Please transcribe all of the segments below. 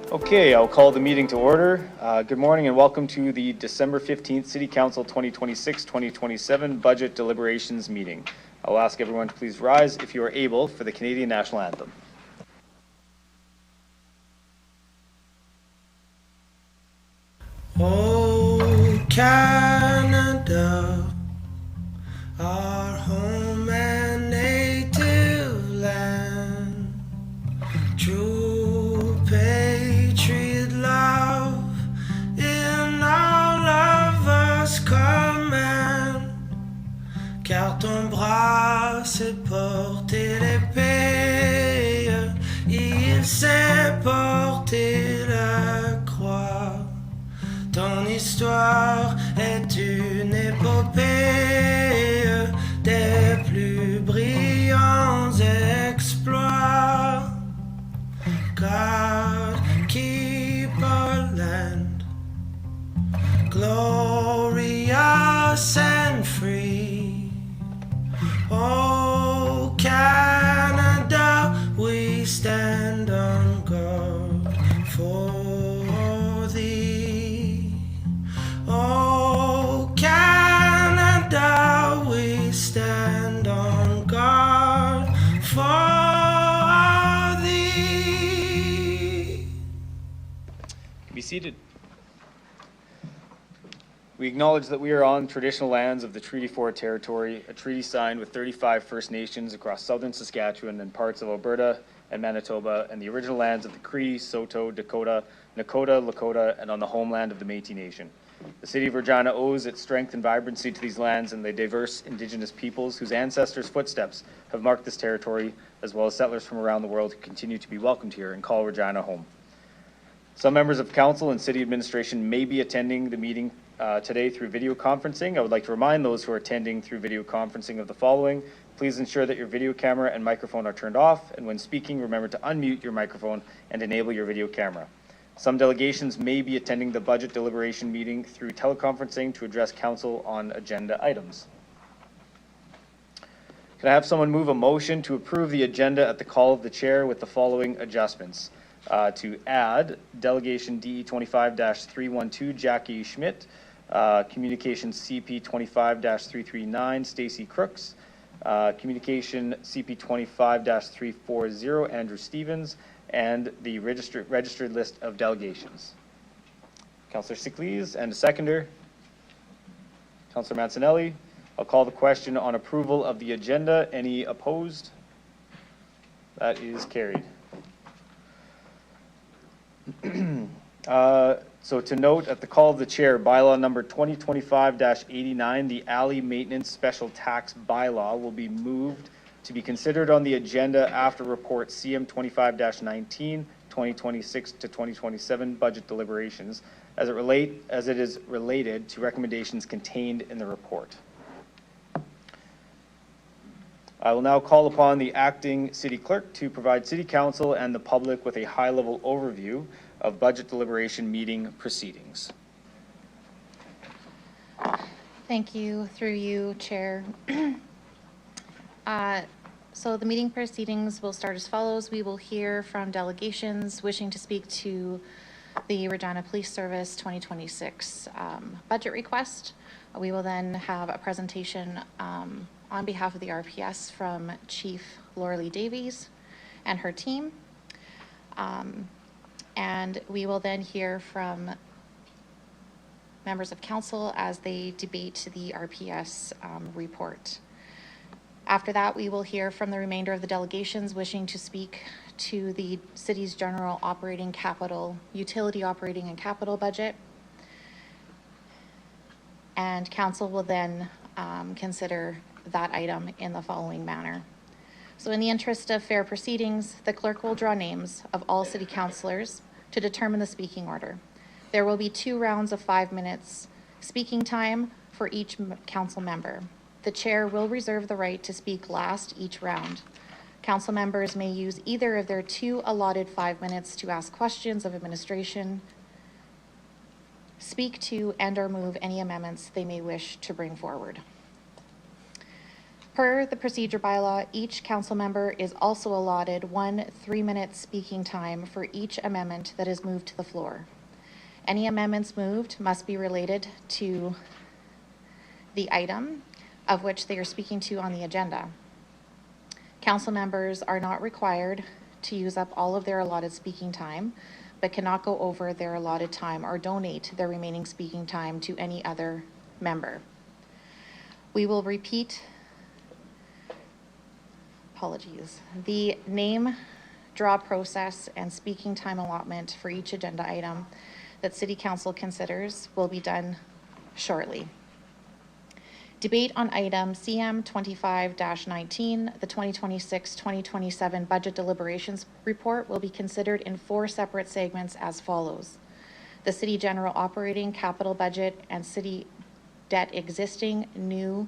Okay, I'll call the meeting to order. Good morning and welcome to the December 15th City Council 2026-2027 Budget Deliberations Meeting. I'll ask everyone to please rise if you are able for the Canadian National Anthem. Oh, Canada, our home and native land, true patriot love in all of us command, car ton bras s'est porté l'épée, il s'est porté la croix. Ton histoire est une épopée des plus brillants exploits. God, keep our land glorious and free. Oh, Canada, we stand on guard for thee. Oh, Canada, we stand on guard for thee. Be seated. We acknowledge that we are on traditional lands of the Treaty 4 territory, a treaty signed with 35 First Nations across southern Saskatchewan and parts of Alberta and Manitoba, and the original lands of the Cree, Saulteaux, Dakota, Nakota, Lakota, and on the homeland of the Métis Nation. The City of Regina owes its strength and vibrancy to these lands and the diverse Indigenous peoples whose ancestors' footsteps have marked this territory, as well as settlers from around the world who continue to be welcomed here and call Regina home. Some members of council and city administration may be attending the meeting today through video conferencing. I would like to remind those who are attending through video conferencing of the following. Please ensure that your video camera and microphone are turned off, and when speaking, remember to unmute your microphone and enable your video camera. Some delegations may be attending the budget deliberation meeting through teleconferencing to address council on agenda items. Can I have someone move a motion to approve the agenda at the call of the chair with the following adjustments? To add delegation DE 25-312 Jackie Schmidt, communication CP 25-339 Stacy Crooks, communication CP 25-340 Andrew Stevens, and the registered list of delegations. Councillor Sicklese and a seconder. Councillor Mancinelli. I'll call the question on approval of the agenda. Any opposed? That is carried. So to note, at the call of the chair, bylaw number 2025-89, the alley maintenance special tax bylaw will be moved to be considered on the agenda after report CM 25-19, 2026 to 2027 budget deliberations, as it is related to recommendations contained in the report. I will now call upon the acting city clerk to provide city council and the public with a high-level overview of budget deliberation meeting proceedings. Thank you, through you, Chair. So the meeting proceedings will start as follows. We will hear from delegations wishing to speak to the Regina Police Service 2026 budget request. We will then have a presentation on behalf of the RPS from Chief Laura Lee Davies and her team. And we will then hear from members of council as they debate the RPS report. After that, we will hear from the remainder of the delegations wishing to speak to the city's general operating capital, utility operating and capital budget. And council will then consider that item in the following manner. So in the interest of fair proceedings, the clerk will draw names of all city councillors to determine the speaking order. There will be 2 rounds of 5 minutes speaking time for each council member. The chair will reserve the right to speak last each round. Council members may use either of their 2 allotted 5 minutes to ask questions of administration, speak to and or move any amendments they may wish to bring forward. Per the procedure bylaw, each council member is also allotted 1 3-minute speaking time for each amendment that is moved to the floor. Any amendments moved must be related to the item of which they are speaking to on the agenda. Council members are not required to use up all of their allotted speaking time, but cannot go over their allotted time or donate their remaining speaking time to any other member. We will repeat, the name draw process and speaking time allotment for each agenda item that City Council considers will be done shortly. Debate on item CM 25-19, the 2026-2027 Budget Deliberations Report will be considered in 4 separate segments as follows. The City General Operating Capital Budget and City Debt Existing, New,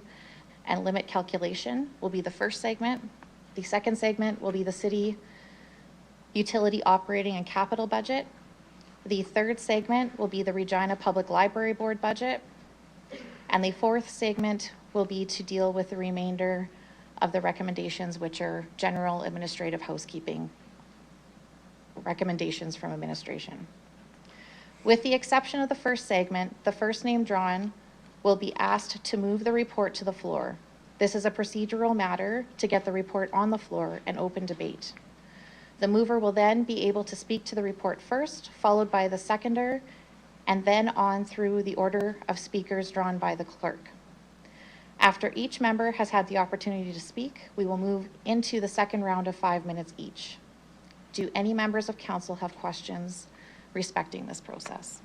and Limit Calculation will be the first segment. The second segment will be the City Utility Operating and Capital Budget. The third segment will be the Regina Public Library Board Budget. And the fourth segment will be to deal with the remainder of the recommendations, which are general administrative housekeeping recommendations from administration. With the exception of the first segment, the first name drawn will be asked to move the report to the floor. This is a procedural matter to get the report on the floor and open debate. The mover will then be able to speak to the report first, followed by the seconder, and then on through the order of speakers drawn by the clerk. After each member has had the opportunity to speak, we will move into the second round of 5 minutes each. Do any members of council have questions respecting this process?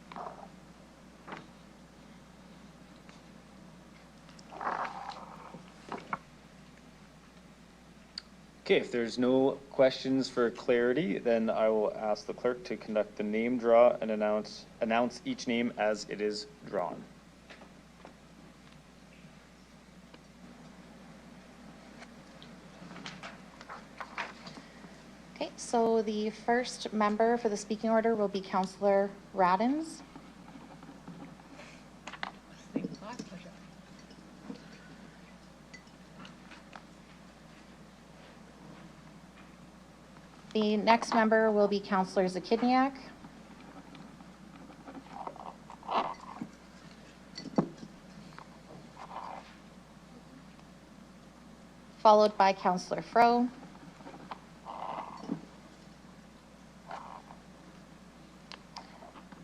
Okay, if there's no questions for clarity, then I will ask the clerk to conduct the name draw and announce each name as it is drawn. Okay, so the first member for the speaking order will be Councillor Radins. The next member will be Councillor Zakidniak. Followed by Councillor Fro.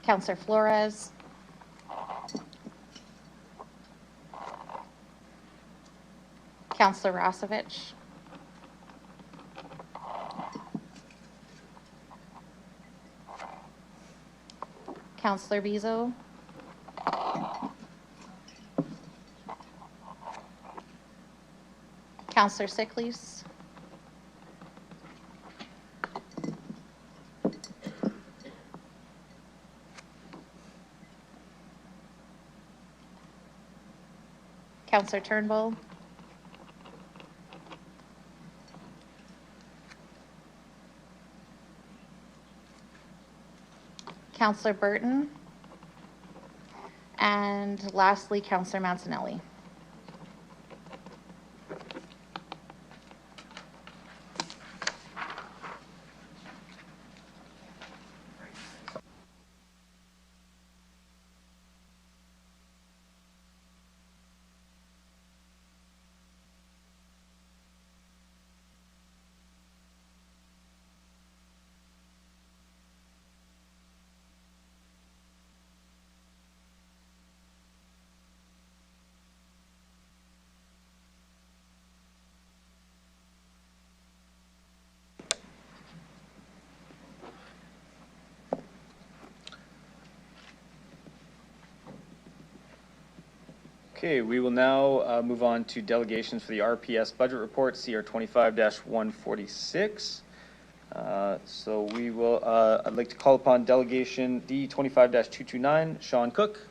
Councillor Flores. Councillor Rasevich. Councillor Bezo. Councillor Sickles. Councillor Turnbull. Councillor Burton. And lastly, Councillor Mancinelli. Okay, we will now move on to delegations for the RPS budget report, CR 25-146. So we will, I'd like to call upon delegation D 25-229, Sean Cook.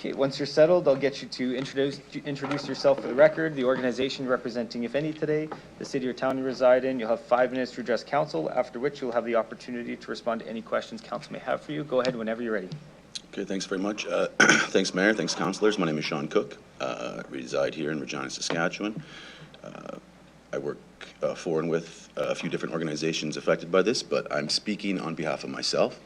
Okay, once you're settled, I'll get you to introduce yourself for the record, the organization you're representing, if any, today, the city or town you reside in. You'll have 5 minutes to address council, after which you'll have the opportunity to respond to any questions council may have for you. Go ahead whenever you're ready. Okay, thanks very much. Thanks, Mayor. Thanks, councillors. My name is Sean Cook. I reside here in Regina, Saskatchewan. I work for and with a few different organizations affected by this, but I'm speaking on behalf of myself.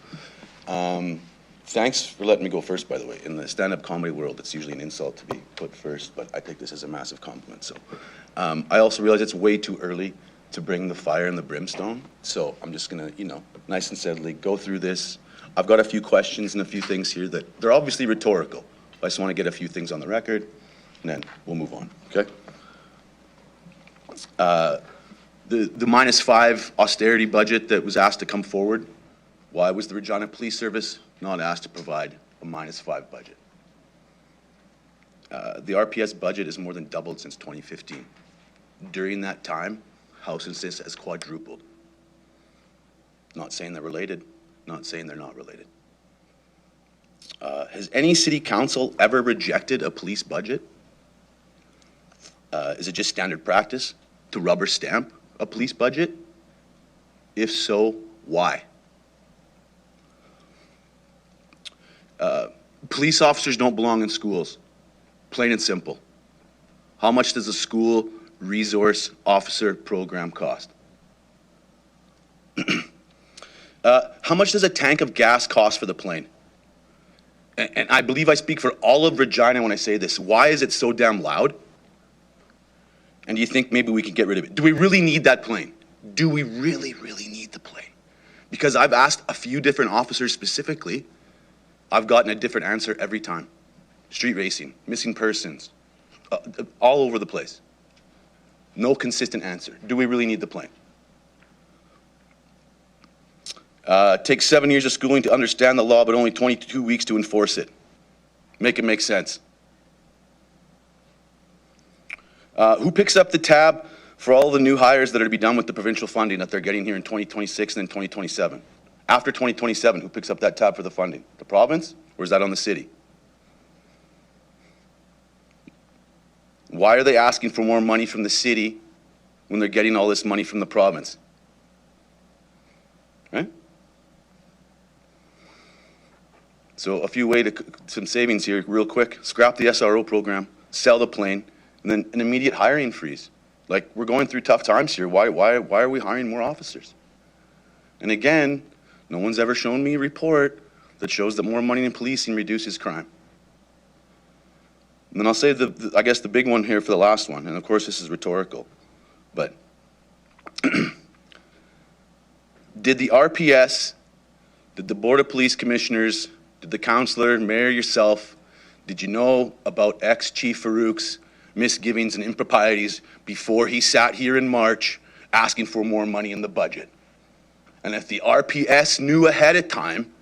Thanks for letting me go first, by the way. In the stand-up comedy world, it's usually an insult to be put first, but I take this as a massive compliment. So I also realize it's way too early to bring the fire and the brimstone. So I'm just gonna, nice and steadily go through this. I've got a few questions and a few things here that they're obviously rhetorical. I just want to get a few things on the record, and then we'll move on, okay? The -5 austerity budget that was asked to come forward, why was the Regina Police Service not asked to provide a -5 budget? The RPS budget has more than doubled since 2015. During that time, house census has quadrupled. Not saying they're related, not saying they're not related. Has any city council ever rejected a police budget? Is it just standard practice to rubber stamp a police budget? If so, why? Police officers don't belong in schools, plain and simple. How much does a school resource officer program cost? How much does a tank of gas cost for the plane? And I believe I speak for all of Regina when I say this. Why is it so damn loud? And do you think maybe we could get rid of it? Do we really need that plane? Do we really, really need the plane? Because I've asked a few different officers specifically. I've gotten a different answer every time. Street racing, missing persons, all over the place. No consistent answer. Do we really need the plane? Takes 7 years of schooling to understand the law, but only 22 weeks to enforce it. Make it make sense. Who picks up the tab for all the new hires that are to be done with the provincial funding that they're getting here in 2026 and then 2027? After 2027, who picks up that tab for the funding? The province, or is that on the city? Why are they asking for more money from the city when they're getting all this money from the province? Right? So a few ways to some savings here real quick. Scrap the SRO program, sell the plane, and then an immediate hiring freeze. Like, we're going through tough times here. Why are we hiring more officers? And again, no one's ever shown me a report that shows that more money in policing reduces crime. And then I'll say I guess the big one here for the last one, and of course this is rhetorical, but did the RPS, did the Board of Police Commissioners, did the councillor, mayor, yourself, did you know about ex-Chief Farouk's misgivings and improprieties before he sat here in March asking for more money in the budget? And if the RPS knew ahead of time,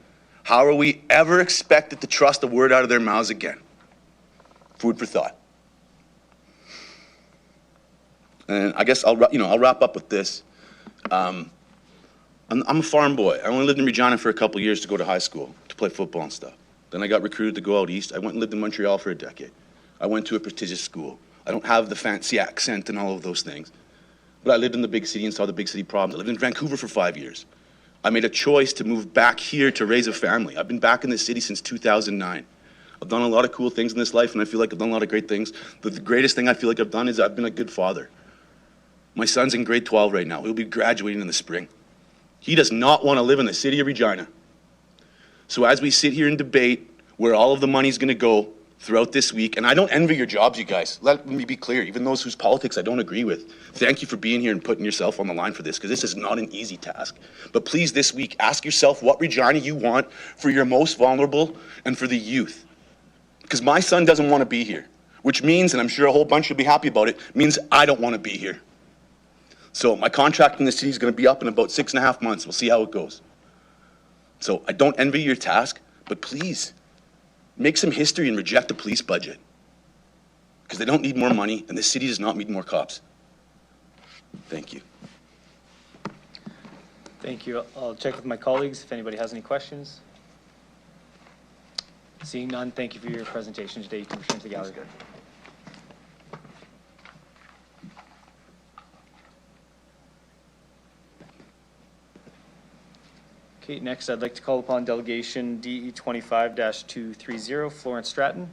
how are we ever expected to trust a word out of their mouths again? Food for thought. And I guess I'll wrap up with this. I'm a farm boy. I only lived in Regina for a couple years to go to high school, to play football and stuff. Then I got recruited to go out east. I went and lived in Montreal for a decade. I went to a prestigious school. I don't have the fancy accent and all of those things. But I lived in the big city and saw the big city problems. I lived in Vancouver for 5 years. I made a choice to move back here to raise a family. I've been back in this city since 2009. I've done a lot of cool things in this life, and I feel like I've done a lot of great things. But the greatest thing I feel like I've done is I've been a good father. My son's in grade 12 right now. He'll be graduating in the spring. He does not want to live in the city of Regina. So as we sit here and debate where all of the money's going to go throughout this week, and I don't envy your jobs, you guys. Let me be clear, even those whose politics I don't agree with. Thank you for being here and putting yourself on the line for this, because this is not an easy task. But please, this week, ask yourself what Regina you want for your most vulnerable and for the youth. Because my son doesn't want to be here, which means, and I'm sure a whole bunch will be happy about it, means I don't want to be here. So my contract in the city is going to be up in about 6.5 months. We'll see how it goes. So I don't envy your task, but please, make some history and reject the police budget. Because they don't need more money, and the city does not need more cops. Thank you. Thank you. I'll check with my colleagues if anybody has any questions. Seeing none, thank you for your presentation today. You can return to the gallery. Okay, next I'd like to call upon delegation DE 25-230, Florence Stratton.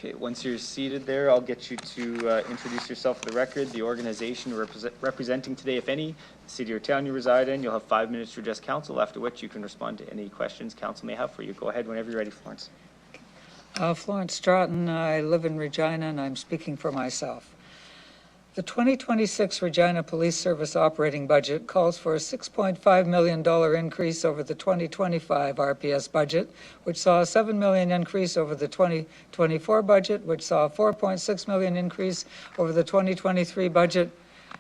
Okay, once you're seated there, I'll get you to introduce yourself for the record, the organization representing today, if any, the city or town you reside in. You'll have 5 minutes to address council, after which you can respond to any questions council may have for you. Go ahead whenever you're ready, Florence. Florence Stratton. I live in Regina, and I'm speaking for myself. The 2026 Regina Police Service operating budget calls for a $6.5 million increase over the 2025 RPS budget, which saw a $7 million increase over the 2024 budget, which saw a $4.6 million increase over the 2023 budget,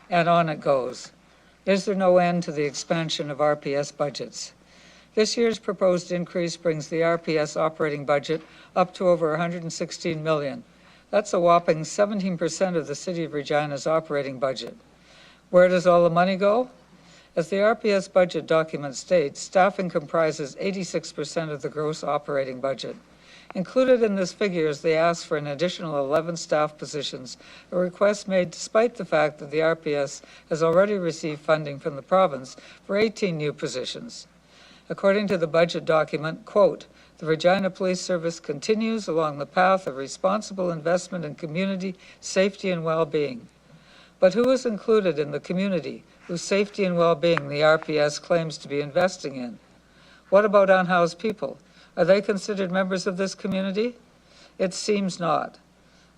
and on it goes. Is there no end to the expansion of RPS budgets? This year's proposed increase brings the RPS operating budget up to over $116 million. That's a whopping 17% of the City of Regina's operating budget. Where does all the money go? As the RPS budget document states, staffing comprises 86% of the gross operating budget. Included in this figure is the ask for an additional 11 staff positions, a request made despite the fact that the RPS has already received funding from the province for 18 new positions. According to the budget document, quote, "The Regina Police Service continues along the path of responsible investment in community safety and well-being." But who is included in the community whose safety and well-being the RPS claims to be investing in? What about unhoused people? Are they considered members of this community? It seems not.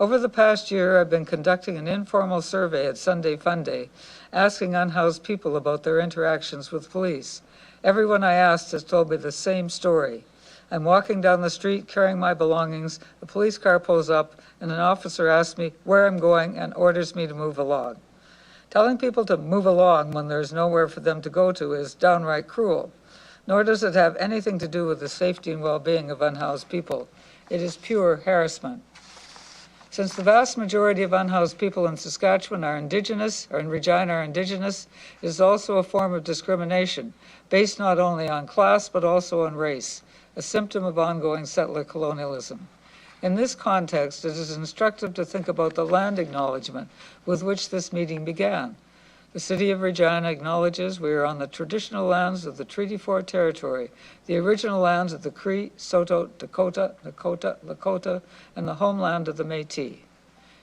Over the past year, I've been conducting an informal survey at Sunday Fun Day, asking unhoused people about their interactions with police. Everyone I asked has told me the same story. I'm walking down the street carrying my belongings, a police car pulls up, and an officer asks me where I'm going and orders me to move along. Telling people to move along when there's nowhere for them to go to is downright cruel, nor does it have anything to do with the safety and well-being of unhoused people. It is pure harassment. Since the vast majority of unhoused people in Saskatchewan are Indigenous, or in Regina are Indigenous, it is also a form of discrimination, based not only on class but also on race, a symptom of ongoing settler colonialism. In this context, it is instructive to think about the land acknowledgement with which this meeting began. The City of Regina acknowledges we are on the traditional lands of the Treaty 4 territory, the original lands of the Cree, Saulteaux, Dakota, Lakota, and the homeland of the Métis.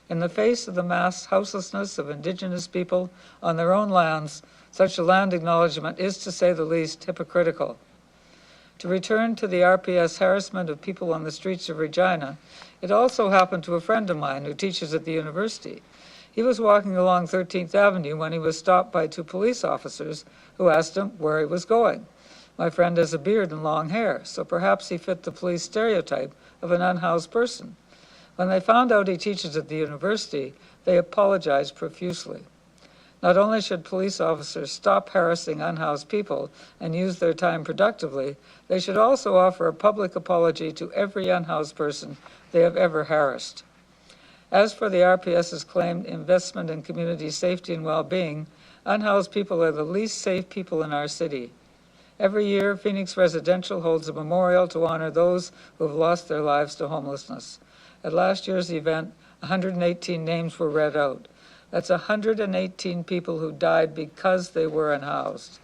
In the face of the mass houselessness of Indigenous people on their own lands, such a land acknowledgement is, to say the least, hypocritical. To return to the RPS harassment of people on the streets of Regina, it also happened to a friend of mine who teaches at the university. He was walking along 13th Avenue when he was stopped by two police officers who asked him where he was going. My friend has a beard and long hair, so perhaps he fit the police stereotype of an unhoused person. When they found out he teaches at the university, they apologized profusely. Not only should police officers stop harassing unhoused people and use their time productively, they should also offer a public apology to every unhoused person they have ever harassed. As for the RPS's claimed investment in community safety and well-being, unhoused people are the least safe people in our city. Every year, Phoenix Residential holds a memorial to honor those who have lost their lives to homelessness. At last year's event, 118 names were read out. That's 118 people who died because they were unhoused.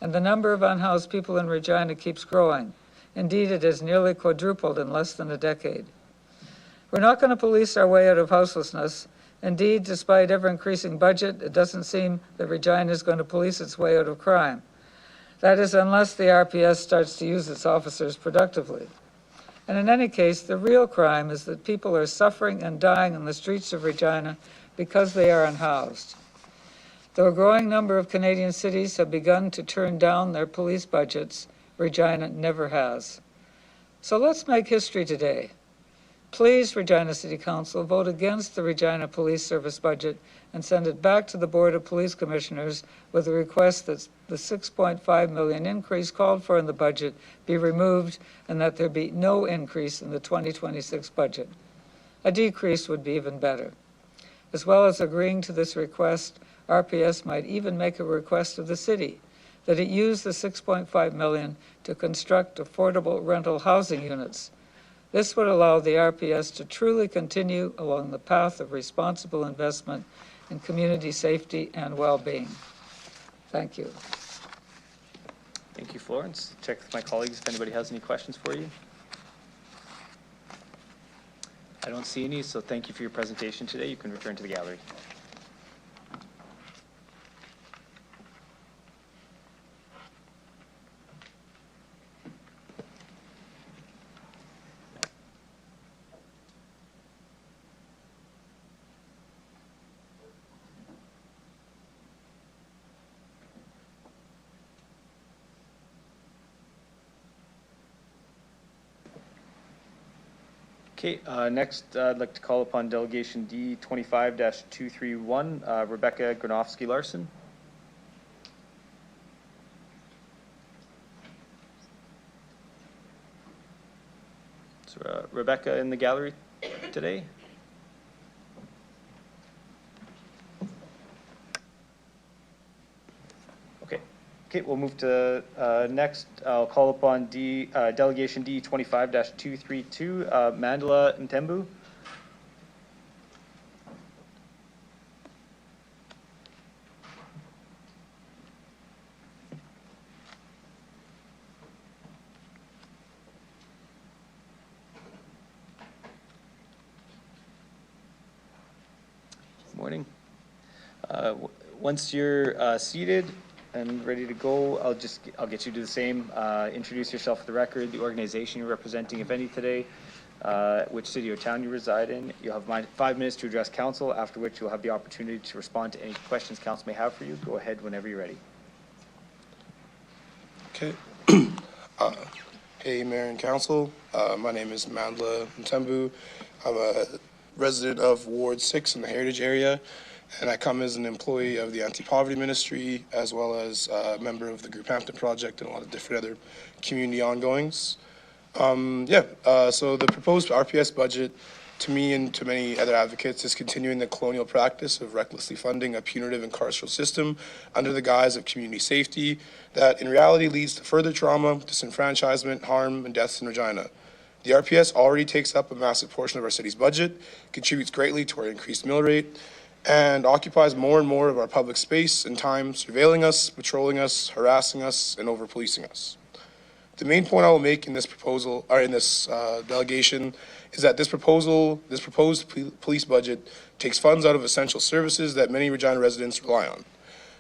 And the number of unhoused people in Regina keeps growing. Indeed, it has nearly quadrupled in less than a decade. We're not going to police our way out of houselessness. Indeed, despite ever-increasing budget, it doesn't seem that Regina is going to police its way out of crime. That is, unless the RPS starts to use its officers productively. And in any case, the real crime is that people are suffering and dying in the streets of Regina because they are unhoused. Though a growing number of Canadian cities have begun to turn down their police budgets, Regina never has. So let's make history today. Please, Regina City Council, vote against the Regina Police Service budget and send it back to the Board of Police Commissioners with a request that the 6.5 million increase called for in the budget be removed and that there be no increase in the 2026 budget. A decrease would be even better. As well as agreeing to this request, RPS might even make a request of the city that it use the 6.5 million to construct affordable rental housing units. This would allow the RPS to truly continue along the path of responsible investment in community safety and well-being. Thank you. Thank you, Florence. Check with my colleagues if anybody has any questions for you. I don't see any, so thank you for your presentation today. You can return to the gallery. Okay, next I'd like to call upon Delegation D 25-231, Rebecca Granofsky-Larson. So Rebecca in the gallery today? Okay, we'll move to next. I'll call upon Delegation D 25-232, Mandela Ntembu. Good morning. Once you're seated and ready to go, I'll get you to the same. Introduce yourself for the record, the organization you're representing, if any, today, which city or town you reside in. You'll have 5 minutes to address council, after which you'll have the opportunity to respond to any questions council may have for you. Go ahead whenever you're ready. Okay. Hey, Mayor and Council. My name is Mandela Ntembu. I'm a resident of Ward 6 in the Heritage area, and I come as an employee of the Anti-Poverty Ministry, as well as a member of the Group Hampton Project and a lot of different other community ongoings. So the proposed RPS budget, to me and to many other advocates, is continuing the colonial practice of recklessly funding a punitive and carceral system under the guise of community safety that in reality leads to further trauma, disenfranchisement, harm, and deaths in Regina. The RPS already takes up a massive portion of our city's budget, contributes greatly to our increased mill rate, and occupies more and more of our public space and time, surveilling us, patrolling us, harassing us, and over-policing us. The main point I will make in this proposal, or in this delegation, is that this proposed police budget takes funds out of essential services that many Regina residents rely on.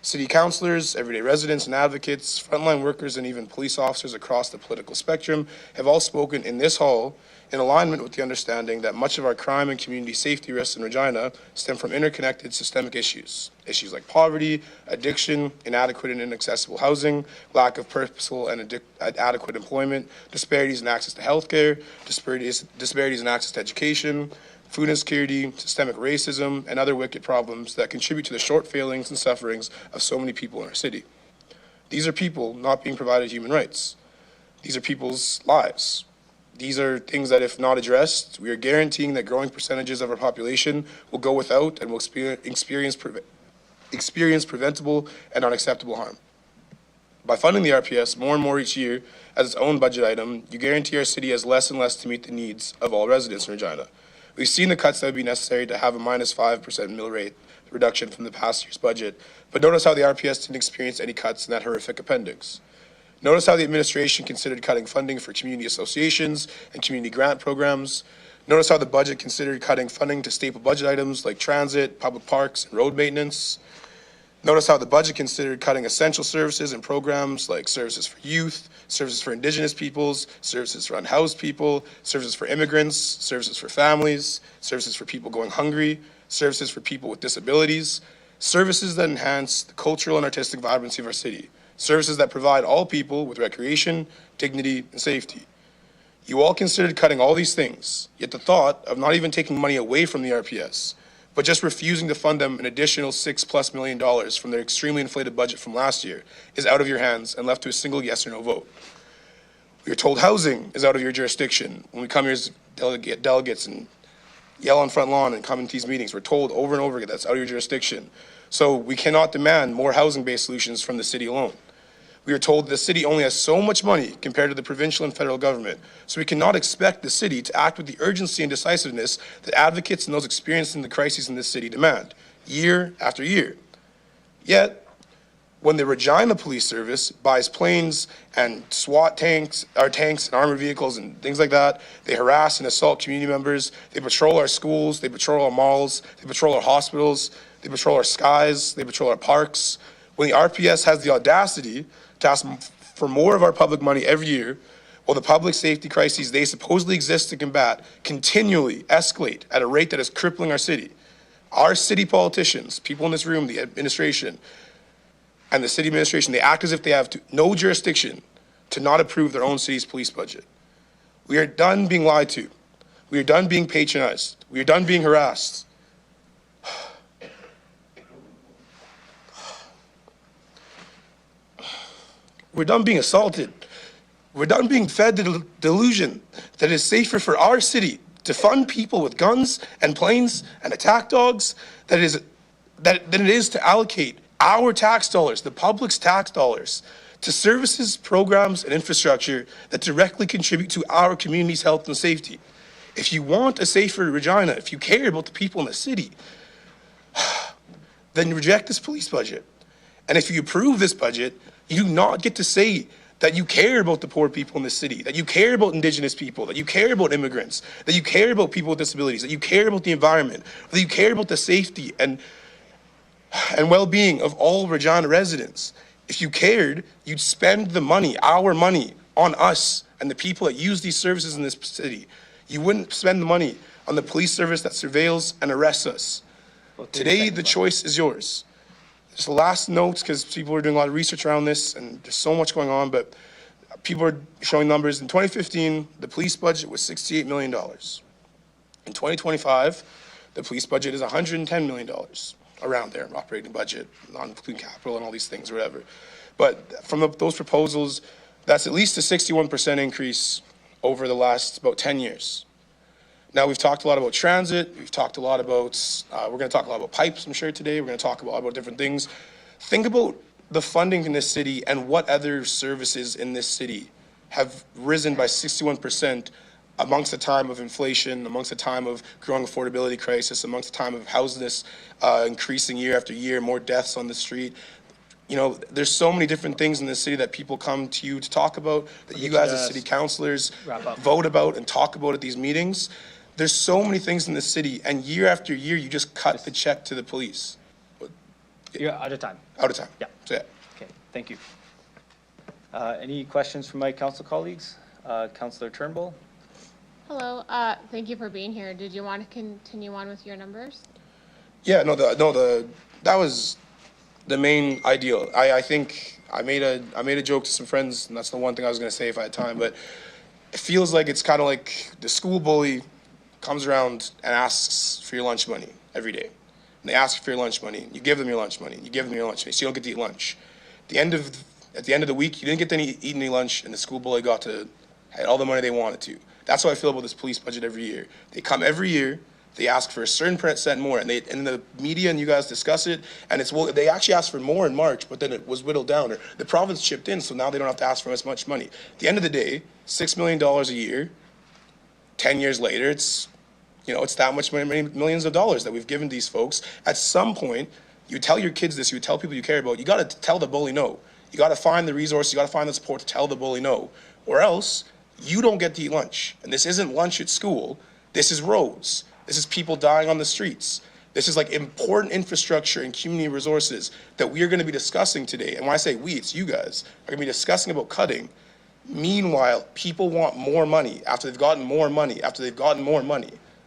City councilors, everyday residents and advocates, frontline workers, and even police officers across the political spectrum have all spoken in this hall in alignment with the understanding that much of our crime and community safety risks in Regina stem from interconnected systemic issues. Issues like poverty, addiction, inadequate and inaccessible housing, lack of purposeful and adequate employment, disparities in access to healthcare, disparities in access to education, food insecurity, systemic racism, and other wicked problems that contribute to the short failings and sufferings of so many people in our city. These are people not being provided human rights. These are people's lives. These are things that, if not addressed, we are guaranteeing that growing percentages of our population will go without and will experience preventable and unacceptable harm. By funding the RPS more and more each year as its own budget item, you guarantee our city has less and less to meet the needs of all residents in Regina. We've seen the cuts that would be necessary to have a -5% mill rate reduction from the past year's budget, but notice how the RPS didn't experience any cuts in that horrific appendix. Notice how the administration considered cutting funding for community associations and community grant programs. Notice how the budget considered cutting funding to staple budget items like transit, public parks, and road maintenance. Notice how the budget considered cutting essential services and programs like services for youth, services for Indigenous peoples, services for unhoused people, services for immigrants, services for families, services for people going hungry, services for people with disabilities, services that enhance the cultural and artistic vibrancy of our city, services that provide all people with recreation, dignity, and safety. You all considered cutting all these things, yet the thought of not even taking money away from the RPS, but just refusing to fund them an additional $6+ million from their extremely inflated budget from last year is out of your hands and left to a single yes or no vote. We are told housing is out of your jurisdiction. When we come here as delegates and yell on front lawn and come into these meetings, we're told over and over again that's out of your jurisdiction. So we cannot demand more housing-based solutions from the city alone. We are told the city only has so much money compared to the provincial and federal government, so we cannot expect the city to act with the urgency and decisiveness that advocates and those experiencing the crises in this city demand, year after year. Yet, when the Regina Police Service buys planes and SWAT tanks and armored vehicles and things like that, they harass and assault community members, they patrol our schools, they patrol our malls, they patrol our hospitals, they patrol our skies, they patrol our parks. When the RPS has the audacity to ask for more of our public money every year, while the public safety crises they supposedly exist to combat continually escalate at a rate that is crippling our city. Our city politicians, people in this room, the administration, and the city administration, they act as if they have no jurisdiction to not approve their own city's police budget. We are done being lied to. We are done being patronized. We are done being harassed. We're done being assaulted. We're done being fed the delusion that it is safer for our city to fund people with guns and planes and attack dogs than it is to allocate our tax dollars, the public's tax dollars, to services, programs, and infrastructure that directly contribute to our community's health and safety. If you want a safer Regina, if you care about the people in the city, then reject this police budget. And if you approve this budget, you do not get to say that you care about the poor people in the city, that you care about Indigenous people, that you care about immigrants, that you care about people with disabilities, that you care about the environment, that you care about the safety and well-being of all Regina residents. If you cared, you'd spend the money, our money, on us and the people that use these services in this city. You wouldn't spend the money on the police service that surveils and arrests us. Today, the choice is yours. Just the last notes, because people are doing a lot of research around this, and there's so much going on, but people are showing numbers. In 2015, the police budget was $68 million. In 2025, the police budget is $110 million, around there, operating budget, not including capital and all these things, or whatever. But from those proposals, that's at least a 61% increase over the last about 10 years. Now, we've talked a lot about transit. We've talked a lot about, we're going to talk a lot about pipes, I'm sure, today. We're going to talk a lot about different things. Think about the funding in this city and what other services in this city have risen by 61% amongst the time of inflation, amongst the time of growing affordability crisis, amongst the time of houselessness increasing year after year, more deaths on the street. You know, there's so many different things in this city that people come to you to talk about, that you guys as city councilors vote about and talk about at these meetings. There's so many things in the city, and year after year, you just cut the check to the police. You're out of time. Out of time. Yeah. So, yeah. Okay, thank you. Any questions from my council colleagues? Councillor Turnbull? Hello, thank you for being here. Did you want to continue on with your numbers? Yeah, that was the main ideal. I think I made a joke to some friends, and that's the one thing I was going to say if I had time, but it feels like it's kind of like the school bully comes around and asks for your lunch money every day. And they ask for your lunch money. You give them your lunch money. You give them your lunch money, so you don't get to eat lunch. At the end of the week, you didn't get to eat any lunch, and the school bully had all the money they wanted to. That's how I feel about this police budget every year. They come every year, they ask for a certain percent more, and the media and you guys discuss it, and they actually asked for more in March, but then it was whittled down, or the province chipped in, so now they don't have to ask for as much money. At the end of the day, $6 million a year, 10 years later, it's that much money, many millions of dollars that we've given these folks. At some point, you tell your kids this, you tell people you care about, you got to tell the bully no. You got to find the resources, you got to find the support to tell the bully no, or else you don't get to eat lunch. And this isn't lunch at school, this is roads. This is people dying on the streets. This is like important infrastructure and community resources that we are going to be discussing today. And when I say we, it's you guys are going to be discussing about cutting. Meanwhile, people want more money after they've gotten more money,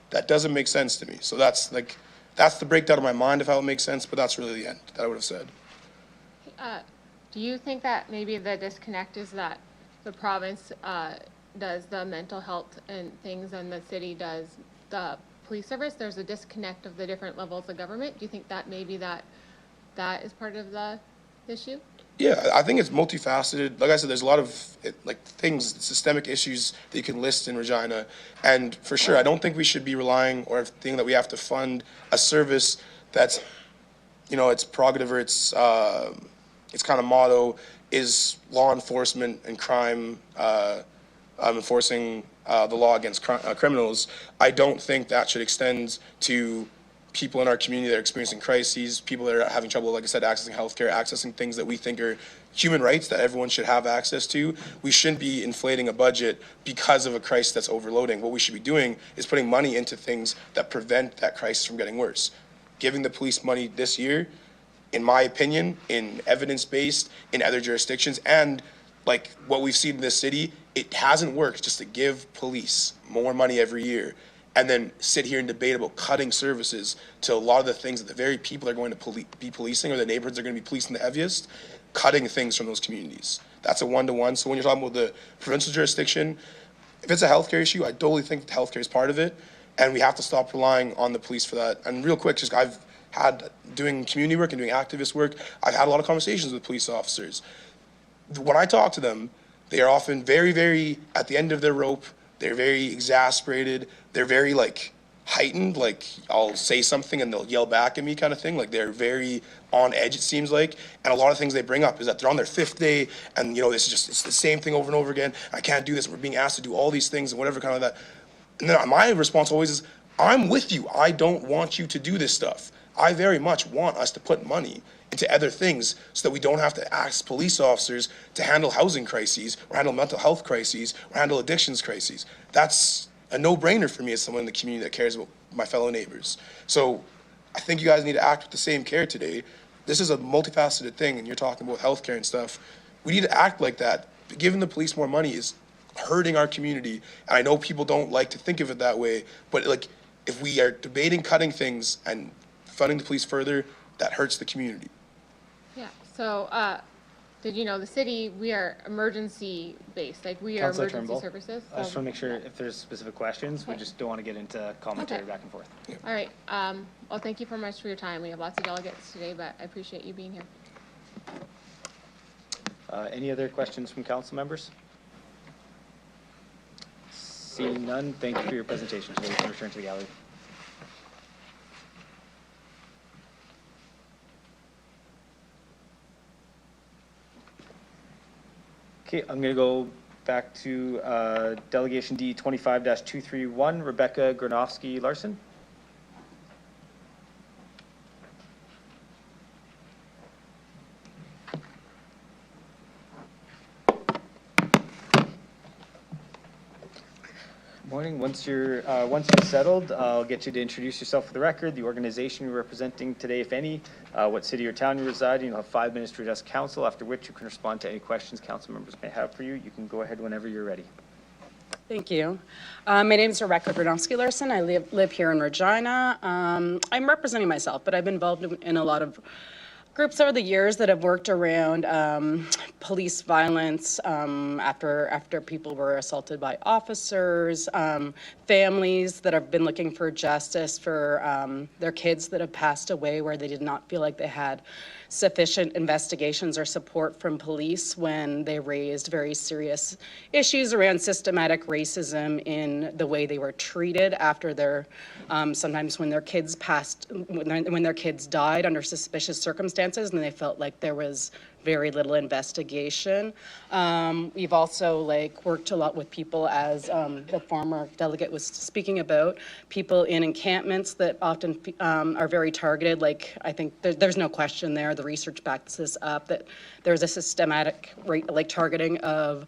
That doesn't make sense to me. So that's the breakdown of my mind of how it makes sense, but that's really the end that I would have said. Do you think that maybe the disconnect is that the province does the mental health and things and the city does the police service, there's a disconnect of the different levels of government. Do you think that maybe that is part of the issue? Yeah, I think it's multifaceted. Like I said, there's a lot of things, systemic issues that you can list in Regina, and for sure, I don't think we should be relying or think that we have to fund a service that's, its prerogative or its kind of motto is law enforcement and crime, enforcing the law against criminals. I don't think that should extend to people in our community that are experiencing crises, people that are having trouble, like I said, accessing healthcare, accessing things that we think are human rights that everyone should have access to. We shouldn't be inflating a budget because of a crisis that's overloading. What we should be doing is putting money into things that prevent that crisis from getting worse. Giving the police money this year, in my opinion, in evidence-based, in other jurisdictions, and like what we've seen in this city, it hasn't worked just to give police more money every year and then sit here and debate about cutting services to a lot of the things that the very people are going to be policing, or the neighborhoods are going to be policing the heaviest, cutting things from those communities. That's a one-to-one. So when you're talking about the provincial jurisdiction, if it's a healthcare issue, I totally think that healthcare is part of it, and we have to stop relying on the police for that. And real quick, just I've had, doing community work and doing activist work, I've had a lot of conversations with police officers. When I talk to them, they are often very, very at the end of their rope. They're very exasperated. They're very heightened. Like I'll say something and they'll yell back at me, kind of thing. Like they're very on edge, it seems like. And a lot of things they bring up is that they're on their 5th day, and it's the same thing over and over again. I can't do this. And we're being asked to do all these things and whatever kind of that. And then my response always is, I'm with you. I don't want you to do this stuff. I very much want us to put money into other things so that we don't have to ask police officers to handle housing crises or handle mental health crises or handle addictions crises. That's a no-brainer for me as someone in the community that cares about my fellow neighbors. So I think you guys need to act with the same care today. This is a multifaceted thing, and you're talking about healthcare and stuff. We need to act like that. Giving the police more money is hurting our community, and I know people don't like to think of it that way, but if we are debating cutting things and funding the police further, that hurts the community. Yeah, so, did you know the city, we are emergency based, we are Councillor emergency Turnbull, services. I just want to make sure if there's specific questions, we Okay. just don't want to get into commentary Okay. back and forth. All right, well, thank you very much for your time. We have lots of delegates today, but I appreciate you being here. Any other questions from council members? Seeing none, thank you for your presentation today. You can return to the gallery. Okay, I'm going to go back to Delegation D 25-231, Rebecca Granovsky Larson. Morning. Once you're settled, I'll get you to introduce yourself for the record, the organization you're representing today, if any, what city or town you reside in. You'll have 5 minutes to address council, after which you can respond to any questions council members may have for you. You can go ahead whenever you're ready. Thank you. My name is Rebecca Granovsky Larson. I live here in Regina. I'm representing myself, but I've been involved in a lot of groups over the years that have worked around police violence after people were assaulted by officers, families that have been looking for justice for their kids that have passed away where they did not feel like they had sufficient investigations or support from police when they raised very serious issues around systematic racism in the way they were treated after their sometimes when their kids when their kids died under suspicious circumstances, and they felt like there was very little investigation. We've also worked a lot with people, as the former delegate was speaking about, people in encampments that often are very targeted. I think there's no question there. The research backs this up, that there's a systematic targeting of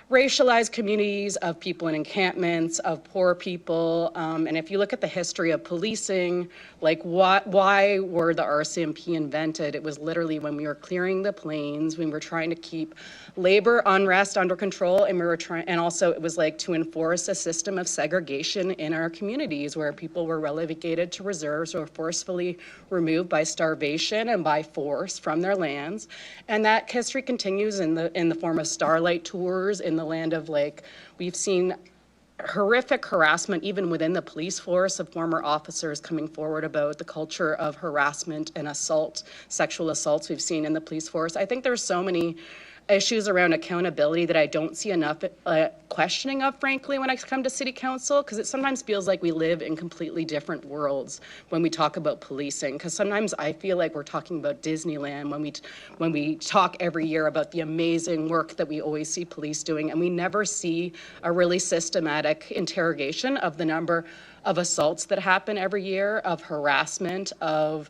racialized communities, of people in encampments, of poor people. And if you look at the history of policing, why were the RCMP invented? It was literally when we were clearing the plains, when we were trying to keep labor unrest under control, and and also it was to enforce a system of segregation in our communities where people were relegated to reserves or forcefully removed by starvation and by force from their lands. And that history continues in the form of starlight tours, in the land of like, we've seen horrific harassment even within the police force of former officers coming forward about the culture of harassment and assault, sexual assaults we've seen in the police force. I think there's so many issues around accountability that I don't see enough questioning of, frankly, when I come to city council, because it sometimes feels like we live in completely different worlds when we talk about policing. Because sometimes I feel like we're talking about Disneyland when we talk every year about the amazing work that we always see police doing, and we never see a really systematic interrogation of the number of assaults that happen every year, of harassment, of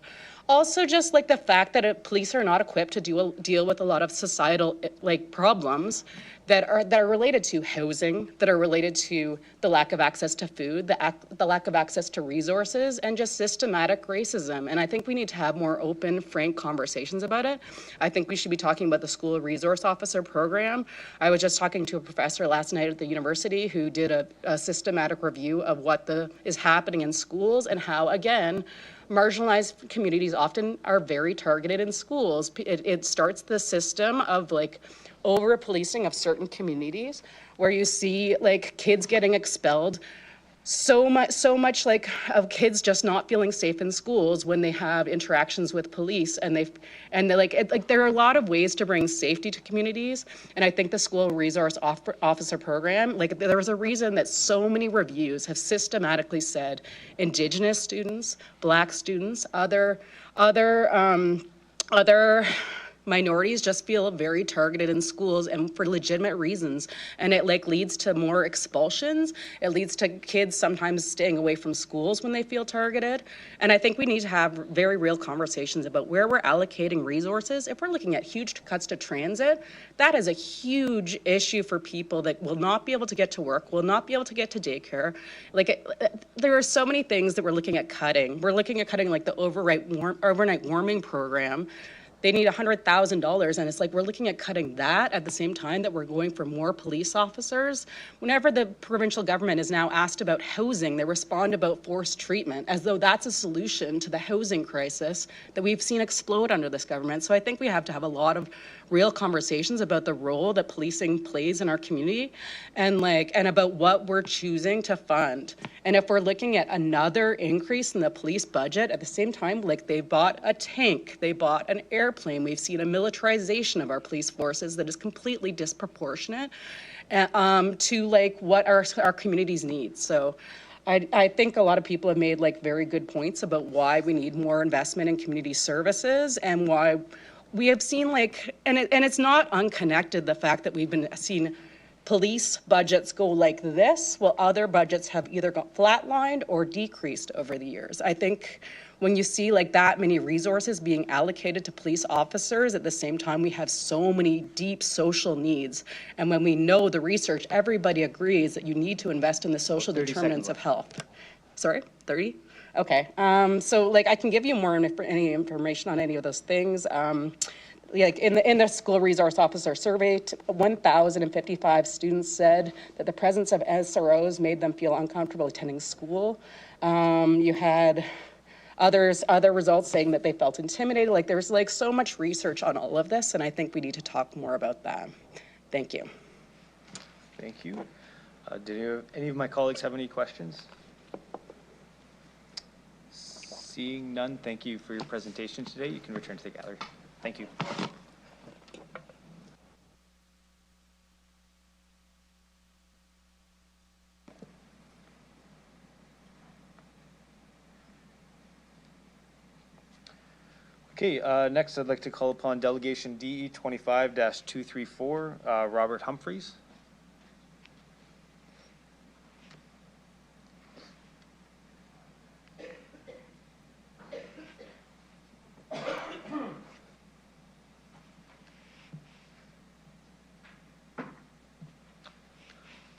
also just like the fact that police are not equipped to deal with a lot of societal like problems that are related to housing, that are related to the lack of access to food, the lack of access to resources, and just systematic racism. And I think we need to have more open, frank conversations about it. I think we should be talking about the school resource officer program. I was just talking to a professor last night at the university who did a systematic review of what is happening in schools and how, again, marginalized communities often are very targeted in schools. It starts the system of like over-policing of certain communities where you see like kids getting expelled, so much like of kids just not feeling safe in schools when they have interactions with police, and they're like there are a lot of ways to bring safety to communities. And I think the school resource officer program, like there was a reason that so many reviews have systematically said Indigenous students, Black students, other minorities just feel very targeted in schools and for legitimate reasons. And it like leads to more expulsions. It leads to kids sometimes staying away from schools when they feel targeted. And I think we need to have very real conversations about where we're allocating resources. If we're looking at huge cuts to transit, that is a huge issue for people that will not be able to get to work, will not be able to get to daycare. Like there are so many things that we're looking at cutting. We're looking at cutting like the overnight warming program. They need $100,000, and it's like we're looking at cutting that at the same time that we're going for more police officers. Whenever the provincial government is now asked about housing, they respond about forced treatment, as though that's a solution to the housing crisis that we've seen explode under this government. So I think we have to have a lot of real conversations about the role that policing plays in our community and about what we're choosing to fund. And if we're looking at another increase in the police budget at the same time, like they bought a tank, they bought an airplane, we've seen a militarization of our police forces that is completely disproportionate to like what our communities need. So I think a lot of people have made like very good points about why we need more investment in community services and why we have seen like, and it's not unconnected, the fact that we've been seeing police budgets go like this, while other budgets have either got flatlined or decreased over the years. I think when you see like that many resources being allocated to police officers at the same time we have so many deep social needs, and when we know the research, everybody agrees that you need to invest in the social determinants of health. Sorry, 30? Okay, so like I can give you any information on any of those things. Like in the school resource officer survey, 1,055 students said that the presence of SROs made them feel uncomfortable attending school. You had other results saying that they felt intimidated. Like there's like so much research on all of this, and I think we need to talk more about that. Thank you. Thank you. Did any of my colleagues have any questions? Seeing none, thank you for your presentation today. You can return to the gallery. Thank you. Okay, next I'd like to call upon Delegation DE 25-234, Robert Humphreys.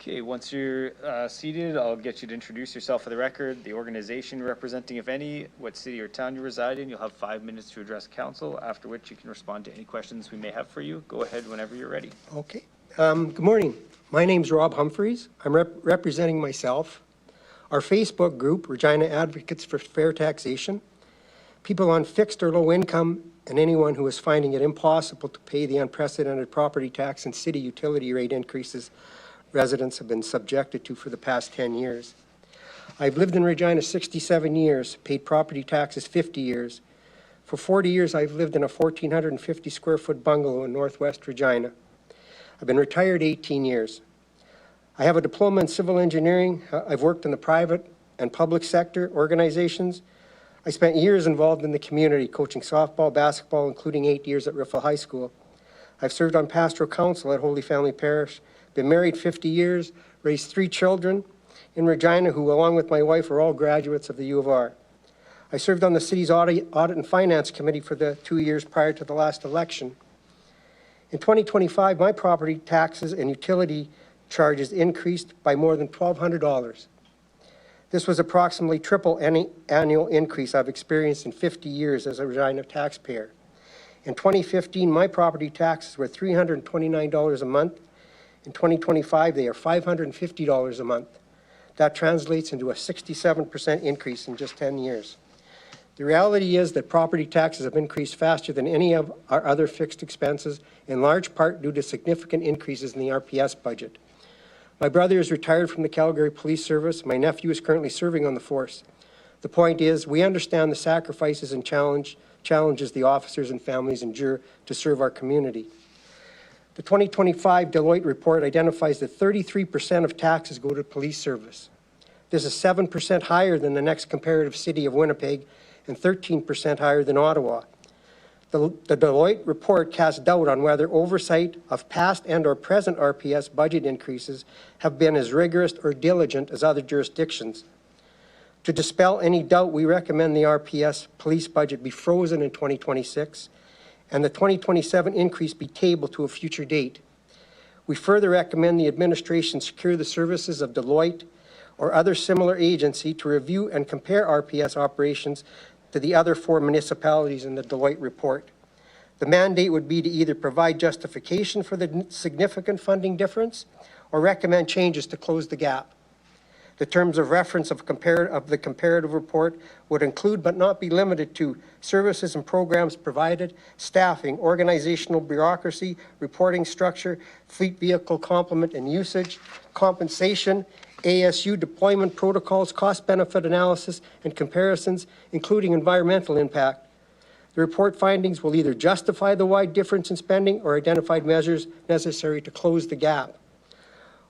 Okay, once you're seated, I'll get you to introduce yourself for the record, the organization you're representing, if any, what city or town you reside in. You'll have 5 minutes to address council, after which you can respond to any questions we may have for you. Go ahead whenever you're ready. Okay. Good morning. My name's Rob Humphreys. I'm representing myself, our Facebook group, Regina Advocates for Fair Taxation. People on fixed or low income and anyone who is finding it impossible to pay the unprecedented property tax and city utility rate increases residents have been subjected to for the past 10 years. I've lived in Regina 67 years, paid property taxes 50 years. For 40 years, I've lived in a 1,450 square foot bungalow in Northwest Regina. I've been retired 18 years. I have a diploma in civil engineering. I've worked in the private and public sector organizations. I spent years involved in the community, coaching softball, basketball, including 8 years at Riffle High School. I've served on pastoral council at Holy Family Parish, been married 50 years, raised 3 children in Regina who, along with my wife, are all graduates of the U of R. I served on the city's audit and finance committee for the 2 years prior to the last election. In 2025, my property taxes and utility charges increased by more than $1,200. This was approximately triple any annual increase I've experienced in 50 years as a Regina taxpayer. In 2015, my property taxes were $329 a month. In 2025, they are $550 a month. That translates into a 67% increase in just 10 years. The reality is that property taxes have increased faster than any of our other fixed expenses, in large part due to significant increases in the RPS budget. My brother is retired from the Calgary Police Service. My nephew is currently serving on the force. The point is, we understand the sacrifices and challenges the officers and families endure to serve our community. The 2025 Deloitte report identifies that 33% of taxes go to police service. This is 7% higher than the next comparative city of Winnipeg and 13% higher than Ottawa. The Deloitte report casts doubt on whether oversight of past and or present RPS budget increases have been as rigorous or diligent as other jurisdictions. To dispel any doubt, we recommend the RPS police budget be frozen in 2026 and the 2027 increase be tabled to a future date. We further recommend the administration secure the services of Deloitte or other similar agency to review and compare RPS operations to the other 4 municipalities in the Deloitte report. The mandate would be to either provide justification for the significant funding difference or recommend changes to close the gap. The terms of reference of the comparative report would include but not be limited to services and programs provided, staffing, organizational bureaucracy, reporting structure, fleet vehicle complement and usage, compensation, ASU deployment protocols, cost-benefit analysis, and comparisons, including environmental impact. The report findings will either justify the wide difference in spending or identify measures necessary to close the gap.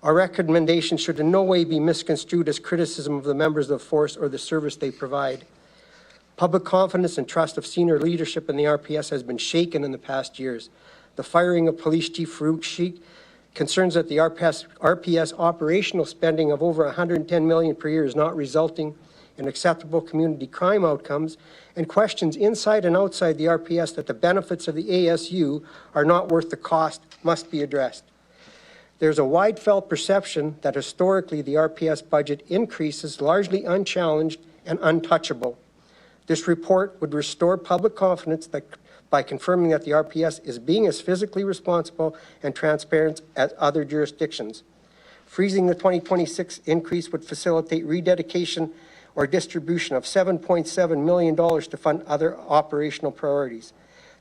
Our recommendation should in no way be misconstrued as criticism of the members of the force or the service they provide. Public confidence and trust of senior leadership in the RPS has been shaken in the past years. The firing of Police Chief Farouk Sheikh, concerns that the RPS operational spending of over $110 million per year is not resulting in acceptable community crime outcomes, and questions inside and outside the RPS that the benefits of the ASU are not worth the cost must be addressed. There's a wide felt perception that historically the RPS budget increases largely unchallenged and untouchable. This report would restore public confidence that by confirming that the RPS is being as physically responsible and transparent as other jurisdictions. Freezing the 2026 increase would facilitate rededication or distribution of $7.7 million to fund other operational priorities.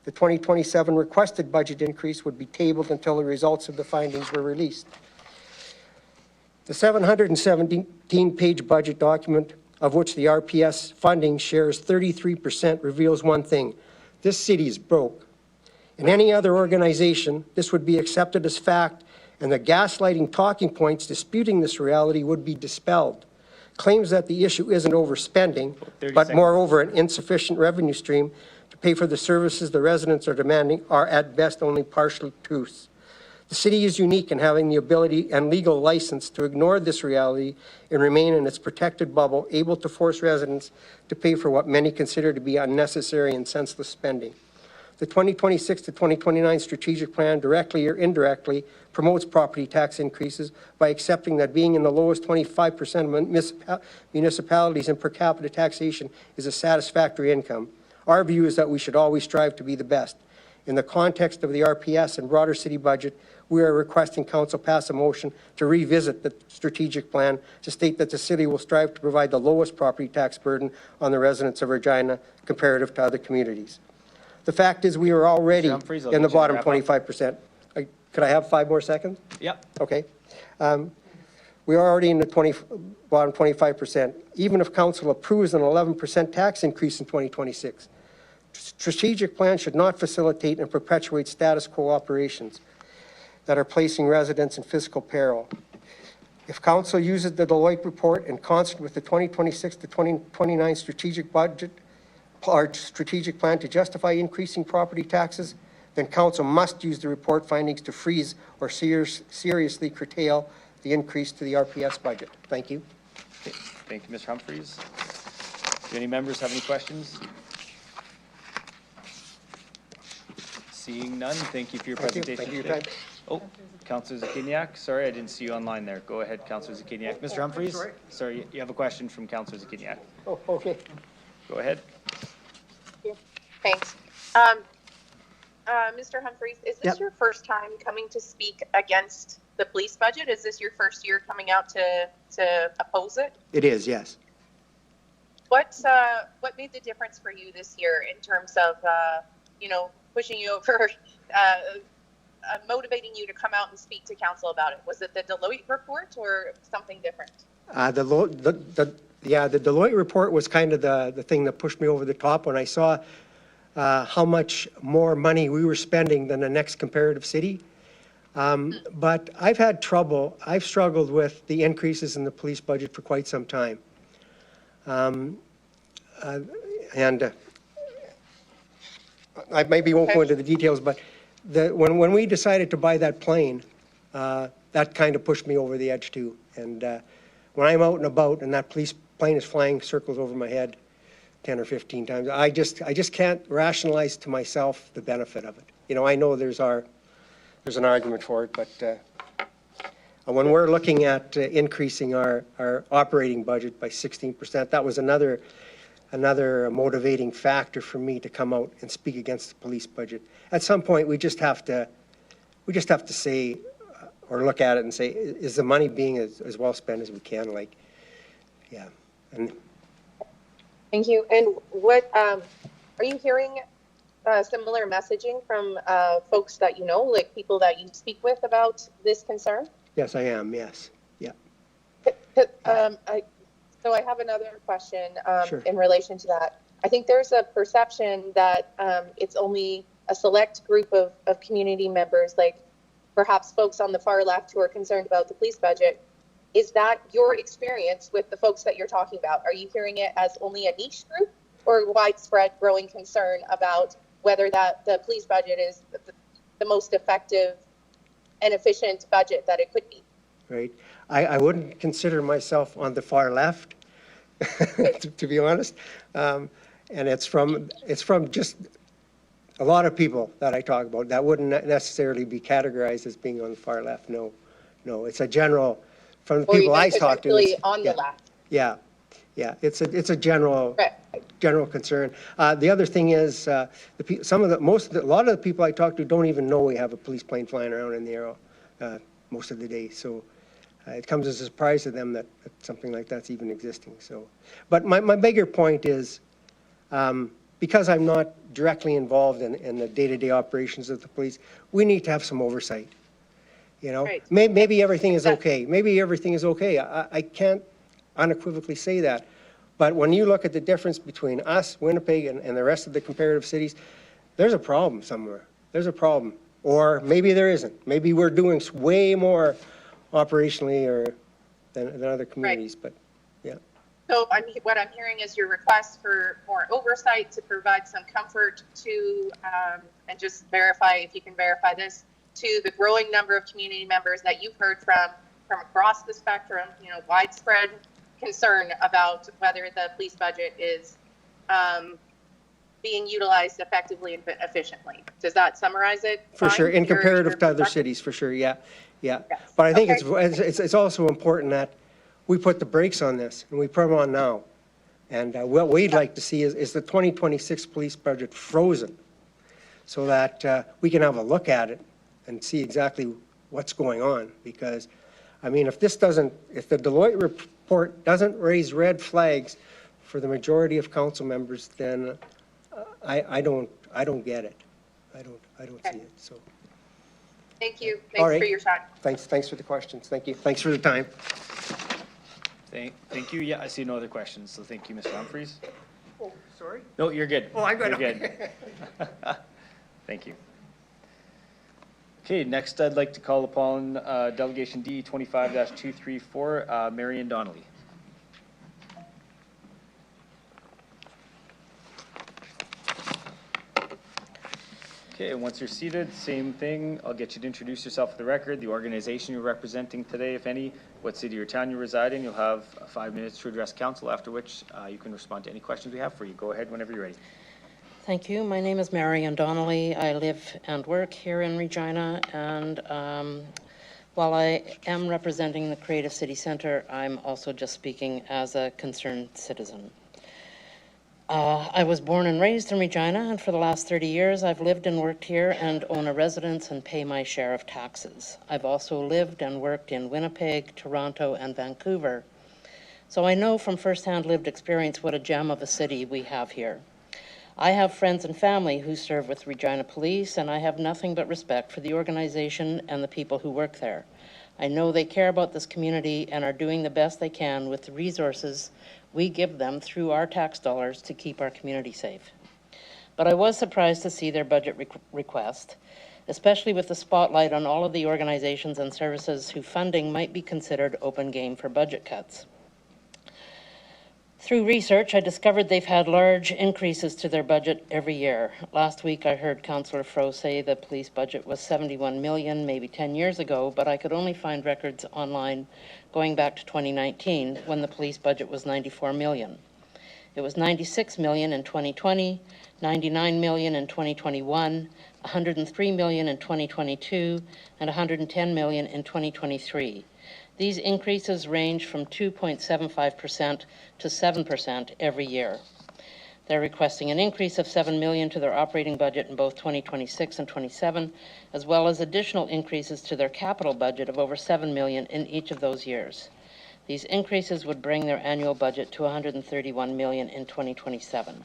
The 2027 requested budget increase would be tabled until the results of the findings were released. The 717-page budget document, of which the RPS funding shares 33%, reveals one thing: this city is broke. In any other organization, this would be accepted as fact, and the gaslighting talking points disputing this reality would be dispelled. Claims that the issue isn't overspending, but moreover an insufficient revenue stream to pay for the services the residents are demanding are at best only partial truths. The city is unique in having the ability and legal license to ignore this reality and remain in its protected bubble, able to force residents to pay for what many consider to be unnecessary and senseless spending. The 2026 to 2029 strategic plan directly or indirectly promotes property tax increases by accepting that being in the lowest 25% of municipalities in per capita taxation is a satisfactory income. Our view is that we should always strive to be the best. In the context of the RPS and broader city budget, we are requesting council pass a motion to revisit the strategic plan to state that the city will strive to provide the lowest property tax burden on the residents of Regina comparative to other communities. The fact is, we are already Humphries, I'll in the get you to bottom wrap up. 25%. Could I have 5 more seconds? Yep. Okay. We are already in the bottom 25%. Even if council approves an 11% tax increase in 2026, strategic plan should not facilitate and perpetuate status quo operations that are placing residents in fiscal peril. If council uses the Deloitte report in concert with the 2026 to 2029 strategic budget or strategic plan to justify increasing property taxes, then council must use the report findings to freeze or seriously curtail the increase to the RPS budget. Thank you. Okay. Thank you, Mr. Humphries. Do any members have any questions? Seeing none, thank you for your presentation Thank you. today. Oh, Councillor Zakiniak, sorry, I didn't see you online there. Go ahead, Councillor Zakiniak. Mr. Humphries? Sorry, you have a question from Councillor Zakiniak. Oh, okay. Go ahead. Thanks. Mr. Humphries, is this Yep. your first time coming to speak against the police budget? Is this your first year coming out to oppose it? It is, yes. What made the difference for you this year in terms of, pushing you over, motivating you to come out and speak to council about it? Was it the Deloitte report or something different? The Deloitte report was kind of the thing that pushed me over the top when I saw how much more money we were spending than the next comparative city. But I've struggled with the increases in the police budget for quite some time. I maybe won't go into the details, but when we decided to buy that plane, that kind of pushed me over the edge too. And when I'm out and about and that police plane is flying circles over my head 10 or 15 times, I just can't rationalize to myself the benefit of it. You know, I know there's an argument for it, but when we're looking at increasing our operating budget by 16%, that was another motivating factor for me to come out and speak against the police budget. At some point, we just have to say, or look at it and say, is the money being as well spent as we can? Like, yeah. And Thank you. And what are you hearing similar messaging from folks that you know, like people that you speak with about this concern? yes, I am. Yes. Yeah. So I have another question Sure. in relation to that. I think there's a perception that it's only a select group of community members, like perhaps folks on the far left who are concerned about the police budget. Is that your experience with the folks that you're talking about? Are you hearing it as only a niche group or widespread growing concern about whether that the police budget is the most effective and efficient budget that it could be? Right. I wouldn't consider myself on the far left, to be honest. And it's from just a lot of people that I talk about that wouldn't necessarily be categorized as being on the far left. No, it's a general, from the Or people I even talk to. particularly on the left? Yeah. It's a general Right. general concern. The other thing is, a lot of the people I talk to don't even know we have a police plane flying around in the air most of the day. So it comes as a surprise to them that something like that's even existing. So, but my bigger point is, because I'm not directly involved in the day-to-day operations of the police, we need to have some oversight. You know, Right. maybe everything is okay. Maybe everything is okay. I can't unequivocally say that. But when you look at the difference between us, Winnipeg, and the rest of the comparative cities, there's a problem somewhere. There's a problem. Or maybe there isn't. Maybe we're doing way more operationally than other communities, but yeah. So what I'm hearing is your request for more oversight to provide some comfort to, and just verify, if you can verify this, to the growing number of community members that you've heard from across the spectrum, widespread concern about whether the police budget is being utilized effectively and efficiently. Does that summarize it? For fine? sure, in Your comparative to other perspective? cities, for sure, yeah. Yes. But I think Okay. it's also important that we put the brakes on this, and we put them on now. And what we'd like to see is the 2026 police budget frozen, so that we can have a look at it and see exactly what's going on. Because, I mean, if the Deloitte report doesn't raise red flags for the majority of council members, then I don't get it. I don't see it, so. Thank you. All Thanks right. for your time. Thanks for the questions. Thank you. Thanks for the time. Thank you. Yeah, I see no other questions, so thank you, Mr. Humphries. Oh, sorry? No, you're good. Oh, I'm good. You're good. Thank you. Okay, next I'd like to call upon Delegation D 25-234, Marion Donnelly. Okay, and once you're seated, same thing. I'll get you to introduce yourself for the record, the organization you're representing today, if any, what city or town you reside in. You'll have 5 minutes to address council, after which you can respond to any questions we have for you. Go ahead whenever you're ready. Thank you. My name is Marion Donnelly. I live and work here in Regina, and while I am representing the Creative City Centre, I'm also just speaking as a concerned citizen. I was born and raised in Regina, and for the last 30 years I've lived and worked here and own a residence and pay my share of taxes. I've also lived and worked in Winnipeg, Toronto, and Vancouver. So I know from firsthand lived experience what a gem of a city we have here. I have friends and family who serve with Regina Police, and I have nothing but respect for the organization and the people who work there. I know they care about this community and are doing the best they can with the resources we give them through our tax dollars to keep our community safe. But I was surprised to see their budget request, especially with the spotlight on all of the organizations and services whose funding might be considered open game for budget cuts. Through research, I discovered they've had large increases to their budget every year. Last week, I heard Councillor Fro say the police budget was 71 million, maybe 10 years ago, but I could only find records online going back to 2019 when the police budget was 94 million. It was 96 million in 2020, 99 million in 2021, 103 million in 2022, and 110 million in 2023. These increases range from 2.75% to 7% every year. They're requesting an increase of 7 million to their operating budget in both 2026 and 27, as well as additional increases to their capital budget of over 7 million in each of those years. These increases would bring their annual budget to 131 million in 2027.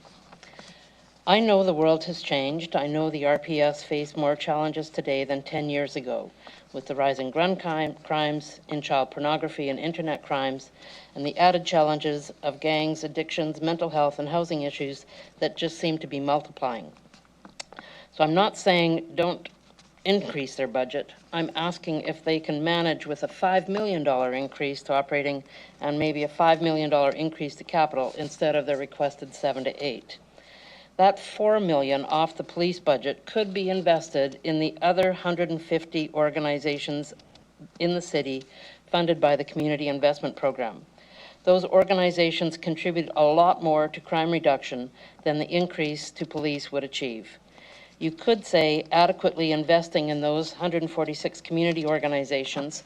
I know the world has changed. I know the RPS face more challenges today than 10 years ago, with the rising gun crimes, in child pornography and internet crimes, and the added challenges of gangs, addictions, mental health, and housing issues that just seem to be multiplying. So I'm not saying don't increase their budget. I'm asking if they can manage with a $5 million increase to operating and maybe a $5 million increase to capital instead of the requested 7 to 8. That $4 million off the police budget could be invested in the other 150 organizations in the city funded by the Community Investment Program. Those organizations contribute a lot more to crime reduction than the increase to police would achieve. You could say adequately investing in those 146 community organizations,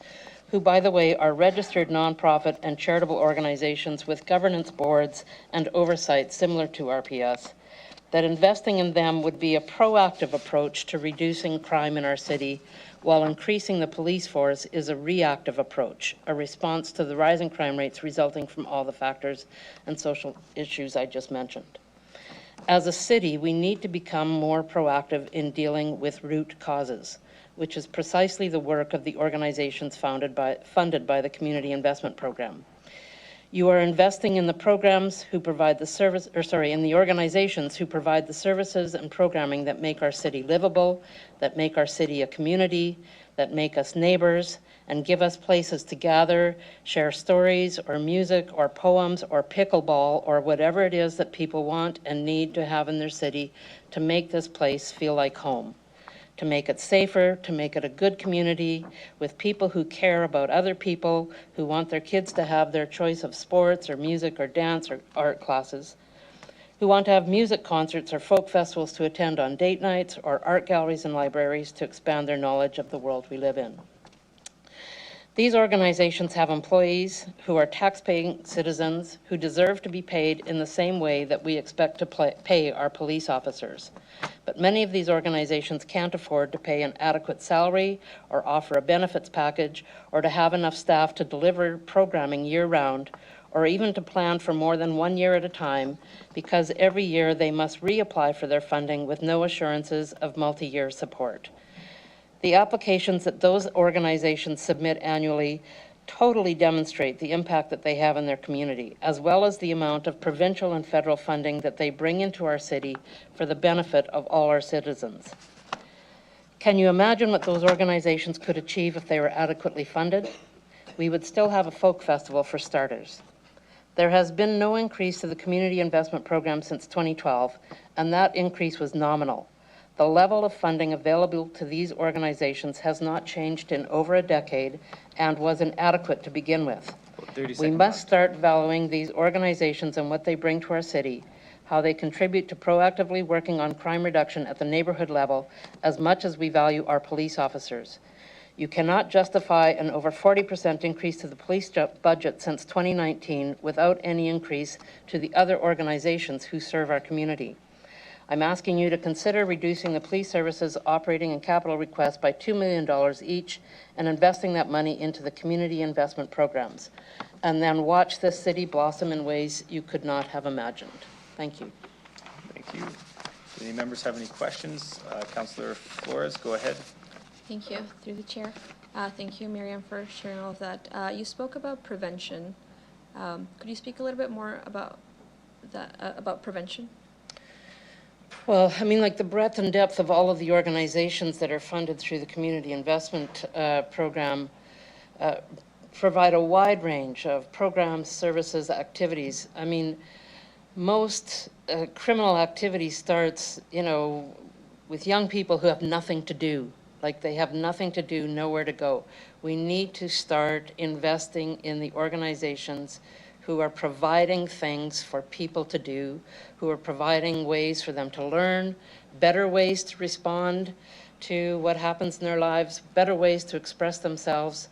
who, by the way, are registered nonprofit and charitable organizations with governance boards and oversight similar to RPS, that investing in them would be a proactive approach to reducing crime in our city, while increasing the police force is a reactive approach, a response to the rising crime rates resulting from all the factors and social issues I just mentioned. As a city, we need to become more proactive in dealing with root causes, which is precisely the work of the organizations funded by the Community Investment Program. You are investing in the programs who provide the service, in the organizations who provide the services and programming that make our city livable, that make our city a community, that make us neighbors, and give us places to gather, share stories or music or poems or pickleball or whatever it is that people want and need to have in their city to make this place feel like home, to make it safer, to make it a good community with people who care about other people, who want their kids to have their choice of sports or music or dance or art classes, who want to have music concerts or folk festivals to attend on date nights, or art galleries and libraries to expand their knowledge of the world we live in. These organizations have employees who are tax-paying citizens who deserve to be paid in the same way that we expect to pay our police officers. But many of these organizations can't afford to pay an adequate salary or offer a benefits package or to have enough staff to deliver programming year-round or even to plan for more than 1 year at a time, because every year they must reapply for their funding with no assurances of multi-year support. The applications that those organizations submit annually totally demonstrate the impact that they have in their community, as well as the amount of provincial and federal funding that they bring into our city for the benefit of all our citizens. Can you imagine what those organizations could achieve if they were adequately funded? We would still have a folk festival for starters. There has been no increase to the community investment program since 2012, and that increase was nominal. The level of funding available to these organizations has not changed in over a decade and was inadequate to begin with. We must start valuing these organizations and what they bring to our city, how they contribute to proactively working on crime reduction at the neighborhood level as much as we value our police officers. You cannot justify an over 40% increase to the police budget since 2019 without any increase to the other organizations who serve our community. I'm asking you to consider reducing the police services operating and capital requests by $2 million each and investing that money into the community investment programs. And then watch this city blossom in ways you could not have imagined. Thank you. Thank you. Do any members have any questions? Councillor Flores, go ahead. Thank you, through the chair. Thank you, Miriam, for sharing all of that. You spoke about prevention. Could you speak a little bit more about that, about prevention? Well, I mean, like the breadth and depth of all of the organizations that are funded through the community investment program provide a wide range of programs, services, activities. I mean, most criminal activity starts, you know, with young people who have nothing to do. Like they have nothing to do, nowhere to go. We need to start investing in the organizations who are providing things for people to do, who are providing ways for them to learn, better ways to respond to what happens in their lives, better ways to express themselves.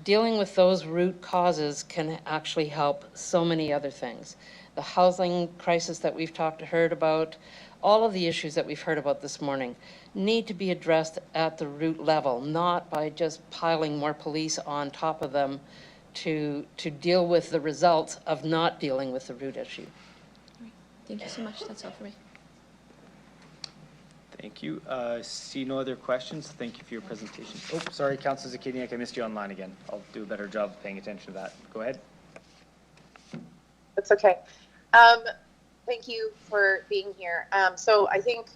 Dealing with those root causes can actually help so many other things. The housing crisis that we've heard about, all of the issues that we've heard about this morning need to be addressed at the root level, not by just piling more police on top of them to deal with the results of not dealing with the root issue. All right. Thank you so much. That's all for me. Thank you. See no other questions. Thank you for your presentation. Oh, sorry, Councillor Zakiniak, I missed you online again. I'll do a better job of paying attention to that. Go ahead. That's okay. Thank you for being here. So I think,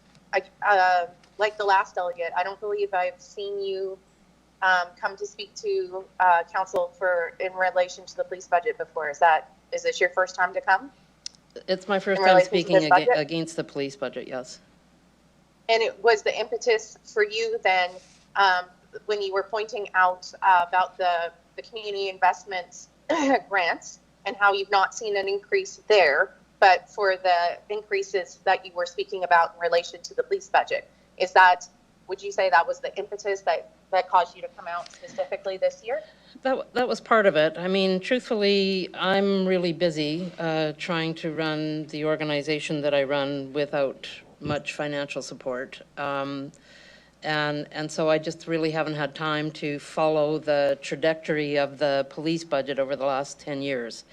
like the last delegate, I don't believe I've seen you come to speak to council in relation to the police budget before. Is this your first time to come? It's my first time speaking against the police budget, yes. And it was the impetus for you then, when you were pointing out about the community investments grants and how you've not seen an increase there, but for the increases that you were speaking about in relation to the police budget. Would you say that was the impetus that caused you to come out specifically this year? That was part of it. I mean, truthfully, I'm really busy trying to run the organization that I run without much financial support. And so I just really haven't had time to follow the trajectory of the police budget over the last 10 years.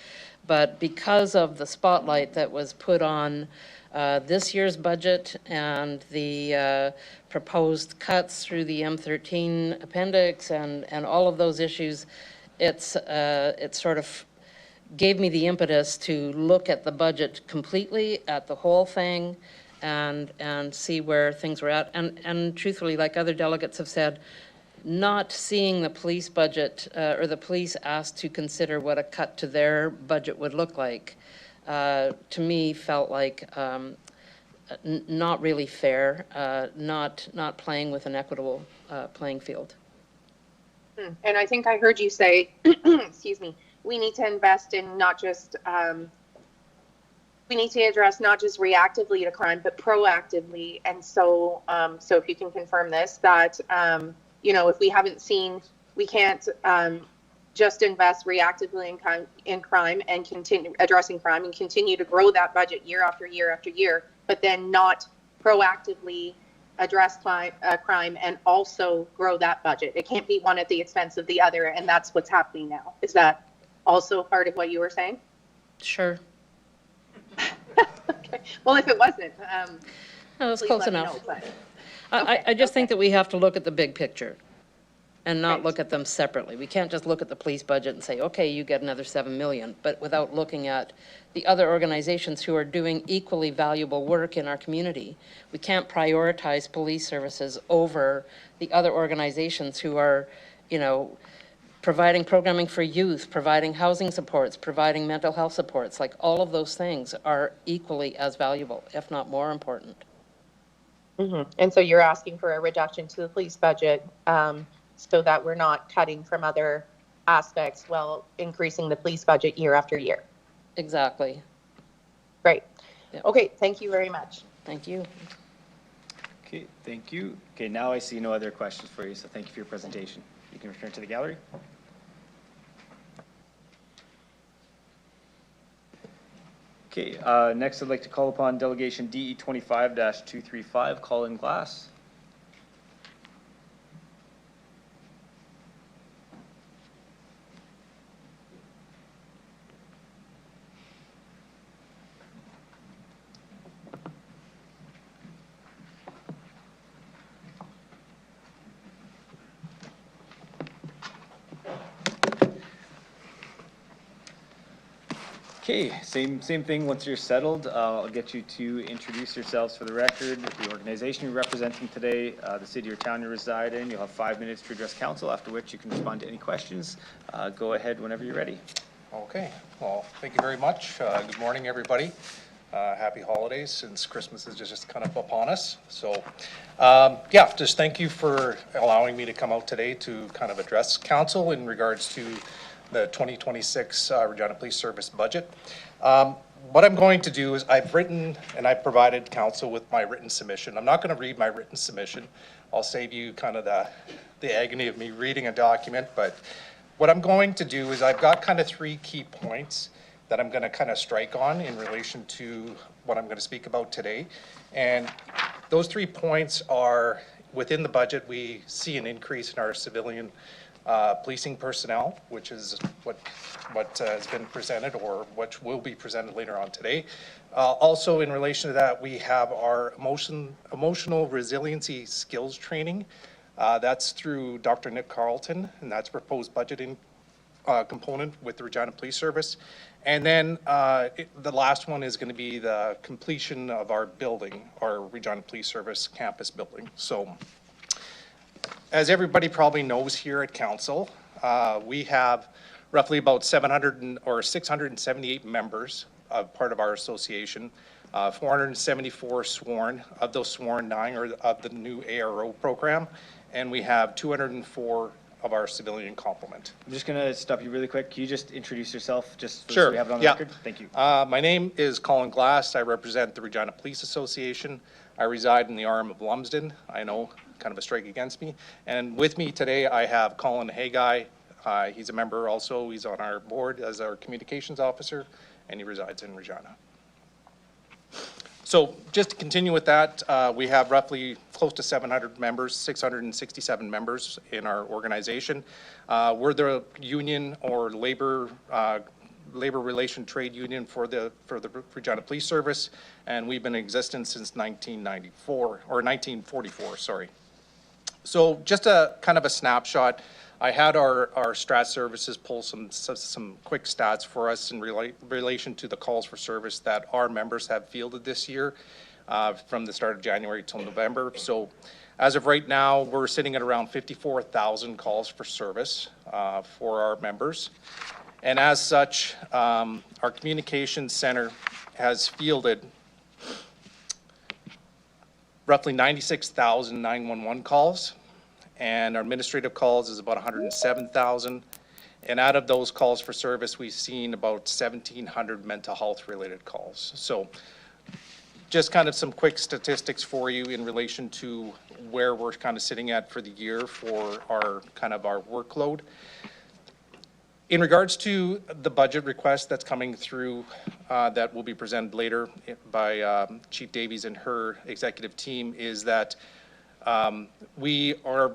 But because of the spotlight that was put on this year's budget and the proposed cuts through the M13 appendix and all of those issues, it sort of gave me the impetus to look at the budget completely, at the whole thing, and see where things were at. And truthfully, like other delegates have said, not seeing the police budget or the police asked to consider what a cut to their budget would look like, to me felt like not really fair, not playing with an equitable playing field. And I think I heard you say, excuse me, we need to invest in not just, we need to address not just reactively to crime, but proactively. And so, so if you can confirm this, that, you know, if we haven't seen, we can't just invest reactively in crime and continue addressing crime and continue to grow that budget year after year after year, but then not proactively address crime and also grow that budget. It can't be one at the expense of the other, and that's what's happening now. Is that also part of what you were saying? Sure. Okay. Well, if it wasn't, No, it's please close let me enough. know, but- I just think that we have to look at the big picture and not Right. look at them separately. We can't just look at the police budget and say, okay, you get another 7 million, but without looking at the other organizations who are doing equally valuable work in our community. We can't prioritize police services over the other organizations who are, you know, providing programming for youth, providing housing supports, providing mental health supports. Like, all of those things are equally as valuable, if not more important. Mm-hmm. And so you're asking for a reduction to the police budget, so that we're not cutting from other aspects while increasing the police budget year after year. Exactly. Great. Yep. Okay, thank you very much. Thank you. Okay, thank you. Okay, now I see no other questions for you, so thank you for your presentation. You can return to the gallery. Okay, next I'd like to call upon Delegation DE 25-235, Colin Glass. Okay, same thing. Once you're settled, I'll get you to introduce yourselves for the record, the organization you're representing today, the city or town you reside in. You'll have 5 minutes to address council, after which you can respond to any questions. Go ahead whenever you're ready. Okay, well, thank you very much. Good morning, everybody. Happy holidays, since Christmas is just kind of upon us. So, yeah, just thank you for allowing me to come out today to kind of address council in regards to the 2026 Regina Police Service budget. What I'm going to do is I've written and I provided council with my written submission. I'm not going to read my written submission. I'll save you kind of the agony of me reading a document, but what I'm going to do is I've got kind of 3 key points that I'm going to kind of strike on in relation to what I'm going to speak about today. And those 3 points are, within the budget, we see an increase in our civilian policing personnel, which is what has been presented, or which will be presented later on today. Also, in relation to that, we have our emotional resiliency skills training. That's through Dr. Nick Carlton, and that's proposed budgeting component with the Regina Police Service. And then the last one is going to be the completion of our building, our Regina Police Service campus building. So, as everybody probably knows here at council, we have roughly about 678 members of part of our association, 474 sworn. Of those sworn, 9 are of the new ARO program, and we have 204 of our civilian complement. I'm just gonna stop you really quick. Can you just introduce yourself, just Sure. so we have it on the Yeah. record? Thank you. My name is Colin Glass. I represent the Regina Police Association. I reside in the arm of Lumsden. I know, kind of a strike against me. And with me today, I have Colin Haggai. He's a member also. He's on our board as our communications officer, and he resides in Regina. So just to continue with that, we have roughly close to 700 members, 667 members in our organization. We're the union or labor relation trade union for the Regina Police Service, and we've been in existence since 1944, sorry. So just a kind of a snapshot. I had our strat services pull some quick stats for us in relation to the calls for service that our members have fielded this year from the start of January till November. So as of right now, we're sitting at around 54,000 calls for service for our members. And as such, our communications center has fielded roughly 96,000 911 calls, and our administrative calls is about 107,000. And out of those calls for service, we've seen about 1,700 mental health related calls. So just kind of some quick statistics for you in relation to where we're kind of sitting at for the year for our kind of our workload. In regards to the budget request that's coming through, that will be presented later by Chief Davies and her executive team, is that we are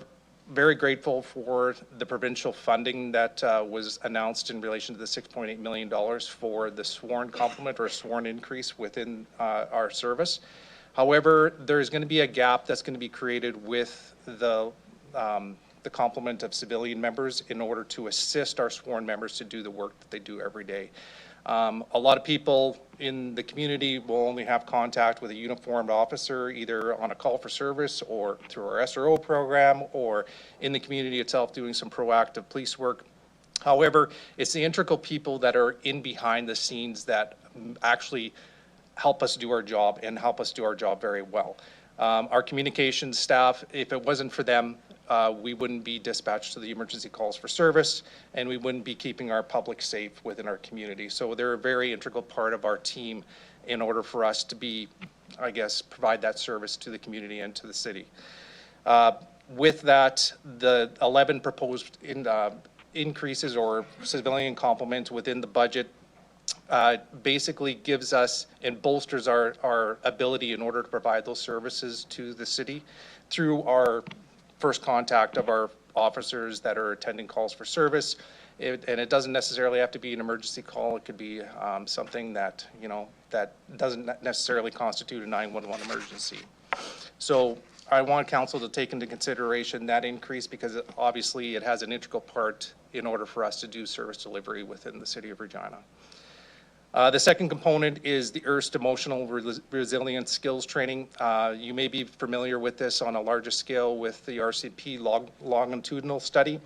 very grateful for the provincial funding that was announced in relation to the $6.8 million for the sworn complement or sworn increase within our service. However, there's going to be a gap that's going to be created with the complement of civilian members in order to assist our sworn members to do the work that they do every day. A lot of people in the community will only have contact with a uniformed officer, either on a call for service or through our SRO program or in the community itself doing some proactive police work. However, it's the integral people that are in behind the scenes that actually help us do our job and help us do our job very well. Our communications staff, if it wasn't for them, we wouldn't be dispatched to the emergency calls for service, and we wouldn't be keeping our public safe within our community. So they're a very integral part of our team in order for us to be, I guess, provide that service to the community and to the city. With that, the 11 proposed increases or civilian complement within the budget basically gives us and bolsters our ability in order to provide those services to the city through our first contact of our officers that are attending calls for service. And it doesn't necessarily have to be an emergency call. It could be something that, you know, that doesn't necessarily constitute a 911 emergency. So I want council to take into consideration that increase because obviously it has an integral part in order for us to do service delivery within the city of Regina. The second component is the ERST emotional resilience skills training. You may be familiar with this on a larger scale with the RCP longitudinal study.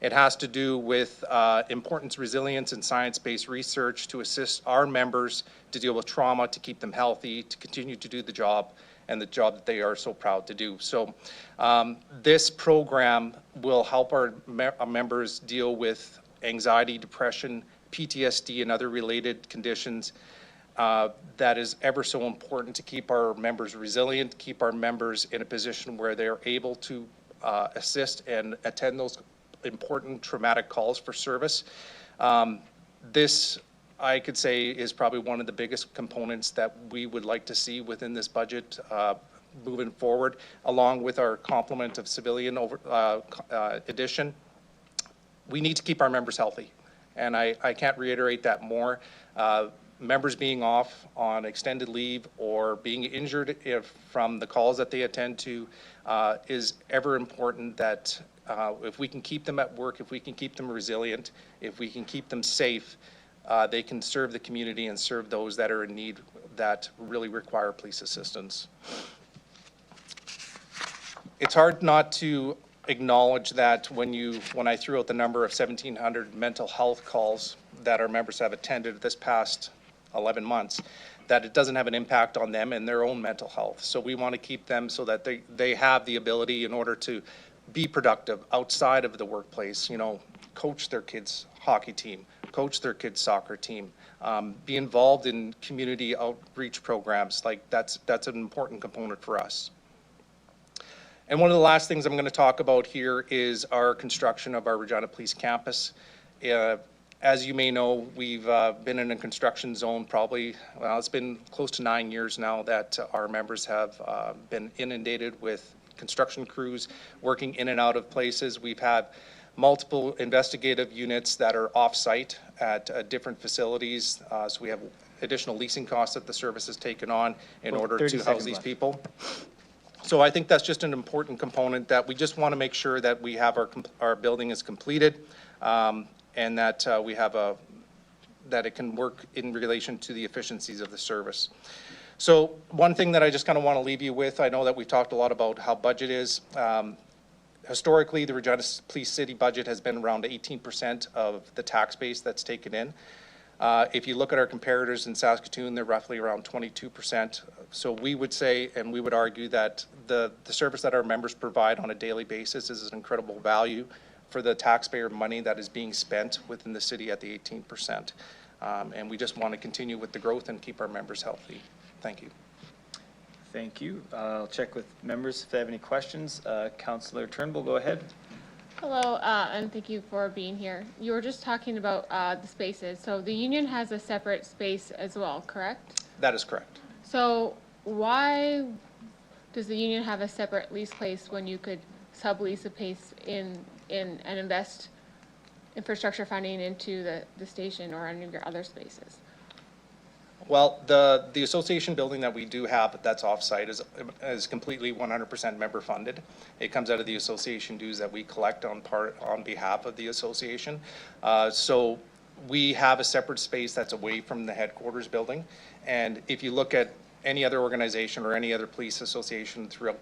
It has to do with importance, resilience, and science-based research to assist our members to deal with trauma, to keep them healthy, to continue to do the job and the job that they are so proud to do. So this program will help our members deal with anxiety, depression, PTSD and other related conditions that is ever so important to keep our members resilient, keep our members in a position where they're able to assist and attend those important traumatic calls for service. This, I could say, is probably one of the biggest components that we would like to see within this budget moving forward, along with our complement of civilian addition. We need to keep our members healthy. And I can't reiterate that more. Members being off on extended leave or being injured from the calls that they attend to is ever important that if we can keep them at work, if we can keep them resilient, if we can keep them safe, they can serve the community and serve those that are in need that really require police assistance. It's hard not to acknowledge that when I threw out the number of 1,700 mental health calls that our members have attended this past 11 months, that it doesn't have an impact on them and their own mental health. So we want to keep them so that they have the ability in order to be productive outside of the workplace, you know, coach their kids' hockey team, coach their kids' soccer team, be involved in community outreach programs. Like that's an important component for us. And one of the last things I'm going to talk about here is our construction of our Regina Police Campus. As you may know, we've been in a construction zone probably, well, it's been close to 9 years now that our members have been inundated with construction crews working in and out of places. We've had multiple investigative units that are off-site at different facilities. So we have additional leasing costs that the service has taken on in order to house these people. So I think that's just an important component that we just want to make sure that we have our building is completed and that we have that it can work in relation to the efficiencies of the service. So one thing that I just kind of want to leave you with, I know that we've talked a lot about how budget is. Historically, the Regina Police City budget has been around 18% of the tax base that's taken in. If you look at our comparators in Saskatoon, they're roughly around 22%. So we would say, and we would argue that the service that our members provide on a daily basis is an incredible value for the taxpayer money that is being spent within the city at the 18%. And we just want to continue with the growth and keep our members healthy. Thank you. Thank you. I'll check with members if they have any questions. Councillor Turnbull, go ahead. Hello, and thank you for being here. You were just talking about the spaces. So the union has a separate space as well, correct? That is correct. So why does the union have a separate lease place when you could sublease a place in and invest infrastructure funding into the station or any of your other spaces? Well, the association building that we do have that's off-site is completely 100% member funded. It comes out of the association dues that we collect on behalf of the association. So we have a separate space that's away from the headquarters building. And if you look at any other organization or any other police association throughout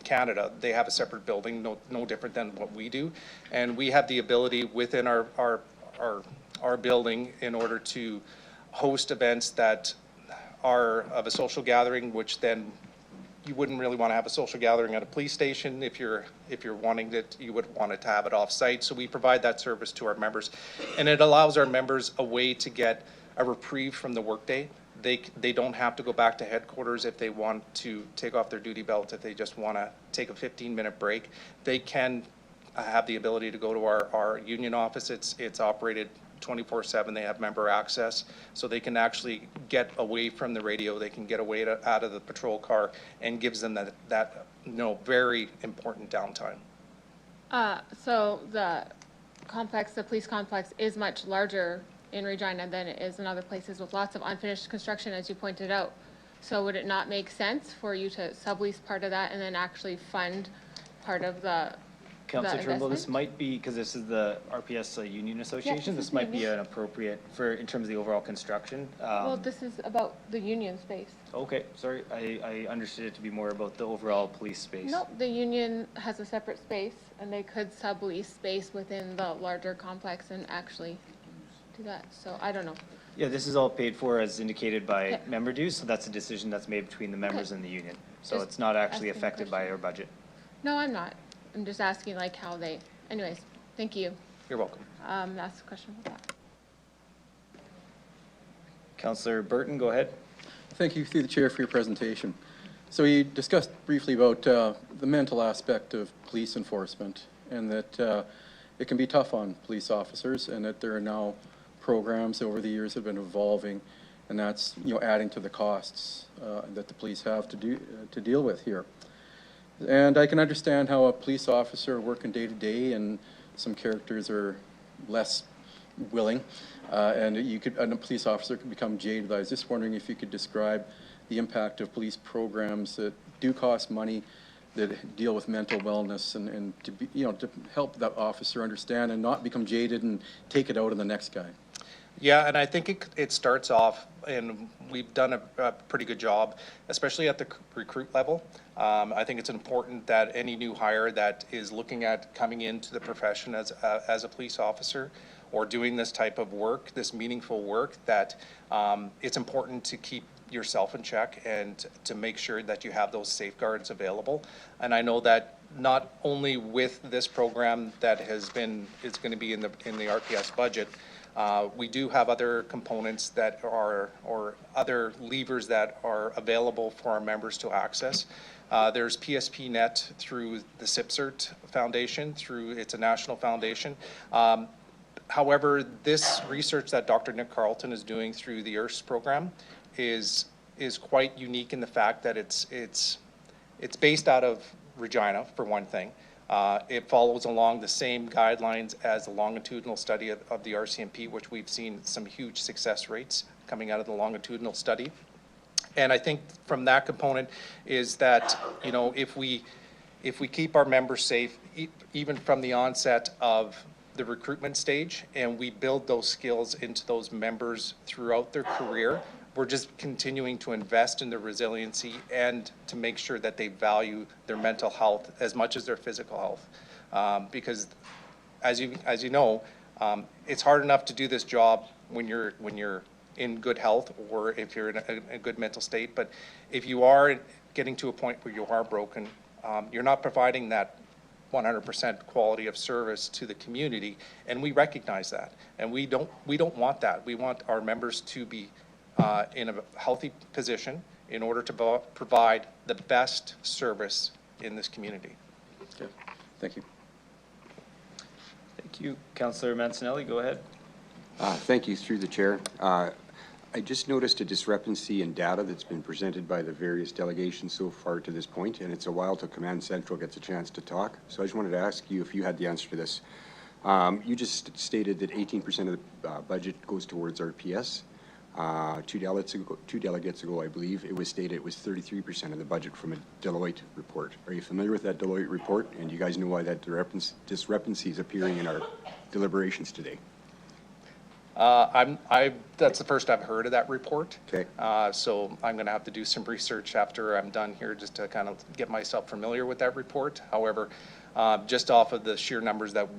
Canada, they have a separate building, no different than what we do. And we have the ability within our building in order to host events that are of a social gathering, which then you wouldn't really want to have a social gathering at a police station. If you're wanting it, you would want it to have it off-site. So we provide that service to our members, and it allows our members a way to get a reprieve from the workday. They don't have to go back to headquarters if they want to take off their duty belt. If they just want to take a 15-minute break, they can have the ability to go to our union office. It's operated 24/7. They have member access, so they can actually get away from the radio. They can get away out of the patrol car, and gives them that very important downtime. So the police complex is much larger in Regina than it is in other places with lots of unfinished construction, as you pointed out. So would it not make sense for you to sublease part of that and then actually fund part of the Councillor Turnbull, this investment? might be, because this is the RPS Union Association, this this is might be union. an appropriate in terms of the overall construction. Well, this is about the union space. Okay, sorry, I understood it to be more about the overall police space. No, the union has a separate space, and they could sublease space within the larger complex and actually do that. So I don't know. Yeah, this is all paid for as indicated by Okay. member dues, so that's a decision that's made between the members and the union. So Just it's not actually asking a affected by question. our budget. No, I'm not. I'm just asking like how they, anyways, thank you. You're welcome. That's a question about that. Councillor Burton, go ahead. Thank you, through the chair, for your presentation. So you discussed briefly about the mental aspect of police enforcement, and that it can be tough on police officers, and that there are now programs over the years that have been evolving, and that's adding to the costs that the police have to deal with here. And I can understand how a police officer working day to day, and some characters are less willing, and a police officer could become jaded. I was just wondering if you could describe the impact of police programs that do cost money, that deal with mental wellness, and to be, to help that officer understand and not become jaded and take it out on the next guy. Yeah, and I think it starts off, and we've done a pretty good job, especially at the recruit level. I think it's important that any new hire that is looking at coming into the profession as a police officer or doing this type of work, this meaningful work, that it's important to keep yourself in check and to make sure that you have those safeguards available. And I know that not only with this program that it's going to be in the RPS budget, we do have other components that are, or other levers that are available for our members to access. There's PSP Net through the CIPCERT Foundation, it's a national foundation. However, this research that Dr. Nick Carlton is doing through the EARS program is quite unique in the fact that it's based out of Regina, for one thing. It follows along the same guidelines as the longitudinal study of the RCMP, which we've seen some huge success rates coming out of the longitudinal study. And I think from that component is that, if we keep our members safe, even from the onset of the recruitment stage, and we build those skills into those members throughout their career, we're just continuing to invest in their resiliency and to make sure that they value their mental health as much as their physical health. Because as you know, it's hard enough to do this job when you're in good health, or if you're in a good mental state. But if you are getting to a point where you are broken, you're not providing that 100% quality of service to the community, and we recognize that. And we don't want that. We want our members to be in a healthy position in order to provide the best service in this community. Okay. Thank you. Thank you. Councillor Mancinelli, go ahead. Thank you, through the chair. I just noticed a discrepancy in data that's been presented by the various delegations so far to this point, and it's a while till Command Central gets a chance to talk. So I just wanted to ask you if you had the answer to this. You just stated that 18% of the budget goes towards RPS. Two delegates ago, I believe, it was stated it was 33% of the budget from a Deloitte report. Are you familiar with that Deloitte report? And do you guys know why that discrepancy is appearing in our deliberations today? That's the first I've heard of that report. Okay. So I'm going to have to do some research after I'm done here just to kind of get myself familiar with that report. However, just off of the sheer numbers that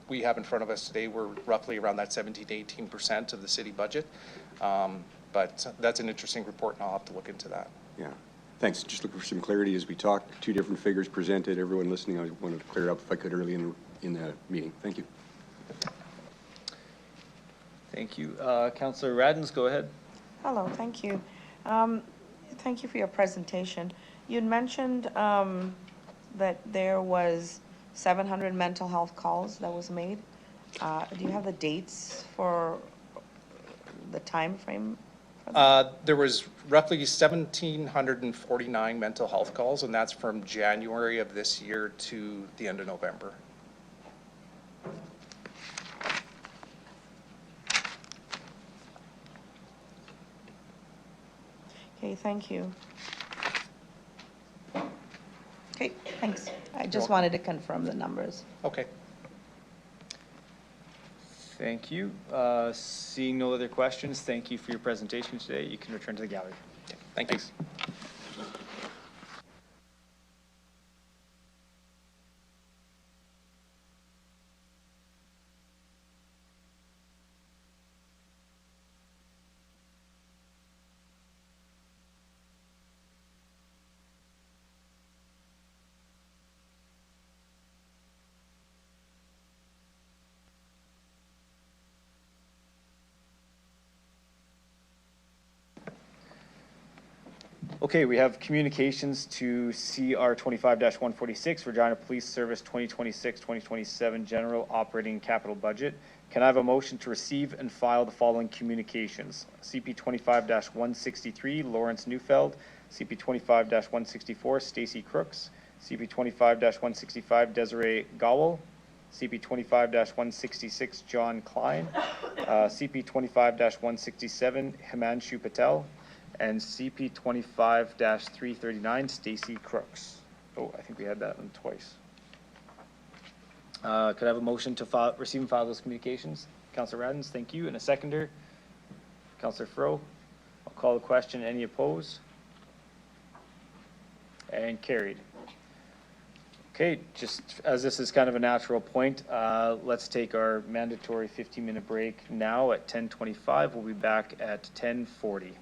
we have in front of us today, we're roughly around that 17 to 18% of the city budget. But that's an interesting report, and I'll have to look into that. Yeah. Thanks. Just looking for some clarity as we talk. Two different figures presented. Everyone listening, I wanted to clear up if I could early in the meeting. Thank you. Thank you. Councillor Radens, go ahead. Hello, thank you. Thank you for your presentation. You'd mentioned that there was 700 mental health calls that was made. Do you have the dates for the time frame? There was roughly 1,749 mental health calls, and that's from January of this year to the end of November. Okay, thank you. Okay, thanks. I just welcome. wanted to confirm the numbers. Okay. Thank you. Seeing no other questions, thank you for your presentation today. You can return to the gallery. Okay. Thank you. Okay, we have communications to CR 25-146, Regina Police Service 2026-2027 General Operating Capital Budget. Can I have a motion to receive and file the following communications? CP 25-163, Lawrence Neufeld. CP 25-164, Stacy Crooks. CP 25-165, Desiree Gowell. CP 25-166, John Klein. CP 25-167, Himanshu Patel. And CP 25-339, Stacy Crooks. Oh, I think we had that one twice. Could I have a motion to receive and file those communications? Councillor Radens, thank you. And a seconder? Councillor Fro. I'll call the question. Any opposed? And carried. Okay, just as this is kind of a natural point, let's take our mandatory 15-minute break now at 10:25. We'll be back at 10:40.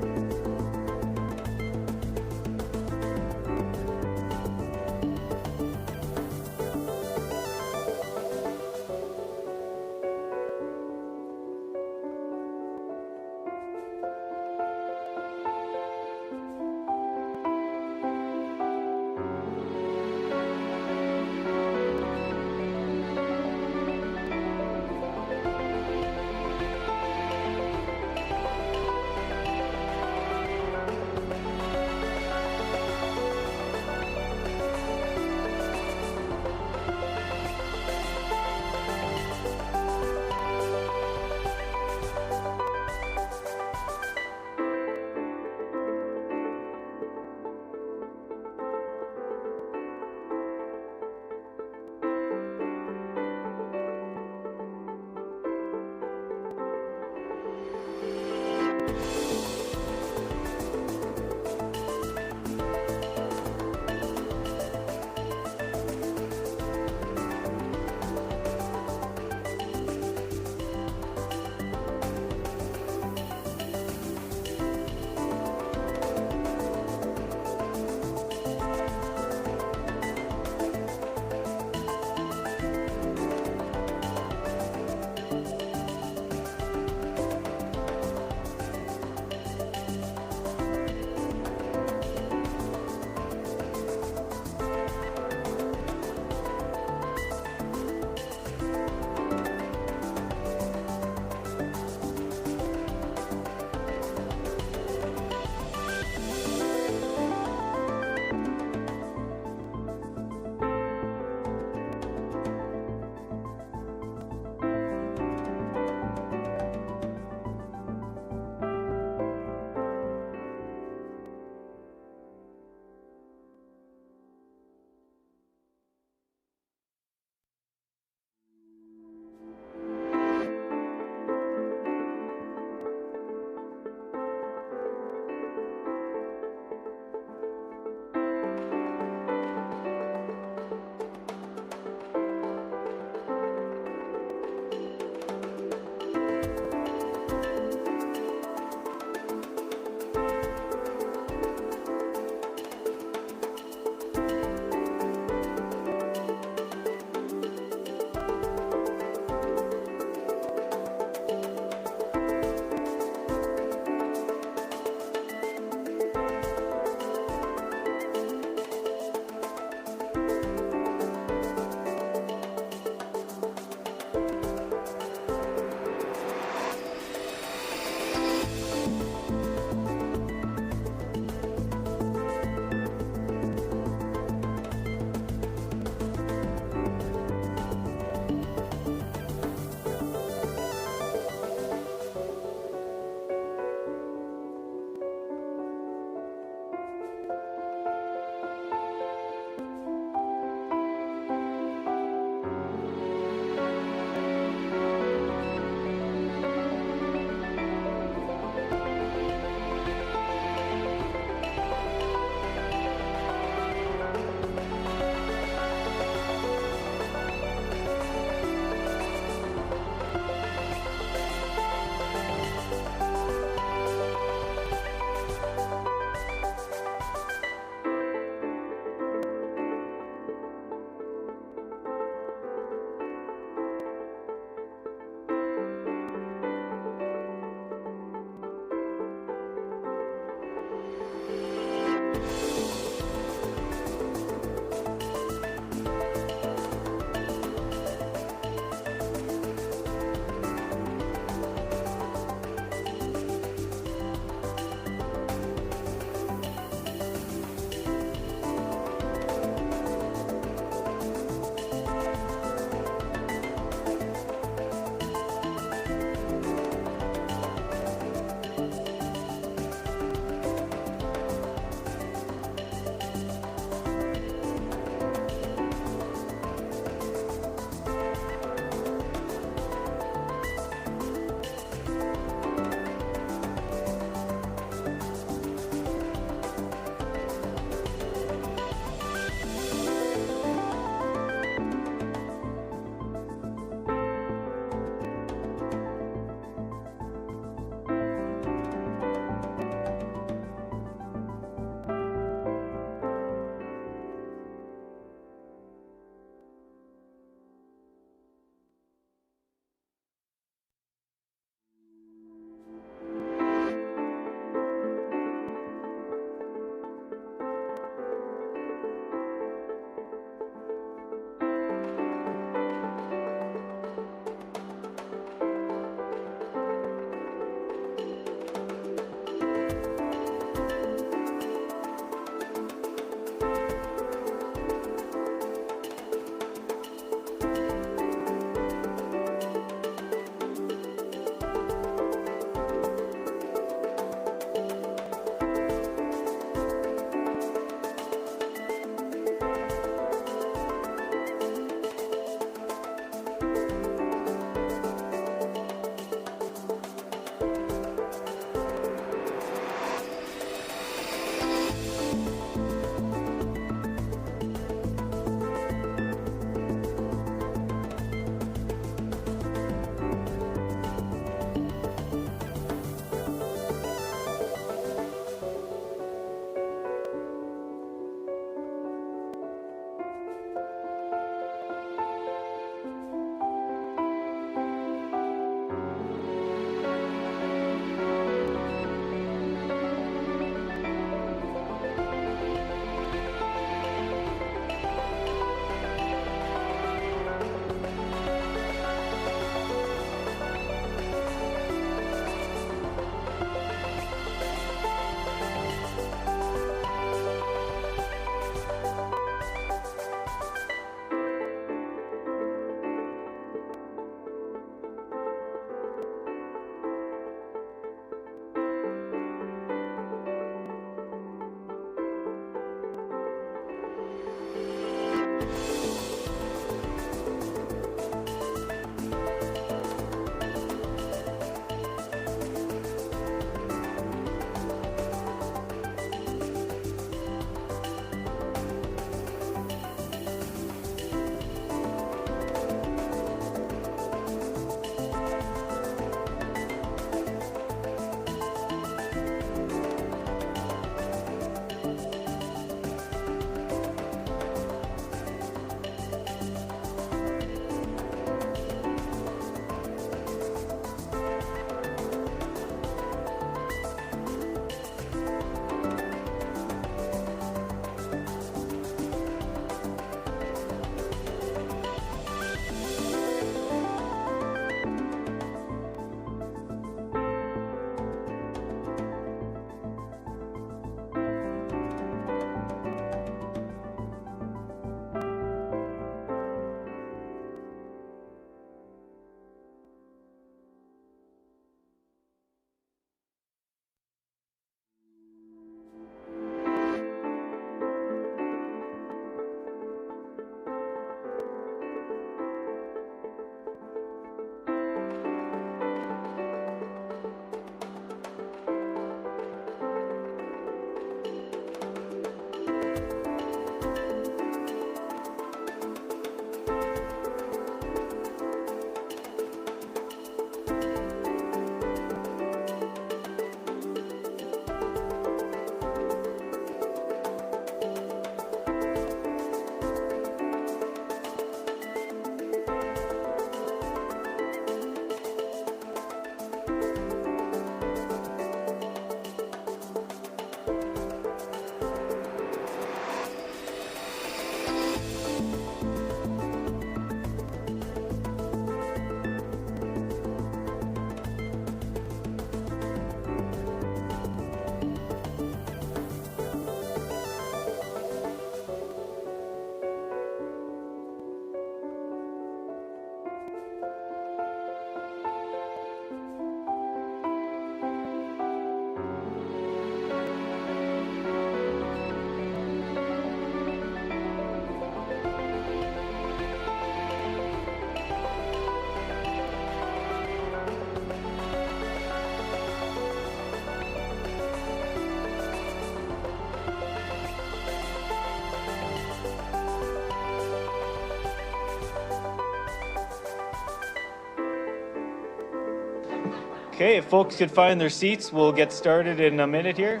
Okay, if folks could find their seats, we'll get started in a minute here.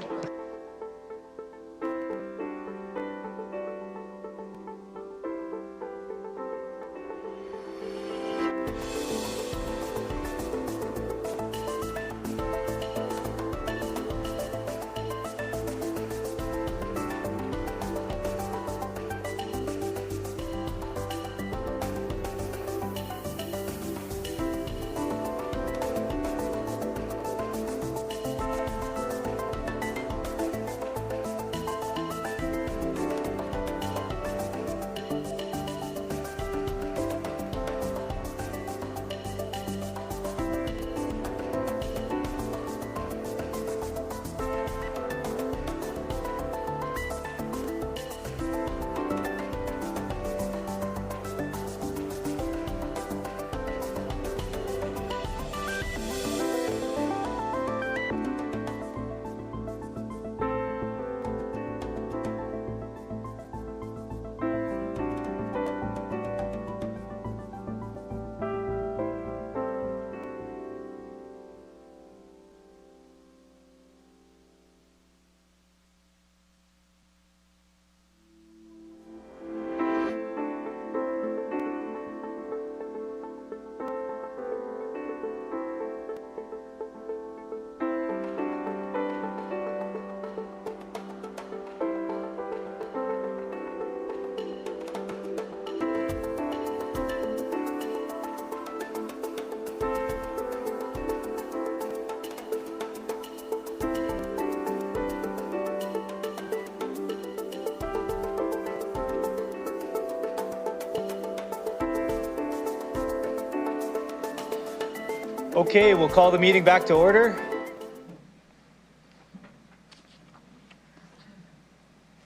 Okay, we'll call the meeting back to order.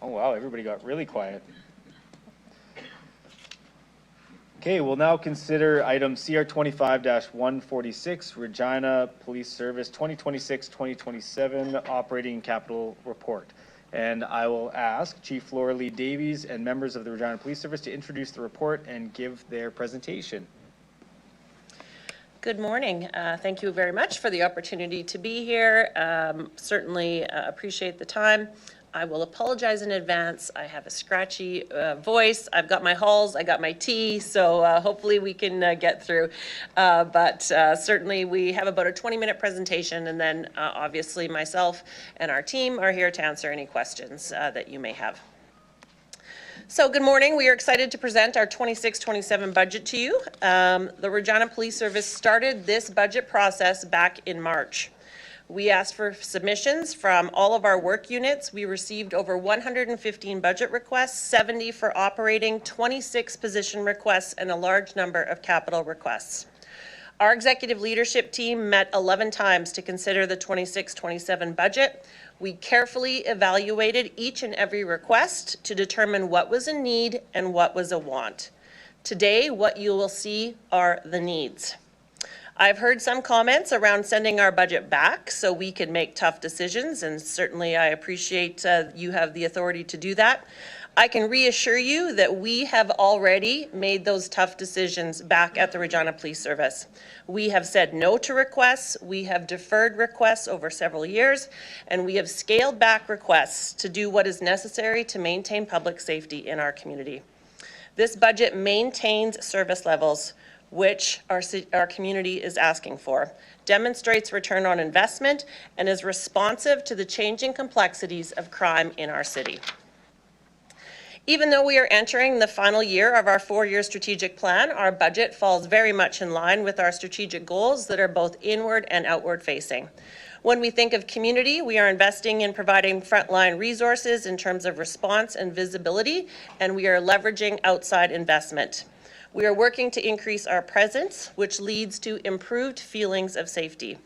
Oh wow, everybody got really quiet. Okay, we'll now consider item CR 25-146, Regina Police Service 2026-2027 Operating Capital Report. And I will ask Chief Laura Lee Davies and members of the Regina Police Service to introduce the report and give their presentation. Good morning. Thank you very much for the opportunity to be here. Certainly appreciate the time. I will apologize in advance. I have a scratchy voice. I've got my halls, I got my tea, so hopefully we can get through. But certainly we have about a 20-minute presentation, and then obviously myself and our team are here to answer any questions that you may have. So good morning. We are excited to present our 26-27 budget to you. The Regina Police Service started this budget process back in March. We asked for submissions from all of our work units. We received over 115 budget requests, 70 for operating, 26 position requests, and a large number of capital requests. Our executive leadership team met 11 times to consider the 26-27 budget. We carefully evaluated each and every request to determine what was a need and what was a want. Today, what you will see are the needs. I've heard some comments around sending our budget back so we can make tough decisions, and certainly I appreciate you have the authority to do that. I can reassure you that we have already made those tough decisions back at the Regina Police Service. We have said no to requests, we have deferred requests over several years, and we have scaled back requests to do what is necessary to maintain public safety in our community. This budget maintains service levels which our community is asking for, demonstrates return on investment, and is responsive to the changing complexities of crime in our city. Even though we are entering the final year of our 4-year strategic plan, our budget falls very much in line with our strategic goals that are both inward and outward facing. When we think of community, we are investing in providing frontline resources in terms of response and visibility, and we are leveraging outside investment. We are working to increase our presence, which leads to improved feelings of safety.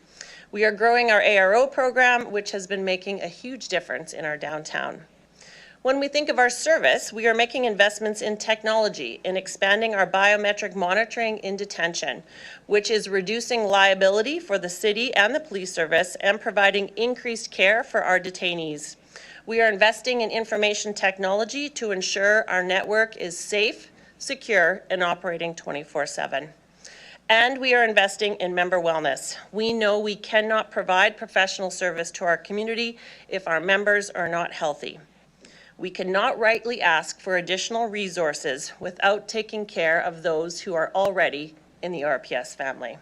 We are growing our ARO program, which has been making a huge difference in our downtown. When we think of our service, we are making investments in technology, in expanding our biometric monitoring in detention, which is reducing liability for the city and the police service and providing increased care for our detainees. We are investing in information technology to ensure our network is safe, secure, and operating 24/7. And we are investing in member wellness. We know we cannot provide professional service to our community if our members are not healthy. We cannot rightly ask for additional resources without taking care of those who are already in the RPS family.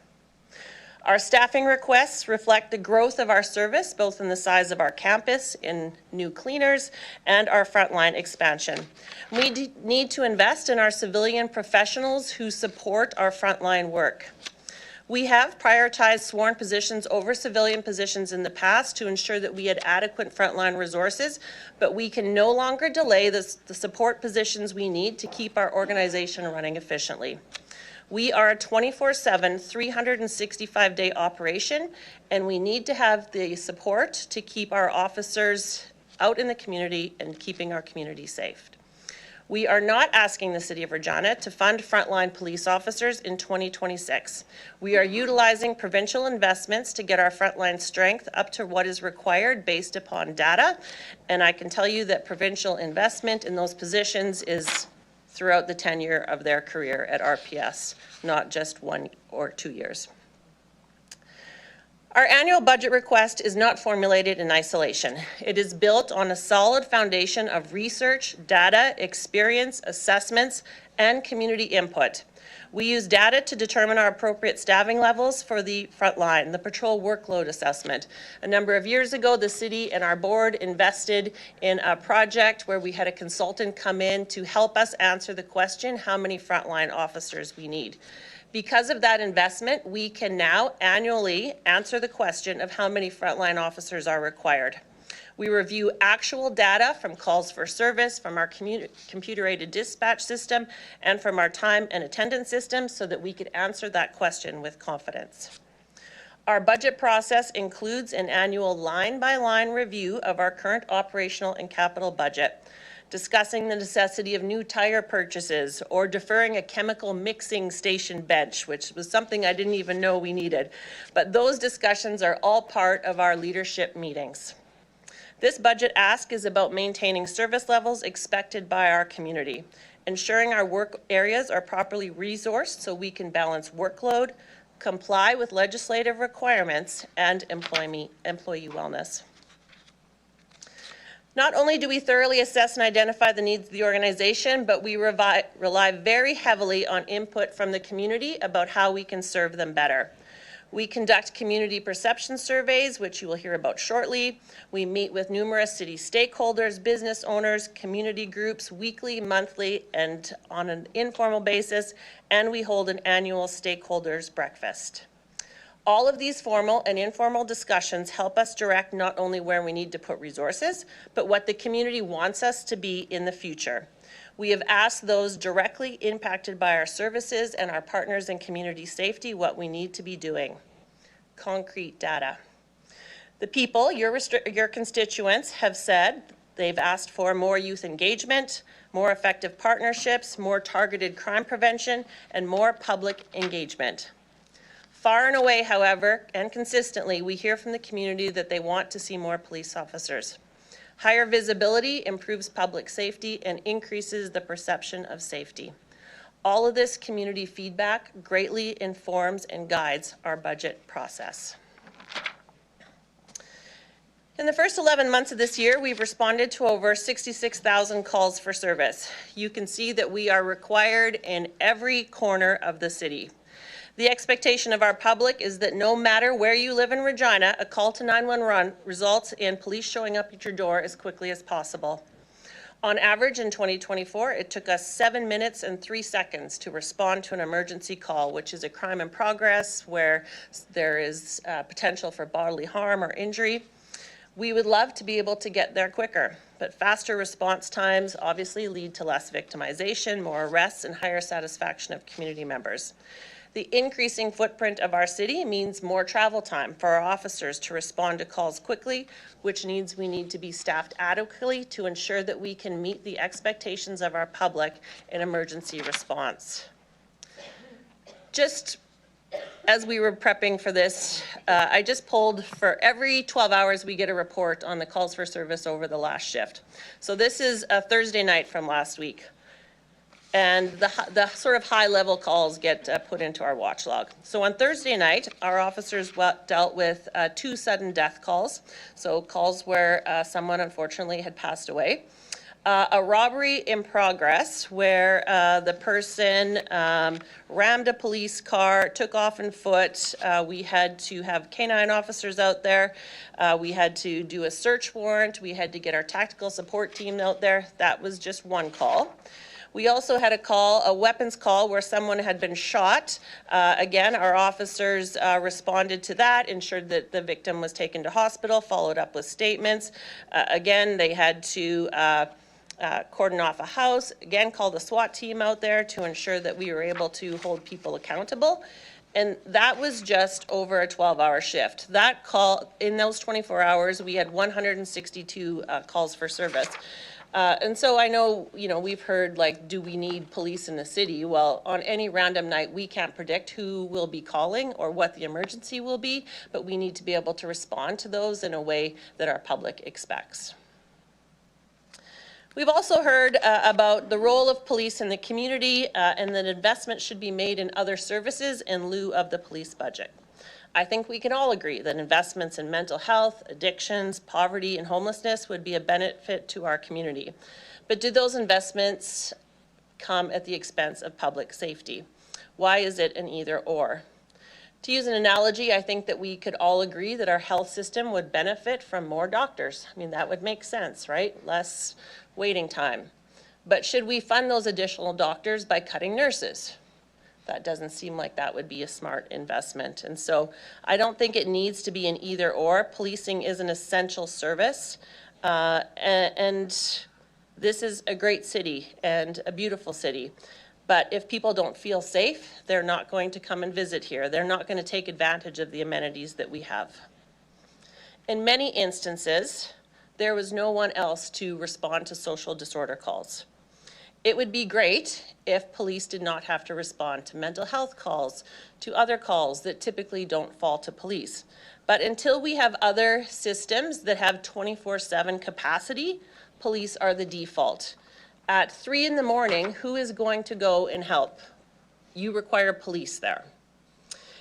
Our staffing requests reflect the growth of our service, both in the size of our campus, in new cleaners, and our frontline expansion. We need to invest in our civilian professionals who support our frontline work. We have prioritized sworn positions over civilian positions in the past to ensure that we had adequate frontline resources, but we can no longer delay the support positions we need to keep our organization running efficiently. We are a 24/7, 365-day operation, and we need to have the support to keep our officers out in the community and keeping our community safe. We are not asking the City of Regina to fund frontline police officers in 2026. We are utilizing provincial investments to get our frontline strength up to what is required based upon data, and I can tell you that provincial investment in those positions is throughout the tenure of their career at RPS, not just 1 or 2 years. Our annual budget request is not formulated in isolation. It is built on a solid foundation of research, data, experience, assessments, and community input. We use data to determine our appropriate staffing levels for the front line, the patrol workload assessment. A number of years ago, the city and our board invested in a project where we had a consultant come in to help us answer the question, how many frontline officers we need. Because of that investment, we can now annually answer the question of how many frontline officers are required. We review actual data from calls for service, from our computer-aided dispatch system, and from our time and attendance system so that we could answer that question with confidence. Our budget process includes an annual line-by-line review of our current operational and capital budget, discussing the necessity of new tire purchases or deferring a chemical mixing station bench, which was something I didn't even know we needed. But those discussions are all part of our leadership meetings. This budget ask is about maintaining service levels expected by our community, ensuring our work areas are properly resourced so we can balance workload, comply with legislative requirements, and employee wellness. Not only do we thoroughly assess and identify the needs of the organization, but we rely very heavily on input from the community about how we can serve them better. We conduct community perception surveys, which you will hear about shortly. We meet with numerous city stakeholders, business owners, community groups weekly, monthly, and on an informal basis, and we hold an annual stakeholders breakfast. All of these formal and informal discussions help us direct not only where we need to put resources, but what the community wants us to be in the future. We have asked those directly impacted by our services and our partners in community safety what we need to be doing. Concrete data. The people, your constituents, have said they've asked for more youth engagement, more effective partnerships, more targeted crime prevention, and more public engagement. Far and away, however, and consistently, we hear from the community that they want to see more police officers. Higher visibility improves public safety and increases the perception of safety. All of this community feedback greatly informs and guides our budget process. In the first 11 months of this year, we've responded to over 66,000 calls for service. You can see that we are required in every corner of the city. The expectation of our public is that no matter where you live in Regina, a call to 911 results in police showing up at your door as quickly as possible. On average in 2024, it took us 7 minutes and 3 seconds to respond to an emergency call, which is a crime in progress where there is potential for bodily harm or injury. We would love to be able to get there quicker, but faster response times obviously lead to less victimization, more arrests, and higher satisfaction of community members. The increasing footprint of our city means more travel time for our officers to respond to calls quickly, which means we need to be staffed adequately to ensure that we can meet the expectations of our public in emergency response. Just as we were prepping for this, I just pulled for every 12 hours we get a report on the calls for service over the last shift. So this is a Thursday night from last week. and the sort of high-level calls get put into our watch log. So on Thursday night, our officers dealt with 2 sudden death calls, so calls where someone unfortunately had passed away. A robbery in progress where the person rammed a police car, took off on foot. We had to have canine officers out there. We had to do a search warrant. We had to get our tactical support team out there. That was just one call. We also had a weapons call where someone had been shot. Again, our officers responded to that, ensured that the victim was taken to hospital, followed up with statements. Again, they had to cordon off a house, again, called the SWAT team out there to ensure that we were able to hold people accountable. And that was just over a 12-hour shift. That call, in those 24 hours, we had 162 calls for service. And so I know, we've heard, like, do we need police in the city? Well, on any random night, we can't predict who will be calling or what the emergency will be, but we need to be able to respond to those in a way that our public expects. We've also heard about the role of police in the community and that investment should be made in other services in lieu of the police budget. I think we can all agree that investments in mental health, addictions, poverty, and homelessness would be a benefit to our community. But do those investments come at the expense of public safety? Why is it an either or? To use an analogy, I think that we could all agree that our health system would benefit from more doctors. I mean, that would make sense, right? Less waiting time. But should we fund those additional doctors by cutting nurses? That doesn't seem like that would be a smart investment. And so I don't think it needs to be an either or. Policing is an essential service. And this is a great city and a beautiful city. But if people don't feel safe, they're not going to come and visit here. They're not going to take advantage of the amenities that we have. In many instances, there was no one else to respond to social disorder calls. It would be great if police did not have to respond to mental health calls, to other calls that typically don't fall to police. But until we have other systems that have 24/7 capacity, police are the default. At 3 in the morning, who is going to go and help? You require police there.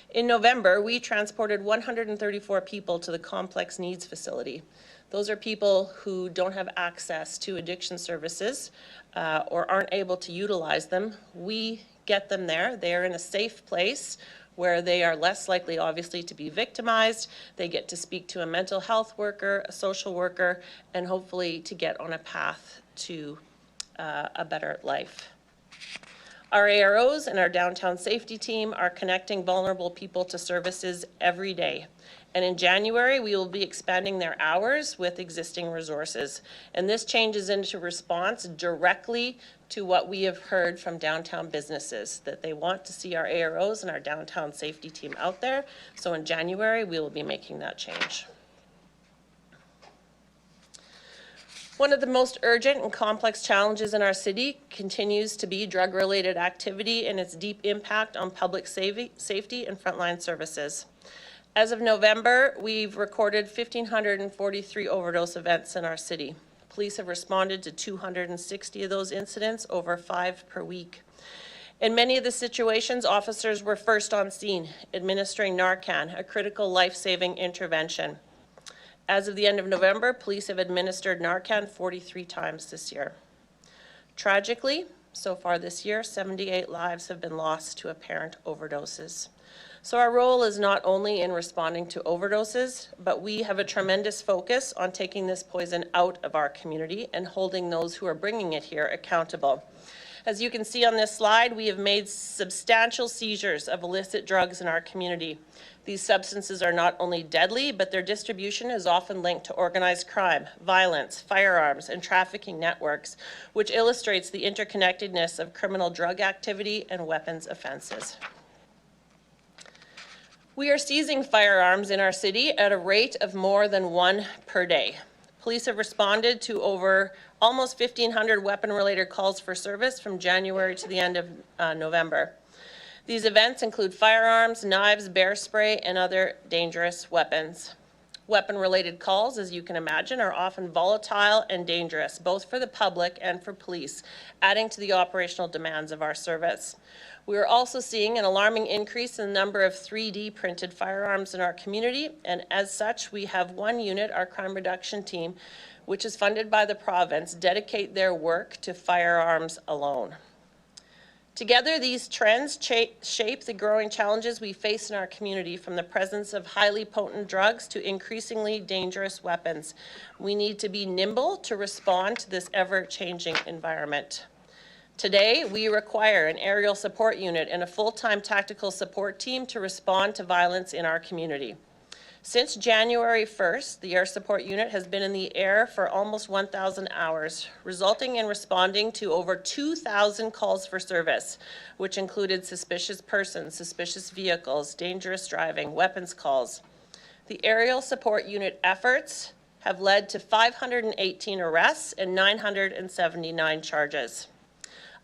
In November, we transported 134 people to the complex needs facility. Those are people who don't have access to addiction services or aren't able to utilize them. We get them there. They are in a safe place where they are less likely, obviously, to be victimized. They get to speak to a mental health worker, a social worker, and hopefully to get on a path to a better life. Our AROs and our downtown safety team are connecting vulnerable people to services every day. And in January, we will be expanding their hours with existing resources. And this changes into response directly to what we have heard from downtown businesses, that they want to see our AROs and our downtown safety team out there. So in January, we will be making that change. One of the most urgent and complex challenges in our city continues to be drug-related activity and its deep impact on public safety and frontline services. As of November, we've recorded 1,543 overdose events in our city. Police have responded to 260 of those incidents, over 5 per week. In many of the situations, officers were first on scene, administering Narcan, a critical life-saving intervention. As of the end of November, police have administered Narcan 43 times this year. Tragically, so far this year, 78 lives have been lost to apparent overdoses. So our role is not only in responding to overdoses, but we have a tremendous focus on taking this poison out of our community and holding those who are bringing it here accountable. As you can see on this slide, we have made substantial seizures of illicit drugs in our community. These substances are not only deadly, but their distribution is often linked to organized crime, violence, firearms, and trafficking networks, which illustrates the interconnectedness of criminal drug activity and weapons offenses. We are seizing firearms in our city at a rate of more than 1 per day. Police have responded to over almost 1,500 weapon-related calls for service from January to the end of November. These events include firearms, knives, bear spray, and other dangerous weapons. Weapon-related calls, as you can imagine, are often volatile and dangerous, both for the public and for police, adding to the operational demands of our service. We are also seeing an alarming increase in the number of 3D printed firearms in our community, and as such, we have one unit, our crime reduction team, which is funded by the province, dedicate their work to firearms alone. Together, these trends shape the growing challenges we face in our community, from the presence of highly potent drugs to increasingly dangerous weapons. We need to be nimble to respond to this ever-changing environment. Today, we require an aerial support unit and a full-time tactical support team to respond to violence in our community. Since January 1st, the Air Support Unit has been in the air for almost 1,000 hours, resulting in responding to over 2,000 calls for service, which included suspicious persons, suspicious vehicles, dangerous driving, weapons calls. The Aerial Support Unit efforts have led to 518 arrests and 979 charges.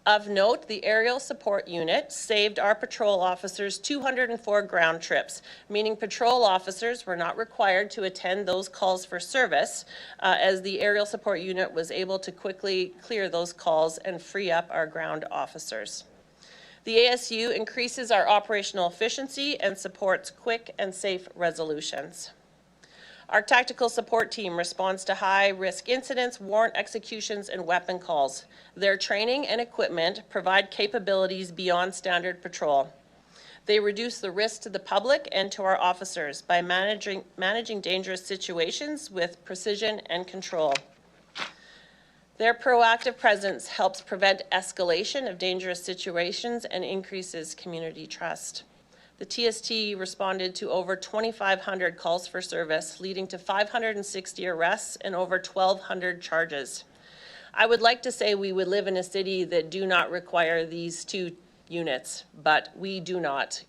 Of note, the Aerial Support Unit saved our patrol officers 204 ground trips, meaning patrol officers were not required to attend those calls for service, as the Aerial Support Unit was able to quickly clear those calls and free up our ground officers. The ASU increases our operational efficiency and supports quick and safe resolutions. Our tactical support team responds to high-risk incidents, warrant executions, and weapon calls. Their training and equipment provide capabilities beyond standard patrol. They reduce the risk to the public and to our officers by managing dangerous situations with precision and control. Their proactive presence helps prevent escalation of dangerous situations and increases community trust. The TST responded to over 2,500 calls for service, leading to 560 arrests and over 1,200 charges. I would like to say we would live in a city that do not require these two units, but we do not.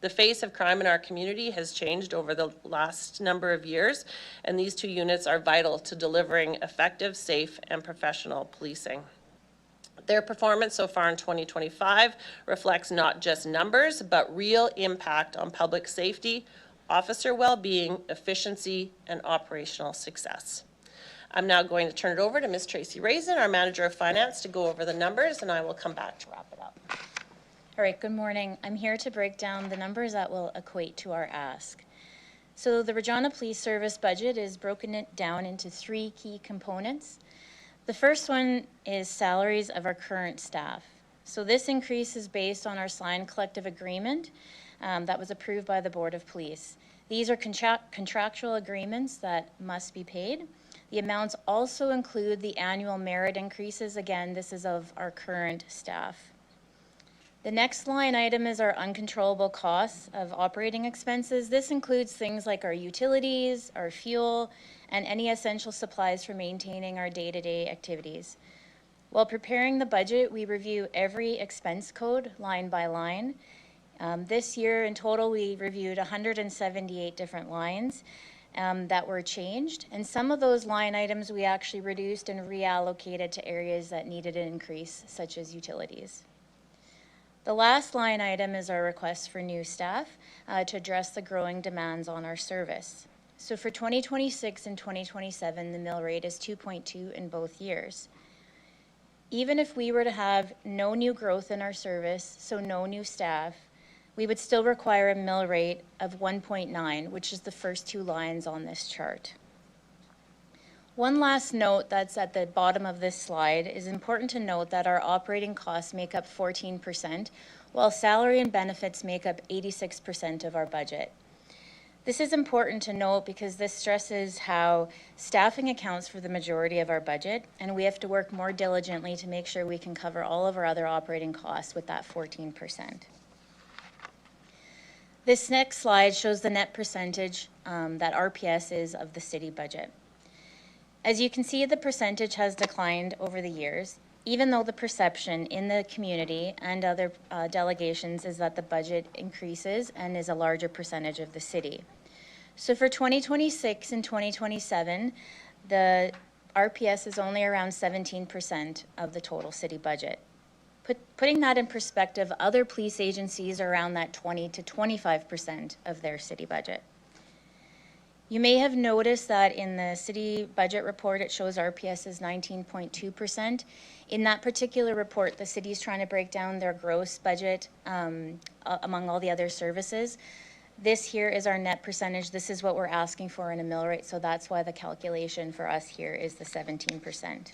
The face of crime in our community has changed over the last number of years, and these two units are vital to delivering effective, safe, and professional policing. Their performance so far in 2025 reflects not just numbers, but real impact on public safety, officer well-being, efficiency, and operational success. I'm now going to turn it over to Ms. Tracy Raisin, our Manager of Finance, to go over the numbers, and I will come back to wrap it up. All right, good morning. I'm here to break down the numbers that will equate to our ask. So the Regina Police Service budget is broken down into three key components. The first one is salaries of our current staff. So this increase is based on our signed collective agreement that was approved by the Board of Police. These are contractual agreements that must be paid. The amounts also include the annual merit increases. Again, this is of our current staff. The next line item is our uncontrollable costs of operating expenses. This includes things like our utilities, our fuel, and any essential supplies for maintaining our day-to-day activities. While preparing the budget, we review every expense code line by line. This year in total, we reviewed 178 different lines that were changed, and some of those line items we actually reduced and reallocated to areas that needed an increase, such as utilities. The last line item is our request for new staff to address the growing demands on our service. So for 2026 and 2027, the mill rate is 2.2 in both years. Even if we were to have no new growth in our service, so no new staff, we would still require a mill rate of 1.9, which is the first two lines on this chart. One last note that's at the bottom of this slide is important to note that our operating costs make up 14%, while salary and benefits make up 86% of our budget. This is important to note because this stresses how staffing accounts for the majority of our budget, and we have to work more diligently to make sure we can cover all of our other operating costs with that 14%. This next slide shows the net percentage that RPS is of the city budget. As you can see, the percentage has declined over the years, even though the perception in the community and other delegations is that the budget increases and is a larger percentage of the city. So for 2026 and 2027, the RPS is only around 17% of the total city budget. Putting that in perspective, other police agencies are around that 20 to 25% of their city budget. You may have noticed that in the city budget report, it shows RPS is 19.2%. In that particular report, the city is trying to break down their gross budget among all the other services. This here is our net percentage. This is what we're asking for in a mill rate, so that's why the calculation for us here is the 17%.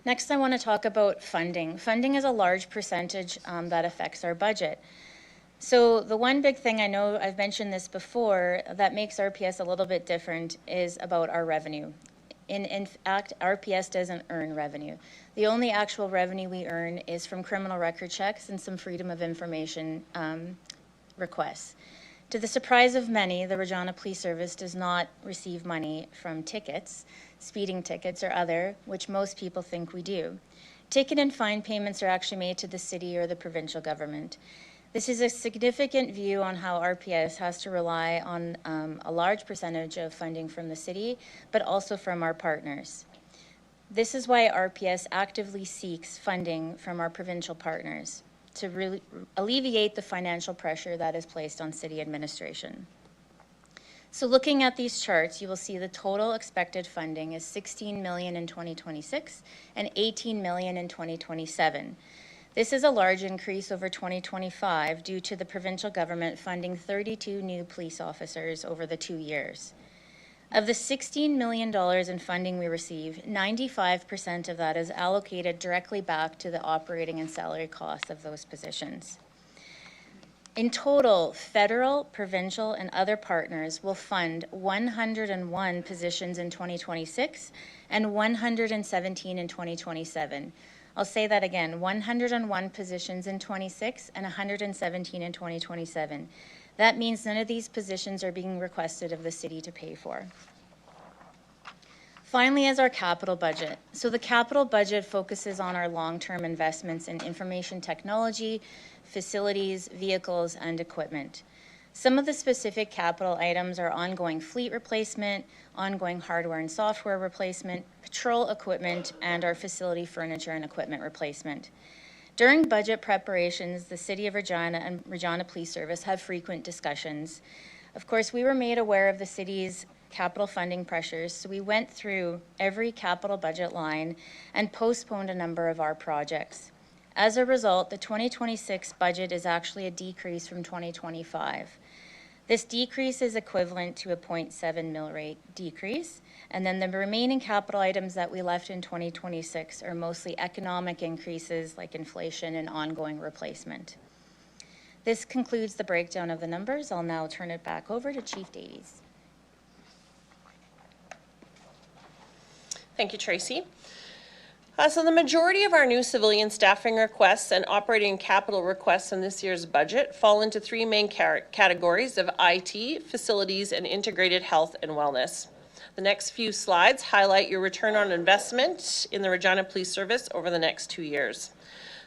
Next, I want to talk about funding. Funding is a large percentage that affects our budget. So the one big thing, I know I've mentioned this before, that makes RPS a little bit different is about our revenue. In fact, RPS doesn't earn revenue. The only actual revenue we earn is from criminal record checks and some freedom of information requests. To the surprise of many, the Regina Police Service does not receive money from tickets, speeding tickets or other, which most people think we do. Ticket and fine payments are actually made to the city or the provincial government. This is a significant view on how RPS has to rely on a large percentage of funding from the city, but also from our partners. This is why RPS actively seeks funding from our provincial partners to really alleviate the financial pressure that is placed on city administration. So looking at these charts, you will see the total expected funding is $16 million in 2026 and $18 million in 2027. This is a large increase over 2025 due to the provincial government funding 32 new police officers over the 2 years. Of the $16 million in funding we receive, 95% of that is allocated directly back to the operating and salary costs of those positions. In total, federal, provincial, and other partners will fund 101 positions in 2026 and 117 in 2027. I'll say that again, 101 positions in 26 and 117 in 2027. That means none of these positions are being requested of the city to pay for. Finally, is our capital budget. So the capital budget focuses on our long-term investments in information technology, facilities, vehicles, and equipment. Some of the specific capital items are ongoing fleet replacement, ongoing hardware and software replacement, patrol equipment, and our facility furniture and equipment replacement. During budget preparations, the City of Regina and Regina Police Service have frequent discussions. Of course, we were made aware of the city's capital funding pressures, so we went through every capital budget line and postponed a number of our projects. As a result, the 2026 budget is actually a decrease from 2025. This decrease is equivalent to a 0.7 mill rate decrease, and then the remaining capital items that we left in 2026 are mostly economic increases like inflation and ongoing replacement. This concludes the breakdown of the numbers. I'll now turn it back over to Chief Davies. Thank you, Tracy. So the majority of our new civilian staffing requests and operating capital requests in this year's budget fall into three main categories of IT, facilities, and integrated health and wellness. The next few slides highlight your return on investment in the Regina Police Service over the next 2 years.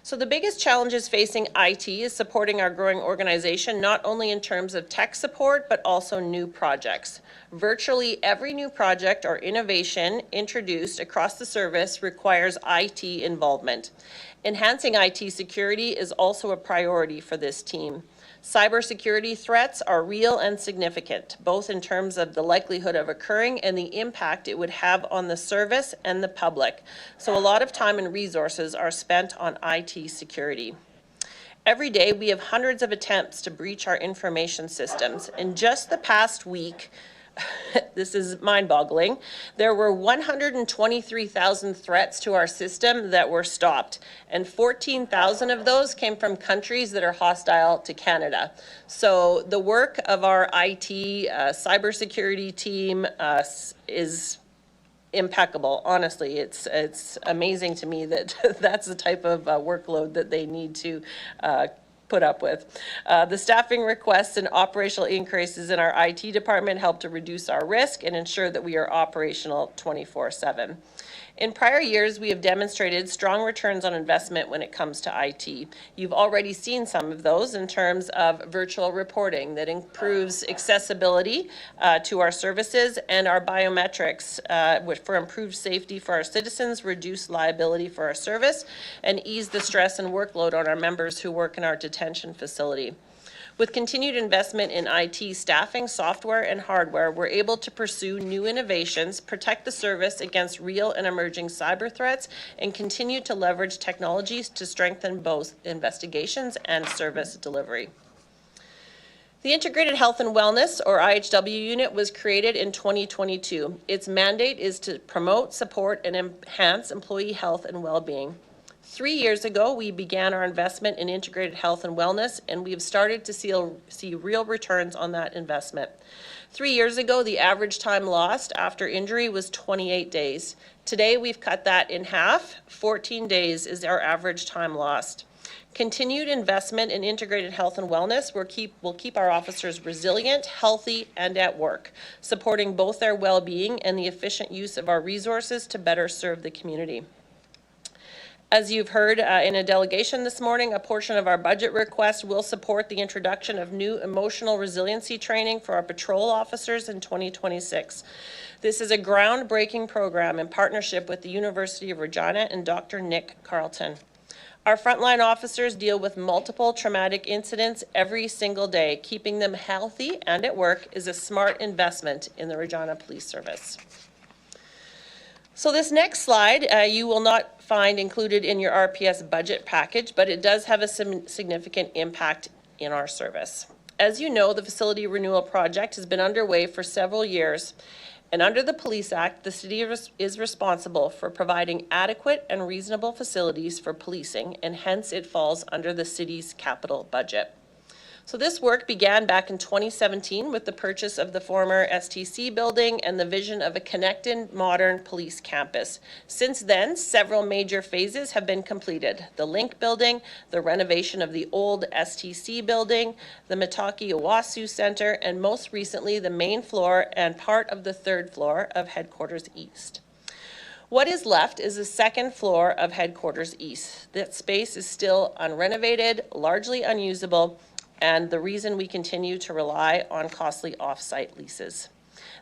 So the biggest challenges facing IT is supporting our growing organization, not only in terms of tech support, but also new projects. Virtually every new project or innovation introduced across the service requires IT involvement. Enhancing IT security is also a priority for this team. Cybersecurity threats are real and significant, both in terms of the likelihood of occurring and the impact it would have on the service and the public. So a lot of time and resources are spent on IT security. Every day, we have hundreds of attempts to breach our information systems. In just the past week, this is mind-boggling, there were 123,000 threats to our system that were stopped, and 14,000 of those came from countries that are hostile to Canada. So the work of our IT cybersecurity team is impeccable. Honestly, it's amazing to me that that's the type of workload that they need to put up with. The staffing requests and operational increases in our IT department help to reduce our risk and ensure that we are operational 24/7. In prior years, we have demonstrated strong returns on investment when it comes to IT. You've already seen some of those in terms of virtual reporting that improves accessibility to our services, and our biometrics for improved safety for our citizens, reduce liability for our service, and ease the stress and workload on our members who work in our detention facility. With continued investment in IT staffing, software, and hardware, we're able to pursue new innovations, protect the service against real and emerging cyber threats, and continue to leverage technologies to strengthen both investigations and service delivery. The Integrated Health and Wellness, or IHW unit, was created in 2022. Its mandate is to promote, support, and enhance employee health and well-being. 3 years ago, we began our investment in integrated health and wellness, and we've started to see real returns on that investment. 3 years ago, the average time lost after injury was 28 days. Today, we've cut that in half. 14 days is our average time lost. Continued investment in integrated health and wellness will keep our officers resilient, healthy, and at work, supporting both their well-being and the efficient use of our resources to better serve the community. As you've heard in a delegation this morning, a portion of our budget request will support the introduction of new emotional resiliency training for our patrol officers in 2026. This is a groundbreaking program in partnership with the University of Regina and Dr. Nick Carlton. Our frontline officers deal with multiple traumatic incidents every single day. Keeping them healthy and at work is a smart investment in the Regina Police Service. So this next slide, you will not find included in your RPS budget package, but it does have a significant impact in our service. As you know, the facility renewal project has been underway for several years, and under the Police Act, the city is responsible for providing adequate and reasonable facilities for policing, and hence it falls under the city's capital budget. So this work began back in 2017 with the purchase of the former STC building and the vision of a connected, modern police campus. Since then, several major phases have been completed. The Link building, the renovation of the old STC building, the Mitaki Owasu Center, and most recently, the main floor and part of the third floor of Headquarters East. What is left is the second floor of Headquarters East. That space is still unrenovated, largely unusable, and the reason we continue to rely on costly off-site leases.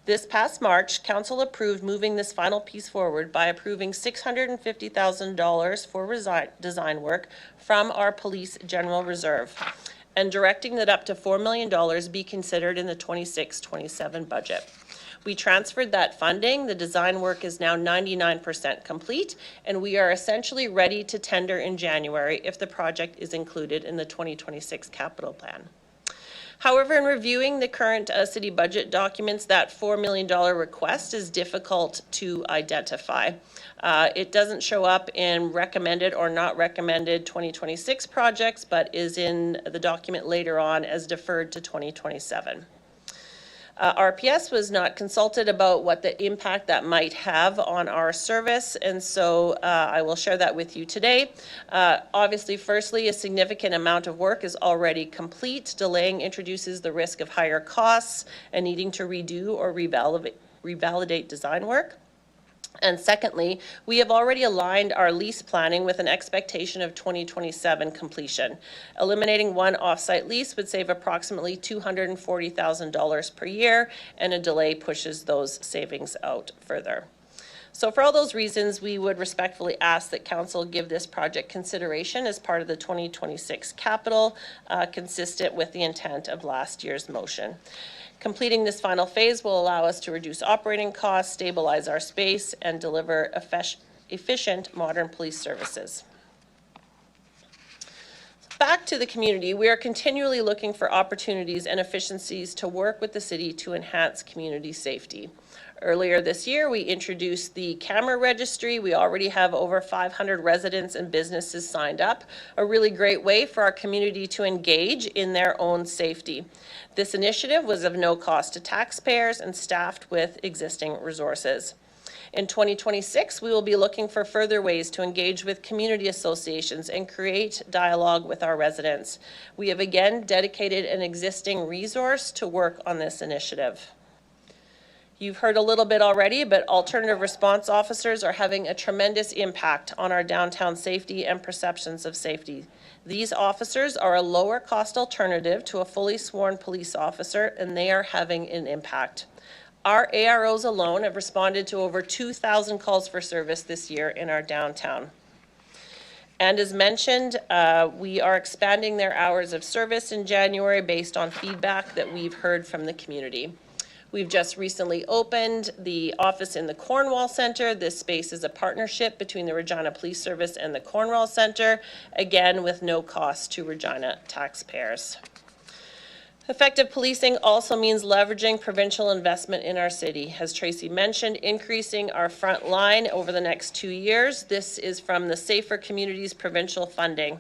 This past March, Council approved moving this final piece forward by approving $650,000 for design work from our Police General Reserve and directing that up to $4 million be considered in the 26-27 budget. We transferred that funding. The design work is now 99% complete, and we are essentially ready to tender in January if the project is included in the 2026 capital plan. However, in reviewing the current city budget documents, that $4 million request is difficult to identify. It doesn't show up in recommended or not recommended 2026 projects, but is in the document later on as deferred to 2027. RPS was not consulted about what the impact that might have on our service, and so I will share that with you today. Obviously, firstly, a significant amount of work is already complete. Delaying introduces the risk of higher costs and needing to redo or revalidate design work. And secondly, we have already aligned our lease planning with an expectation of 2027 completion. Eliminating one off-site lease would save approximately $240,000 per year, and a delay pushes those savings out further. So for all those reasons, we would respectfully ask that Council give this project consideration as part of the 2026 capital, consistent with the intent of last year's motion. Completing this final phase will allow us to reduce operating costs, stabilize our space, and deliver efficient modern police services. Back to the community, we are continually looking for opportunities and efficiencies to work with the city to enhance community safety. Earlier this year, we introduced the camera registry. We already have over 500 residents and businesses signed up, a really great way for our community to engage in their own safety. This initiative was of no cost to taxpayers and staffed with existing resources. In 2026, we will be looking for further ways to engage with community associations and create dialogue with our residents. We have again dedicated an existing resource to work on this initiative. You've heard a little bit already, but alternative response officers are having a tremendous impact on our downtown safety and perceptions of safety. These officers are a lower cost alternative to a fully sworn police officer, and they are having an impact. Our AROs alone have responded to over 2,000 calls for service this year in our downtown. And as mentioned, we are expanding their hours of service in January based on feedback that we've heard from the community. We've just recently opened the office in the Cornwall Centre. This space is a partnership between the Regina Police Service and the Cornwall Centre, again with no cost to Regina taxpayers. Effective policing also means leveraging provincial investment in our city. As Tracy mentioned, increasing our front line over the next 2 years. This is from the Safer Communities provincial funding.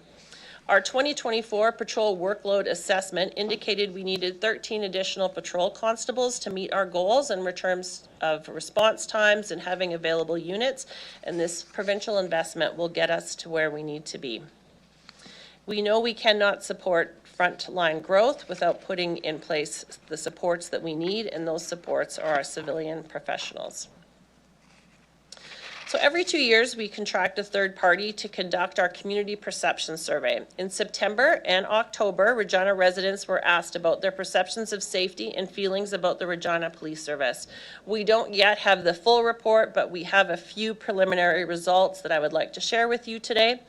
Our 2024 patrol workload assessment indicated we needed 13 additional patrol constables to meet our goals in terms of response times and having available units, and this provincial investment will get us to where we need to be. We know we cannot support frontline growth without putting in place the supports that we need, and those supports are our civilian professionals. So every 2 years, we contract a third party to conduct our community perception survey. In September and October, Regina residents were asked about their perceptions of safety and feelings about the Regina Police Service. We don't yet have the full report, but we have a few preliminary results that I would like to share with you today.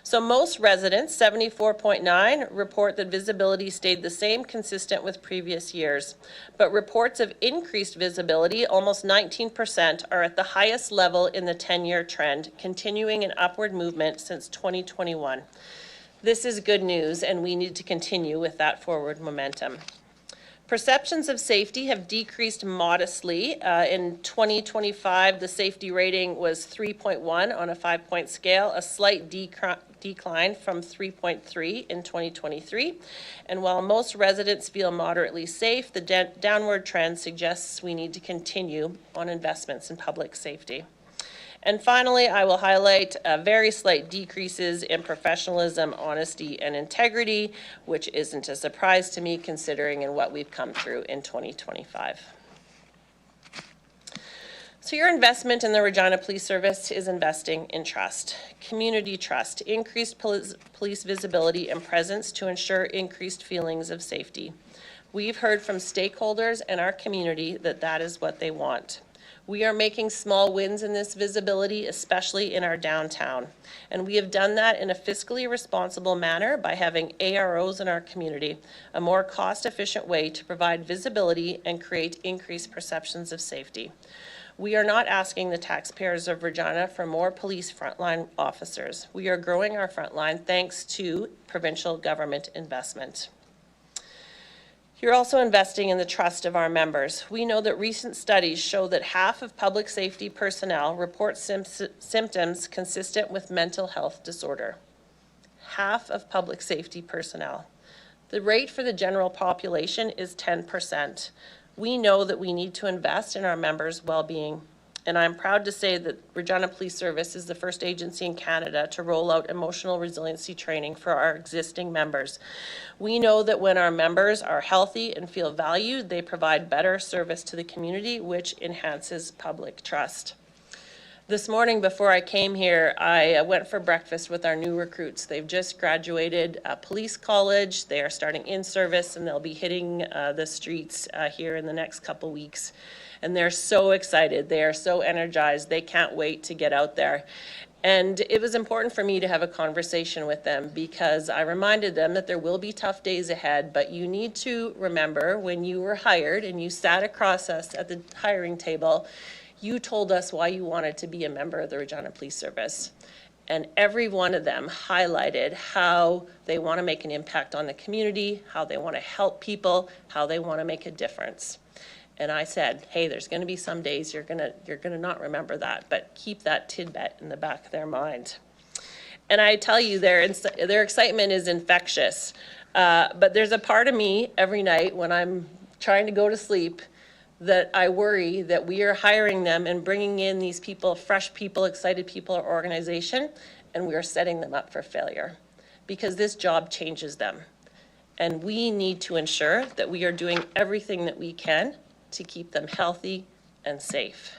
So most residents, 74.9, report that visibility stayed the same, consistent with previous years. But reports of increased visibility, almost 19%, are at the highest level in the 10-year trend, continuing an upward movement since 2021. This is good news, and we need to continue with that forward momentum. Perceptions of safety have decreased modestly. In 2025, the safety rating was 3.1 on a 5-point scale, a slight decline from 3.3 in 2023. And while most residents feel moderately safe, the downward trend suggests we need to continue on investments in public safety. And finally, I will highlight very slight decreases in professionalism, honesty, and integrity, which isn't a surprise to me considering in what we've come through in 2025. So your investment in the Regina Police Service is investing in trust, community trust, increased police visibility and presence to ensure increased feelings of safety. We've heard from stakeholders in our community that that is what they want. We are making small wins in this visibility, especially in our downtown. And we have done that in a fiscally responsible manner by having AROs in our community, a more cost-efficient way to provide visibility and create increased perceptions of safety. We are not asking the taxpayers of Regina for more police frontline officers. We are growing our frontline thanks to provincial government investment. You're also investing in the trust of our members. We know that recent studies show that half of public safety personnel report symptoms consistent with mental health disorder. Half of public safety personnel. The rate for the general population is 10%. We know that we need to invest in our members' well-being. And I'm proud to say that Regina Police Service is the first agency in Canada to roll out emotional resiliency training for our existing members. We know that when our members are healthy and feel valued, they provide better service to the community, which enhances public trust. This morning before I came here, I went for breakfast with our new recruits. They've just graduated police college. They are starting in service and they'll be hitting the streets here in the next couple weeks. And they're so excited. They are so energized. They can't wait to get out there. And it was important for me to have a conversation with them because I reminded them that there will be tough days ahead, but you need to remember when you were hired and you sat across us at the hiring table, you told us why you wanted to be a member of the Regina Police Service. And every one of them highlighted how they want to make an impact on the community, how they want to help people, how they want to make a difference. And I said, hey, there's going to be some days you're gonna not remember that, but keep that tidbit in the back of their mind. And I tell you, their excitement is infectious. But there's a part of me every night when I'm trying to go to sleep that I worry that we are hiring them and bringing in these people, fresh people, excited people, our organization, and we are setting them up for failure because this job changes them. And we need to ensure that we are doing everything that we can to keep them healthy and safe.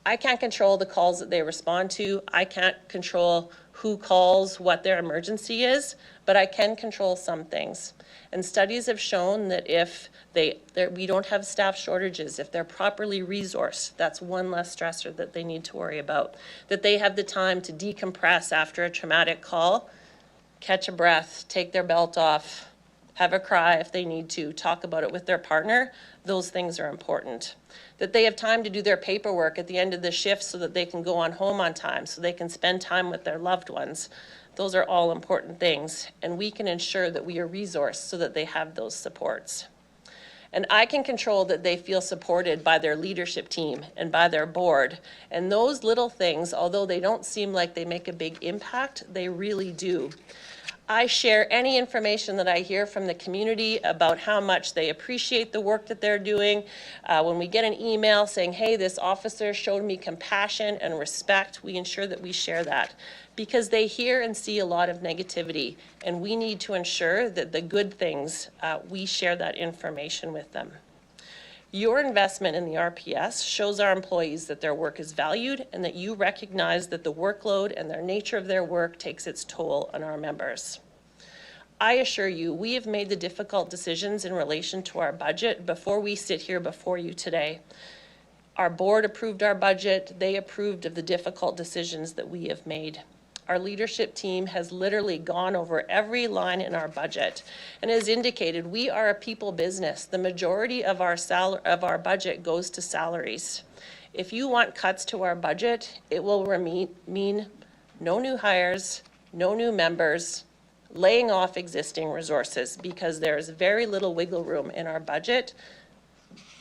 I can't control the calls that they respond to. I can't control who calls, what their emergency is, but I can control some things. And studies have shown that if we don't have staff shortages, if they're properly resourced, that's one less stressor that they need to worry about. That they have the time to decompress after a traumatic call, catch a breath, take their belt off, have a cry if they need to, talk about it with their partner. Those things are important. That they have time to do their paperwork at the end of the shift so that they can go on home on time, so they can spend time with their loved ones. Those are all important things, and we can ensure that we are resourced so that they have those supports. And I can control that they feel supported by their leadership team and by their board. And those little things, although they don't seem like they make a big impact, they really do. I share any information that I hear from the community about how much they appreciate the work that they're doing. When we get an email saying, hey, this officer showed me compassion and respect, we ensure that we share that, because they hear and see a lot of negativity, and we need to ensure that the good things, we share that information with them. Your investment in the RPS shows our employees that their work is valued and that you recognize that the workload and the nature of their work takes its toll on our members. I assure you, we have made the difficult decisions in relation to our budget before we sit here before you today. Our board approved our budget. They approved of the difficult decisions that we have made. Our leadership team has literally gone over every line in our budget and has indicated we are a people business. The majority of our budget goes to salaries. If you want cuts to our budget, it will mean no new hires, no new members, laying off existing resources, because there is very little wiggle room in our budget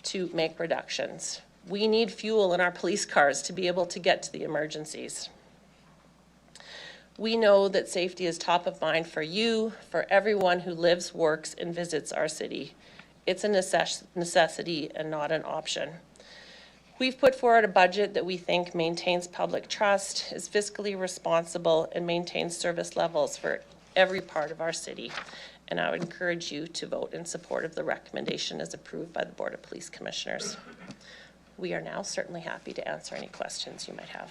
to make reductions. We need fuel in our police cars to be able to get to the emergencies. We know that safety is top of mind for you, for everyone who lives, works, and visits our city. It's a necessity and not an option. We've put forward a budget that we think maintains public trust, is fiscally responsible, and maintains service levels for every part of our city. And I would encourage you to vote in support of the recommendation as approved by the Board of Police Commissioners. We are now certainly happy to answer any questions you might have.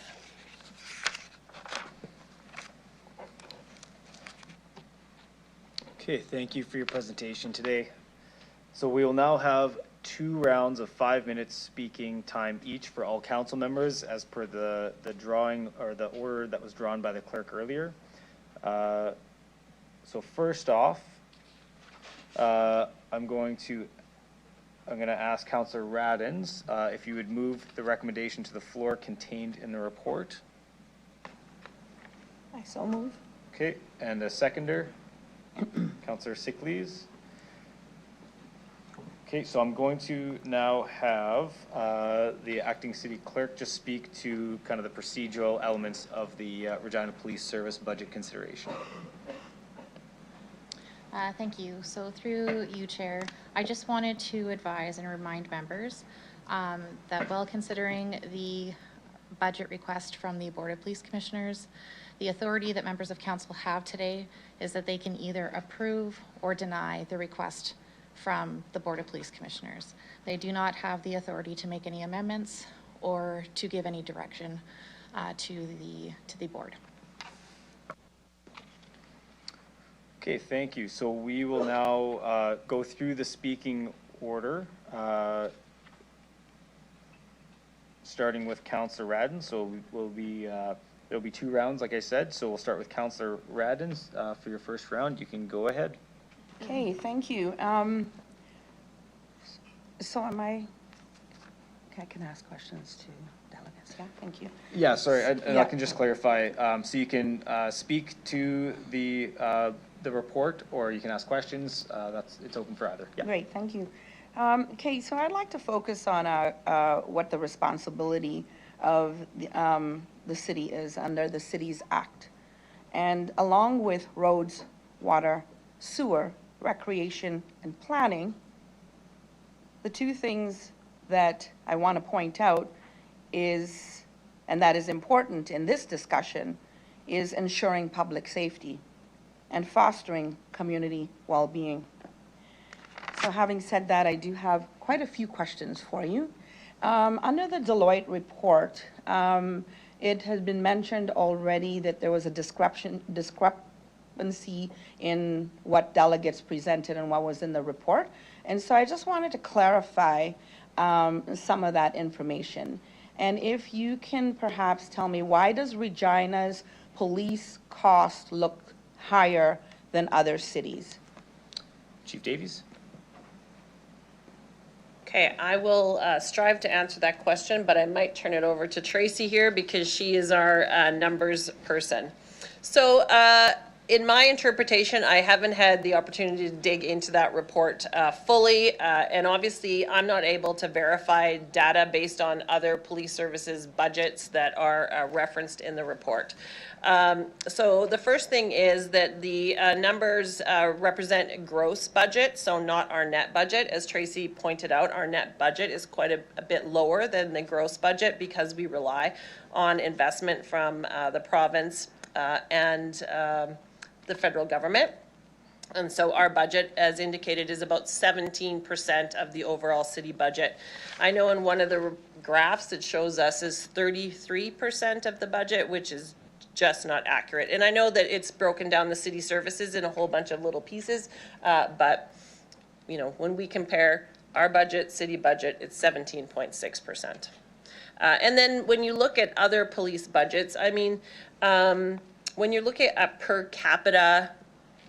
Okay, thank you for your presentation today. So we will now have 2 rounds of 5 minutes speaking time each for all council members as per the drawing or the order that was drawn by the clerk earlier. So first off, I'm going to ask Councillor Radins if you would move the recommendation to the floor contained in the report. I so move. Okay, and a seconder, Councillor Sickleys. Okay, so I'm going to now have the acting city clerk just speak to kind of the procedural elements of the Regina Police Service budget consideration. Thank you. So through you, Chair, I just wanted to advise and remind members that while considering the budget request from the Board of Police Commissioners, the authority that members of council have today is that they can either approve or deny the request from the Board of Police Commissioners. They do not have the authority to make any amendments or to give any direction to the board. Okay, thank you. So we will now go through the speaking order, starting with Councillor Radin. So we'll be there'll be 2 rounds, like I said. So we'll start with Councillor Radin for your first round. You can go ahead. Okay, thank you. So I can ask questions to delegates, yeah? Thank you. Yeah, sorry, and Yeah. I can just clarify. So you can speak to the report, or you can ask questions. It's open for either. Yeah. Great, thank you. Okay, so I'd like to focus on what the responsibility of the city is under the Cities Act. And along with roads, water, sewer, recreation, and planning, the 2 things that I want to point out is, and that is important in this discussion, is ensuring public safety and fostering community well-being. So having said that, I do have quite a few questions for you. Under the Deloitte report, It has been mentioned already that there was a discrepancy in what delegates presented and what was in the report. And so I just wanted to clarify some of that information. And if you can perhaps tell me, why does Regina's police cost look higher than other cities? Chief Davies? Okay, I will strive to answer that question, but I might turn it over to Tracy here because she is our numbers person. So in my interpretation, I haven't had the opportunity to dig into that report fully, and obviously I'm not able to verify data based on other police services budgets that are referenced in the report. So the first thing is that the numbers represent gross budget, so not our net budget. As Tracy pointed out, our net budget is quite a bit lower than the gross budget because we rely on investment from the province and the federal government. And so our budget, as indicated, is about 17% of the overall city budget. I know in one of the graphs it shows us as 33% of the budget, which is just not accurate. And I know that it's broken down the city services in a whole bunch of little pieces, but you know, when we compare our budget, city budget, it's 17.6%. And then when you look at other police budgets, I mean, when you're looking at per capita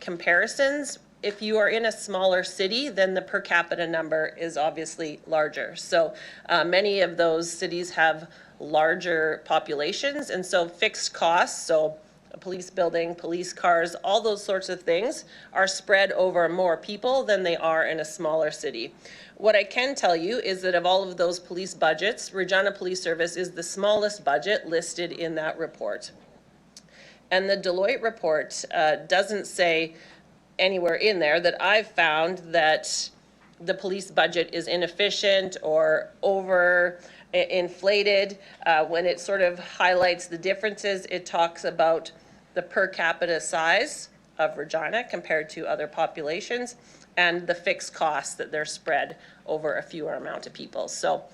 comparisons, if you are in a smaller city, then the per capita number is obviously larger. So many of those cities have larger populations, and so fixed costs, so a police building, police cars, all those sorts of things are spread over more people than they are in a smaller city. What I can tell you is that of all of those police budgets, Regina Police Service is the smallest budget listed in that report. And the Deloitte report doesn't say anywhere in there that I've found that the police budget is inefficient or over inflated. When it sort of highlights the differences, it talks about the per capita size of Regina compared to other populations and the fixed costs that they're spread over a fewer amount of people. So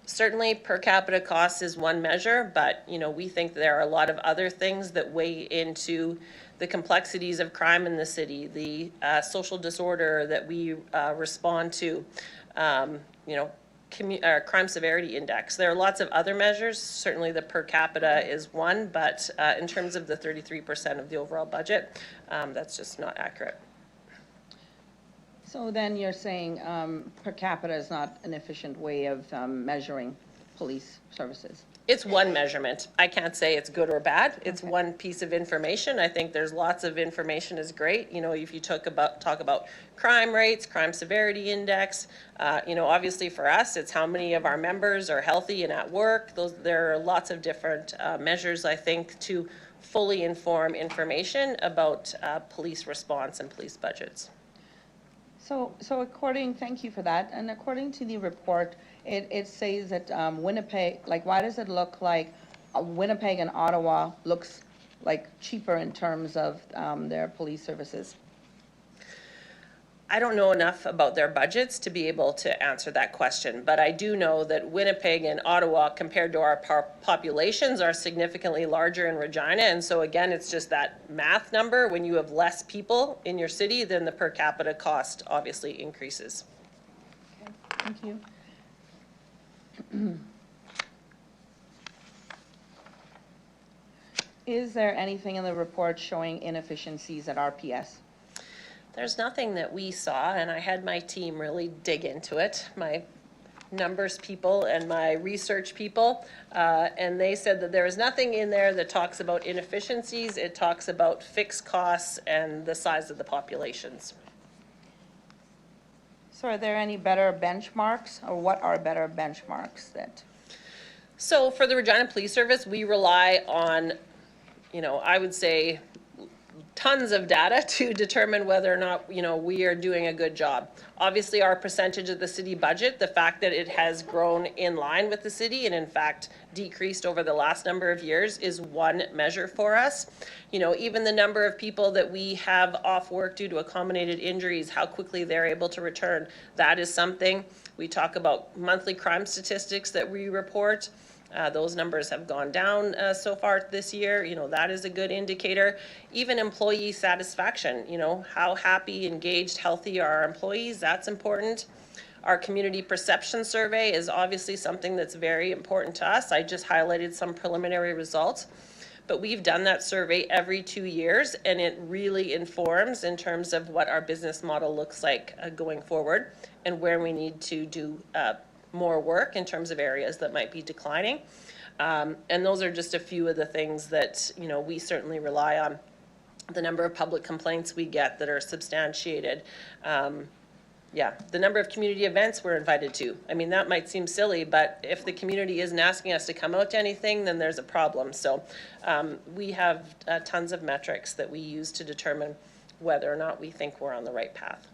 certainly per capita cost is one measure, but you know, we think there are a lot of other things that weigh into the complexities of crime in the city, the social disorder that we respond to, you know, crime severity index. There are lots of other measures. Certainly the per capita is one, but in terms of the 33% of the overall budget, that's just not accurate. So then you're saying per capita is not an efficient way of measuring police services? It's one measurement. I can't say it's good or bad. It's one piece of information. I think there's lots of information is great. You know, if you talk about crime rates, crime severity index, you know, obviously for us, it's how many of our members are healthy and at work. There are lots of different measures, I think, to fully inform information about police response and police budgets. So thank you for that. And according to the report, it says that Winnipeg, like, why does it look like Winnipeg and Ottawa looks like cheaper in terms of their police services? I don't know enough about their budgets to be able to answer that question, but I do know that Winnipeg and Ottawa, compared to our populations, are significantly larger in Regina. And so again, it's just that math number. When you have less people in your city, then the per capita cost obviously increases. Okay, thank you. Is there anything in the report showing inefficiencies at RPS? There's nothing that we saw, and I had my team really dig into it, my numbers people and my research people, and they said that there is nothing in there that talks about inefficiencies. It talks about fixed costs and the size of the populations. So are there any better benchmarks, or what are better benchmarks that? So for the Regina Police Service, we rely on, you know, I would say tons of data to determine whether or not, you know, we are doing a good job. Obviously, our percentage of the city budget, the fact that it has grown in line with the city and in fact decreased over the last number of years is one measure for us. You know, even the number of people that we have off work due to accommodated injuries, how quickly they're able to return, that is something. We talk about monthly crime statistics that we report. Those numbers have gone down so far this year. You know, that is a good indicator. Even employee satisfaction, you know, how happy, engaged, healthy are our employees, that's important. Our community perception survey is obviously something that's very important to us. I just highlighted some preliminary results, but we've done that survey every 2 years, and it really informs in terms of what our business model looks like going forward and where we need to do more work in terms of areas that might be declining. And those are just a few of the things that, you know, we certainly rely on. The number of public complaints we get that are substantiated. Yeah, the number of community events we're invited to. I mean, that might seem silly, but if the community isn't asking us to come out to anything, then there's a problem. So we have tons of metrics that we use to determine whether or not we think we're on the right path.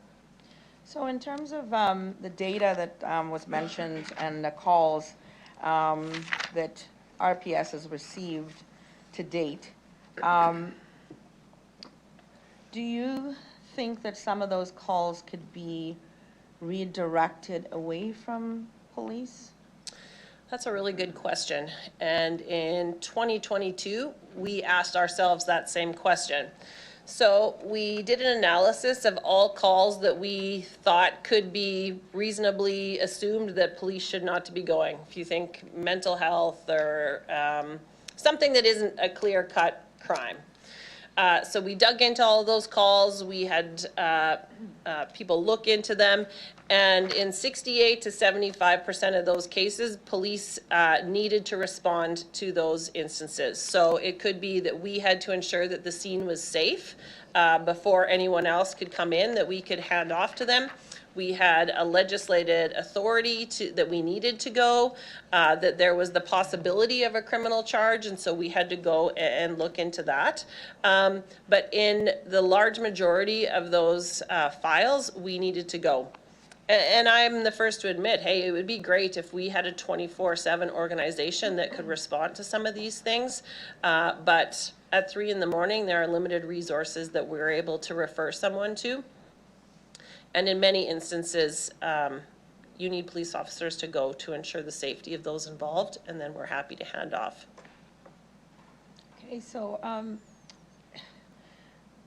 So in terms of the data that was mentioned and the calls that RPS has received to date, do you think that some of those calls could be redirected away from police? That's a really good question. And in 2022, we asked ourselves that same question. So we did an analysis of all calls that we thought could be reasonably assumed that police should not be going. If you think mental health or something that isn't a clear-cut crime. So we dug into all of those calls. We had people look into them. And in 68 to 75% of those cases, police needed to respond to those instances. So it could be that we had to ensure that the scene was safe before anyone else could come in, that we could hand off to them. We had a legislated authority that we needed to go, that there was the possibility of a criminal charge, and so we had to go and look into that. But in the large majority of those files, we needed to go. And I'm the first to admit, hey, it would be great if we had a 24/7 organization that could respond to some of these things. But at 3 in the morning, there are limited resources that we're able to refer someone to. And in many instances, you need police officers to go to ensure the safety of those involved, and then we're happy to hand off. Okay, so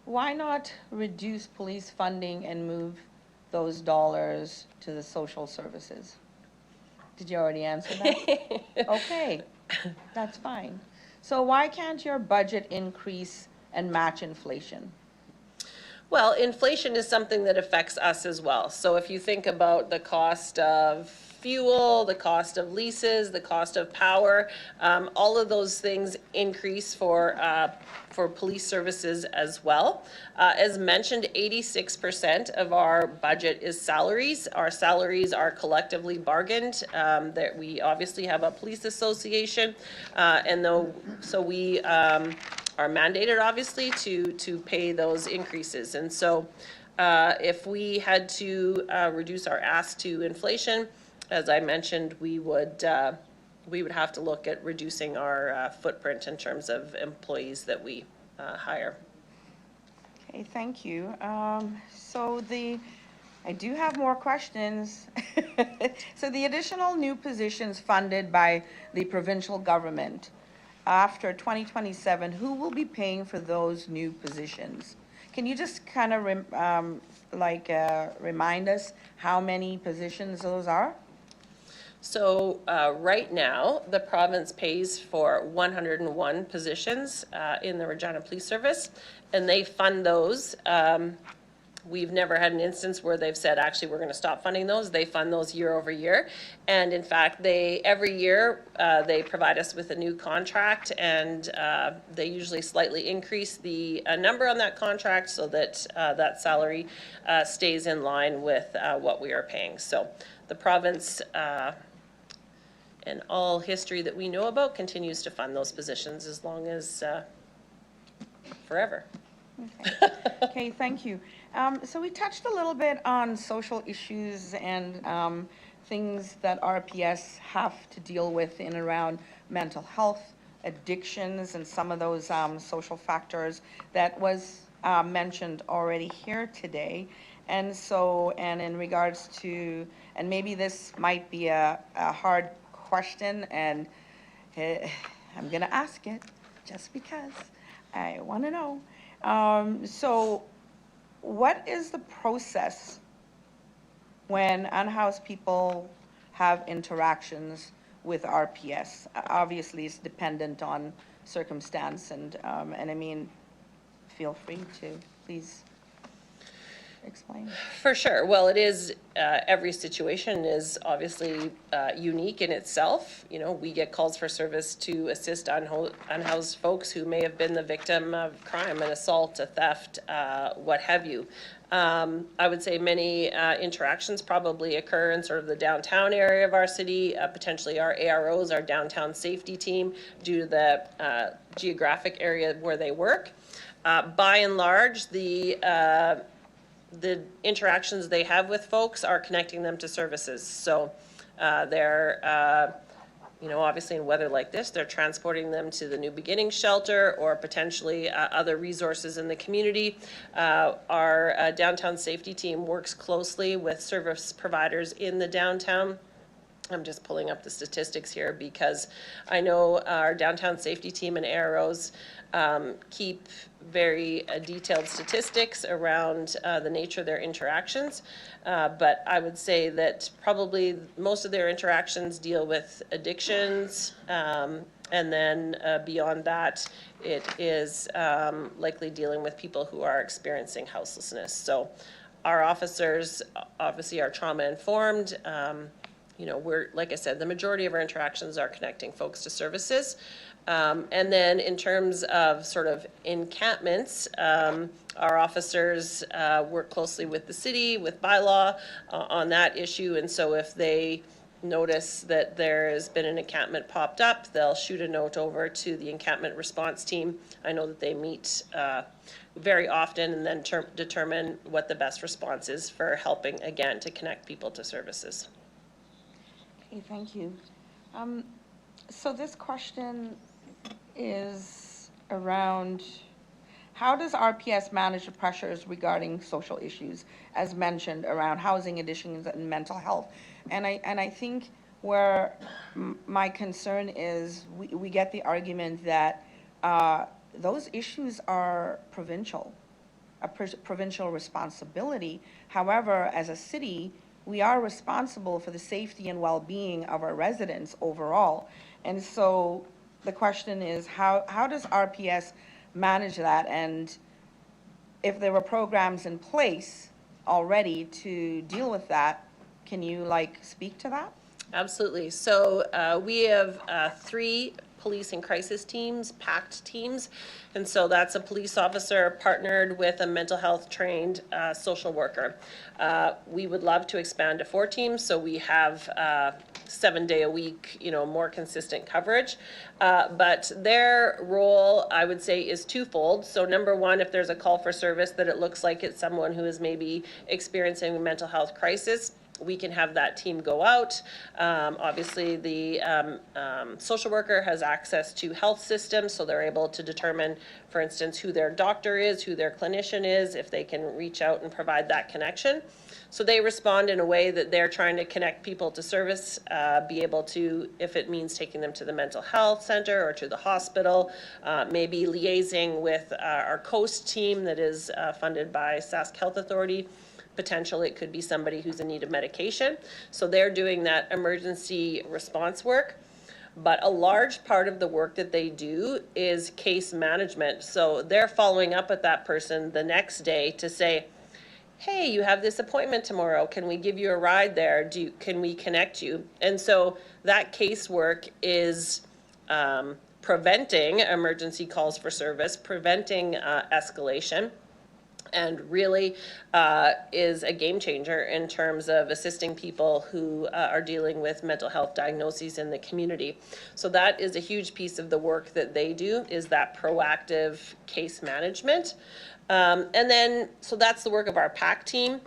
why not reduce police funding and move those dollars to the social services? Did you already answer that? Okay, that's fine. So why can't your budget increase and match inflation? Well, inflation is something that affects us as well. So if you think about the cost of fuel, the cost of leases, the cost of power, all of those things increase for police services as well. As mentioned, 86% of our budget is salaries. Our salaries are collectively bargained. That we obviously have a police association, so we are mandated, obviously, to pay those increases. And so if we had to reduce our ask to inflation, as I mentioned, we would have to look at reducing our footprint in terms of employees that we hire. Okay, thank you. I do have more questions. So the additional new positions funded by the provincial government, after 2027, who will be paying for those new positions? Can you just kind of remind us how many positions those are? So right now, the province pays for 101 positions in the Regina Police Service, and they fund those. We've never had an instance where they've said, actually, we're going to stop funding those. They fund those year over year. And in fact, every year they provide us with a new contract, and they usually slightly increase the number on that contract so that that salary stays in line with what we are paying. So the province, and all history that we know about, continues to fund those positions as long as forever. Okay. Okay, thank you. So we touched a little bit on social issues and things that RPS have to deal with in and around mental health, addictions, and some of those social factors that was mentioned already here today. And so, and in regards to, and maybe this might be a hard question, and I'm gonna ask it just because I want to know. So what is the process when unhoused people have interactions with RPS? Obviously, it's dependent on circumstance, and I mean, feel free to please explain. For sure. Well, it is, every situation is obviously unique in itself. You know, we get calls for service to assist unhoused folks who may have been the victim of crime, an assault, a theft, what have you. I would say many interactions probably occur in sort of the downtown area of our city, potentially our AROs, our downtown safety team, due to the geographic area where they work. By and large, the interactions they have with folks are connecting them to services. So they're, you know, obviously in weather like this, they're transporting them to the New Beginnings shelter or potentially other resources in the community. Our downtown safety team works closely with service providers in the downtown. I'm just pulling up the statistics here because I know our downtown safety team and AROs keep very detailed statistics around the nature of their interactions. But I would say that probably most of their interactions deal with addictions. And then beyond that, it is likely dealing with people who are experiencing houselessness. So our officers obviously are trauma informed. You know, we're, like I said, the majority of our interactions are connecting folks to services. And then in terms of sort of encampments, our officers work closely with the city, with bylaw on that issue. And so if they notice that there has been an encampment popped up, they'll shoot a note over to the encampment response team. I know that they meet very often and then determine what the best response is for helping, again, to connect people to services. Okay, thank you. So this question is around how does RPS manage the pressures regarding social issues, as mentioned, around housing additions and mental health? And I think where my concern is, we get the argument that those issues are provincial, a provincial responsibility. However, as a city, we are responsible for the safety and well-being of our residents overall. And so the question is, how does RPS manage that? And if there were programs in place already to deal with that, can you speak to that? Absolutely. So we have 3 police and crisis teams, PACT teams. And so that's a police officer partnered with a mental health trained social worker. We would love to expand to 4 teams, so we have 7-day-a-week, you know, more consistent coverage. But their role, I would say, is twofold. So number one, if there's a call for service that it looks like it's someone who is maybe experiencing a mental health crisis, we can have that team go out. Obviously, the social worker has access to health systems, so they're able to determine, for instance, who their doctor is, who their clinician is, if they can reach out and provide that connection. So they respond in a way that they're trying to connect people to service, be able to, if it means taking them to the mental health center or to the hospital, maybe liaising with our COAST team that is funded by Sask Health Authority. Potentially, it could be somebody who's in need of medication. So they're doing that emergency response work. But a large part of the work that they do is case management. So they're following up with that person the next day to say, hey, you have this appointment tomorrow. Can we give you a ride there? Can we connect you? And so that casework is preventing emergency calls for service, preventing escalation, and really is a game changer in terms of assisting people who are dealing with mental health diagnoses in the community. So that is a huge piece of the work that they do, is that proactive case management. And then, so that's the work of our PAC team.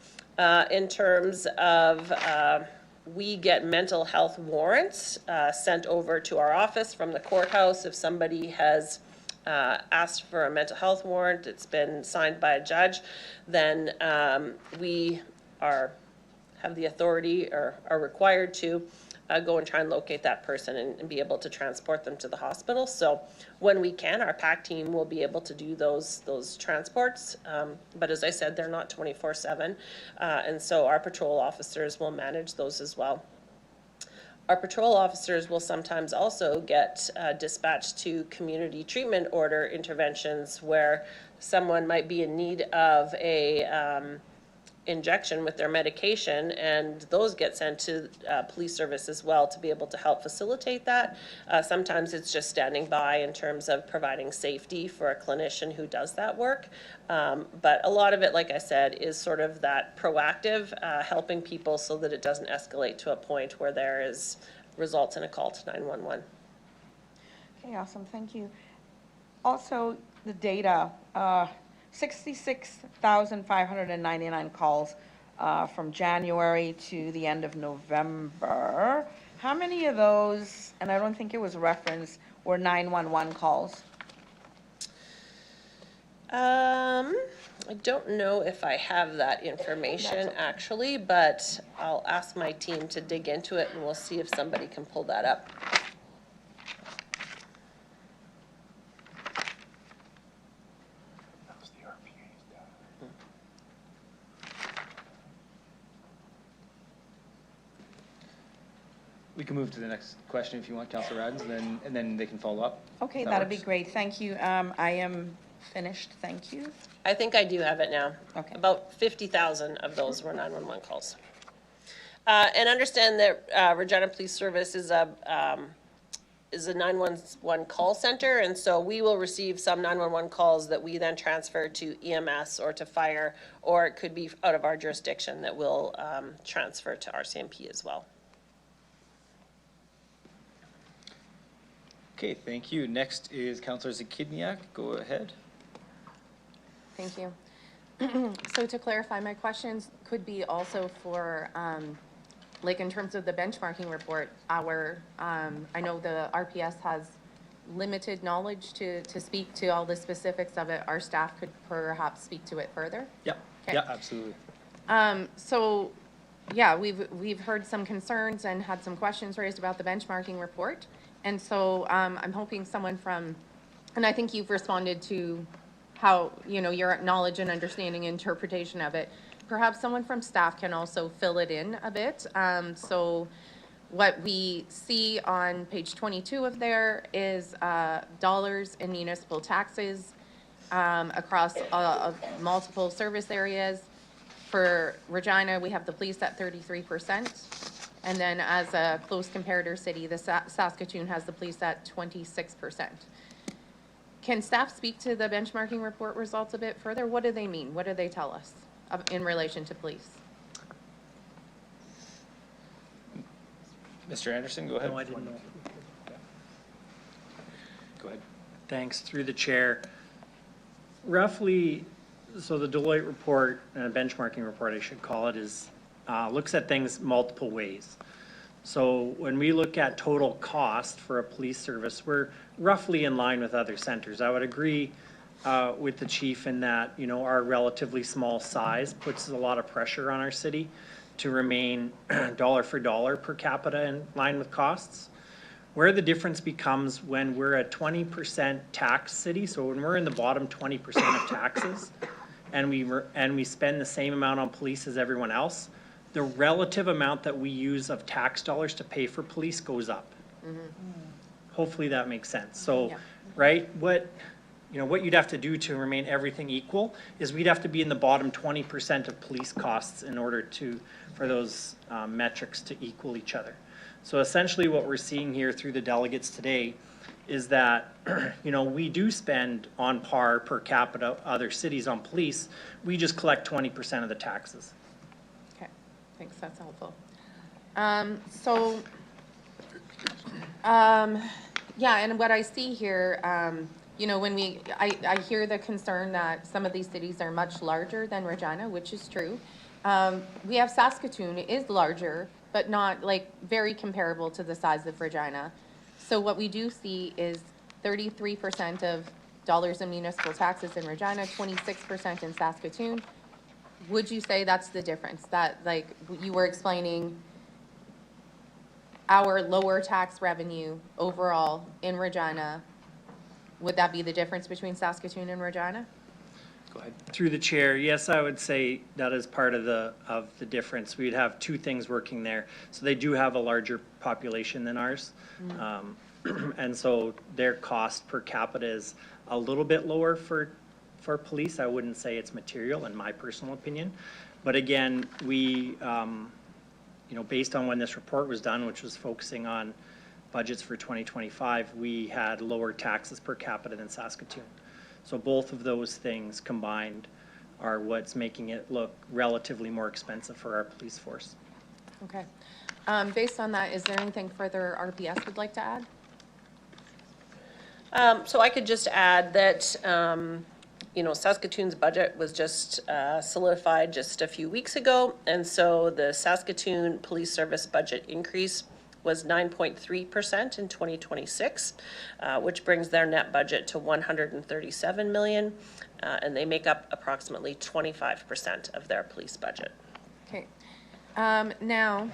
In terms of, we get mental health warrants sent over to our office from the courthouse if somebody has asked for a mental health warrant, it's been signed by a judge, then we have the authority or are required to go and try and locate that person and be able to transport them to the hospital. So when we can, our PAC team will be able to do those transports. But as I said, they're not 24/7. And so our patrol officers will manage those as well. Our patrol officers will sometimes also get dispatched to community treatment order interventions where someone might be in need of a injection with their medication, and those get sent to police service as well to be able to help facilitate that. Sometimes it's just standing by in terms of providing safety for a clinician who does that work. But a lot of it, like I said, is sort of that proactive, helping people so that it doesn't escalate to a point where there is results in a call to 911. Okay, awesome, thank you. Also, the data, 66,599 calls from January to the end of November. How many of those, and I don't think it was referenced, were 911 calls? I don't know if I have that information actually, but I'll ask my team to dig into it and we'll see if somebody can pull that up. We can move to the next question if you want, Councillor Radens, and then they can follow up. Okay, That that'd be works. great, thank you. I am finished, thank you. I think I do have it now. Okay. About 50,000 of those were 911 calls. And understand that Regina Police Service is a 911 call center, and so we will receive some 911 calls that we then transfer to EMS or to fire, or it could be out of our jurisdiction that we'll transfer to RCMP as well. Okay, thank you. Next is Councillor Zakidniak. Go ahead. Thank you. So to clarify, my questions could be also for, like in terms of the benchmarking report, I know the RPS has limited knowledge to speak to all the specifics of it. Our staff could perhaps speak to it further. Yep. Okay. Yeah, absolutely. So, yeah, we've heard some concerns and had some questions raised about the benchmarking report. And so I'm hoping someone from, and I think you've responded to how, your knowledge and understanding, interpretation of it. Perhaps someone from staff can also fill it in a bit. So what we see on page 22 of there is dollars in municipal taxes across multiple service areas. For Regina, we have the police at 33%. And then as a close comparator city, the Saskatoon has the police at 26%. Can staff speak to the benchmarking report results a bit further? What do they mean? What do they tell us in relation to police? Mr. Anderson, go ahead. No, I didn't know. Go ahead. Thanks, through the chair. Roughly, so the Deloitte report, benchmarking report I should call it, is looks at things multiple ways. So when we look at total cost for a police service, we're roughly in line with other centers. I would agree with the chief in that, our relatively small size puts a lot of pressure on our city to remain dollar for dollar per capita in line with costs. Where the difference becomes when we're a 20% tax city, so when we're in the bottom 20% of taxes, and we spend the same amount on police as everyone else, the relative amount that we use of tax dollars to pay for police goes up. Mm-hmm. Hopefully that makes sense. So, right, what you'd have to do to remain everything equal is we'd have to be in the bottom 20% of police costs in order for those metrics to equal each other. So essentially what we're seeing here through the delegates today is that, we do spend on par per capita other cities on police. We just collect 20% of the taxes. Okay, thanks, that's helpful. Yeah, and what I see here, when I hear the concern that some of these cities are much larger than Regina, which is true. We have Saskatoon is larger, but not very comparable to the size of Regina. So what we do see is 33% of dollars in municipal taxes in Regina, 26% in Saskatoon. Would you say that's the difference? That you were explaining our lower tax revenue overall in Regina, would that be the difference between Saskatoon and Regina? Go ahead. Through the chair, yes, I would say that is part of the difference. We'd have two things working there. So they do have a larger population than ours. And so their cost per capita is a little bit lower for police. I wouldn't say it's material in my personal opinion. But again, we, based on when this report was done, which was focusing on budgets for 2025, we had lower taxes per capita than Saskatoon. So both of those things combined are what's making it look relatively more expensive for our police force. Okay. Based on that, is there anything further RPS would like to add? So I could just add that, Saskatoon's budget was just solidified just a few weeks ago. And so the Saskatoon Police Service budget increase was 9.3% in 2026, which brings their net budget to $137 million, and they make up approximately 25% of their police budget. Okay. Now,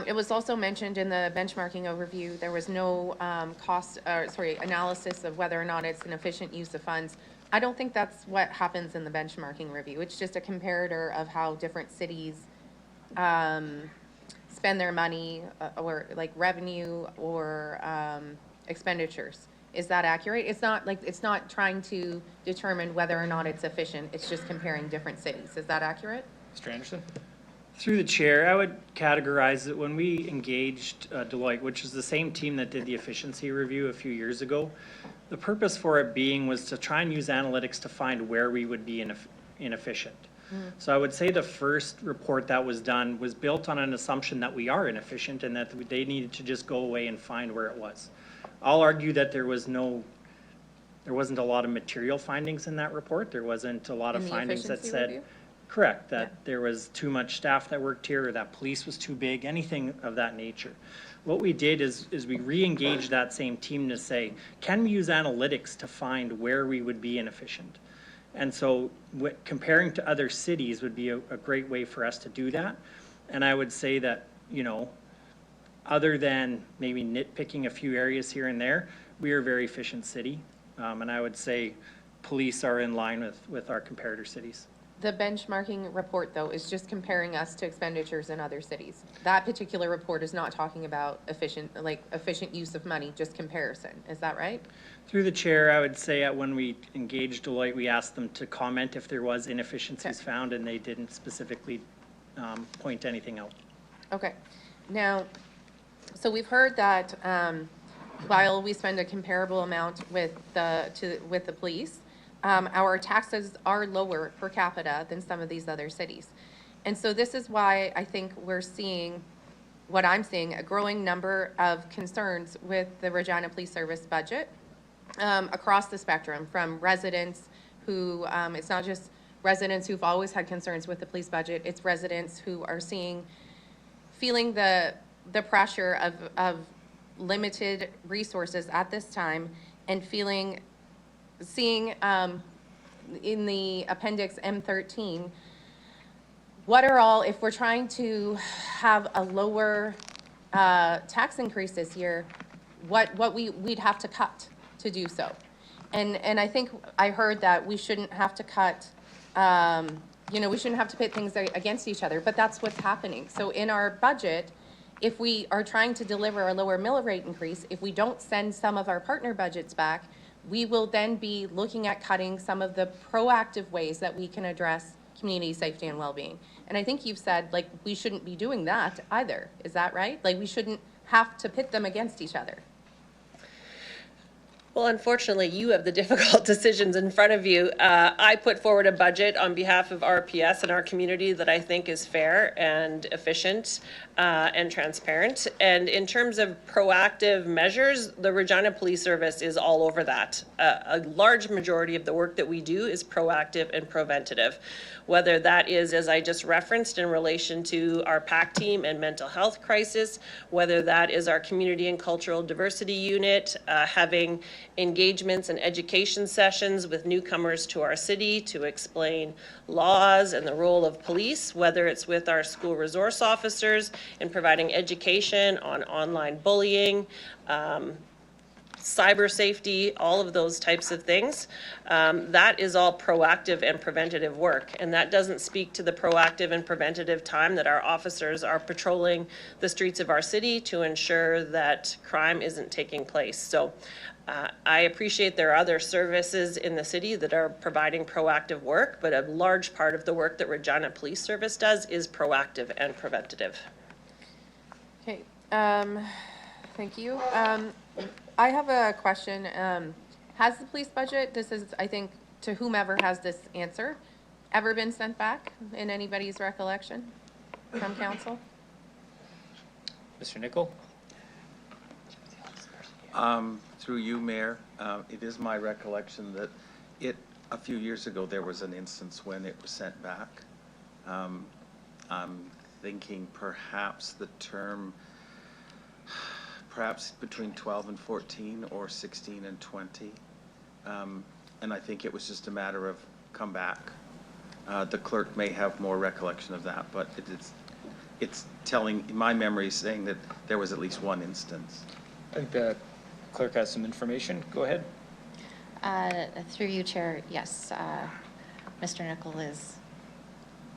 it was also mentioned in the benchmarking overview, there was no analysis of whether or not it's an efficient use of funds. I don't think that's what happens in the benchmarking review. It's just a comparator of how different cities spend their money or like revenue or expenditures. Is that accurate? It's not trying to determine whether or not it's efficient. It's just comparing different cities. Is that accurate? Mr. Anderson? Through the chair, I would categorize it when we engaged Deloitte, which is the same team that did the efficiency review a few years ago. The purpose for it being was to try and use analytics to find where we would be inefficient. So I would say the first report that was done was built on an assumption that we are inefficient and that they needed to just go away and find where it was. I'll argue that there wasn't a lot of material findings in that report. There wasn't a lot of findings that said, review? correct, that there was too much staff that worked here or that police was too big, anything of that nature. What we did is we re-engaged that same team to say, can we use analytics to find where we would be inefficient? And so comparing to other cities would be a great way for us to do that. And I would say that, other than maybe nitpicking a few areas here and there, we are a very efficient city. And I would say police are in line with our comparator cities. The benchmarking report, though, is just comparing us to expenditures in other cities. That particular report is not talking about efficient use of money, just comparison. Is that right? Through the chair, I would say when we engaged Deloitte, we asked them to comment if there was inefficiencies found, and they didn't specifically point anything out. Okay. Now, so we've heard that while we spend a comparable amount with the police, our taxes are lower per capita than some of these other cities. And so this is why I think we're seeing, what I'm seeing, a growing number of concerns with the Regina Police Service budget across the spectrum, from residents who, it's not just residents who've always had concerns with the police budget, it's residents who are feeling the pressure of limited resources at this time and seeing in the appendix M13, what are all, if we're trying to have a lower tax increase this year, what we'd have to cut to do so. And I think I heard that we shouldn't have to cut, we shouldn't have to pit things against each other, but that's what's happening. So in our budget, if we are trying to deliver a lower mill rate increase, if we don't send some of our partner budgets back, we will then be looking at cutting some of the proactive ways that we can address community safety and well-being. And I think you've said, we shouldn't be doing that either. Is that right? We shouldn't have to pit them against each other. Well, unfortunately, you have the difficult decisions in front of you. I put forward a budget on behalf of RPS and our community that I think is fair and efficient and transparent. And in terms of proactive measures, the Regina Police Service is all over that. A large majority of the work that we do is proactive and preventative, whether that is, as I just referenced, in relation to our PAC team and mental health crisis, whether that is our community and cultural diversity unit having engagements and education sessions with newcomers to our city to explain laws and the role of police, whether it's with our school resource officers in providing education on online bullying, cyber safety, all of those types of things. That is all proactive and preventative work. And that doesn't speak to the proactive and preventative time that our officers are patrolling the streets of our city to ensure that crime isn't taking place. So I appreciate there are other services in the city that are providing proactive work, but a large part of the work that Regina Police Service does is proactive and preventative. Okay, thank you. I have a question. Has the police budget, this is, I think, to whomever has this answer, ever been sent back in anybody's recollection from council? Mr. Nicol? Through you, Mayor, it is my recollection that a few years ago, there was an instance when it was sent back. I'm thinking perhaps the term, perhaps between 12 and 14 or 16 and 20. And I think it was just a matter of come back. The clerk may have more recollection of that, but it's telling, my memory is saying that there was at least one instance. I think the clerk has some information. Go ahead. Through you, Chair, yes, Mr. Nicol is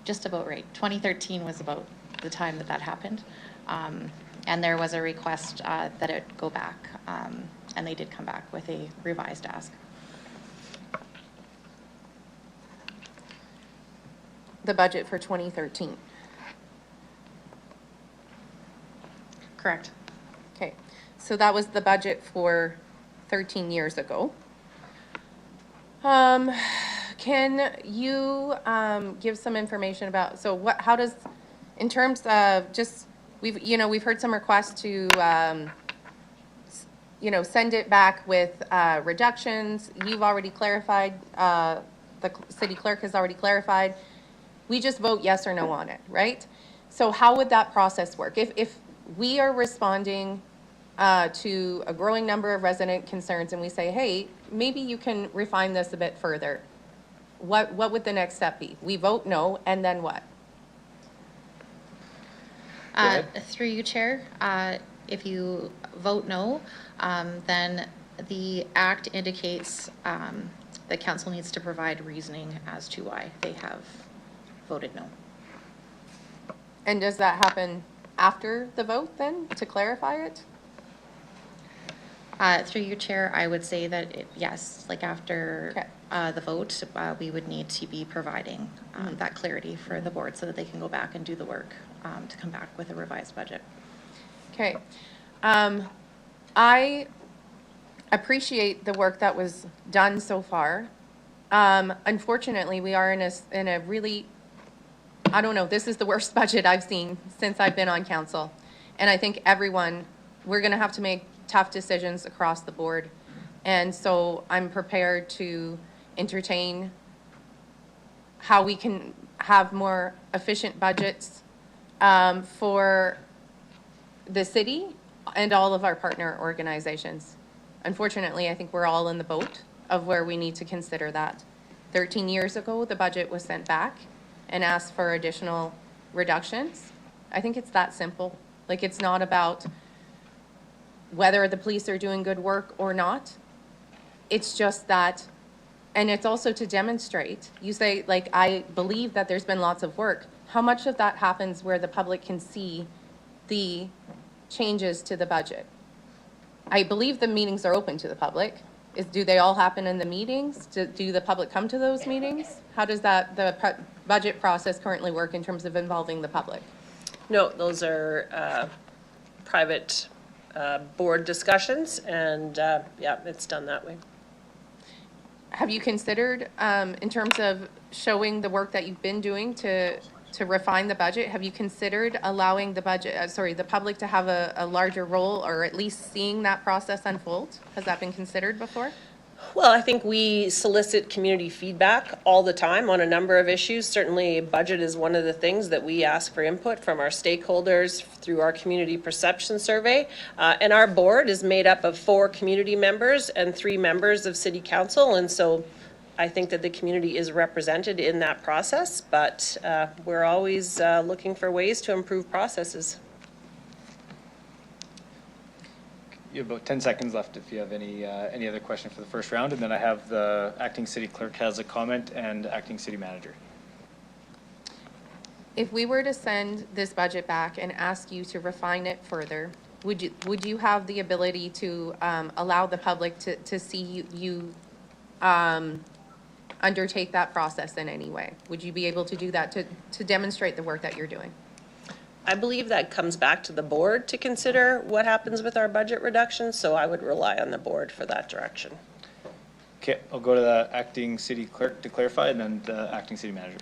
just about right. 2013 was about the time that happened. And there was a request that it go back, and they did come back with a revised ask. The budget for 2013. Correct. Okay, so that was the budget for 13 years ago. Can you give some information about, so how does, in terms of just, we've heard some requests to, send it back with reductions. You've already clarified, the city clerk has already clarified. We just vote yes or no on it, right? So how would that process work? If we are responding to a growing number of resident concerns and we say, hey, maybe you can refine this a bit further, what would the next step be? We vote no, and then what? Through you, Chair, if you vote no, then the act indicates that council needs to provide reasoning as to why they have voted no. And does that happen after the vote then, to clarify it? Through you, Chair, I would say that yes, like after the vote, we would need to be providing that clarity for the board so that they can go back and do the work to come back with a revised budget. Okay. I appreciate the work that was done so far. Unfortunately, we are in a really, I don't know, this is the worst budget I've seen since I've been on council. And I think we're going to have to make tough decisions across the board. And so I'm prepared to entertain how we can have more efficient budgets for the city and all of our partner organizations. Unfortunately, I think we're all in the boat of where we need to consider that. 13 years ago, the budget was sent back and asked for additional reductions. I think it's that simple. Like, it's not about whether the police are doing good work or not. It's just that, and it's also to demonstrate. You say, like, I believe that there's been lots of work. How much of that happens where the public can see the changes to the budget? I believe the meetings are open to the public. Do they all happen in the meetings? Do the public come to those meetings? How does the budget process currently work in terms of involving the public? No, those are private board discussions, and yeah, it's done that way. Have you considered, in terms of showing the work that you've been doing to refine the budget, have you considered allowing the the public to have a larger role, or at least seeing that process unfold? Has that been considered before? Well, I think we solicit community feedback all the time on a number of issues. Certainly, budget is one of the things that we ask for input from our stakeholders through our community perception survey. And our board is made up of 4 community members and 3 members of city council. And so I think that the community is represented in that process, but we're always looking for ways to improve processes. You have about 10 seconds left if you have any other question for the first round, and then I have the acting city clerk has a comment and acting city manager. If we were to send this budget back and ask you to refine it further, would you have the ability to allow the public to see you undertake that process in any way? Would you be able to do that to demonstrate the work that you're doing? I believe that comes back to the board to consider what happens with our budget reductions, so I would rely on the board for that direction. Okay, I'll go to the acting city clerk to clarify, and then the acting city manager.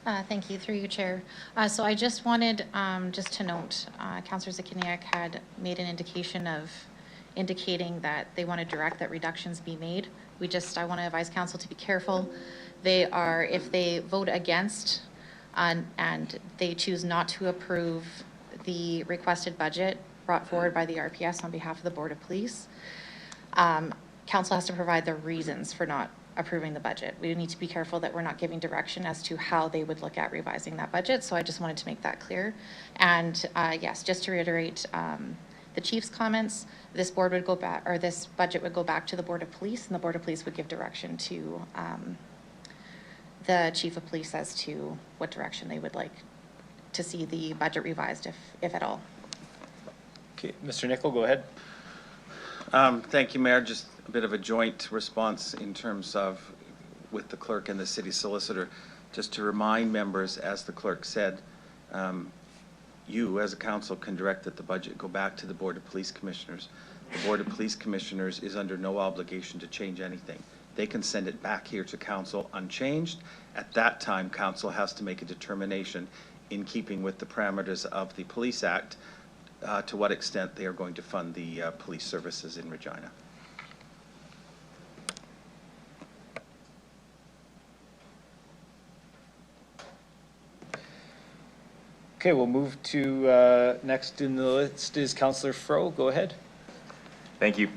Thank you, through you, Chair. So I just wanted just to note, Councillor Zakiniak had made an indication of indicating that they want to direct that reductions be made. I want to advise council to be careful. If they vote against and they choose not to approve the requested budget brought forward by the RPS on behalf of the Board of Police, council has to provide the reasons for not approving the budget. We need to be careful that we're not giving direction as to how they would look at revising that budget. So I just wanted to make that clear. And yes, just to reiterate the chief's comments, this board would go back, or this budget would go back to the Board of Police, and the Board of Police would give direction to the chief of police as to what direction they would like to see the budget revised, if at all. Okay, Mr. Nickel, go ahead. Thank you, Mayor. Just a bit of a joint response in terms of with the clerk and the city solicitor. Just to remind members, as the clerk said, you as a council can direct that the budget go back to the Board of Police Commissioners. The Board of Police Commissioners is under no obligation to change anything. They can send it back here to council unchanged. At that time, council has to make a determination in keeping with the parameters of the Police Act to what extent they are going to fund the police services in Regina. Okay, we'll move to next in the list is Councillor Fro. Go ahead. Thank you.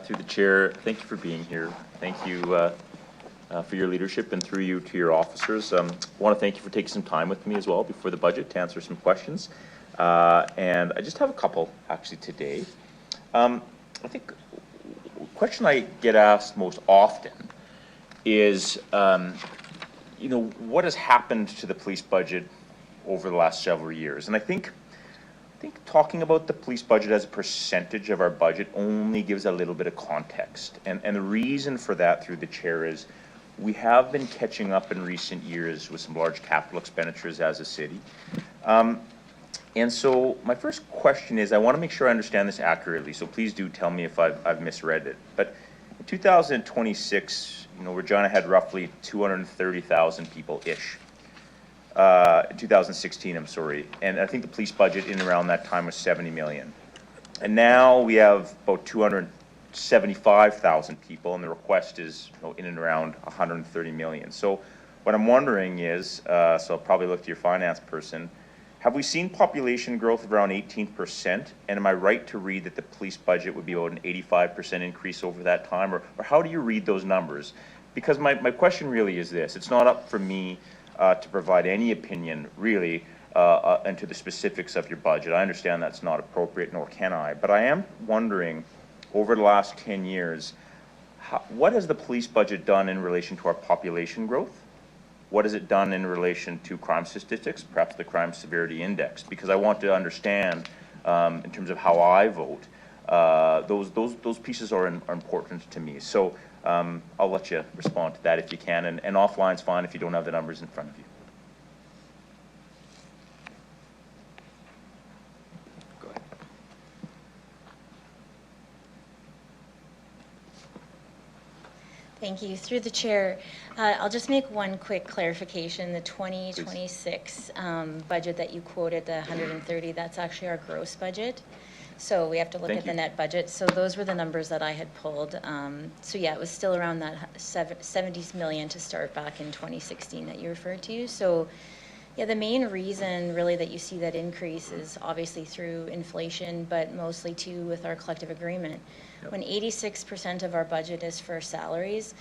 Through the chair, thank you for being here. Thank you for your leadership, and through you to your officers. I want to thank you for taking some time with me as well before the budget to answer some questions. And I just have a couple actually today. I think the question I get asked most often is, what has happened to the police budget over the last several years? And I think talking about the police budget as a percentage of our budget only gives a little bit of context. And the reason for that, through the chair, is we have been catching up in recent years with some large capital expenditures as a city. And so my first question is, I want to make sure I understand this accurately, so please do tell me if I've misread it. But in 2026, Regina had roughly 230,000 people-ish. 2016, I'm sorry. And I think the police budget in around that time was 70 million. And now we have about 275,000 people, and the request is in and around 130 million. So what I'm wondering is, so I'll probably look to your finance person, have we seen population growth of around 18%? And am I right to read that the police budget would be about an 85% increase over that time? Or how do you read those numbers? Because my question really is this. It's not up for me to provide any opinion, really, into the specifics of your budget. I understand that's not appropriate, nor can I. But I am wondering, over the last 10 years, what has the police budget done in relation to our population growth? What has it done in relation to crime statistics, perhaps the crime severity index? Because I want to understand, in terms of how I vote, those pieces are important to me. So I'll let you respond to that if you can, and offline's fine if you don't have the numbers in front of you. Go ahead. Thank you. Through the chair, I'll just make one quick clarification. The 2026 budget that you quoted, the 130, that's actually our gross budget. So we have to look Thank at the you. net budget. So those were the numbers that I had pulled. So yeah, it was still around that 70 million to start back in 2016 that you referred to. So yeah, the main reason really that you see that increase is obviously through inflation, but mostly too with our collective agreement. Yep. When 86% of our budget is for salaries,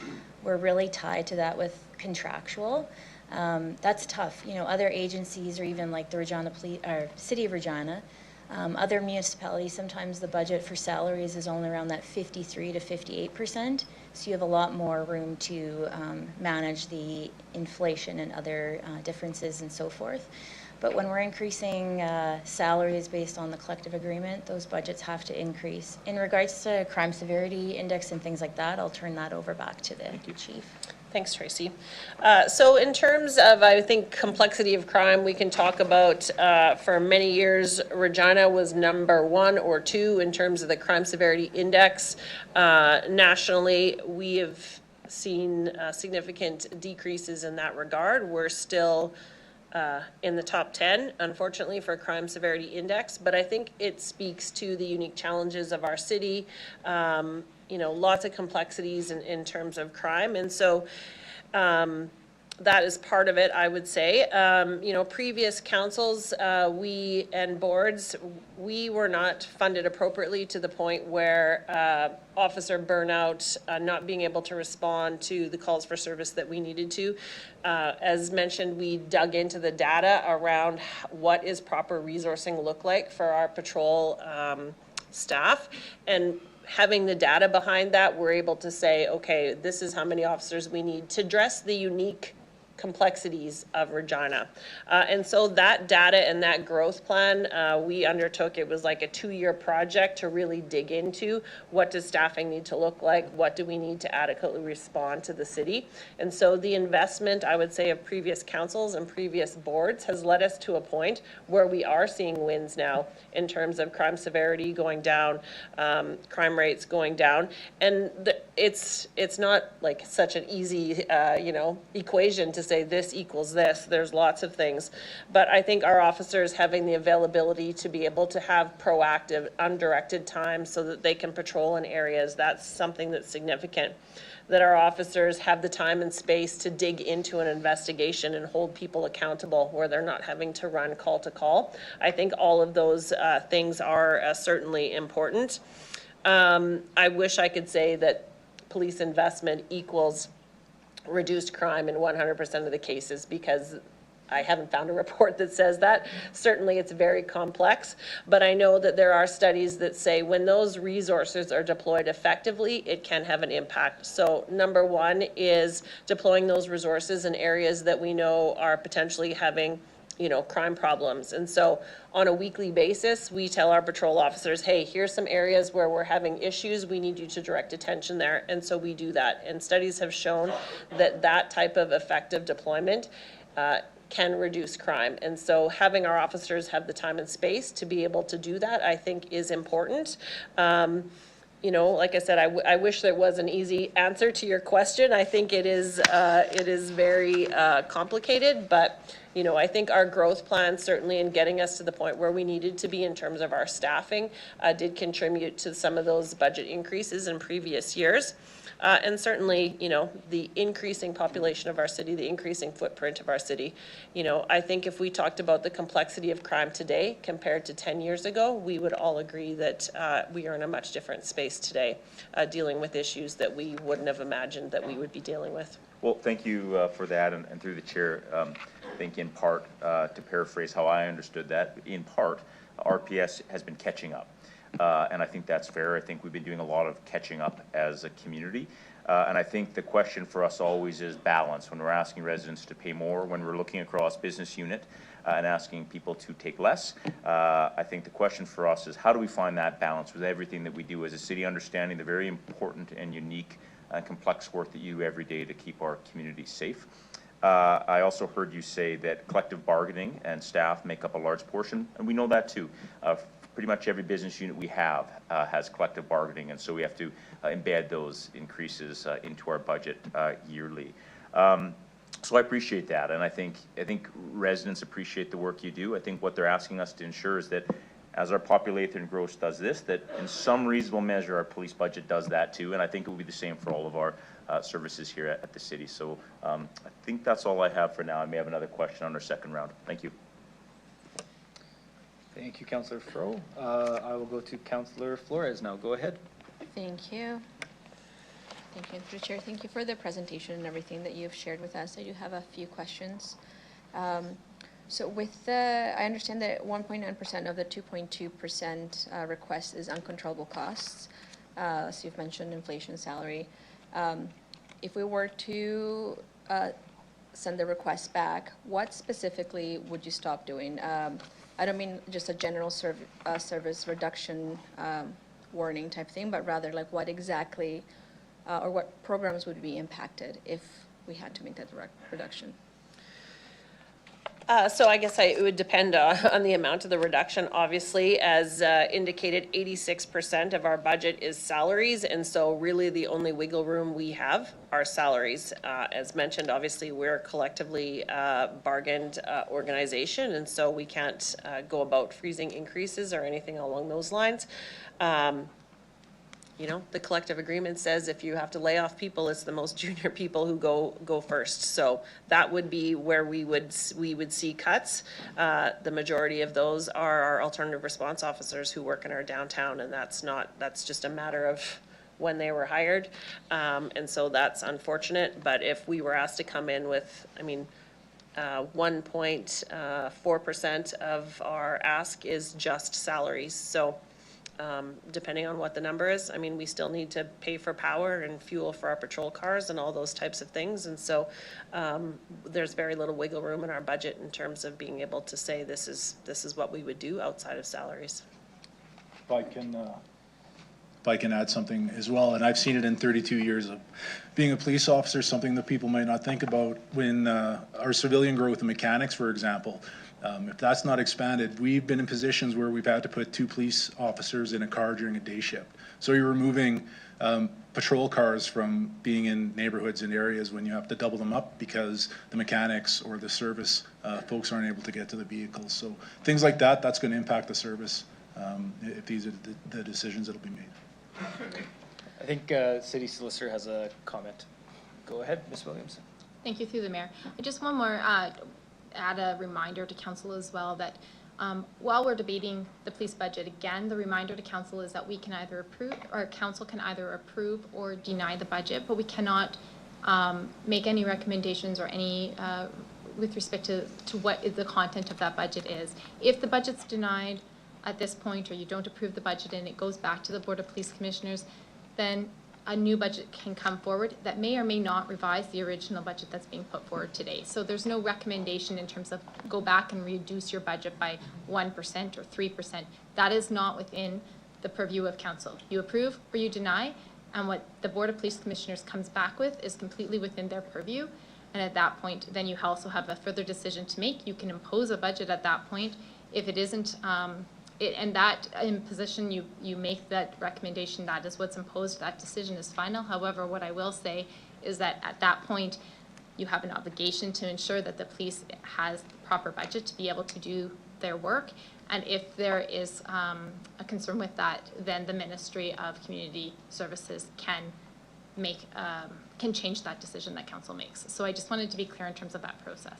we're really tied to that with contractual. That's tough. You know, other agencies or even like the Regina Police, or City of Regina, other municipalities, sometimes the budget for salaries is only around that 53 to 58%. So you have a lot more room to manage the inflation and other differences and so forth. But when we're increasing salaries based on the collective agreement, those budgets have to increase. In regards to crime severity index and things like that, I'll turn that over back to the chief. Thanks, Tracy. So in terms of, I think, complexity of crime, we can talk about, for many years, Regina was number 1 or 2 in terms of the crime severity index. Nationally, we have seen significant decreases in that regard. We're still in the top 10, unfortunately, for crime severity index, but I think it speaks to the unique challenges of our city. You know, lots of complexities in terms of crime. And so that is part of it, I would say. You know, previous councils, we and boards, we were not funded appropriately to the point where officer burnout, not being able to respond to the calls for service that we needed to. As mentioned, we dug into the data around what is proper resourcing look like for our patrol staff, and having the data behind that, we're able to say, okay, this is how many officers we need to address the unique complexities of Regina. And so that data and that growth plan, we undertook, it was like a 2-year project to really dig into what does staffing need to look like, what do we need to adequately respond to the city. And so the investment, I would say, of previous councils and previous boards has led us to a point where we are seeing wins now in terms of crime severity going down, crime rates going down. And it's not like such an easy, you know, equation to say this equals this. There's lots of things. But I think our officers having the availability to be able to have proactive, undirected time so that they can patrol in areas, that's something that's significant. That our officers have the time and space to dig into an investigation and hold people accountable where they're not having to run call to call. I think all of those things are certainly important. I wish I could say that police investment equals reduced crime in 100% of the cases, because I haven't found a report that says that. Certainly it's very complex, but I know that there are studies that say when those resources are deployed effectively, it can have an impact. So number 1 is deploying those resources in areas that we know are potentially having, you know, crime problems. And so on a weekly basis, we tell our patrol officers, hey, here's some areas where we're having issues. We need you to direct attention there. And so we do that. And studies have shown that that type of effective deployment can reduce crime. And so having our officers have the time and space to be able to do that, I think, is important. You know, like I said, I wish there was an easy answer to your question. I think it is very complicated, but you know, I think our growth plan, certainly in getting us to the point where we needed to be in terms of our staffing, did contribute to some of those budget increases in previous years. And certainly, you know, the increasing population of our city, the increasing footprint of our city, you know, I think if we talked about the complexity of crime today compared to 10 years ago, we would all agree that we are in a much different space today, dealing with issues that we wouldn't have imagined that we would be dealing with. Well, thank you for that, and through the chair, I think in part, to paraphrase how I understood that, in part, RPS has been catching up. And I think that's fair. I think we've been doing a lot of catching up as a community. And I think the question for us always is balance. When we're asking residents to pay more, when we're looking across business unit and asking people to take less, I think the question for us is how do we find that balance with everything that we do as a city, understanding the very important and unique and complex work that you do every day to keep our community safe. I also heard you say that collective bargaining and staff make up a large portion, and we know that too. Pretty much every business unit we have has collective bargaining, and so we have to embed those increases into our budget yearly. So I appreciate that, and I think residents appreciate the work you do. I think what they're asking us to ensure is that as our population grows does this, that in some reasonable measure, our police budget does that too. And I think it will be the same for all of our services here at the city. So I think that's all I have for now. I may have another question on our second round. Thank you. Thank you, Councillor Fro. I will go to Councillor Flores now. Go ahead. Thank you. Thank you, through the chair. Thank you for the presentation and everything that you've shared with us. I do have a few questions. So with the, I understand that 1.9% of the 2.2% request is uncontrollable costs. So you've mentioned inflation, salary. If we were to send the request back, what specifically would you stop doing? I don't mean just a general service reduction warning type thing, but rather like what exactly or what programs would be impacted if we had to make that direct reduction? So I guess it would depend on the amount of the reduction. Obviously, as indicated, 86% of our budget is salaries, and so really the only wiggle room we have are salaries. As mentioned, obviously, we're collectively bargained organization, and so we can't go about freezing increases or anything along those lines. You know, the collective agreement says if you have to lay off people, it's the most junior people who go first. So that would be where we would see cuts. The majority of those are our alternative response officers who work in our downtown, and that's just a matter of when they were hired. And so that's unfortunate. But if we were asked to come in with, 1.4% of our ask is just salaries. So depending on what the number is, we still need to pay for power and fuel for our patrol cars and all those types of things. And so there's very little wiggle room in our budget in terms of being able to say this is what we would do outside of salaries. If I can add something as well, and I've seen it in 32 years of being a police officer, something that people might not think about when our civilian growth in mechanics, for example, if that's not expanded, we've been in positions where we've had to put 2 police officers in a car during a day shift. So you're removing patrol cars from being in neighborhoods and areas when you have to double them up because the mechanics or the service folks aren't able to get to the vehicles. So things like that, that's going to impact the service if these are the decisions that will be made. I think City Solicitor has a comment. Go ahead, Ms. Williams. Thank you, through the mayor. Just one more add a reminder to council as well that while we're debating the police budget, again, the reminder to council is that we can either approve, or council can either approve or deny the budget, but we cannot make any recommendations or any with respect to what the content of that budget is. If the budget's denied at this point, or you don't approve the budget and it goes back to the Board of Police Commissioners, then a new budget can come forward that may or may not revise the original budget that's being put forward today. So there's no recommendation in terms of go back and reduce your budget by 1% or 3%. That is not within the purview of council. You approve or you deny, and what the Board of Police Commissioners comes back with is completely within their purview. And at that point, then you also have a further decision to make. You can impose a budget at that point. If it isn't, and that imposition, you make that recommendation, that is what's imposed, that decision is final. However, what I will say is that at that point, you have an obligation to ensure that the police has the proper budget to be able to do their work. And if there is a concern with that, then the Ministry of Community Services can change that decision that council makes. So I just wanted to be clear in terms of that process.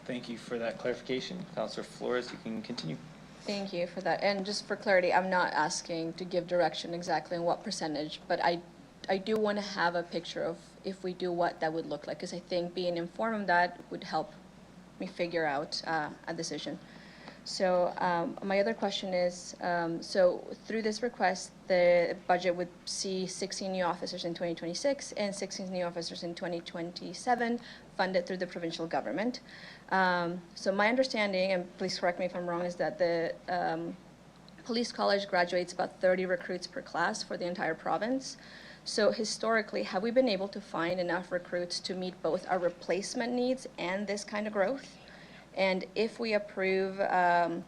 Thank you for that clarification. Councillor Flores, you can continue. Thank you for that. And just for clarity, I'm not asking to give direction exactly on what percentage, but I do want to have a picture of if we do what that would look like, because I think being informed of that would help me figure out a decision. So my other question is, so through this request, the budget would see 16 new officers in 2026 and 16 new officers in 2027 funded through the provincial government. So my understanding, and please correct me if I'm wrong, is that the police college graduates about 30 recruits per class for the entire province. So historically, have we been able to find enough recruits to meet both our replacement needs and this kind of growth? And if we approve the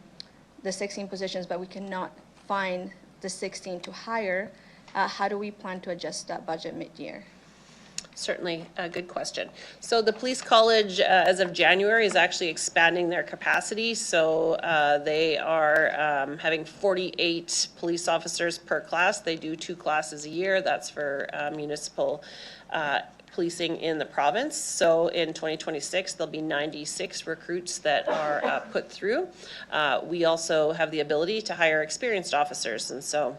16 positions, but we cannot find the 16 to hire, how do we plan to adjust that budget mid-year? Certainly a good question. So the police college, as of January, is actually expanding their capacity. So they are having 48 police officers per class. They do 2 classes a year. That's for municipal policing in the province. So in 2026, there'll be 96 recruits that are put through. We also have the ability to hire experienced officers. And so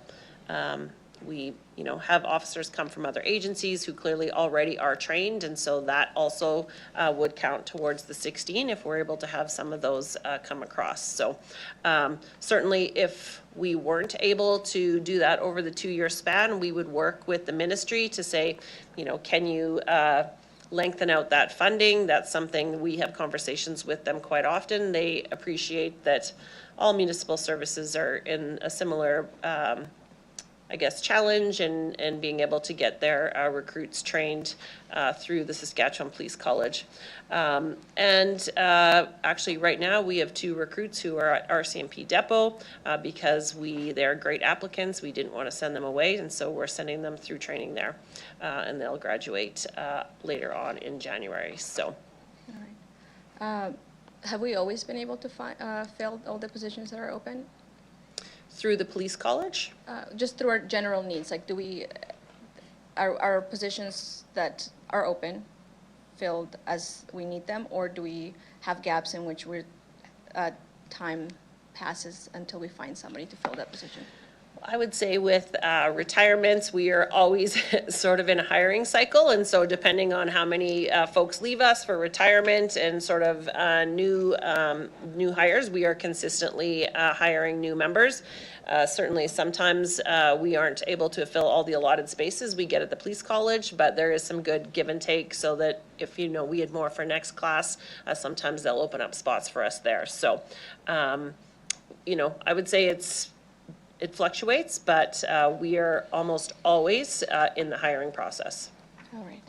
we, have officers come from other agencies who clearly already are trained, and so that also would count towards the 16 if we're able to have some of those come across. So certainly if we weren't able to do that over the 2-year span, we would work with the ministry to say, can you lengthen out that funding? That's something we have conversations with them quite often. They appreciate that all municipal services are in a similar challenge and being able to get their recruits trained through the Saskatchewan Police College. Actually, right now, we have 2 recruits who are at RCMP Depot because they're great applicants. We didn't want to send them away, and so we're sending them through training there. And they'll graduate later on in January. So. All right. Have we always been able to fill all the positions that are open? Through the police college? Just through our general needs, like are positions that are open filled as we need them, or do we have gaps in which time passes until we find somebody to fill that position? I would say with retirements, we are always sort of in a hiring cycle. And so depending on how many folks leave us for retirement and sort of new hires, we are consistently hiring new members. Certainly sometimes we aren't able to fill all the allotted spaces we get at the police college, but there is some good give and take so that if, we had more for next class, sometimes they'll open up spots for us there. So, I would say it fluctuates, but we are almost always in the hiring process. All right.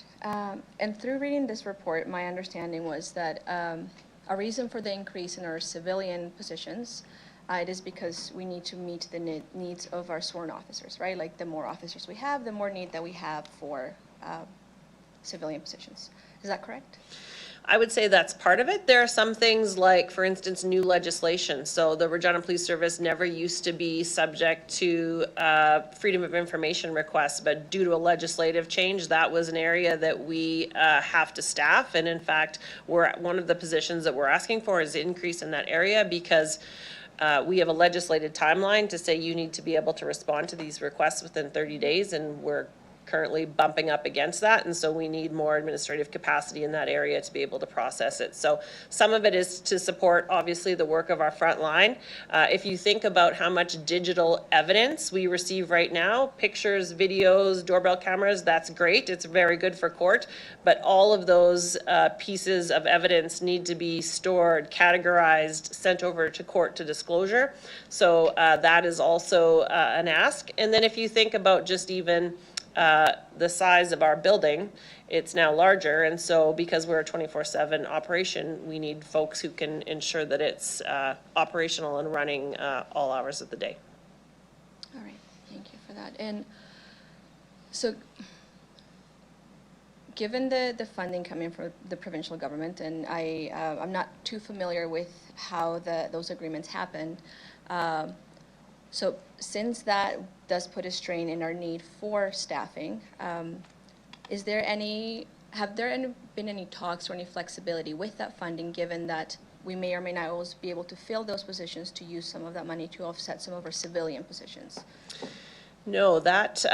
And through reading this report, my understanding was that a reason for the increase in our civilian positions, it is because we need to meet the needs of our sworn officers, right? Like the more officers we have, the more need that we have for civilian positions. Is that correct? I would say that's part of it. There are some things like, for instance, new legislation. So the Regina Police Service never used to be subject to freedom of information requests, but due to a legislative change, that was an area that we have to staff. And in fact, one of the positions that we're asking for is increase in that area because we have a legislated timeline to say you need to be able to respond to these requests within 30 days, and we're currently bumping up against that, and so we need more administrative capacity in that area to be able to process it. So some of it is to support, obviously, the work of our front line. If you think about how much digital evidence we receive right now, pictures, videos, doorbell cameras, that's great. It's very good for court, but all of those pieces of evidence need to be stored, categorized, sent over to court to disclosure. So that is also an ask. And then if you think about just even the size of our building, it's now larger, and so because we're a 24/7 operation, we need folks who can ensure that it's operational and running all hours of the day. All right, thank you for that. And so given the funding coming from the provincial government, and I'm not too familiar with how those agreements happen, so since that does put a strain in our need for staffing, have there been any talks or any flexibility with that funding, given that we may or may not always be able to fill those positions to use some of that money to offset some of our civilian positions? No, that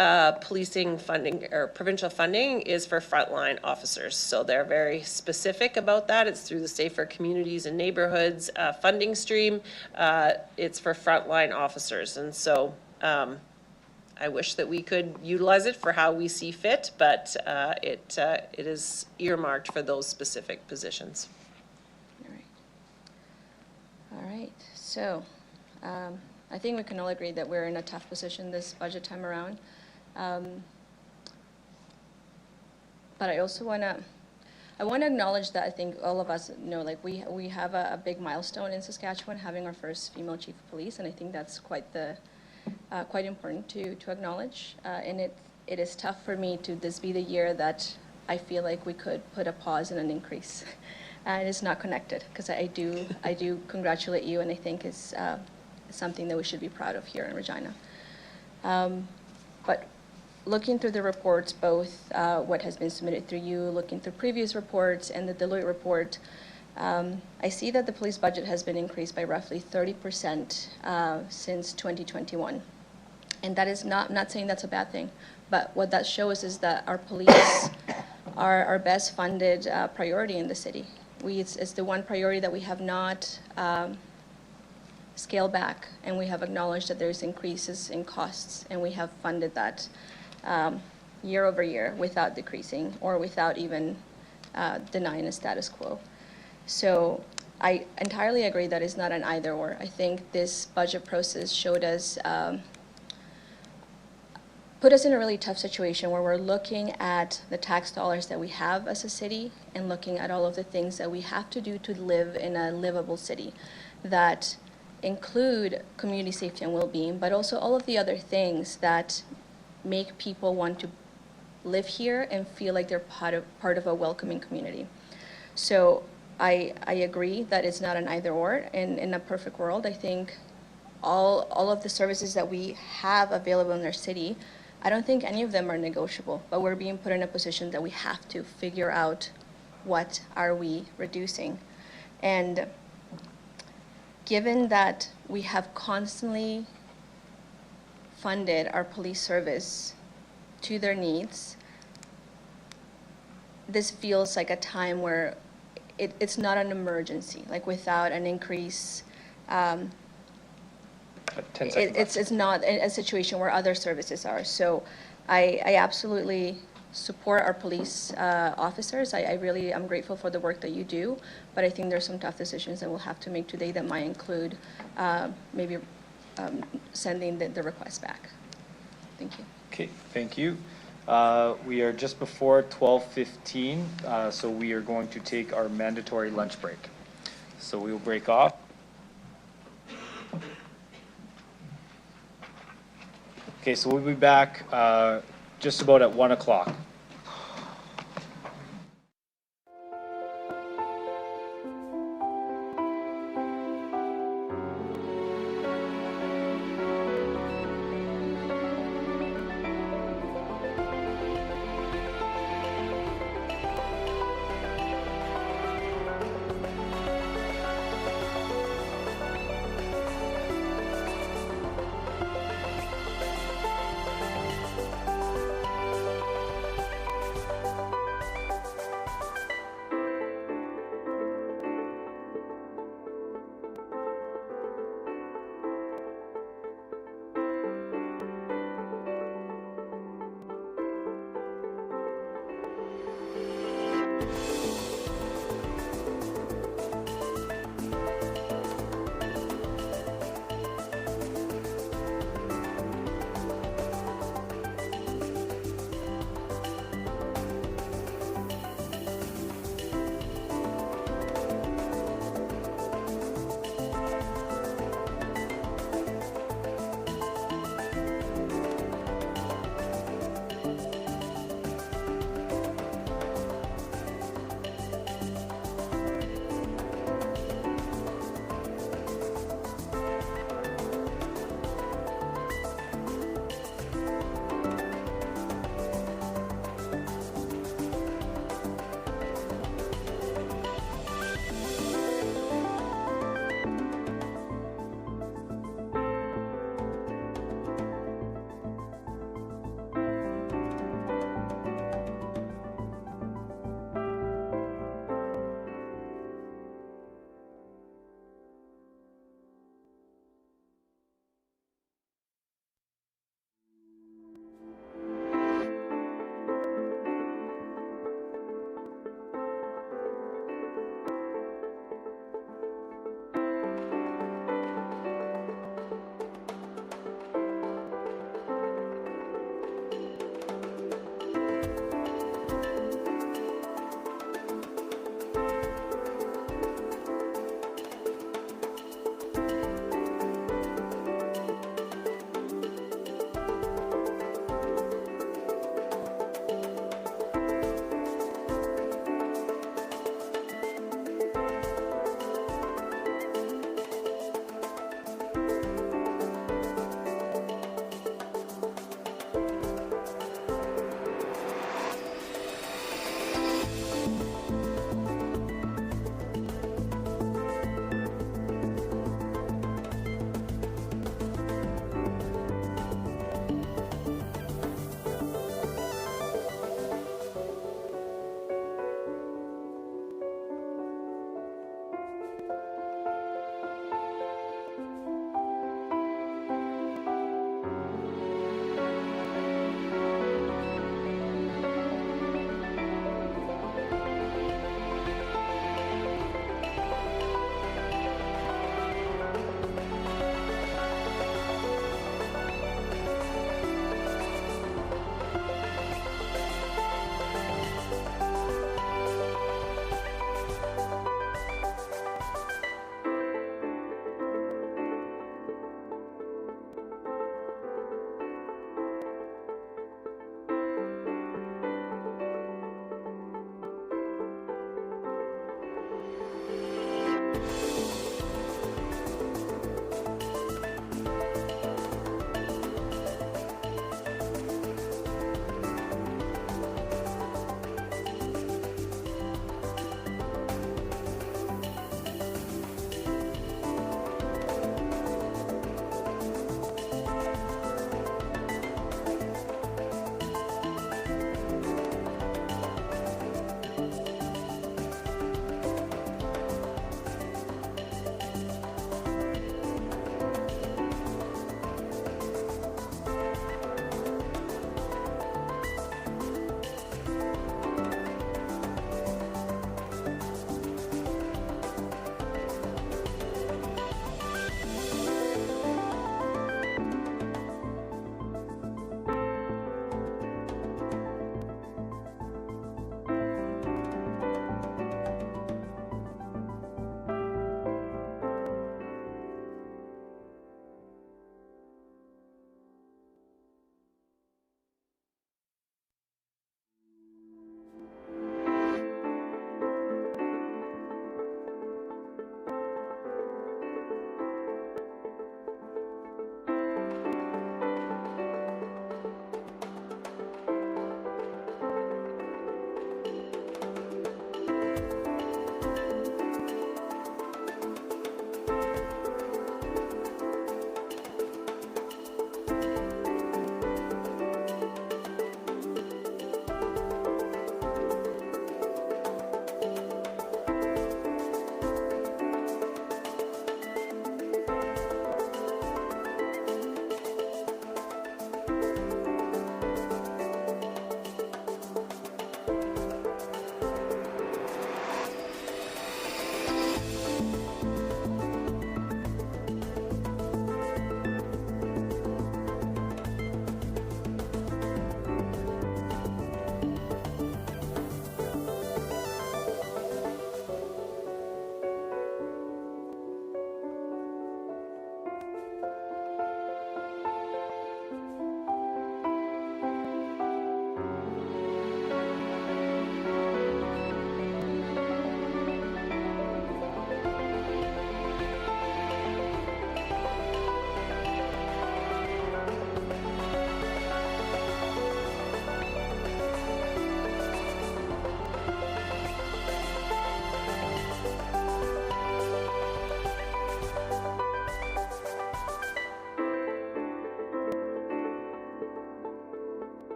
policing funding or provincial funding is for frontline officers. So they're very specific about that. It's through the Safer Communities and Neighborhoods funding stream. It's for frontline officers. And so I wish that we could utilize it for how we see fit, but it is earmarked for those specific positions. All right. So I think we can all agree that we're in a tough position this budget time around. But I also want to acknowledge that I think all of us know, like we have a big milestone in Saskatchewan, having our first female chief of police, and I think that's quite important to acknowledge. And it is tough for me to this be the year that I feel like we could put a pause and an increase. And it's not connected, because I do congratulate you, and I think it's something that we should be proud of here in Regina. But looking through the reports, both what has been submitted through you, looking through previous reports and the Deloitte report, I see that the police budget has been increased by roughly 30% since 2021. And that is not, I'm not saying that's a bad thing, but what that shows is that our police are our best funded priority in the city. It's the one priority that we have not scaled back, and we have acknowledged that there's increases in costs, and we have funded that year over year without decreasing or without even denying a status quo. So I entirely agree that it's not an either or. I think this budget process showed us, put us in a really tough situation where we're looking at the tax dollars that we have as a city and looking at all of the things that we have to do to live in a livable city that include community safety and well-being, but also all of the other things that make people want to live here and feel like they're part of a welcoming community. So I agree that it's not an either or. In a perfect world, I think all of the services that we have available in our city, I don't think any of them are negotiable, but we're being put in a position that we have to figure out what are we reducing. And given that we have constantly funded our police service to their needs, this feels like a time where it's not an emergency. Like without an increase, it's not a situation where other services are. So I absolutely support our police officers. I really am grateful for the work that you do, but I think there's some tough decisions that we'll have to make today that might include maybe sending the request back. Thank you. Okay, thank you. We are just before 12:15, so we are going to take our mandatory lunch break. So we will break off. Okay, so we'll be back just about at 1 o'clock.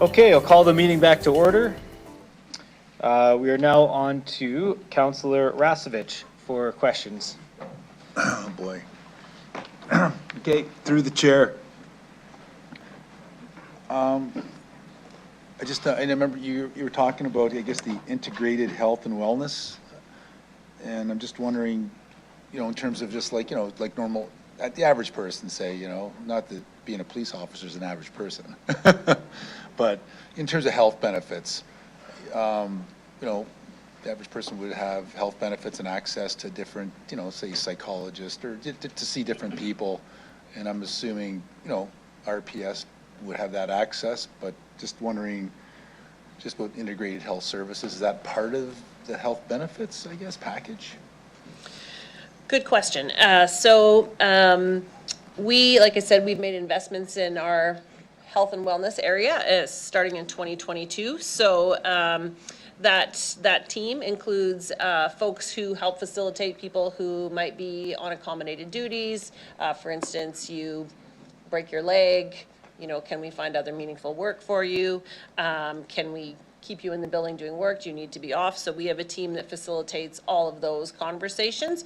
Okay, I'll call the meeting back to order. We are now on to Councillor Rasevich for questions. Oh, boy. Okay, through the chair. I remember you were talking about, I guess, the integrated health and wellness. And I'm just wondering, in terms of just like, like normal, the average person, say, not that being a police officer is an average person. But in terms of health benefits, the average person would have health benefits and access to different, say psychologists or to see different people. And I'm assuming, RPS would have that access, but just wondering, just about integrated health services, is that part of the health benefits, I guess, package? Good question. Like I said, we've made investments in our health and wellness area starting in 2022. So that team includes folks who help facilitate people who might be on accommodated duties. For instance, you break your leg, can we find other meaningful work for you? Can we keep you in the building doing work? Do you need to be off? So we have a team that facilitates all of those conversations.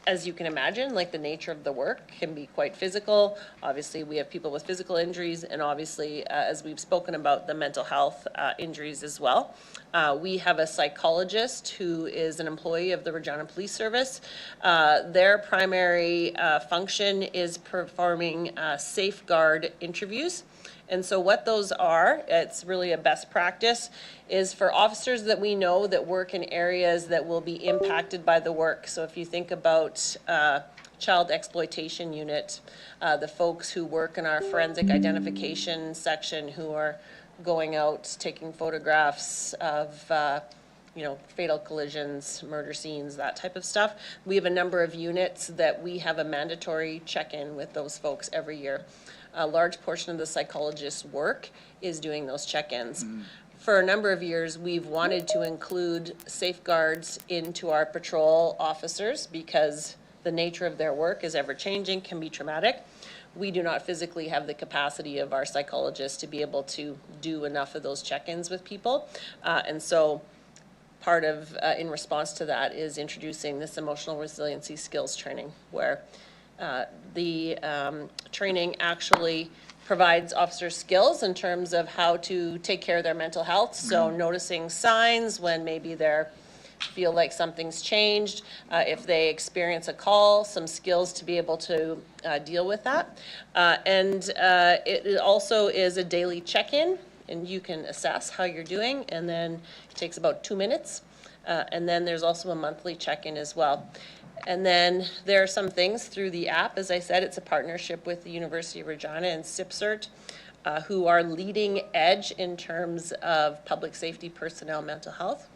As you can imagine, like the nature of the work can be quite physical. Obviously, we have people with physical injuries, and obviously, as we've spoken about, the mental health injuries as well. We have a psychologist who is an employee of the Regina Police Service. Their primary function is performing safeguard interviews. And so what those are, it's really a best practice, is for officers that we know that work in areas that will be impacted by the work. So if you think about child exploitation unit, the folks who work in our forensic identification section who are going out, taking photographs of fatal collisions, murder scenes, that type of stuff. We have a number of units that we have a mandatory check-in with those folks every year. A large portion of the psychologist's work is doing those check-ins. For a number of years, we've wanted to include safeguards into our patrol officers because the nature of their work is ever-changing, can be traumatic. We do not physically have the capacity of our psychologists to be able to do enough of those check-ins with people. And so part of, in response to that, is introducing this emotional resiliency skills training where the training actually provides officers skills in terms of how to take care of their mental health. So noticing signs when maybe they're feel like something's changed, if they experience a call, some skills to be able to deal with that. And it also is a daily check-in, and you can assess how you're doing, and then it takes about 2 minutes. And then there's also a monthly check-in as well. And then there are some things through the app. As I said, it's a partnership with the University of Regina and CIPSERT, who are leading edge in terms of public safety personnel mental health.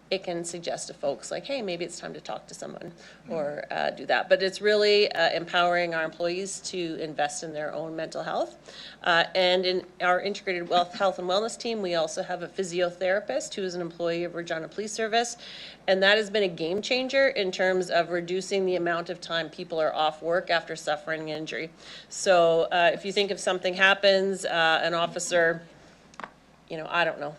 It can suggest to folks like, hey, maybe it's time to talk to someone or do that. But it's really empowering our employees to invest in their own mental health. And in our integrated health and wellness team, we also have a physiotherapist who is an employee of Regina Police Service. And that has been a game changer in terms of reducing the amount of time people are off work after suffering an injury. So if you think if something happens, an officer, I don't know,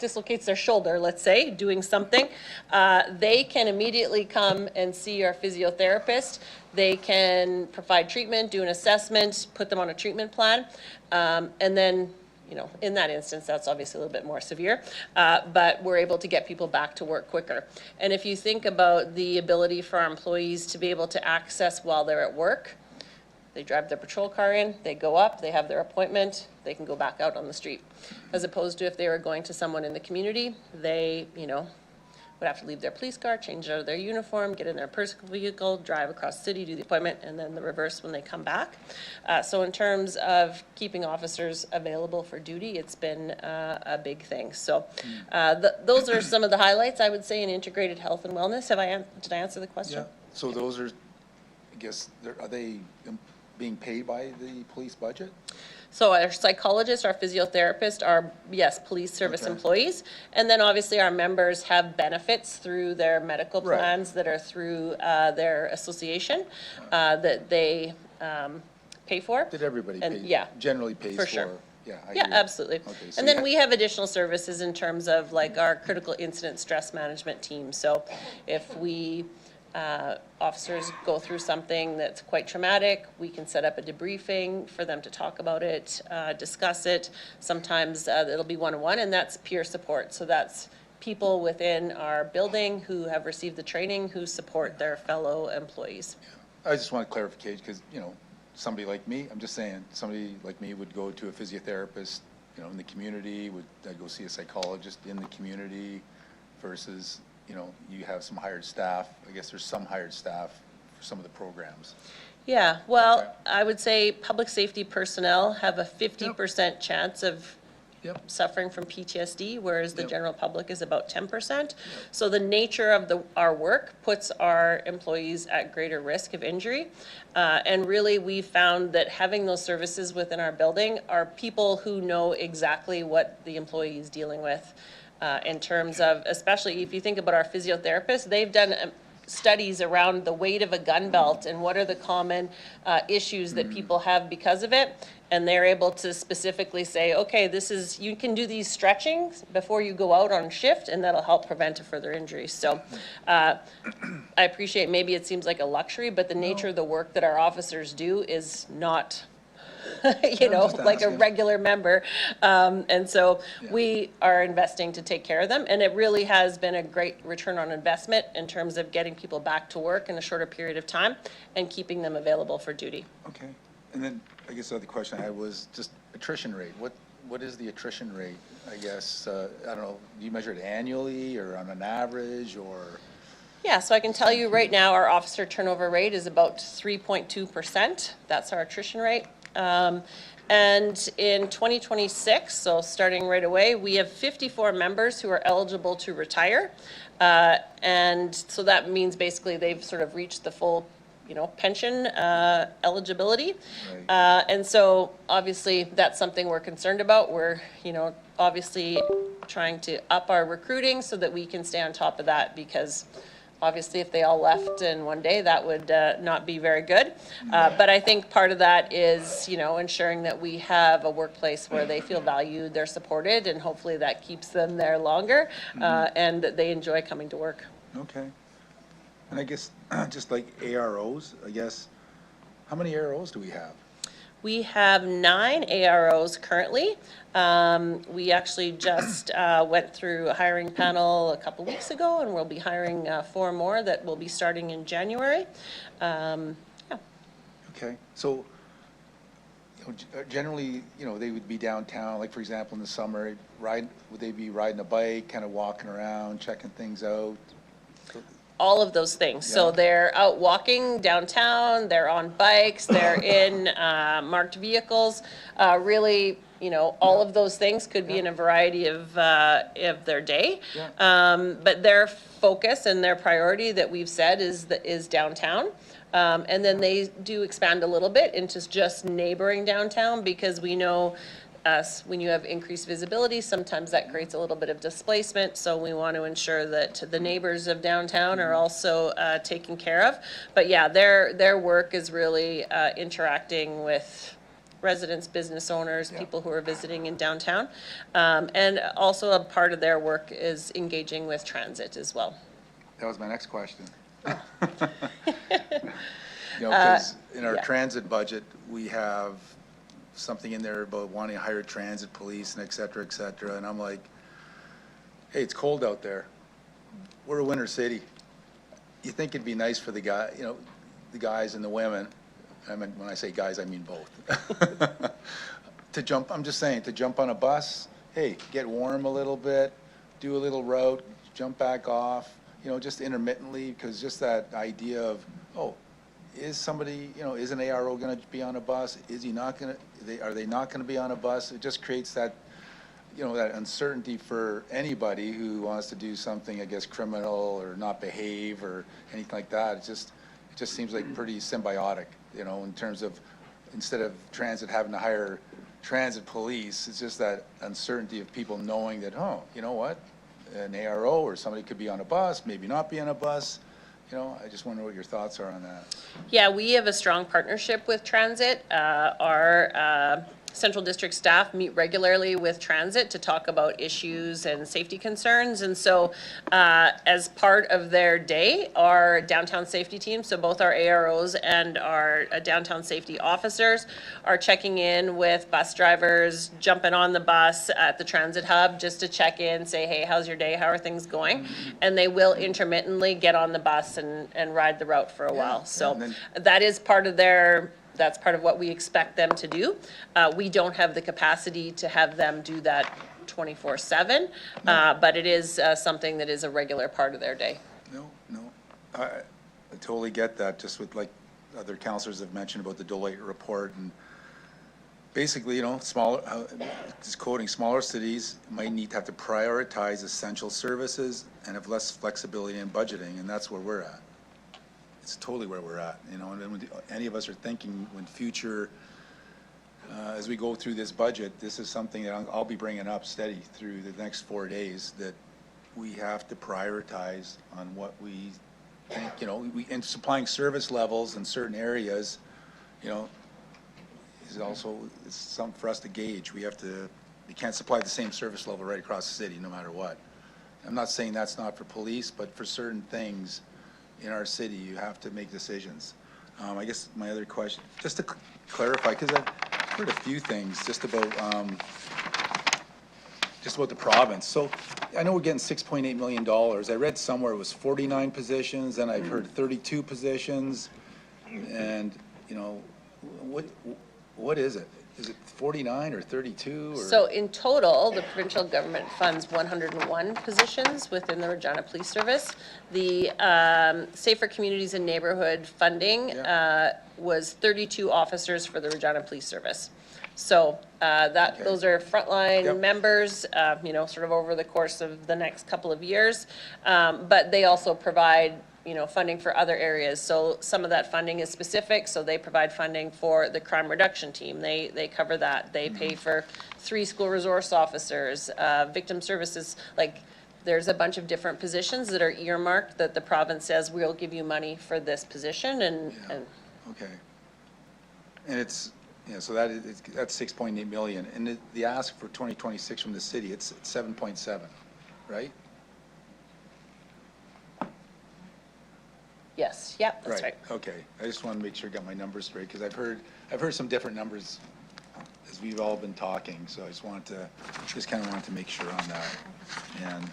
dislocates their shoulder, let's say, doing something, they can immediately come and see our physiotherapist. They can provide treatment, do an assessment, put them on a treatment plan, and then, in that instance, that's obviously a little bit more severe, but we're able to get people back to work quicker. And if you think about the ability for our employees to be able to access while they're at work, they drive their patrol car in, they go up, they have their appointment, they can go back out on the street. As opposed to if they were going to someone in the community, they, would have to leave their police car, change out of their uniform, get in their personal vehicle, drive across the city, do the appointment, and then the reverse when they come back. So in terms of keeping officers available for duty, it's been a big thing. So those are some of the highlights, I would say, in integrated health and wellness. Did I answer the question? Yeah, so those are, I guess, are they being paid by the police budget? So our psychologists, our physiotherapists are, yes, police service employees. And then obviously our members have benefits through their medical plans that are through their association that they pay for. That everybody pays, yeah, generally pays for. sure. Yeah. I Yeah, hear you. absolutely. Okay, so And then you we have additional services in terms of like our critical incident stress management team. So if we, officers go through something that's quite traumatic, we can set up a debriefing for them to talk about it, discuss it. Sometimes it'll be one-on-one, and that's peer support. So that's people within our building who have received the training, who support their fellow employees. I just want clarification because, you know, somebody like me, I'm just saying, somebody like me would go to a physiotherapist, you know, in the community, would I'd go see a psychologist in the community versus, you know, you have some hired staff. I guess there's some hired staff for some of the programs. Yeah, well, I would say public safety personnel have a 50% chance of suffering from PTSD, whereas the general public is about 10%. So the nature of our work puts our employees at greater risk of injury. And really, we found that having those services within our building are people who know exactly what the employee is dealing with in terms of, especially if you think about our physiotherapists, they've done studies around the weight of a gun belt and what are the common issues that people have because of it. And they're able to specifically say, okay, you can do these stretchings before you go out on shift, and that'll help prevent a further injury. So I appreciate maybe it seems like a luxury, but the nature of the work that our officers do is not you know, like a regular member. And so we are investing to take care of them. And it really has been a great return on investment in terms of getting people back to work in a shorter period of time and keeping them available for duty. Okay. And then I guess the other question I had was just attrition rate. What is the attrition rate? I guess, I don't know, do you measure it annually or on an average or? Yeah, so I can tell you right now, our officer turnover rate is about 3.2%. That's our attrition rate. And in 2026, so starting right away, we have 54 members who are eligible to retire. And so that means basically they've sort of reached the full, you know, pension eligibility. And so obviously that's something we're concerned about. We're, you know, obviously trying to up our recruiting so that we can stay on top of that, because obviously, if they all left in one day, that would not be very good. But I think part of that is, you know, ensuring that we have a workplace where they feel valued, they're supported, and hopefully that keeps them there longer and that they enjoy coming to work. Okay. And I guess just like AROs, I guess, how many AROs do we have? We have 9 AROs currently. We actually just went through a hiring panel a couple weeks ago, and we'll be hiring 4 more that will be starting in January. Yeah. Okay. So generally, you know, they would be downtown, like for example, in the summer, would they be riding a bike, kind of walking around, checking things out? All of those things. So they're out walking downtown, they're on bikes, they're in marked vehicles. Really, you know, all of those things could be in a variety of their day. But their focus and their priority that we've said is downtown. And then they do expand a little bit into just neighboring downtown, because we know when you have increased visibility, sometimes that creates a little bit of displacement. So we want to ensure that the neighbors of downtown are also taken care of. But yeah, their work is really interacting with residents, business owners, people who are visiting in downtown. And also a part of their work is engaging with transit as well. That was my next question. You know, because in our transit budget, we have something in there about wanting to hire transit police and et cetera, and I'm like, hey, it's cold out there. We're a winter city. You think it'd be nice for the guy, you know, the guys and the women, I mean, when I say guys, I mean both, to jump, I'm just saying, to jump on a bus, hey, get warm a little bit, do a little route, jump back off, you know, just intermittently, because just that idea of, oh, is somebody, you know, is an ARO going to be on a bus? Is he not going to, are they not going to be on a bus? It just creates that, you know, that uncertainty for anybody who wants to do something, I guess, criminal or not behave or anything like that. It just seems like pretty symbiotic, you know, in terms of, instead of transit having to hire transit police, it's just that uncertainty of people knowing that, oh, you know what, an ARO or somebody could be on a bus, maybe not be on a bus. You know, I just wonder what your thoughts are on that. Yeah, we have a strong partnership with transit. Our Central District staff meet regularly with transit to talk about issues and safety concerns. And so as part of their day, our downtown safety team, so both our AROs and our downtown safety officers are checking in with bus drivers, jumping on the bus at the transit hub just to check in, say, hey, how's your day? How are things going? And they will intermittently get on the bus and ride the route for a while. So that is part of that's part of what we expect them to do. We don't have the capacity to have them do that 24/7, but it is something that is a regular part of their day. No, I totally get that, just with like other councillors have mentioned about the Deloitte report, and basically, you know, just quoting, smaller cities might need to have to prioritize essential services and have less flexibility in budgeting, and that's where we're at. It's totally where we're at, you know, and when any of us are thinking when future, as we go through this budget, this is something that I'll be bringing up steady through the next 4 days, that we have to prioritize on what we think, you know, and supplying service levels in certain areas, you know, is also something for us to gauge. We can't supply the same service level right across the city no matter what. I'm not saying that's not for police, but for certain things in our city, you have to make decisions. I guess my other question, just to clarify, because I've heard a few things just about the province. So I know we're getting $6.8 million. I read somewhere it was 49 positions, and I've heard 32 positions. And, you know, what is it? Is it 49 or 32? Or? So in total, the provincial government funds 101 positions within the Regina Police Service. The Safer Communities and Neighborhood funding was 32 officers for the Regina Police Service. So those are frontline members, you know, sort of over the course of the next couple of years. But they also provide, you know, funding for other areas. So some of that funding is specific. So they provide funding for the crime reduction team. They cover that. They pay for 3 school resource officers, victim services. Like, there's a bunch of different positions that are earmarked that the province says, we'll give you money for this position. And okay. And it's, yeah, so that's 6.8 million. And the ask for 2026 from the city, it's 7.7, right? Yes, yep, that's right. Okay, I just want to make sure I got my numbers straight, because I've heard some different numbers as we've all been talking, so I just wanted to make sure on that. And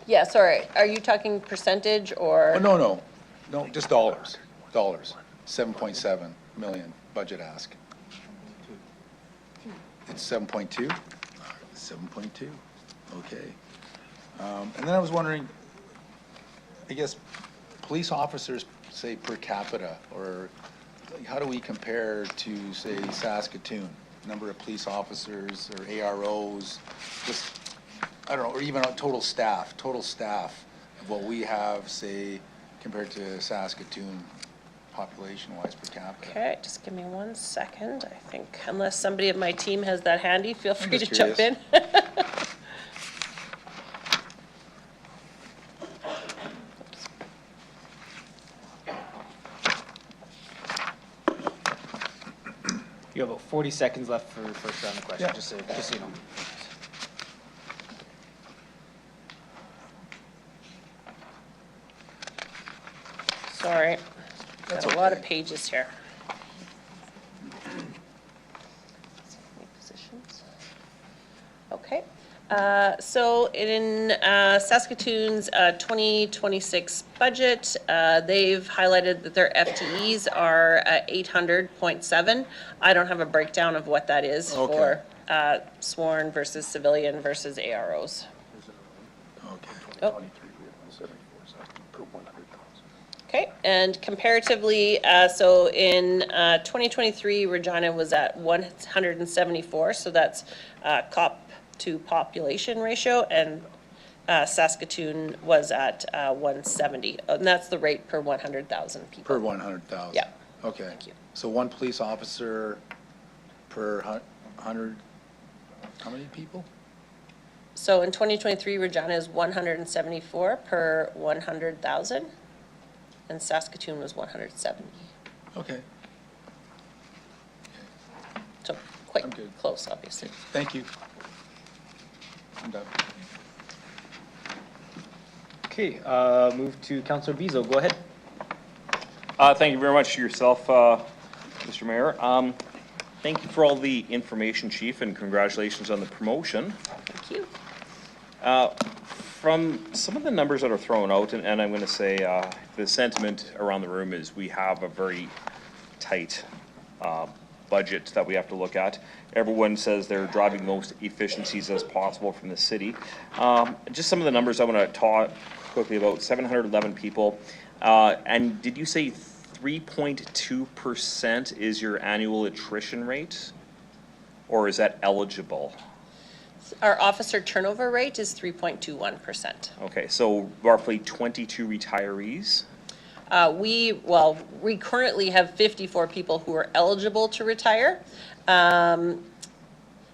yeah, sorry, are you talking percentage or? Oh, no, just dollars, 7.7 million budget ask. It's 7.2? 7.2, okay. And then I was wondering, I guess, police officers, say, per capita, or how do we compare to, say, Saskatoon? Number of police officers or AROs, just, I don't know, or even total staff of what we have, say, compared to Saskatoon, population-wise per capita. Okay, just give me 1 second. I think, unless somebody of my team has that handy, feel free to jump in. You have about 40 seconds left for first round of questions, just so you know. Sorry, got a lot of pages here. Okay, so in Saskatoon's 2026 budget, they've highlighted that their FTEs are 800.7. I don't have a breakdown of what that is for sworn versus civilian versus AROs. Okay, and comparatively, so in 2023, Regina was at 174, so that's cop to population ratio, and Saskatoon was at 170, and that's the rate per 100,000 people. Per 100,000? Yeah. Okay. Thank you. So one police officer per 100, how many people? So in 2023, Regina is 174 per 100,000, and Saskatoon was 170. Okay. So quite I'm good. close, obviously. Thank you. I'm done. Okay, move to Councillor Bezo, go ahead. Thank you very much to yourself, Mr. Mayor. Thank you for all the information, Chief, and congratulations on the promotion. Thank you. From some of the numbers that are thrown out, and I'm going to say the sentiment around the room is we have a very tight budget that we have to look at. Everyone says they're driving the most efficiencies as possible from the city. Just some of the numbers I want to talk quickly about. 711 people. And did you say 3.2% is your annual attrition rate? Or is that eligible? Our officer turnover rate is 3.21%. Okay, so roughly 22 retirees. We currently have 54 people who are eligible to retire.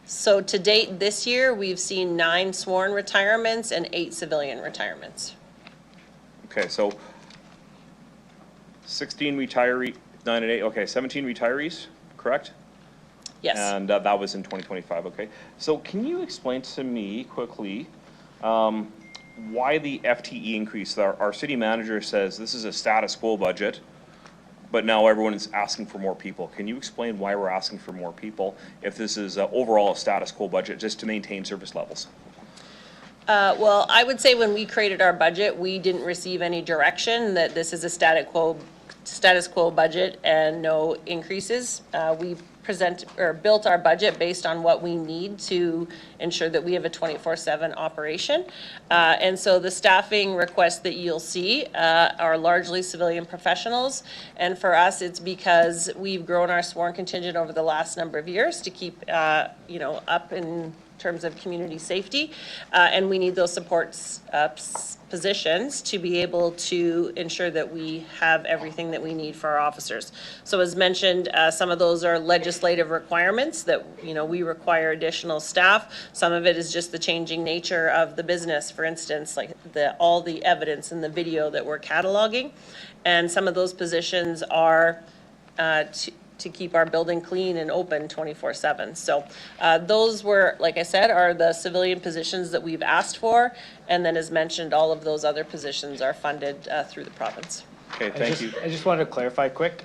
So to date this year, we've seen 9 sworn retirements and 8 civilian retirements. Okay, so 16 retiree, 9 and 8, okay, 17 retirees, correct? Yes. And that was in 2025, okay. So can you explain to me quickly why the FTE increase? Our city manager says this is a status quo budget, but now everyone is asking for more people. Can you explain why we're asking for more people if this is overall a status quo budget just to maintain service levels? Well, I would say when we created our budget, we didn't receive any direction that this is a status quo budget and no increases. We built our budget based on what we need to ensure that we have a 24/7 operation. And so the staffing requests that you'll see are largely civilian professionals. And for us, it's because we've grown our sworn contingent over the last number of years to keep, up in terms of community safety. And we need those supports positions to be able to ensure that we have everything that we need for our officers. So as mentioned, some of those are legislative requirements that, we require additional staff. Some of it is just the changing nature of the business, for instance, like all the evidence in the video that we're cataloging. And some of those positions are to keep our building clean and open 24/7. So those were, like I said, are the civilian positions that we've asked for. And then as mentioned, all of those other positions are funded through the province. Okay, thank you. I just wanted to clarify quick,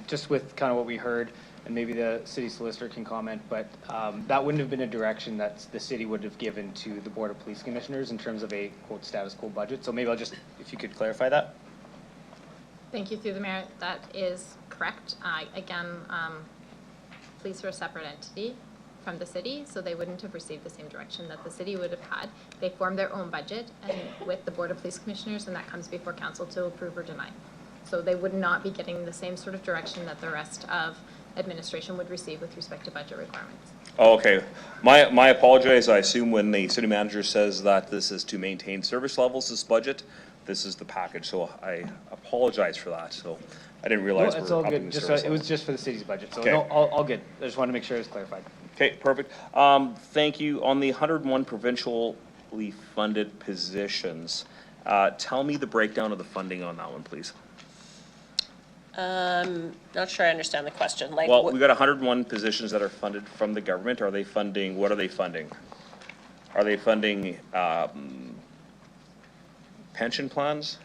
just with kind of what we heard, and maybe the city solicitor can comment, but that wouldn't have been a direction that the city would have given to the Board of Police Commissioners in terms of a quote status quo budget. So maybe if you could clarify that. Thank you, through the mayor. That is correct. Police are a separate entity from the city, so they wouldn't have received the same direction that the city would have had. They form their own budget and with the Board of Police Commissioners, and that comes before council to approve or deny. So they would not be getting the same sort of direction that the rest of administration would receive with respect to budget requirements. Oh, okay. My apologies. I assume when the city manager says that this is to maintain service levels, this budget, this is the package. So I apologize for that. So I didn't realize It's we're all upping good. the service It was levels. just for the city's budget. So Okay. no, all good. I just wanted to make sure it was clarified. Okay, perfect. Thank you. On the 101 provincially funded positions, tell me the breakdown of the funding on that one, please. Not sure I understand the question. Like, Well, we've got 101 positions that are funded from the government. Are they funding, what are they funding? Are they funding pension plans?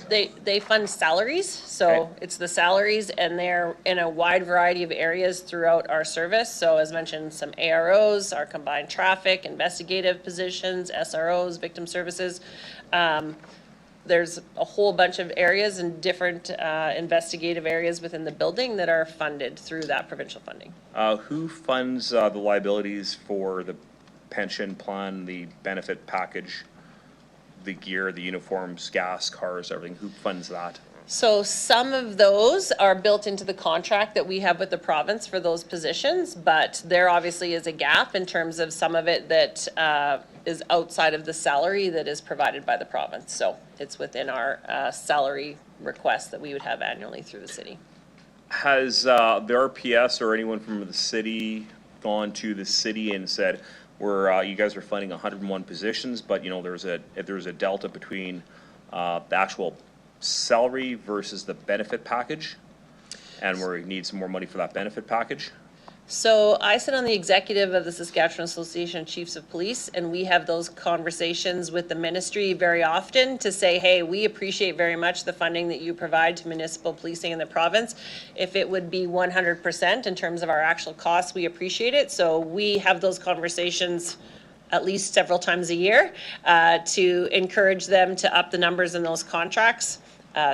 They fund salaries, so it's the salaries, and they're in a wide variety of areas throughout our service. So as mentioned, some AROs, our combined traffic, investigative positions, SROs, victim services. There's a whole bunch of areas and different investigative areas within the building that are funded through that provincial funding. Who funds the liabilities for the pension plan, the benefit package, the gear, the uniforms, gas, cars, everything? Who funds that? So some of those are built into the contract that we have with the province for those positions, but there obviously is a gap in terms of some of it that is outside of the salary that is provided by the province. So it's within our salary request that we would have annually through the city. Has the RPS or anyone from the city gone to the city and said, you guys are funding 101 positions, but there's a delta between the actual salary versus the benefit package, and we need some more money for that benefit package? So I sit on the executive of the Saskatchewan Association of Chiefs of Police, and we have those conversations with the ministry very often to say, hey, we appreciate very much the funding that you provide to municipal policing in the province. If it would be 100% in terms of our actual costs, we appreciate it. So we have those conversations at least several times a year to encourage them to up the numbers in those contracts.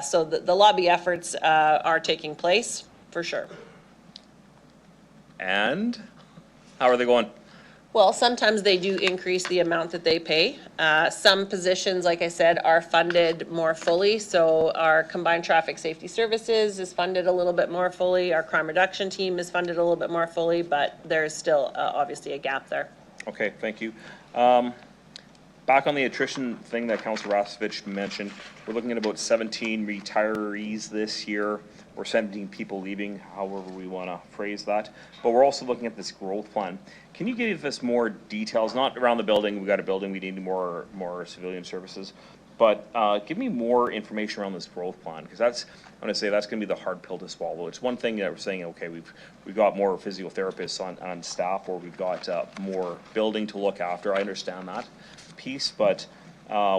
So the lobby efforts are taking place, for sure. And how are they going? Well, sometimes they do increase the amount that they pay. Some positions, like I said, are funded more fully. So our combined traffic safety services is funded a little bit more fully. Our crime reduction team is funded a little bit more fully, but there's still obviously a gap there. Okay, thank you. Back on the attrition thing that Councilor Rastovich mentioned, we're looking at about 17 retirees this year, or 17 people leaving, however we want to phrase that. But we're also looking at this growth plan. Can you give us more details, not around the building, we got a building, we need more civilian services, but give me more information around this growth plan, because that's, I'm going to say that's going to be the hard pill to swallow. It's one thing that we're saying, okay, we've got more physiotherapists on staff, or we've got more building to look after. I understand that piece, but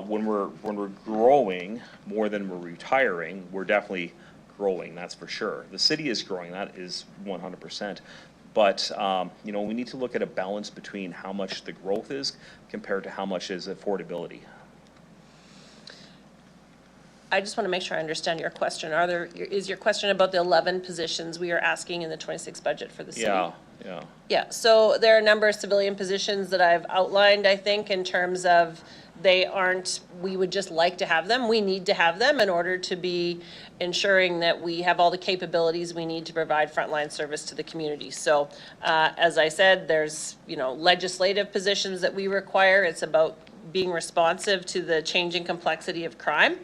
when we're growing more than we're retiring, we're definitely growing, that's for sure. The city is growing, that is 100%. But you know, we need to look at a balance between how much the growth is compared to how much is affordability. I just want to make sure I understand your question. Is your question about the 11 positions we are asking in the 26 budget for the city? Yeah. Yeah, so there are a number of civilian positions that I've outlined, I think, in terms of they aren't, we would just like to have them. We need to have them in order to be ensuring that we have all the capabilities we need to provide frontline service to the community. So as I said, there's, you know, legislative positions that we require. It's about being responsive to the changing complexity of crime.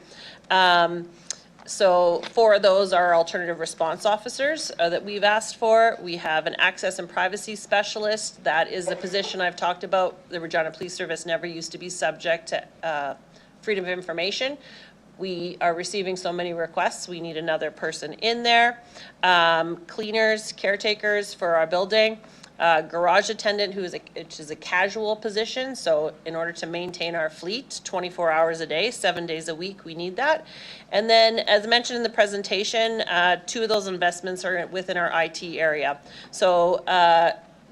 So 4 of those are alternative response officers that we've asked for. We have an access and privacy specialist. That is a position I've talked about. The Regina Police Service never used to be subject to freedom of information. We are receiving so many requests, we need another person in there. Cleaners, caretakers for our building. Garage attendant, which is a casual position. So in order to maintain our fleet 24 hours a day, 7 days a week, we need that. And then, as mentioned in the presentation, 2 of those investments are within our IT area. So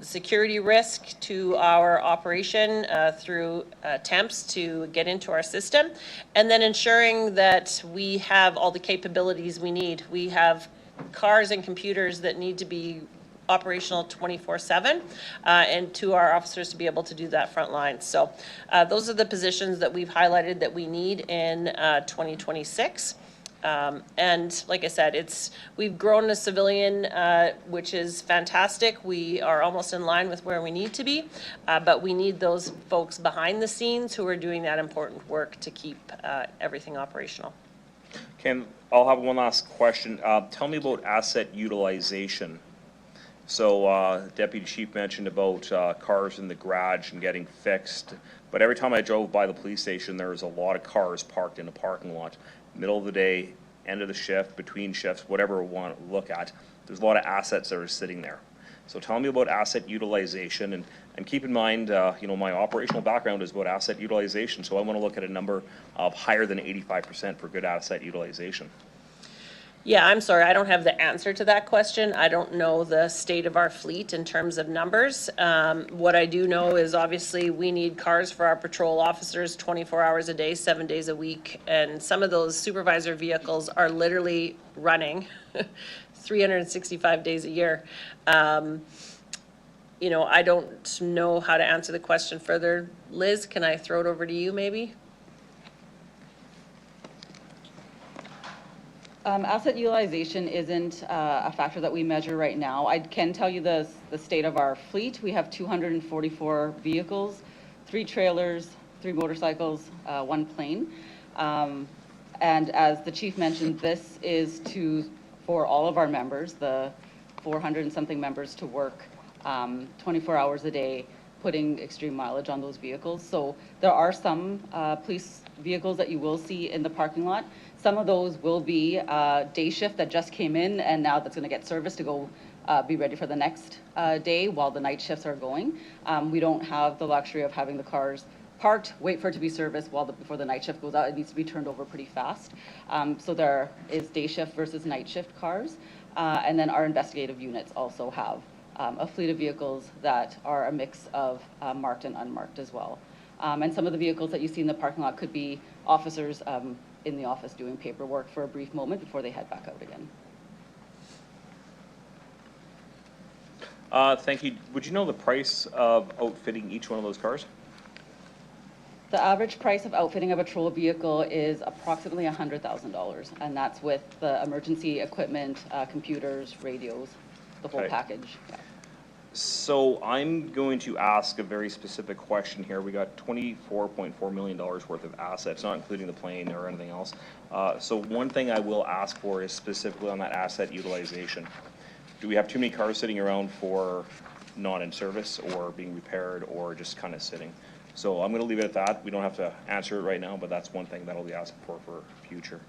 security risk to our operation through attempts to get into our system, and then ensuring that we have all the capabilities we need. We have cars and computers that need to be operational 24/7, and to our officers to be able to do that front line. So those are the positions that we've highlighted that we need in 2026. And like I said, we've grown a civilian, which is fantastic. We are almost in line with where we need to be, but we need those folks behind the scenes who are doing that important work to keep everything operational. Ken, I'll have one last question. Tell me about asset utilization. So Deputy Chief mentioned about cars in the garage and getting fixed, but every time I drove by the police station, there was a lot of cars parked in a parking lot. Middle of the day, end of the shift, between shifts, whatever we want to look at, there's a lot of assets that are sitting there. So tell me about asset utilization, and keep in mind, you know, my operational background is about asset utilization, so I want to look at a number of higher than 85% for good asset utilization. Yeah, I'm sorry, I don't have the answer to that question. I don't know the state of our fleet in terms of numbers. What I do know is obviously we need cars for our patrol officers 24 hours a day, 7 days a week. And some of those supervisor vehicles are literally running 365 days a year. You know, I don't know how to answer the question further. Liz, can I throw it over to you maybe? Asset utilization isn't a factor that we measure right now. I can tell you the state of our fleet. We have 244 vehicles, 3 trailers, 3 motorcycles, 1 plane. And as the chief mentioned, this is for all of our members, the 400 and something members, to work 24 hours a day, putting extreme mileage on those vehicles. So there are some police vehicles that you will see in the parking lot. Some of those will be day shift that just came in and now that's going to get service to go be ready for the next day while the night shifts are going. We don't have the luxury of having the cars parked, wait for it to be serviced before the night shift goes out. It needs to be turned over pretty fast. So there is day shift versus night shift cars. And then our investigative units also have a fleet of vehicles that are a mix of marked and unmarked as well. And some of the vehicles that you see in the parking lot could be officers in the office doing paperwork for a brief moment before they head back out again. Thank you. Would you know the price of outfitting each one of those cars? The average price of outfitting a patrol vehicle is approximately $100,000, and that's with the emergency equipment, computers, radios, the whole Okay. package. Yeah. So I'm going to ask a very specific question here. We got $24.4 million worth of assets, not including the plane or anything else. So one thing I will ask for is specifically on that asset utilization. Do we have too many cars sitting around for not in service or being repaired or just kind of sitting? So I'm going to leave it at that. We don't have to answer it right now, but that's one thing that'll be asked for future.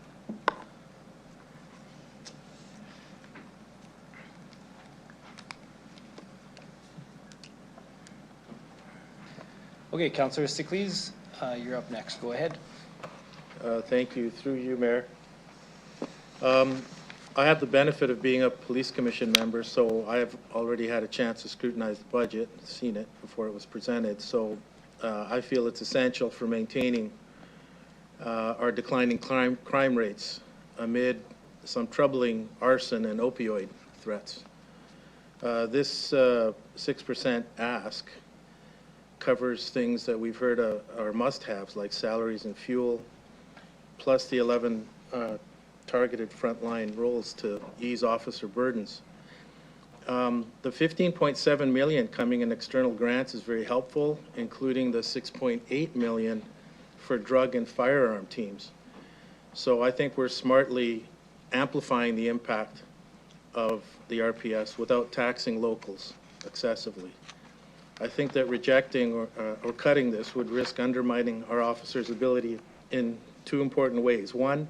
Okay, Councillor Stickley, you're up next. Go ahead. Thank you. Through you, Mayor. I have the benefit of being a police commission member, so I have already had a chance to scrutinize the budget, seen it before it was presented. So I feel it's essential for maintaining our declining crime rates amid some troubling arson and opioid threats. This 6% ask covers things that we've heard are must-haves, like salaries and fuel, plus the 11 targeted frontline roles to ease officer burdens. The 15.7 million coming in external grants is very helpful, including the 6.8 million for drug and firearm teams. So I think we're smartly amplifying the impact of the RPS without taxing locals excessively. I think that rejecting or cutting this would risk undermining our officers' ability in two important ways. One,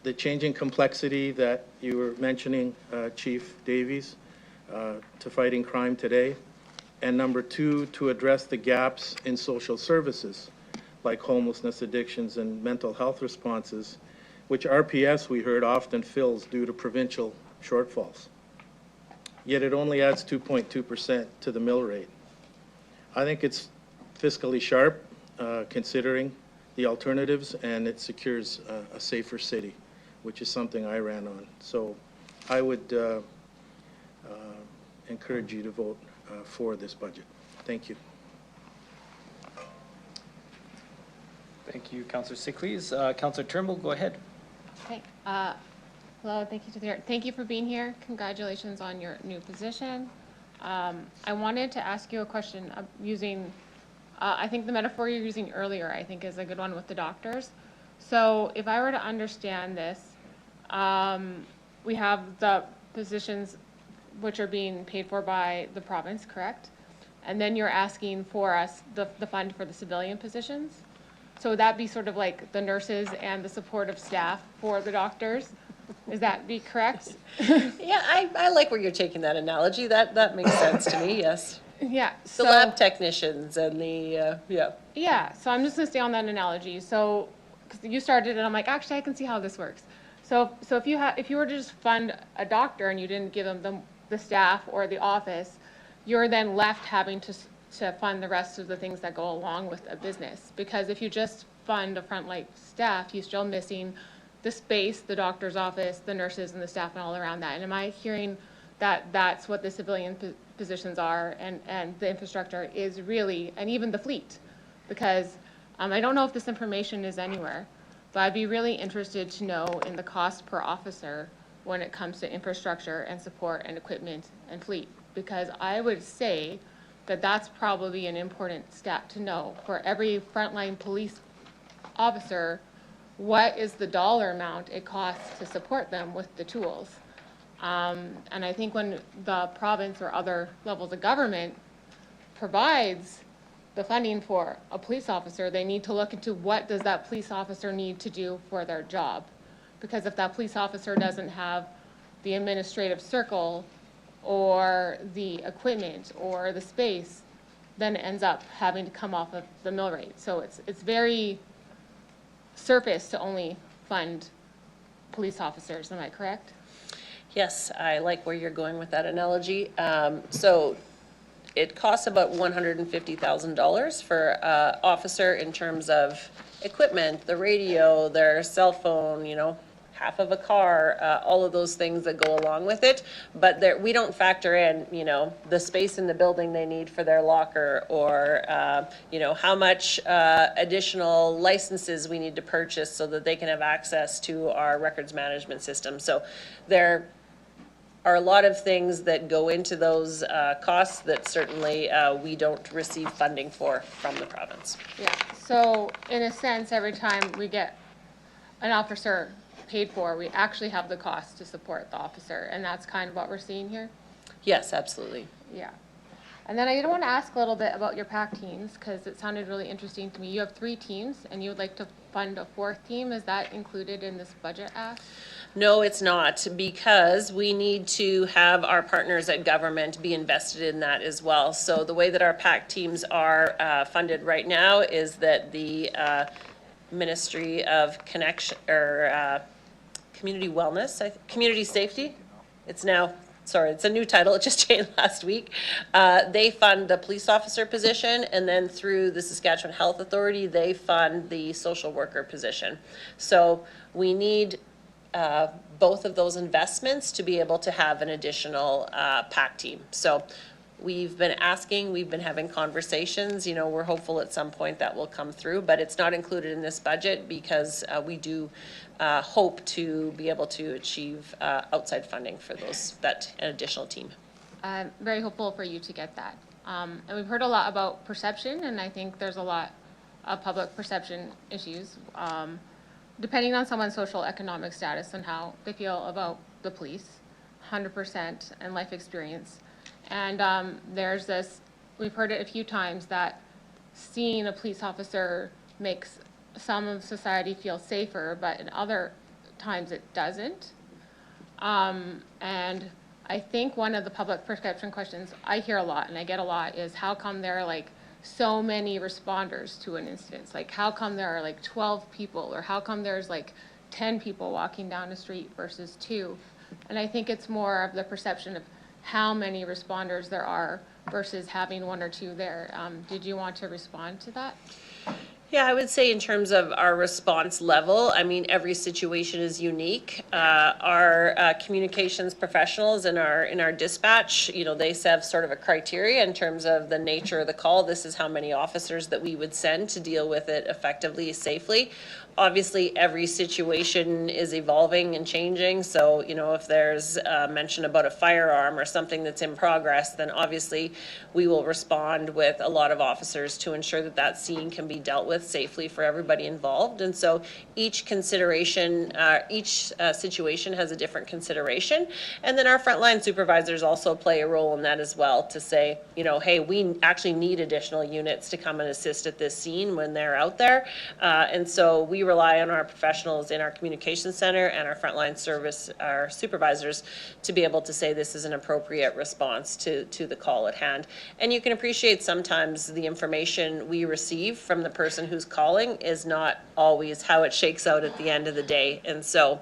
the changing complexity that you were mentioning, Chief Davies, to fighting crime today. And number two, to address the gaps in social services, like homelessness, addictions, and mental health responses, which RPS, we heard, often fills due to provincial shortfalls. Yet it only adds 2.2% to the mill rate. I think it's fiscally sharp, considering the alternatives, and it secures a safer city, which is something I ran on. So I would encourage you to vote for this budget. Thank you. Thank you, Councillor Stickley. Councillor Turnbull, go ahead. Okay. Hello, thank you to the, thank you for being here. Congratulations on your new position. I wanted to ask you a question using, I think the metaphor you're using earlier, I think is a good one with the doctors. So if I were to understand this, we have the positions which are being paid for by the province, correct? And then you're asking for us the fund for the civilian positions. So would that be sort of like the nurses and the supportive staff for the doctors? Is that be correct? Yeah, I like where you're taking that analogy. That makes sense to me, yes. Yeah. The lab technicians and the, yeah. Yeah, so I'm just gonna stay on that analogy. So, because you started and I'm like, actually, I can see how this works. So if you were to just fund a doctor and you didn't give them the staff or the office, you're then left having to fund the rest of the things that go along with a business. Because if you just fund a frontline staff, you're still missing the space, the doctor's office, the nurses and the staff and all around that. And am I hearing that that's what the civilian positions are and the infrastructure is really, and even the fleet? Because I don't know if this information is anywhere, but I'd be really interested to know in the cost per officer when it comes to infrastructure and support and equipment and fleet. Because I would say that that's probably an important step to know for every frontline police officer. What is the dollar amount it costs to support them with the tools? And I think when the province or other levels of government provides the funding for a police officer, they need to look into what does that police officer need to do for their job. Because if that police officer doesn't have the administrative circle or the equipment or the space, then it ends up having to come off of the mill rate. So it's very surface to only fund police officers, am I correct? Yes, I like where you're going with that analogy. So it costs about $150,000 for an officer in terms of equipment, the radio, their cell phone, you know, half of a car, all of those things that go along with it. But we don't factor in, you know, the space in the building they need for their locker, or, you know, how much additional licenses we need to purchase so that they can have access to our records management system. So there are a lot of things that go into those costs that certainly we don't receive funding for from the province. Yeah, so in a sense, every time we get an officer paid for, we actually have the cost to support the officer, and that's kind of what we're seeing here? Yes, absolutely. Yeah. And then I did want to ask a little bit about your PAC teams, because it sounded really interesting to me. You have 3 teams, and you would like to fund a 4th team. Is that included in this budget ask? No, it's not, because we need to have our partners at government be invested in that as well. So the way that our PAC teams are funded right now is that the Ministry of Connection, or Community Wellness, Community Safety, it's now, sorry, it's a new title, it just changed last week. They fund the police officer position, and then through the Saskatchewan Health Authority, they fund the social worker position. So we need both of those investments to be able to have an additional PAC team. So we've been asking, we've been having conversations, you know, we're hopeful at some point that will come through, but it's not included in this budget because we do hope to be able to achieve outside funding for that additional team. I'm very hopeful for you to get that. And we've heard a lot about perception, and I think there's a lot of public perception issues, depending on someone's social economic status and how they feel about the police, 100%, and life experience. And there's this, we've heard it a few times, that seeing a police officer makes some of society feel safer, but in other times it doesn't. And I think one of the public perception questions I hear a lot, and I get a lot, is how come there are like so many responders to an instance? Like, how come there are like 12 people, or how come there's like 10 people walking down the street versus 2? And I think it's more of the perception of how many responders there are versus having 1 or 2 there. Did you want to respond to that? Yeah, I would say in terms of our response level, I mean, every situation is unique. Our communications professionals in our dispatch, you know, they have sort of a criteria in terms of the nature of the call. This is how many officers that we would send to deal with it effectively, safely. Obviously, every situation is evolving and changing. So, you know, if there's a mention about a firearm or something that's in progress, then obviously we will respond with a lot of officers to ensure that that scene can be dealt with safely for everybody involved. And so each consideration, each situation has a different consideration. And then our frontline supervisors also play a role in that as well, to say, you know, hey, we actually need additional units to come and assist at this scene when they're out there. And so we rely on our professionals in our communications center and our frontline service, our supervisors, to be able to say this is an appropriate response to the call at hand. And you can appreciate sometimes the information we receive from the person who's calling is not always how it shakes out at the end of the day. And so,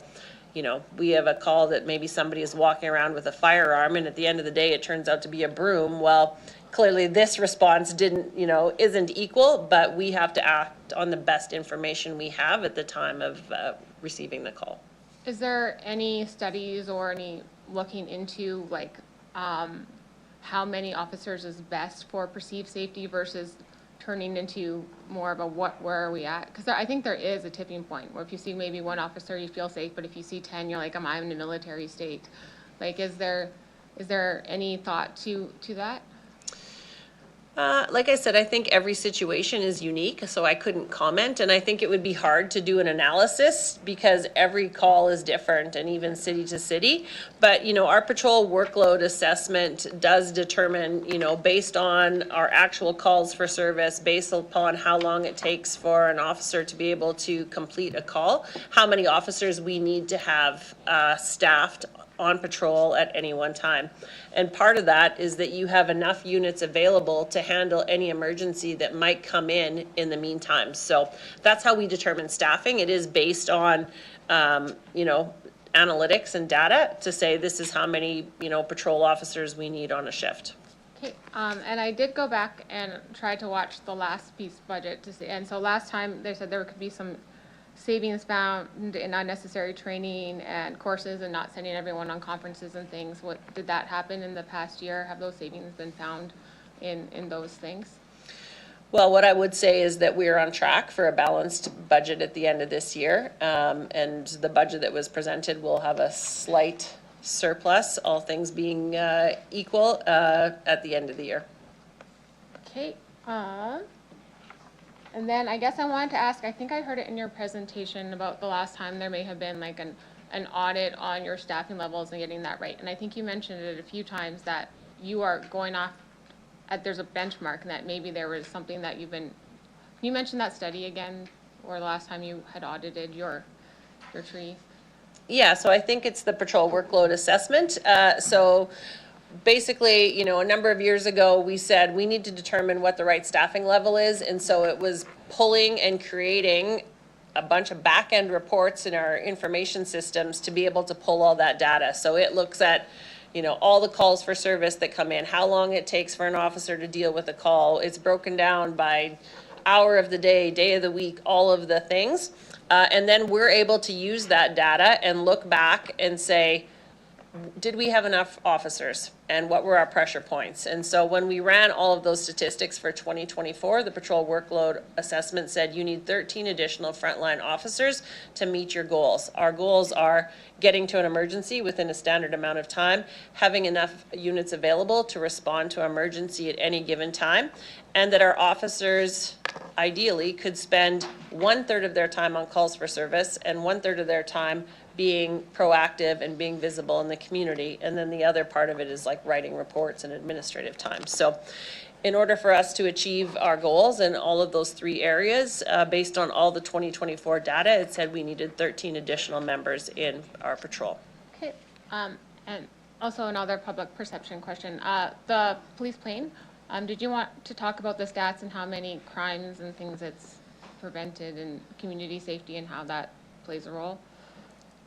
you know, we have a call that maybe somebody is walking around with a firearm, and at the end of the day it turns out to be a broom. Well, clearly this response isn't equal, but we have to act on the best information we have at the time of receiving the call. Is there any studies or any looking into like how many officers is best for perceived safety versus turning into more of a where are we at? Because I think there is a tipping point where if you see maybe 1 officer you feel safe, but if you see 10 you're like, am I in a military state? Like, is there any thought to that? Like I said, I think every situation is unique, so I couldn't comment, and I think it would be hard to do an analysis because every call is different, and even city to city. But, you know, our patrol workload assessment does determine, you know, based on our actual calls for service, based upon how long it takes for an officer to be able to complete a call, how many officers we need to have staffed on patrol at any one time. And part of that is that you have enough units available to handle any emergency that might come in the meantime. So that's how we determine staffing. It is based on, you know, analytics and data to say this is how many, you know, patrol officers we need on a shift. Okay, and I did go back and try to watch the last piece budget to see, and so last time they said there could be some savings found in unnecessary training and courses and not sending everyone on conferences and things. What, did that happen in the past year? Have those savings been found in those things? Well, what I would say is that we're on track for a balanced budget at the end of this year. And the budget that was presented will have a slight surplus, all things being equal, at the end of the year. Okay, and then I guess I wanted to ask, I think I heard it in your presentation about the last time there may have been like an audit on your staffing levels and getting that right. And I think you mentioned it a few times that you are going off there's a benchmark and that maybe there was something that you've been, you mentioned that study again, or the last time you had audited your tree? Yeah, so I think it's the patrol workload assessment. So basically, you know, a number of years ago, we said we need to determine what the right staffing level is. And so it was pulling and creating a bunch of back-end reports in our information systems to be able to pull all that data. So it looks at, you know, all the calls for service that come in, how long it takes for an officer to deal with a call. It's broken down by hour of the day, day of the week, all of the things. And then we're able to use that data and look back and say, did we have enough officers and what were our pressure points? And so when we ran all of those statistics for 2024, the patrol workload assessment said you need 13 additional frontline officers to meet your goals. Our goals are getting to an emergency within a standard amount of time, having enough units available to respond to an emergency at any given time, and that our officers ideally could spend 1/3 of their time on calls for service and 1/3 of their time being proactive and being visible in the community. And then the other part of it is like writing reports and administrative time. So in order for us to achieve our goals in all of those three areas, based on all the 2024 data, it said we needed 13 additional members in our patrol. Okay, and also another public perception question. The police plane, did you want to talk about the stats and how many crimes and things it's prevented and community safety and how that plays a role?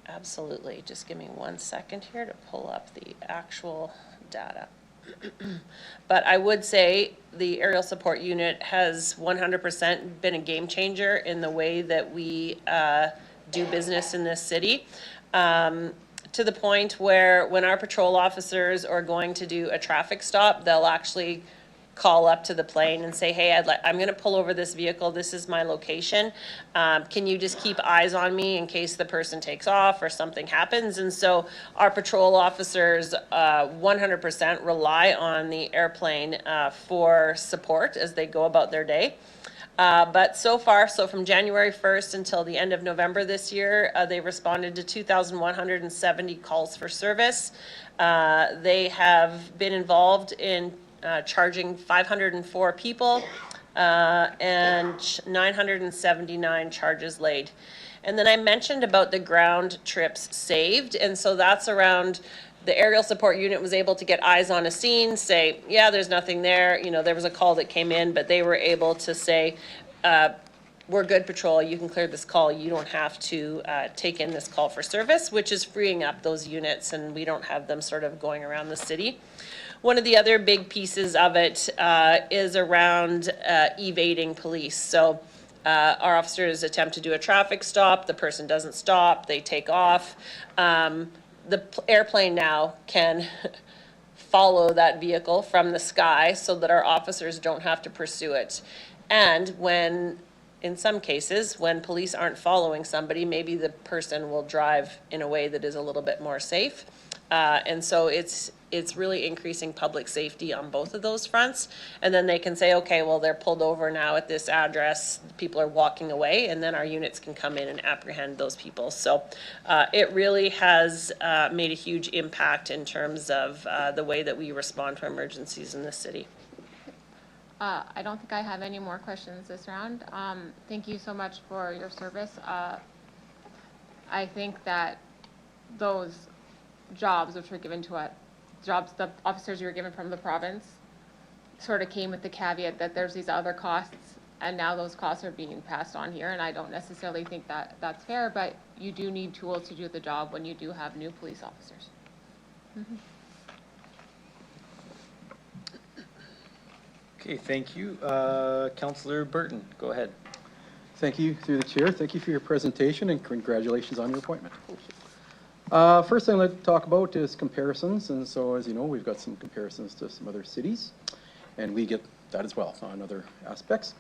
Absolutely. Just give me 1 second here to pull up the actual data. But I would say the aerial support unit has 100% been a game changer in the way that we do business in this city. To the point where when our patrol officers are going to do a traffic stop, they'll actually call up to the plane and say, hey, I'm going to pull over this vehicle. This is my location. Can you just keep eyes on me in case the person takes off or something happens? And so our patrol officers 100% rely on the airplane for support as they go about their day. But so far, so from January 1st until the end of November this year, they responded to 2,170 calls for service. They have been involved in charging 504 people and 979 charges laid. And then I mentioned about the ground trips saved, and so that's around the aerial support unit was able to get eyes on a scene, say, yeah, there's nothing there. You know, there was a call that came in, but they were able to say, we're good, patrol, you can clear this call. You don't have to take in this call for service, which is freeing up those units, and we don't have them sort of going around the city. One of the other big pieces of it is around evading police. So our officers attempt to do a traffic stop, the person doesn't stop, they take off. The airplane now can follow that vehicle from the sky so that our officers don't have to pursue it. And when, in some cases, when police aren't following somebody, maybe the person will drive in a way that is a little bit more safe. And so it's really increasing public safety on both of those fronts. And then they can say, okay, well, they're pulled over now at this address, people are walking away, and then our units can come in and apprehend those people. So it really has made a huge impact in terms of the way that we respond to emergencies in this city. I don't think I have any more questions this round. Thank you so much for your service. I think that those jobs which were given to us, jobs, the officers you were given from the province, sort of came with the caveat that there's these other costs, and now those costs are being passed on here, and I don't necessarily think that that's fair, but you do need tools to do the job when you do have new police officers. Okay, thank you. Councillor Burton, go ahead. Thank you, through the chair. Thank you for your presentation and congratulations on your appointment. First thing I'd like to talk about is comparisons. And so, as you know, we've got some comparisons to some other cities, and we get that as well on other aspects.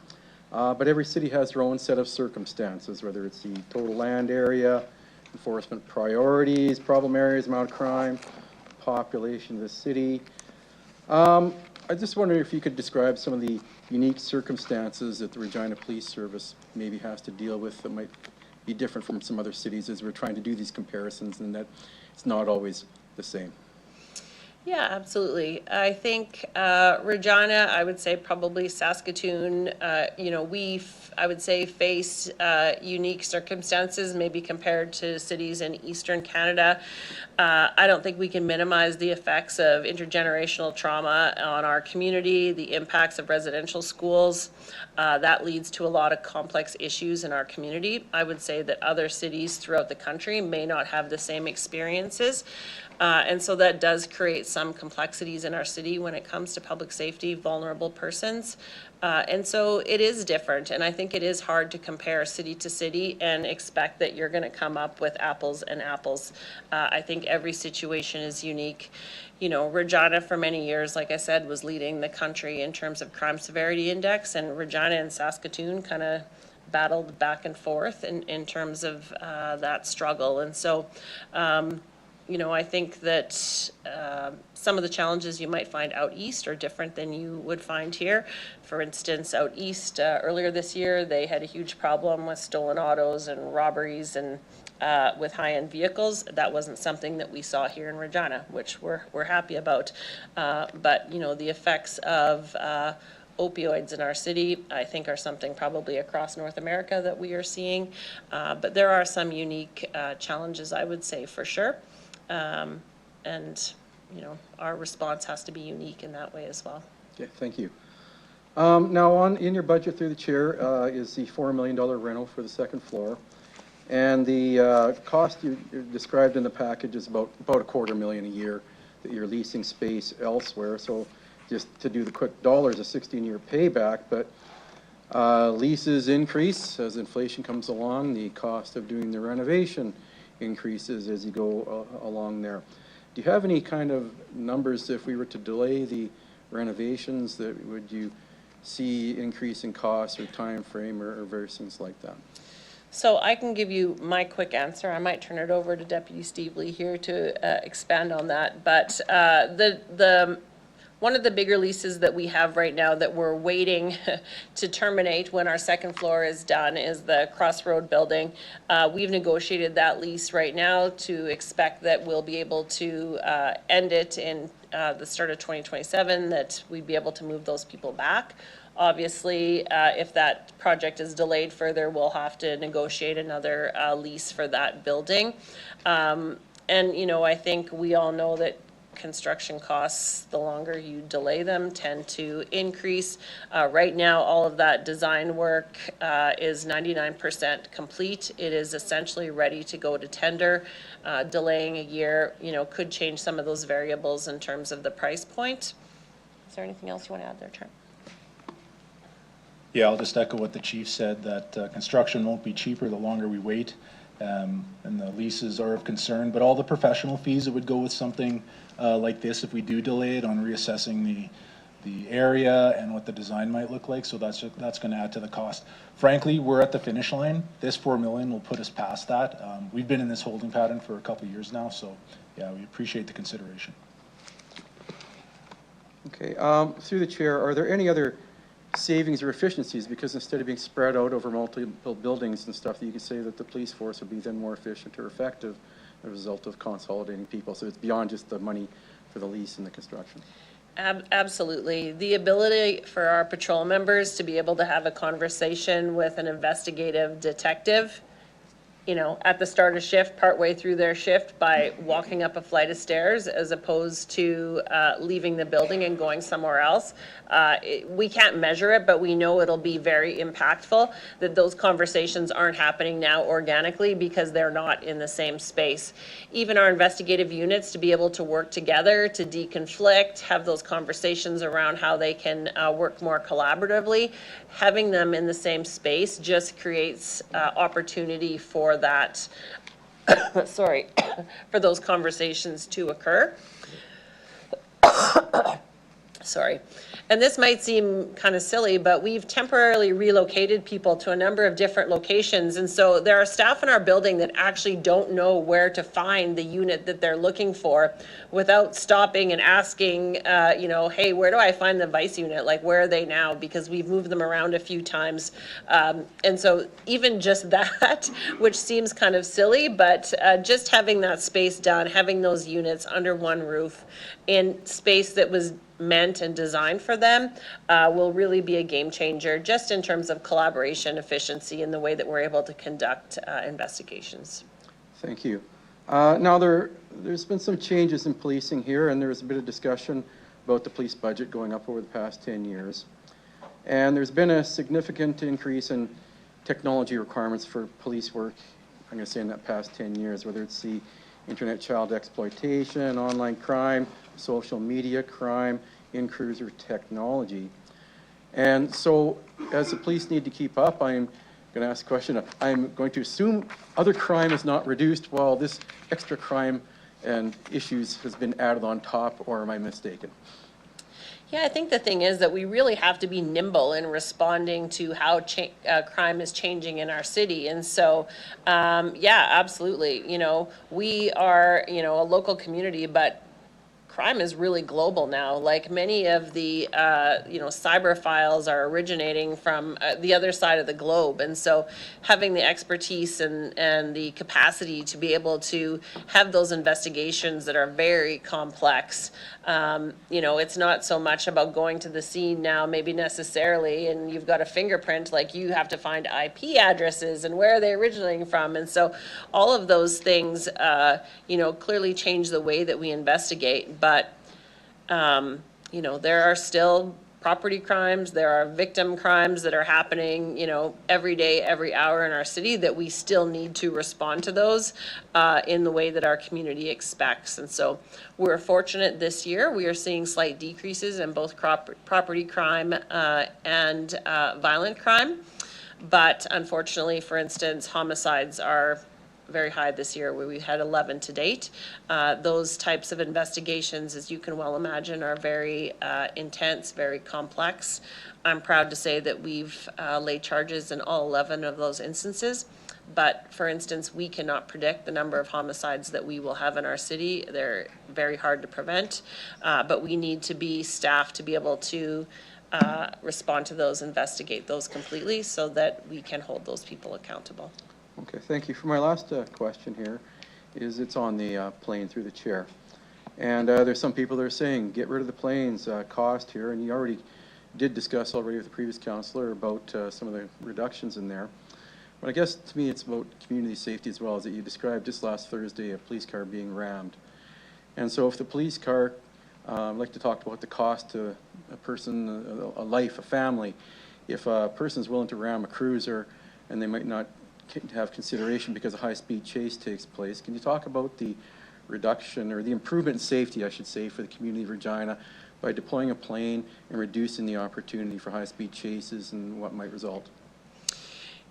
But every city has their own set of circumstances, whether it's the total land area, enforcement priorities, problem areas, amount of crime, population of the city. I just wonder if you could describe some of the unique circumstances that the Regina Police Service maybe has to deal with that might be different from some other cities as we're trying to do these comparisons, and that it's not always the same. Yeah, absolutely. I think Regina, I would say probably Saskatoon, you know, I would say face unique circumstances maybe compared to cities in Eastern Canada. I don't think we can minimize the effects of intergenerational trauma on our community, the impacts of residential schools. That leads to a lot of complex issues in our community. I would say that other cities throughout the country may not have the same experiences. And so that does create some complexities in our city when it comes to public safety, vulnerable persons. And so it is different. And I think it is hard to compare city to city and expect that you're going to come up with apples and apples. I think every situation is unique. You know, Regina for many years, like I said, was leading the country in terms of crime severity index, and Regina and Saskatoon kind of battled back and forth in terms of that struggle. And so, you know, I think that some of the challenges you might find out east are different than you would find here. For instance, out east, earlier this year, they had a huge problem with stolen autos and robberies and with high-end vehicles. That wasn't something that we saw here in Regina, which we're happy about. But, you know, the effects of opioids in our city, I think, are something probably across North America that we are seeing. But there are some unique challenges, I would say, for sure. And, you know, our response has to be unique in that way as well. Okay, thank you. Now, in your budget through the chair is the $4 million rental for the second floor. And the cost you described in the package is about $250,000 a year that you're leasing space elsewhere. So just to do the quick dollars, a 16-year payback, but leases increase as inflation comes along. The cost of doing the renovation increases as you go along there. Do you have any kind of numbers if we were to delay the renovations, that would you see increase in costs or time frame or various things like that? So I can give you my quick answer. I might turn it over to Deputy Steve Lee here to expand on that. But one of the bigger leases that we have right now that we're waiting to terminate when our second floor is done is the Crossroad building. We've negotiated that lease right now to expect that we'll be able to end it in the start of 2027, that we'd be able to move those people back. Obviously, if that project is delayed further, we'll have to negotiate another lease for that building. And, you know, I think we all know that construction costs, the longer you delay them, tend to increase. Right now, all of that design work is 99% complete. It is essentially ready to go to tender. Delaying a year, you know, could change some of those variables in terms of the price point. Is there anything else you want to add there, Trent? Yeah, I'll just echo what the chief said, that construction won't be cheaper the longer we wait. And the leases are of concern, but all the professional fees that would go with something like this, if we do delay it, on reassessing the area and what the design might look like, so that's going to add to the cost. Frankly, we're at the finish line. This $4 million will put us past that. We've been in this holding pattern for a couple of years now, so yeah, we appreciate the consideration. Okay, through the chair, are there any other savings or efficiencies, because instead of being spread out over multiple buildings and stuff, you could say that the police force would be then more efficient or effective as a result of consolidating people? So it's beyond just the money for the lease and the construction. Absolutely. The ability for our patrol members to be able to have a conversation with an investigative detective at the start of shift, partway through their shift, by walking up a flight of stairs as opposed to leaving the building and going somewhere else. We can't measure it, but we know it'll be very impactful, that those conversations aren't happening now organically because they're not in the same space. Even our investigative units, to be able to work together, to deconflict, have those conversations around how they can work more collaboratively, having them in the same space just creates opportunity for that, sorry, for those conversations to occur. Sorry. And this might seem kind of silly, but we've temporarily relocated people to a number of different locations. And so there are staff in our building that actually don't know where to find the unit that they're looking for without stopping and asking, hey, where do I find the vice unit? Like, where are they now? Because we've moved them around a few times. And so even just that, which seems kind of silly, but just having that space done, having those units under one roof in space that was meant and designed for them will really be a game changer just in terms of collaboration, efficiency, and the way that we're able to conduct investigations. Thank you. Now there's been some changes in policing here, and there was a bit of discussion about the police budget going up over the past 10 years. And there's been a significant increase in technology requirements for police work, I'm going to say in that past 10 years, whether it's the internet child exploitation, online crime, social media crime, in-cruiser technology. And so as the police need to keep up, I'm going to ask a question. I'm going to assume other crime is not reduced while this extra crime and issues has been added on top, or am I mistaken? Yeah, I think the thing is that we really have to be nimble in responding to how crime is changing in our city. And so, yeah, absolutely. We are, a local community, but crime is really global now. Like many of the, cyber files are originating from the other side of the globe. And so having the expertise and the capacity to be able to have those investigations that are very complex, it's not so much about going to the scene now, maybe necessarily, and you've got a fingerprint, like you have to find IP addresses and where are they originating from. And so all of those things, clearly change the way that we investigate. But, there are still property crimes, there are victim crimes that are happening, every day, every hour in our city that we still need to respond to those in the way that our community expects. And so we're fortunate this year. We are seeing slight decreases in both property crime and violent crime. But unfortunately, for instance, homicides are very high this year, where we had 11 to date. Those types of investigations, as you can well imagine, are very intense, very complex. I'm proud to say that we've laid charges in all 11 of those instances. But for instance, we cannot predict the number of homicides that we will have in our city. They're very hard to prevent, but we need to be staffed to be able to respond to those, investigate those completely so that we can hold those people accountable. Okay, thank you. For my last question here, it's on the plane through the chair. And there's some people that are saying, get rid of the planes, cost here, and you already did discuss already with the previous councillor about some of the reductions in there. But I guess to me it's about community safety as well, as that you described just last Thursday, a police car being rammed. And so if the police car, I'd like to talk about the cost to a person, a life, a family. If a person is willing to ram a cruiser and they might not have consideration because a high-speed chase takes place, can you talk about the reduction or the improvement in safety, I should say, for the community of Regina by deploying a plane and reducing the opportunity for high-speed chases and what might result?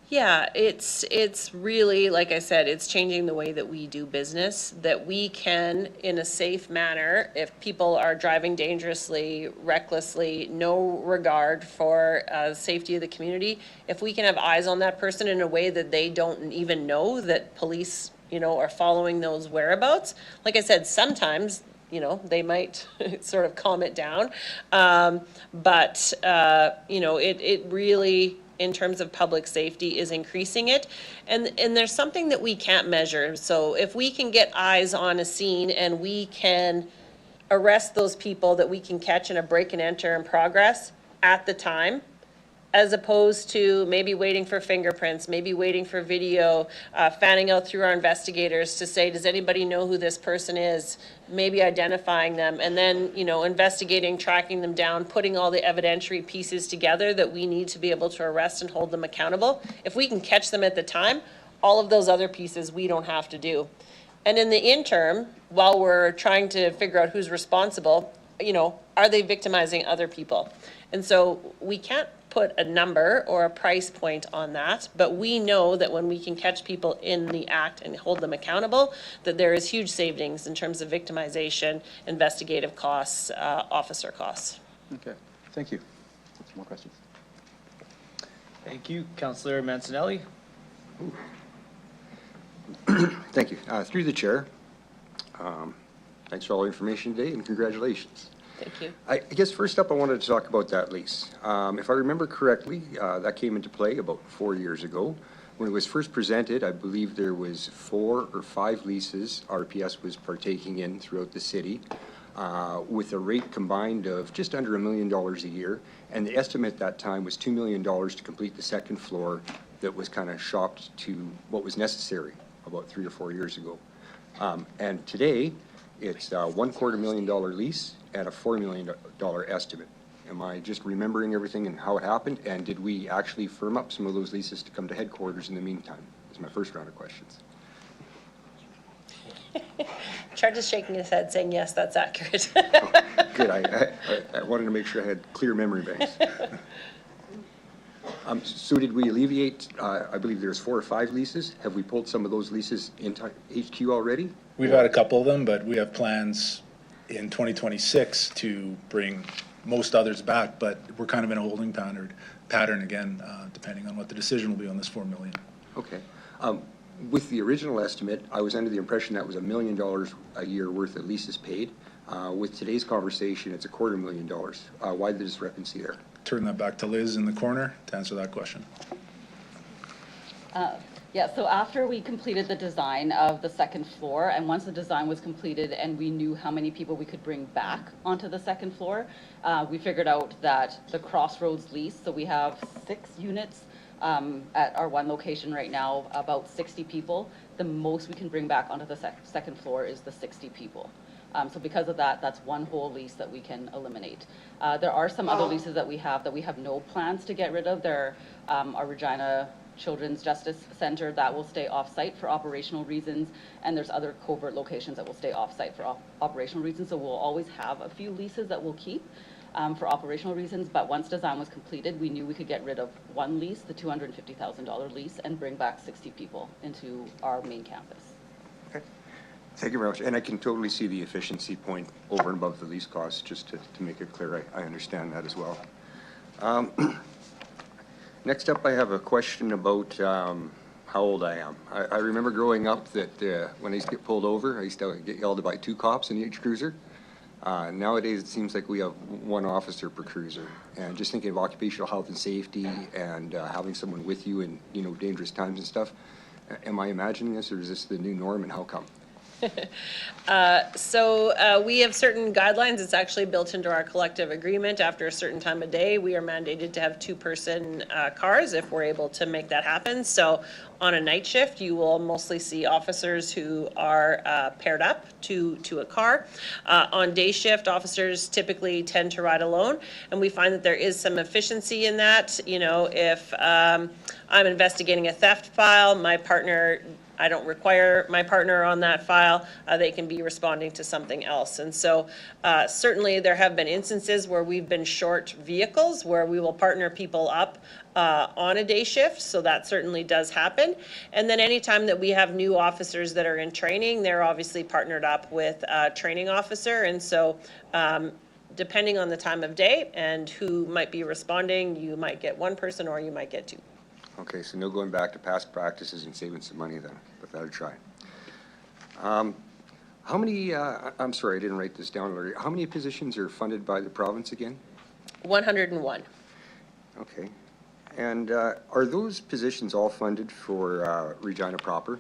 Yeah, it's really, like I said, it's changing the way that we do business, that we can, in a safe manner, if people are driving dangerously, recklessly, no regard for safety of the community, if we can have eyes on that person in a way that they don't even know that police, are following those whereabouts. Like I said, sometimes, they might sort of calm it down. But it really, in terms of public safety, is increasing it. And there's something that we can't measure. So if we can get eyes on a scene and we can arrest those people that we can catch in a break and enter in progress at the time, as opposed to maybe waiting for fingerprints, maybe waiting for video, fanning out through our investigators to say, does anybody know who this person is? Maybe identifying them, and then, you know, investigating, tracking them down, putting all the evidentiary pieces together that we need to be able to arrest and hold them accountable. If we can catch them at the time, all of those other pieces we don't have to do. And in the interim, while we're trying to figure out who's responsible, you know, are they victimizing other people? And so we can't put a number or a price point on that, but we know that when we can catch people in the act and hold them accountable, that there is huge savings in terms of victimization, investigative costs, officer costs. Okay, thank you. Some more questions? Thank you. Councillor Mancinelli. Thank you. Through the chair, thanks for all the information today and congratulations. Thank you. I guess first up, I wanted to talk about that lease. If I remember correctly, that came into play about 4 years ago. When it was first presented, I believe there was 4 or 5 leases RPS was partaking in throughout the city, with a rate combined of just under $1 million a year. And the estimate at that time was $2 million to complete the second floor that was kind of shopped to what was necessary about 3 or 4 years ago. And today, it's a $250,000 lease and a $4 million estimate. Am I just remembering everything and how it happened? And did we actually firm up some of those leases to come to headquarters in the meantime? That's my first round of questions. Charles is shaking his head saying, yes, that's accurate. Good. I wanted to make sure I had clear memory banks. So did we alleviate, I believe there's 4 or 5 leases. Have we pulled some of those leases into HQ already? We've had a couple of them, but we have plans in 2026 to bring most others back, but we're kind of in a holding pattern again, depending on what the decision will be on this $4 million. Okay. With the original estimate, I was under the impression that was $1 million a year worth of leases paid. With today's conversation, it's $250,000. Why the discrepancy there? Turn that back to Liz in the corner to answer that question. Yeah, so after we completed the design of the second floor, and once the design was completed and we knew how many people we could bring back onto the second floor, we figured out that the Crossroads lease, so we have 6 units at our one location right now, about 60 people. The most we can bring back onto the second floor is the 60 people. So because of that, that's one whole lease that we can eliminate. There are some other leases that we have no plans to get rid of. There are Regina Children's Justice Center that will stay off-site for operational reasons, and there's other covert locations that will stay off-site for operational reasons. So we'll always have a few leases that we'll keep for operational reasons, but once design was completed, we knew we could get rid of one lease, the $250,000 lease, and bring back 60 people into our main campus. Okay. Thank you very much. And I can totally see the efficiency point over and above the lease costs, just to make it clear. I understand that as well. Next up, I have a question about how old I am. I remember growing up that when I used to get pulled over, I used to get yelled at by 2 cops in each cruiser. Nowadays, it seems like we have 1 officer per cruiser. And just thinking of occupational health and safety and having someone with you in, you know, dangerous times and stuff, am I imagining this, or is this the new norm, and how come? So we have certain guidelines. It's actually built into our collective agreement. After a certain time of day, we are mandated to have 2-person cars if we're able to make that happen. So on a night shift, you will mostly see officers who are paired up to a car. On day shift, officers typically tend to ride alone, and we find that there is some efficiency in that. You know, if I'm investigating a theft file, my partner, I don't require my partner on that file. They can be responding to something else. And so certainly there have been instances where we've been short vehicles where we will partner people up on a day shift. So that certainly does happen. And then anytime that we have new officers that are in training, they're obviously partnered up with a training officer. And so depending on the time of day and who might be responding, you might get 1 person or you might get 2. Okay, so no going back to past practices and saving some money then, but that'll try. How many, I'm sorry, I didn't write this down, Larry. How many positions are funded by the province again? 101. Okay. And are those positions all funded for Regina proper,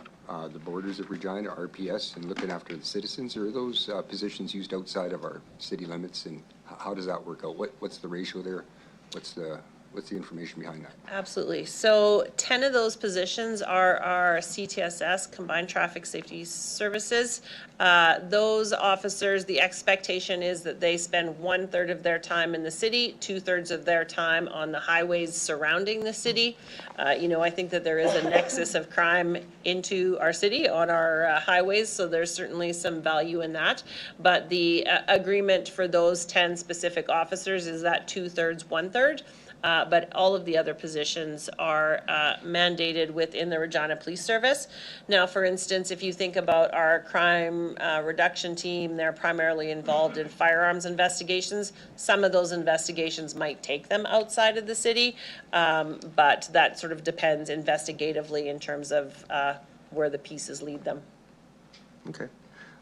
the borders of Regina, RPS, and looking after the citizens? Or are those positions used outside of our city limits, and how does that work out? What's the ratio there? What's the what's the information behind that? Absolutely. So 10 of those positions are our CTSS, Combined Traffic Safety Services. Those officers, the expectation is that they spend 1/3 of their time in the city, 2/3 of their time on the highways surrounding the city. I think that there is a nexus of crime into our city on our highways, so there's certainly some value in that. But the agreement for those 10 specific officers is that 2/3, 1/3. But all of the other positions are mandated within the Regina Police Service. Now, for instance, if you think about our crime reduction team, they're primarily involved in firearms investigations. Some of those investigations might take them outside of the city, but that sort of depends investigatively in terms of where the pieces lead them. Okay.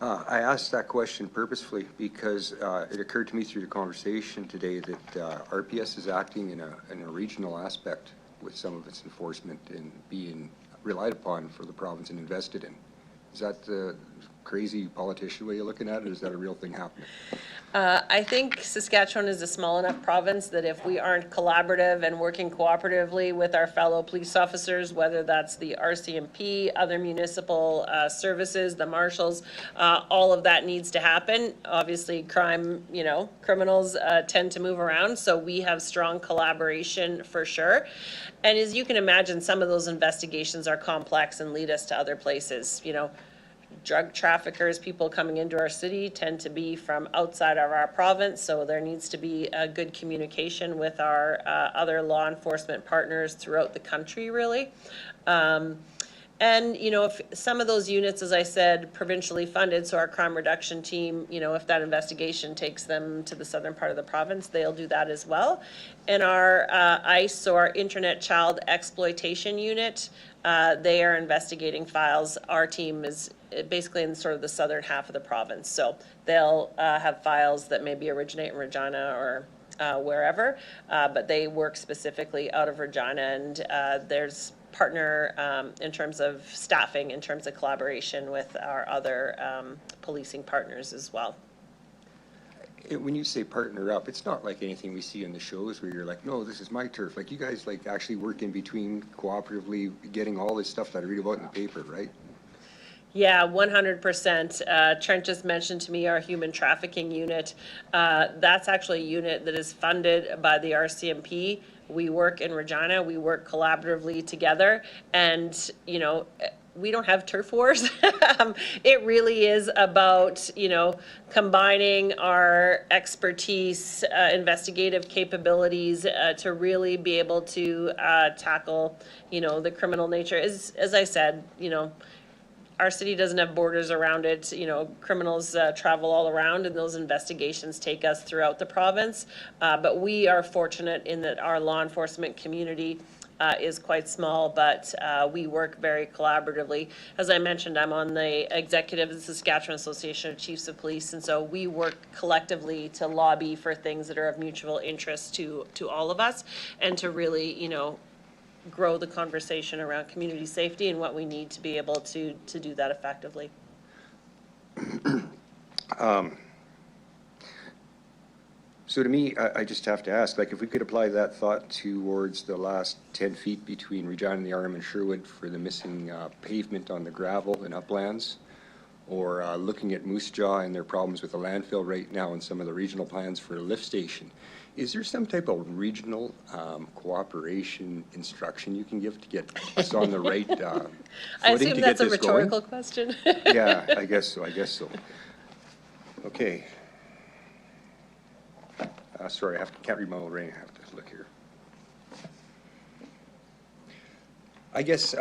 I asked that question purposefully because it occurred to me through the conversation today that RPS is acting in a regional aspect with some of its enforcement and being relied upon for the province and invested in. Is that the crazy politician way you're looking at it, or is that a real thing happening? I think Saskatchewan is a small enough province that if we aren't collaborative and working cooperatively with our fellow police officers, whether that's the RCMP, other municipal services, the marshals, all of that needs to happen. Obviously, criminals tend to move around, so we have strong collaboration for sure. And as you can imagine, some of those investigations are complex and lead us to other places. Drug traffickers, people coming into our city tend to be from outside of our province, so there needs to be a good communication with our other law enforcement partners throughout the country, really. And, if some of those units, as I said, provincially funded, so our crime reduction team, if that investigation takes them to the southern part of the province, they'll do that as well. And our ICE, so our Internet Child Exploitation Unit, they are investigating files. Our team is basically in sort of the southern half of the province. So they'll have files that maybe originate in Regina or wherever, but they work specifically out of Regina, and there's partner in terms of staffing, in terms of collaboration with our other policing partners as well. When you say partner up, it's not like anything we see in the shows where you're like, no, this is my turf. Like, you guys actually work in between cooperatively getting all this stuff that I read about in the paper, right? Yeah, 100%. Trent just mentioned to me our human trafficking unit. That's actually a unit that is funded by the RCMP. We work in Regina, we work collaboratively together, and, we don't have turf wars. It really is about, combining our expertise, investigative capabilities to really be able to tackle, the criminal nature. As I said, our city doesn't have borders around it. Criminals travel all around, and those investigations take us throughout the province. But we are fortunate in that our law enforcement community is quite small, but we work very collaboratively. As I mentioned, I'm on the executive of the Saskatchewan Association of Chiefs of Police, and so we work collectively to lobby for things that are of mutual interest to all of us, and to really, grow the conversation around community safety and what we need to be able to do that effectively. So to me, I just have to ask, if we could apply that thought towards the last 10 feet between Regina and the Arm and Sherwood for the missing pavement on the gravel and uplands, or looking at Moose Jaw and their problems with the landfill right now and some of the regional plans for a lift station, is there some type of regional cooperation instruction you can give to get us on the right footing I assume to that's get a this rhetorical going? question. Yeah, I guess so. Okay. Sorry, can't read my own writing. I have to look here. I guess,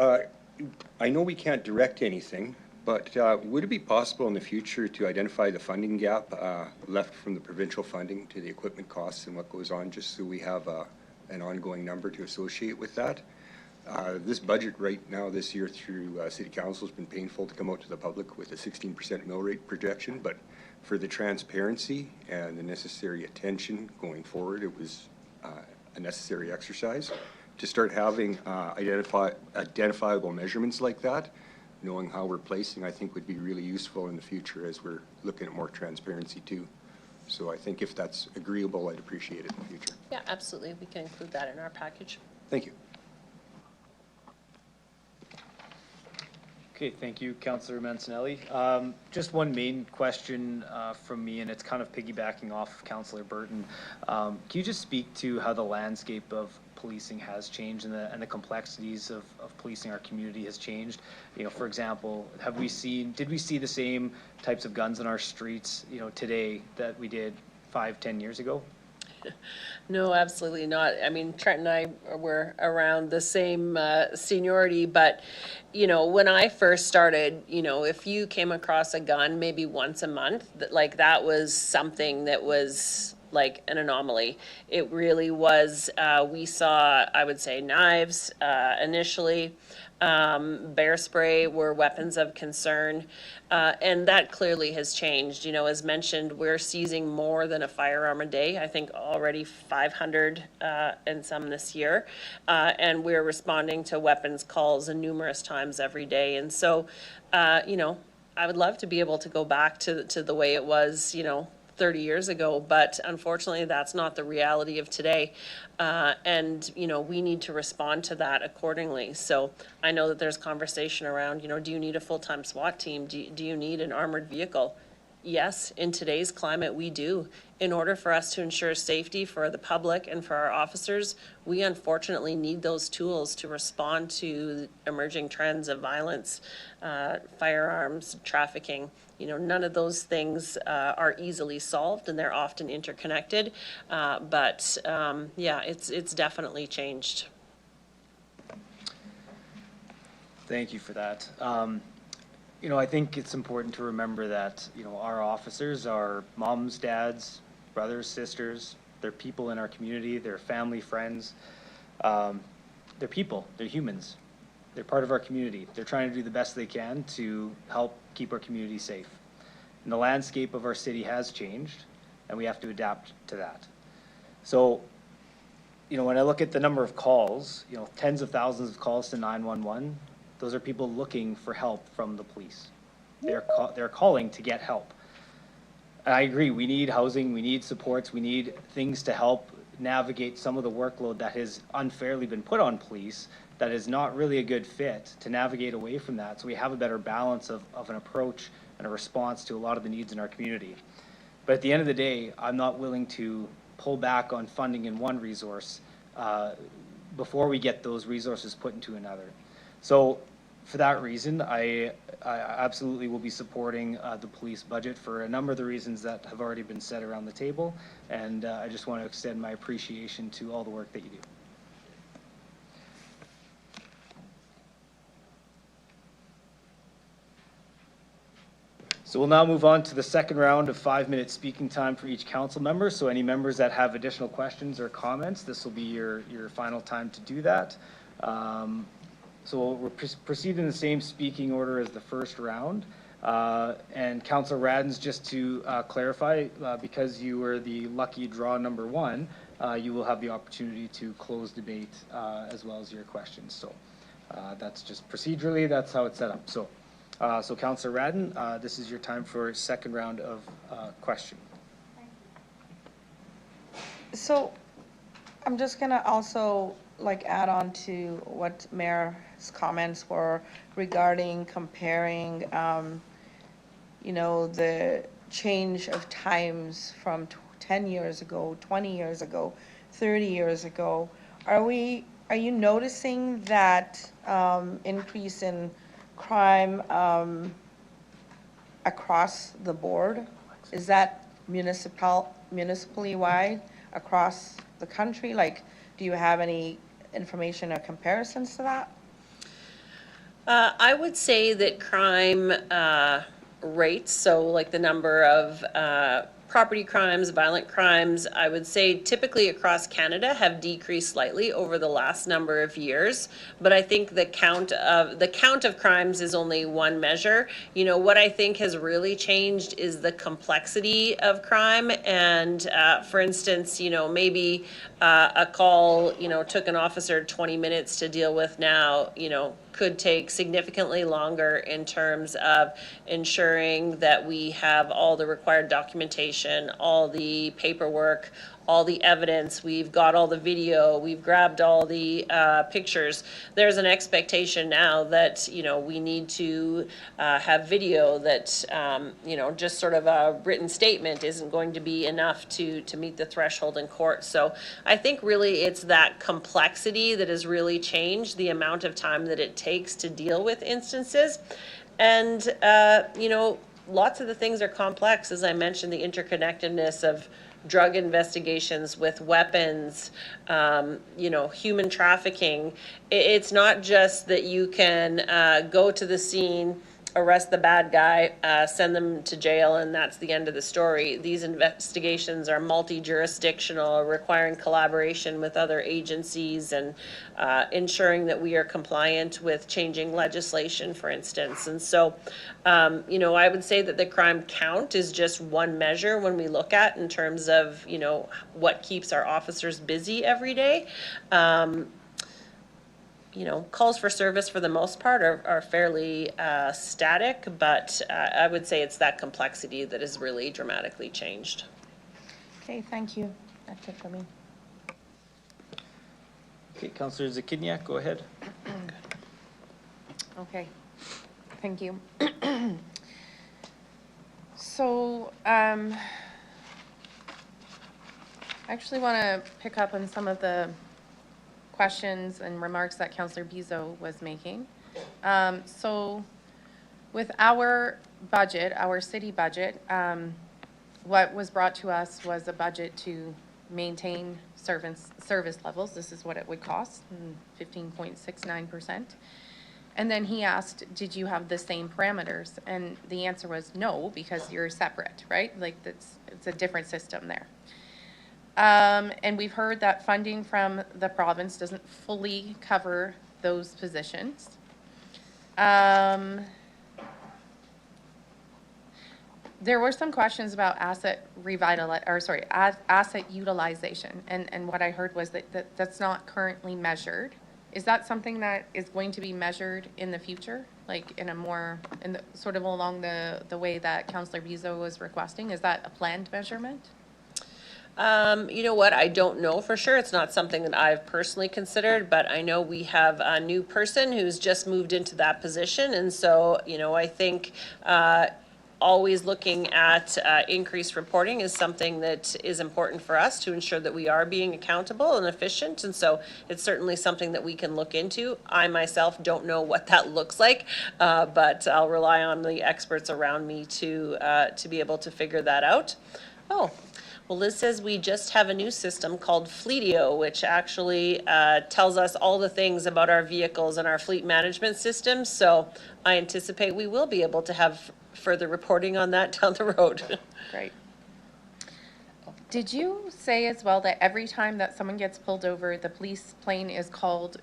I know we can't direct anything, but would it be possible in the future to identify the funding gap left from the provincial funding to the equipment costs and what goes on, just so we have an ongoing number to associate with that? This budget right now this year through City Council has been painful to come out to the public with a 16% mill rate projection, but for the transparency and the necessary attention going forward, it was a necessary exercise to start having identifiable measurements like that. Knowing how we're placing, I think, would be really useful in the future as we're looking at more transparency too. So I think if that's agreeable, I'd appreciate it in the future. Yeah, absolutely. We can include that in our package. Thank you. Okay, thank you, Councillor Mancinelli. Just one main question from me, and it's kind of piggybacking off of Councillor Burton. Can you just speak to how the landscape of policing has changed and the complexities of policing our community has changed? You know, for example, did we see the same types of guns in our streets, you know, today that we did 5-10 years ago? No, absolutely not. I mean, Trent and I were around the same seniority, but, you know, when I first started, you know, if you came across a gun maybe once a month, that was something that was like an anomaly. It really was. We saw, I would say, knives initially. Bear spray were weapons of concern, and that clearly has changed. You know, as mentioned, we're seizing more than a firearm a day. I think already 500 and some this year, and we're responding to weapons calls numerous times every day. And so, you know, I would love to be able to go back to the way it was, you know, 30 years ago, but unfortunately that's not the reality of today. And, you know, we need to respond to that accordingly. So I know that there's conversation around, you know, do you need a full-time SWAT team? Do you need an armored vehicle? Yes, in today's climate, we do. In order for us to ensure safety for the public and for our officers, we unfortunately need those tools to respond to emerging trends of violence, firearms, trafficking. You know, none of those things are easily solved, and they're often interconnected. But yeah, it's definitely changed. Thank you for that. You know, I think it's important to remember that, you know, our officers are moms, dads, brothers, sisters. They're people in our community. They're family, friends. They're people. They're humans. They're part of our community. They're trying to do the best they can to help keep our community safe. And the landscape of our city has changed, and we have to adapt to that. So, you know, when I look at the number of calls, you know, tens of thousands of calls to 911, those are people looking for help from the police. They're calling to get help. And I agree, we need housing, we need supports, we need things to help navigate some of the workload that has unfairly been put on police that is not really a good fit to navigate away from that. So we have a better balance of an approach and a response to a lot of the needs in our community. But at the end of the day, I'm not willing to pull back on funding in one resource before we get those resources put into another. So for that reason, I absolutely will be supporting the police budget for a number of the reasons that have already been said around the table. And I just want to extend my appreciation to all the work that you do. So we'll now move on to the second round of 5-minute speaking time for each council member. So any members that have additional questions or comments, this will be your final time to do that. So we'll proceed in the same speaking order as the first round. And Councillor Radens, just to clarify, because you were the lucky draw number 1, you will have the opportunity to close debate as well as your questions. So that's just procedurally, that's how it's set up. So, so Councillor Radden, this is your time for second round of question. So I'm just gonna also like add on to what Mayor's comments were regarding comparing, you know, the change of times from 10 years ago, 20 years ago, 30 years ago. Are you noticing that increase in crime across the board? Is that municipally wide across the country? Like, do you have any information or comparisons to that? I would say that crime rates, so like the number of property crimes, violent crimes, I would say typically across Canada have decreased slightly over the last number of years. But I think the count of crimes is only one measure. You know, what I think has really changed is the complexity of crime. And for instance, you know, maybe a call, you know, took an officer 20 minutes to deal with now, you know, could take significantly longer in terms of ensuring that we have all the required documentation information, all the paperwork, all the evidence, we've got all the video, we've grabbed all the pictures. There's an expectation now that, you know, we need to have video, that, you know, just sort of a written statement isn't going to be enough to meet the threshold in court. So I think really it's that complexity that has really changed the amount of time that it takes to deal with instances. And, you know, lots of the things are complex, as I mentioned, the interconnectedness of drug investigations with weapons, you know, human trafficking. It's not just that you can go to the scene, arrest the bad guy, send them to jail, and that's the end of the story. These investigations are multi-jurisdictional, requiring collaboration with other agencies and ensuring that we are compliant with changing legislation, for instance. And so, you know, I would say that the crime count is just one measure when we look at in terms of, you know, what keeps our officers busy every day. You know, calls for service for the most part are fairly static, but I would say it's that complexity that has really dramatically changed. Okay, thank you. That's it for me. Okay, Councillor Zakidniak, go ahead. Okay, thank you. So, I actually want to pick up on some of the questions and remarks that Councillor Bizo was making. So with our budget, our city budget, what was brought to us was a budget to maintain service levels. This is what it would cost, 15.69%. And then he asked, did you have the same parameters? And the answer was no, because you're separate, right? Like it's a different system there. And we've heard that funding from the province doesn't fully cover those positions. There were some questions about asset utilization, and what I heard was that that's not currently measured. Is that something that is going to be measured in the future, like in a more, sort of along the way that Councillor Bizo was requesting? Is that a planned measurement? You know what, I don't know for sure. It's not something that I've personally considered, but I know we have a new person who's just moved into that position. And so, you know, I think always looking at increased reporting is something that is important for us to ensure that we are being accountable and efficient. And so it's certainly something that we can look into. I myself don't know what that looks like, but I'll rely on the experts around me to be able to figure that out. Oh. Well, Liz says we just have a new system called Fleetio, which actually tells us all the things about our vehicles and our fleet management system. So I anticipate we will be able to have further reporting on that down the road. Great. Did you say as well that every time that someone gets pulled over, the police plane is called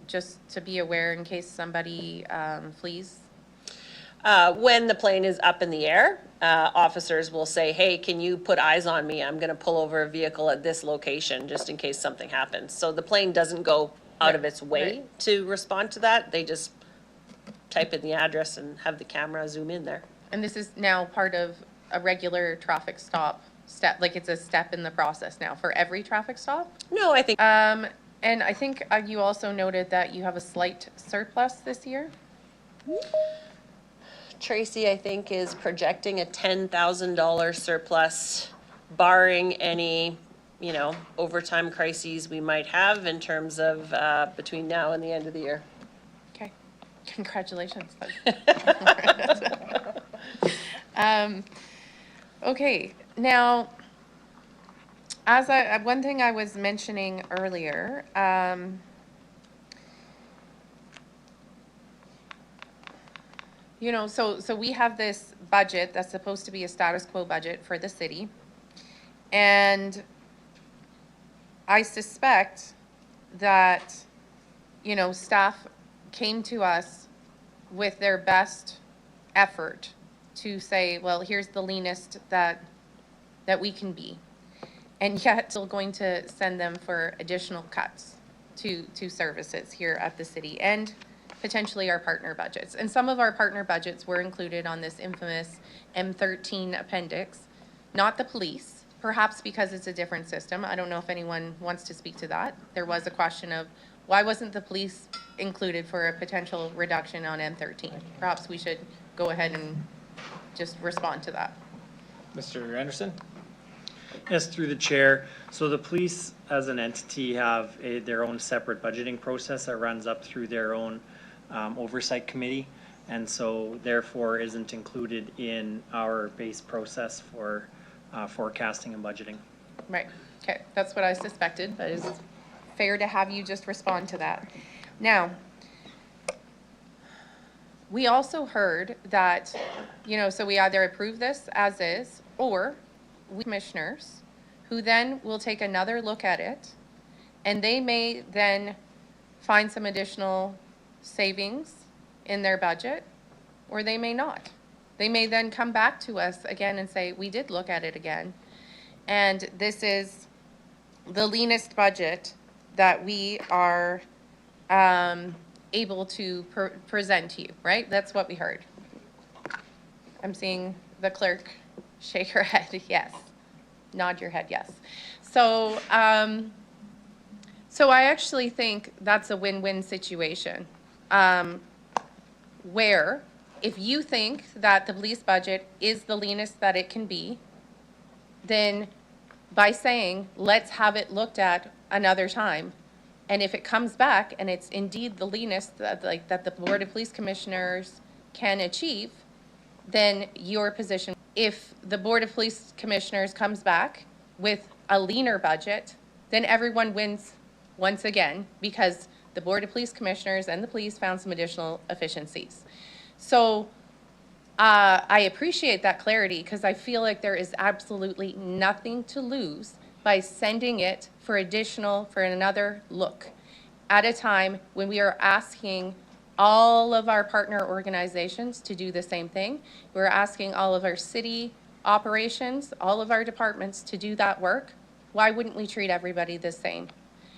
just to be aware in case somebody flees? When the plane is up in the air, officers will say, hey, can you put eyes on me? I'm going to pull over a vehicle at this location just in case something happens. So the plane doesn't go out of its way to respond to that. They just type in the address and have the camera zoom in there. And this is now part of a regular traffic step, like it's a step in the process now for every traffic stop? No, I think. And I think you also noted that you have a slight surplus this year? Tracy, I think, is projecting a $10,000 surplus, barring any, you know, overtime crises we might have in terms of between now and the end of the year. Okay, congratulations. Okay, now, as one thing I was mentioning earlier, you know, so we have this budget that's supposed to be a status quo budget for the city. And I suspect that, you know, staff came to us with their best effort to say, well, here's the leanest that we can be. And yet still going to send them for additional cuts to services here at the city and potentially our partner budgets. And some of our partner budgets were included on this infamous M13 appendix. not the police, perhaps because it's a different system. I don't know if anyone wants to speak to that. There was a question of why wasn't the police included for a potential reduction on M13? Perhaps we should go ahead and just respond to that. Mr. Anderson? Yes, through the chair. So the police as an entity have their own separate budgeting process that runs up through their own oversight committee, and so therefore isn't included in our base process for forecasting and budgeting. Right, okay, that's what I suspected, but it's fair to have you just respond to that. Now, we also heard that, you know, so we either approve this as is, or we commissioners, who then will take another look at it, and they may then find some additional savings in their budget, or they may not. They may then come back to us again and say, we did look at it again, and this is the leanest budget that we are able to present to you, right? That's what we heard. I'm seeing the clerk shake her head, yes. Nod your head, yes. So, so I actually think that's a win-win situation, where if you think that the police budget is the leanest that it can be, then by saying, let's have it looked at another time, and if it comes back and it's indeed the leanest that, that the Board of Police Commissioners can achieve, then your position. If the Board of Police Commissioners comes back with a leaner budget, then everyone wins once again, because the Board of Police Commissioners and the police found some additional efficiencies. So I appreciate that clarity, because I feel like there is absolutely nothing to lose by sending it for another look at a time when we are asking all of our partner organizations to do the same thing. We're asking all of our city operations, all of our departments to do that work. Why wouldn't we treat everybody the same?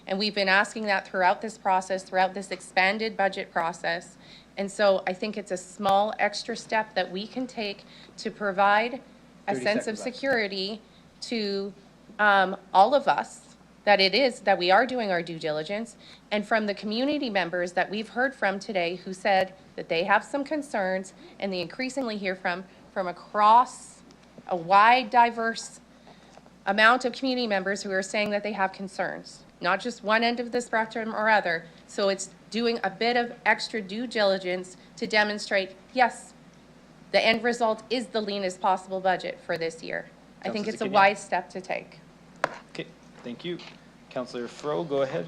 And we've been asking that throughout this process, throughout this expanded budget process. And so I think it's a small extra step that we can take to provide a sense of security to all of us, that we are doing our due diligence, and from the community members that we've heard from today who said that they have some concerns, and they increasingly hear from across a wide, diverse amount of community members who are saying that they have concerns, not just one end of the spectrum or other. So it's doing a bit of extra due diligence to demonstrate, yes, the end result is the leanest possible budget for this year. I think it's a wise step to take. Okay, thank you. Councillor Fro, go ahead.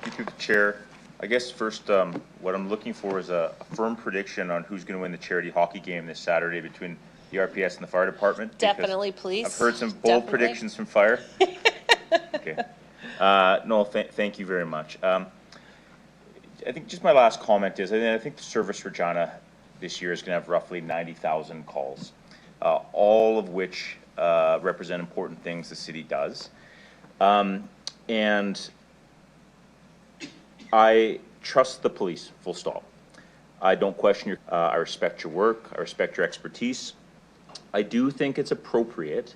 Thank you, Chair. I guess first, what I'm looking for is a firm prediction on who's going to win the charity hockey game this Saturday between the RPS and the fire department. Definitely police. I've heard some bold predictions from fire. Okay. No, thank you very much. I think just my last comment is, I think the service Regina this year is going to have roughly 90,000 calls, all of which represent important things the city does. And I trust the police, full stop. I don't question your, I respect your work, I respect your expertise. I do think it's appropriate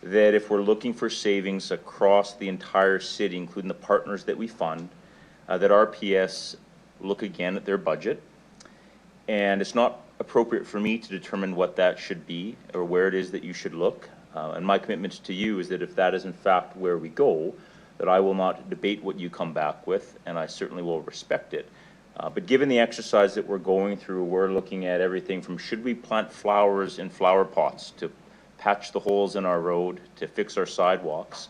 that if we're looking for savings across the entire city, including the partners that we fund, that RPS look again at their budget. And it's not appropriate for me to determine what that should be or where it is that you should look. And my commitment to you is that if that is in fact where we go, that I will not debate what you come back with, and I certainly will respect it. But given the exercise that we're going through, we're looking at everything from should we plant flowers in flower pots to patch the holes in our road to fix our sidewalks.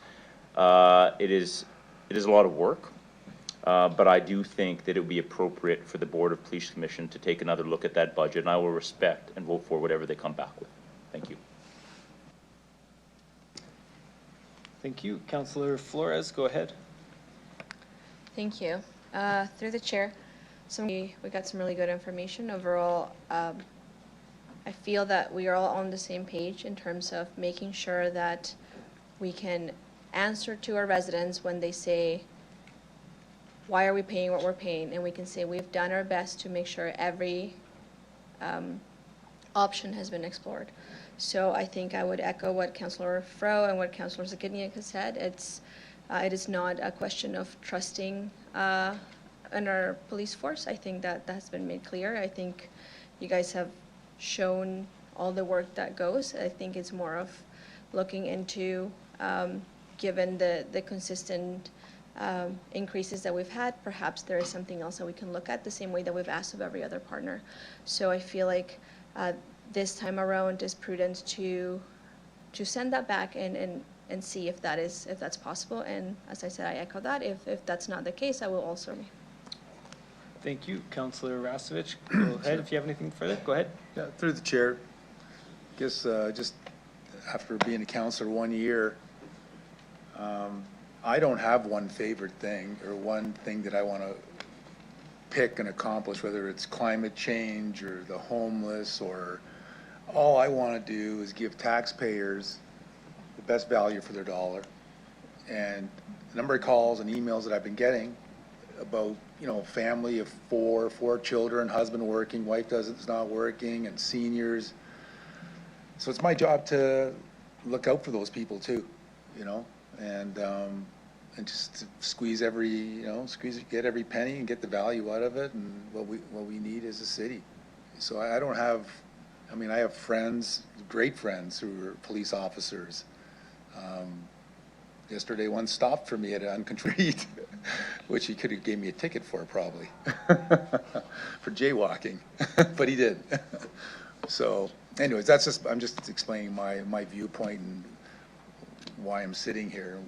It is a lot of work, but I do think that it would be appropriate for the Board of Police Commission to take another look at that budget, and I will respect and vote for whatever they come back with. Thank you. Thank you. Councillor Flores, go ahead. Thank you. Through the chair, we got some really good information. Overall, I feel that we are all on the same page in terms of making sure that we can answer to our residents when they say, why are we paying what we're paying? And we can say we've done our best to make sure every option has been explored. So I think I would echo what Councillor Fro and what Councillor Zakiniak has said. It is not a question of trusting in our police force. I think that has been made clear. I think you guys have shown all the work that goes. I think it's more of looking into, given the consistent increases that we've had, perhaps there is something else that we can look at the same way that we've asked of every other partner. So I feel like this time around is prudent to send that back and see if that's possible. And as I said, I echo that. If that's not the case, I will also. Thank you. Councillor Rastovich, go ahead. If you have anything further, go ahead. Yeah, through the chair. Guess just after being a councillor 1 year, I don't have one favorite thing or one thing that I want to pick and accomplish, whether it's climate change or the homeless, or all I want to do is give taxpayers the best value for their dollar. And the number of calls and emails that I've been getting about, you know, family of four children, husband working, wife is not working, and seniors. So it's my job to look out for those people too, you know, and just to squeeze get every penny and get the value out of it, and what we need as a city. So I don't have, I have friends, great friends who are police officers. Yesterday one stopped for me at Uncontreat, which he could have gave me a ticket for probably, for jaywalking, but he did. So anyways, I'm just explaining my viewpoint and why I'm sitting here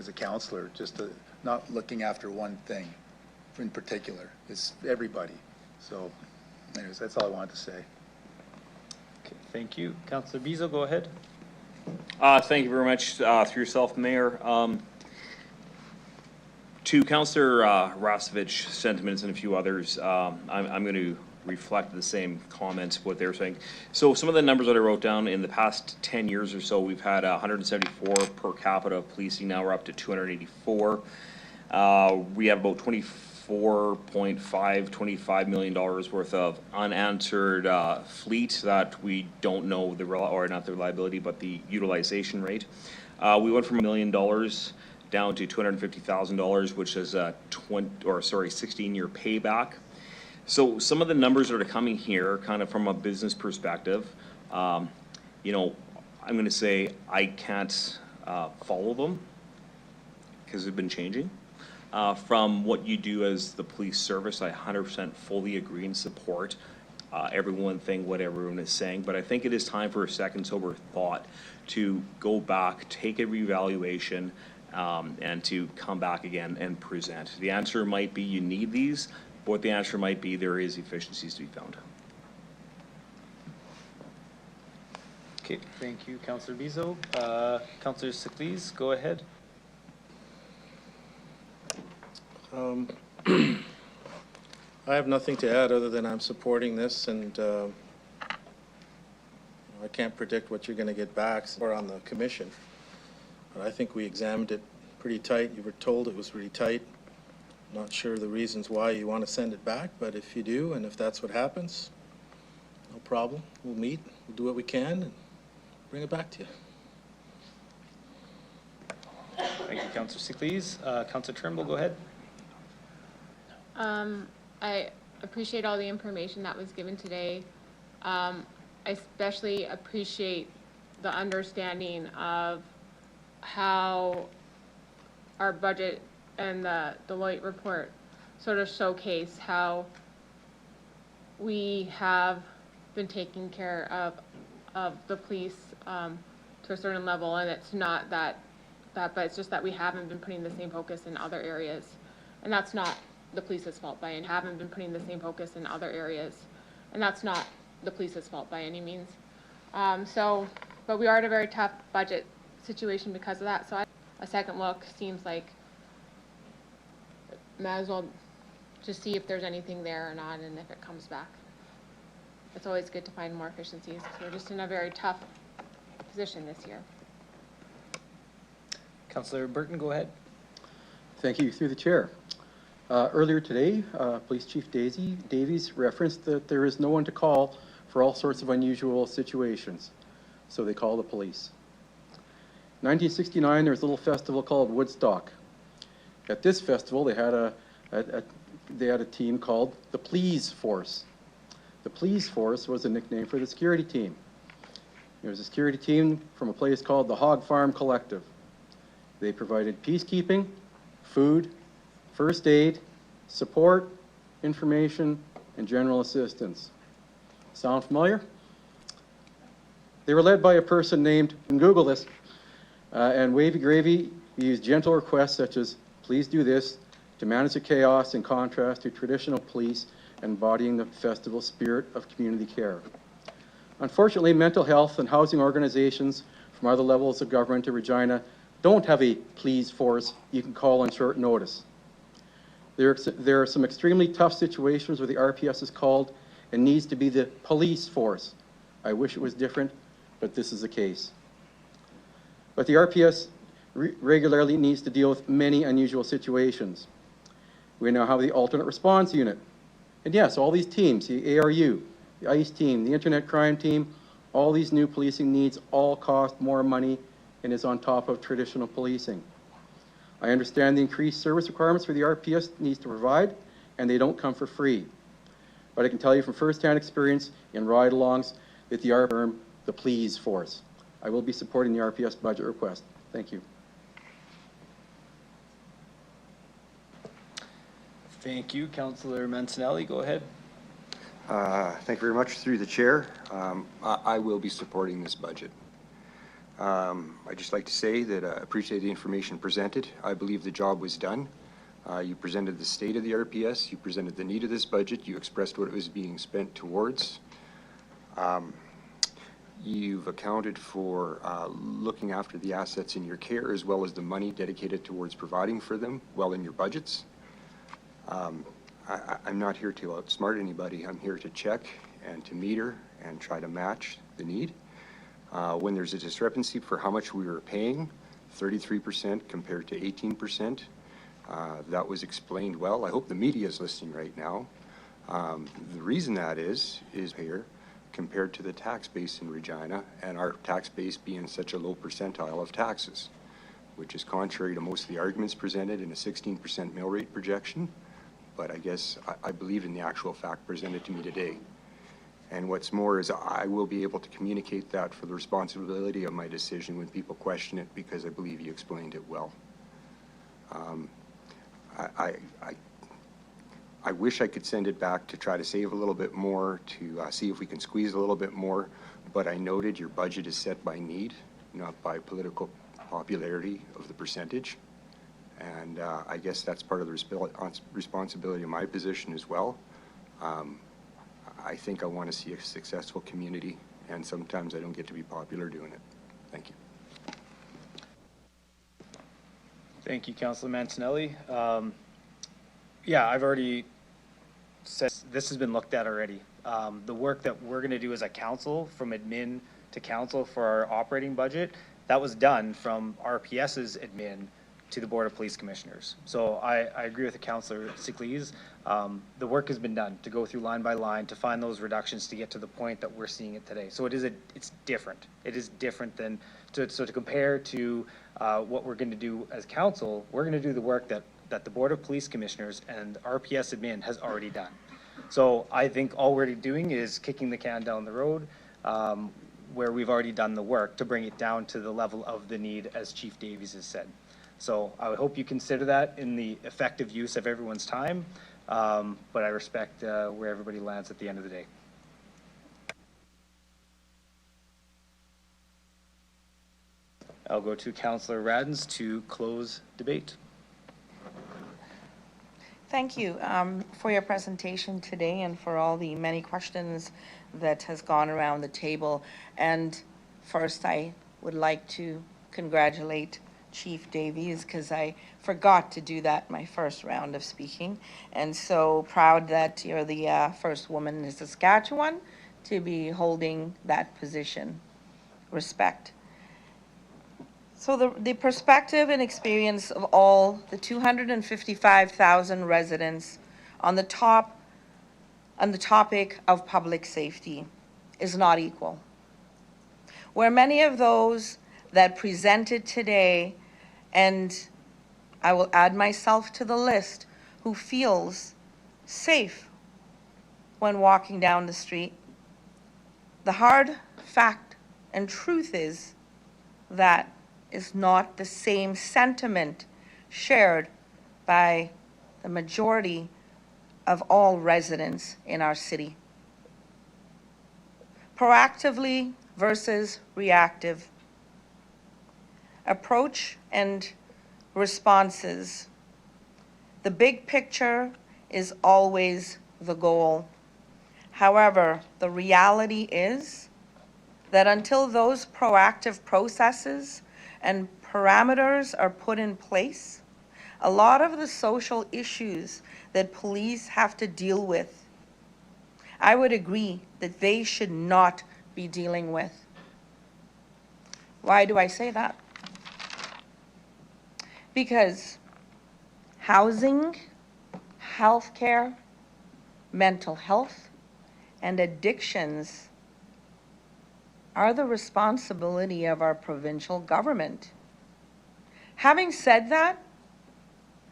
as a counselor, just not looking after one thing in particular. It's everybody. So anyways, that's all I wanted to say. Okay, thank you. Councillor Bezo, go ahead. Thank you very much, through yourself, Mayor. To Councillor Rastovich sentiments and a few others, I'm going to reflect the same comments, what they're saying. So some of the numbers that I wrote down, in the past 10 years or so, we've had 174 per capita of policing. Now we're up to 284. We have about $25 million worth of unanswered fleet that we don't know not the reliability, but the utilization rate. We went from $1 million down to $250,000, which is a 16-year payback. So some of the numbers that are coming here, kind of from a business perspective, you know, I'm going to say I can't follow them because they've been changing. From what you do as the police service, I 100% fully agree and support what everyone is saying. But I think it is time for a second sober thought to go back, take a reevaluation, and to come back again and present. The answer might be you need these, but what the answer might be, there is efficiencies to be found. Okay, thank you, Councillor Bezo. Councillor Siklees, go ahead. I have nothing to add other than I'm supporting this, and I can't predict what you're going to get back or on the commission. But I think we examined it pretty tight. You were told it was really tight. I'm not sure the reasons why you want to send it back, but if you do, and if that's what happens, no problem. We'll meet, we'll do what we can, and bring it back to you. Thank you, Councillor Siklees. Councillor Trimble, go ahead. I appreciate all the information that was given today. I especially appreciate the understanding of how our budget and the Deloitte report sort of showcase how we have been taking care of the police to a certain level, and it's not but it's just that we haven't been putting the same focus in other areas, and that's not the police's fault by any haven't been putting the same focus in other areas, and that's not the police's fault by any means. But we are at a very tough budget situation because of that. So a second look seems like might as well just see if there's anything there or not, and if it comes back. It's always good to find more efficiencies. So we're just in a very tough position this year. Councillor Burton, go ahead. Thank you, through the chair. Earlier today, Police Chief Davies referenced that there is no one to call for all sorts of unusual situations, so they call the police. 1969, there was a little festival called Woodstock. At this festival, they had a team called the Please Force. The Please Force was a nickname for the security team. It was a security team from a place called the Hog Farm Collective. They provided peacekeeping, food, first aid, support, information, and general assistance. Sound familiar? They were led by a person named, you can Google this, and Wavy Gravy used gentle requests such as, please do this, to manage the chaos in contrast to traditional police embodying the festival spirit of community care. Unfortunately, mental health and housing organizations from other levels of government in Regina don't have a Please Force you can call on short notice. There are some extremely tough situations where the RPS is called and needs to be the police force. I wish it was different, but this is the case. But the RPS regularly needs to deal with many unusual situations. We now have the alternate response unit. And yes, all these teams, the ARU, the ICE team, the internet crime team, all these new policing needs all cost more money and is on top of traditional policing. I understand the increased service requirements for the RPS needs to provide, and they don't come for free. But I can tell you from firsthand experience in ride-alongs that the RPS, the Please Force. I will be supporting the RPS budget request. Thank you. Thank you, Councillor Mancinelli. Go ahead. Thank you very much. Through the chair, I will be supporting this budget. I'd just like to say that I appreciate the information presented. I believe the job was done. You presented the state of the RPS. You presented the need of this budget. You expressed what it was being spent towards. You've accounted for looking after the assets in your care as well as the money dedicated towards providing for them well in your budgets. I'm not here to outsmart anybody. I'm here to check and to meter and try to match the need. When there's a discrepancy for how much we were paying, 33% compared to 18%, that was explained well. I hope the media is listening right now. The reason that is here compared to the tax base in Regina and our tax base being such a low percentile of taxes, which is contrary to most of the arguments presented in a 16% mill rate projection. But I guess I believe in the actual fact presented to me today. And what's more is I will be able to communicate that for the responsibility of my decision when people question it, because I believe you explained it well. I wish I could send it back to try to save a little bit more, to see if we can squeeze a little bit more, but I noted your budget is set by need, not by political popularity of the percentage. And I guess that's part of the responsibility of my position as well. I think I want to see a successful community, and sometimes I don't get to be popular doing it. Thank you. Thank you, Councillor Mancinelli. Yeah, I've already said this has been looked at already. The work that we're going to do as a council, from admin to council for our operating budget, that was done from RPS's admin to the Board of Police Commissioners. So I agree with the Councillor Siklees. The work has been done to go through line by line to find those reductions to get to the point that we're seeing it today. So it's different. It is different than to compare to what we're going to do as council. We're going to do the work that the Board of Police Commissioners and RPS admin has already done. So I think all we're doing is kicking the can down the road where we've already done the work to bring it down to the level of the need, as Chief Davies has said. So I would hope you consider that in the effective use of everyone's time, but I respect where everybody lands at the end of the day. I'll go to Councillor Radens to close debate. Thank you for your presentation today and for all the many questions that has gone around the table. And first, I would like to congratulate Chief Davies, because I forgot to do that my first round of speaking. And so proud that you're the first woman in Saskatchewan to be holding that position. Respect. So the perspective and experience of all the 255,000 residents on the topic of public safety is not equal. Where many of those that presented today, and I will add myself to the list, who feels safe when walking down the street, the hard fact and truth is that is not the same sentiment shared by the majority of all residents in our city. Proactively versus reactive. Approach and responses. The big picture is always the goal. However, the reality is that until those proactive processes and parameters are put in place, a lot of the social issues that police have to deal with, I would agree that they should not be dealing with. Why do I say that? Because housing, healthcare, mental health, and addictions are the responsibility of our provincial government. Having said that,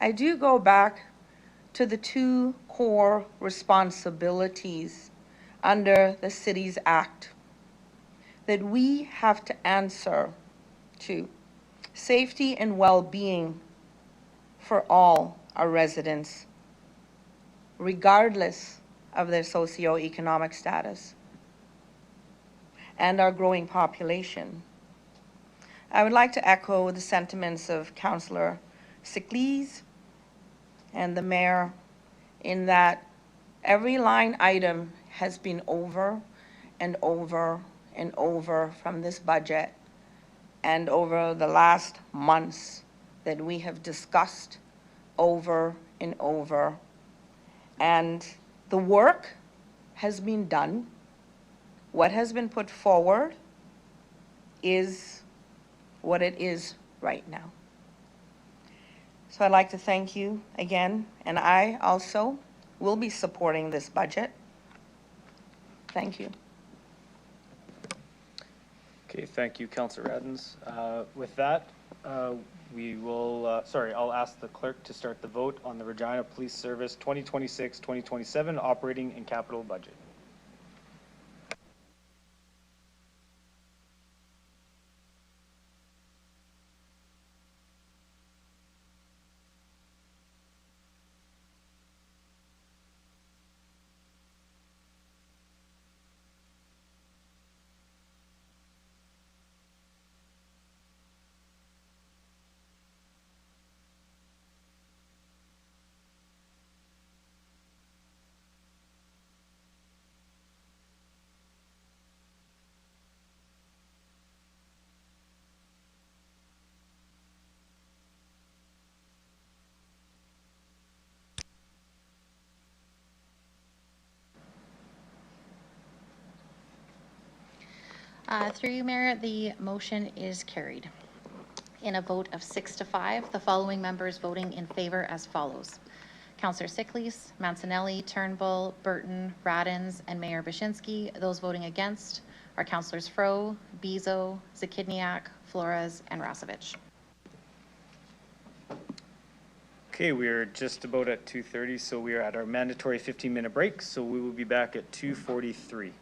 I do go back to the two core responsibilities under the Cities Act that we have to answer to: safety and well-being for all our residents, regardless of their socioeconomic status, and our growing population. I would like to echo the sentiments of Councillor Siklees and the Mayor in that every line item has been over and over and over from this budget, and over the last months that we have discussed over and over. And the work has been done. What has been put forward is what it is right now. So I'd like to thank you again, and I also will be supporting this budget. Thank you. Okay, thank you, Councillor Adams. With that, we will, I'll ask the clerk to start the vote on the Regina Police Service 2026-2027 operating and capital budget. Through you, Mayor, the motion is carried. In a vote of 6 to 5, the following members voting in favor as follows: Councillor Siklees, Mancinelli, Turnbull, Burton, Radins, and Mayor Bashinsky. Those voting against are Councillors Fro, Bezo, Zakidniak, Flores, and Rasevich. Okay, we are just about at 2:30, so we are at our mandatory 15-minute break, so we will be back at 2:43.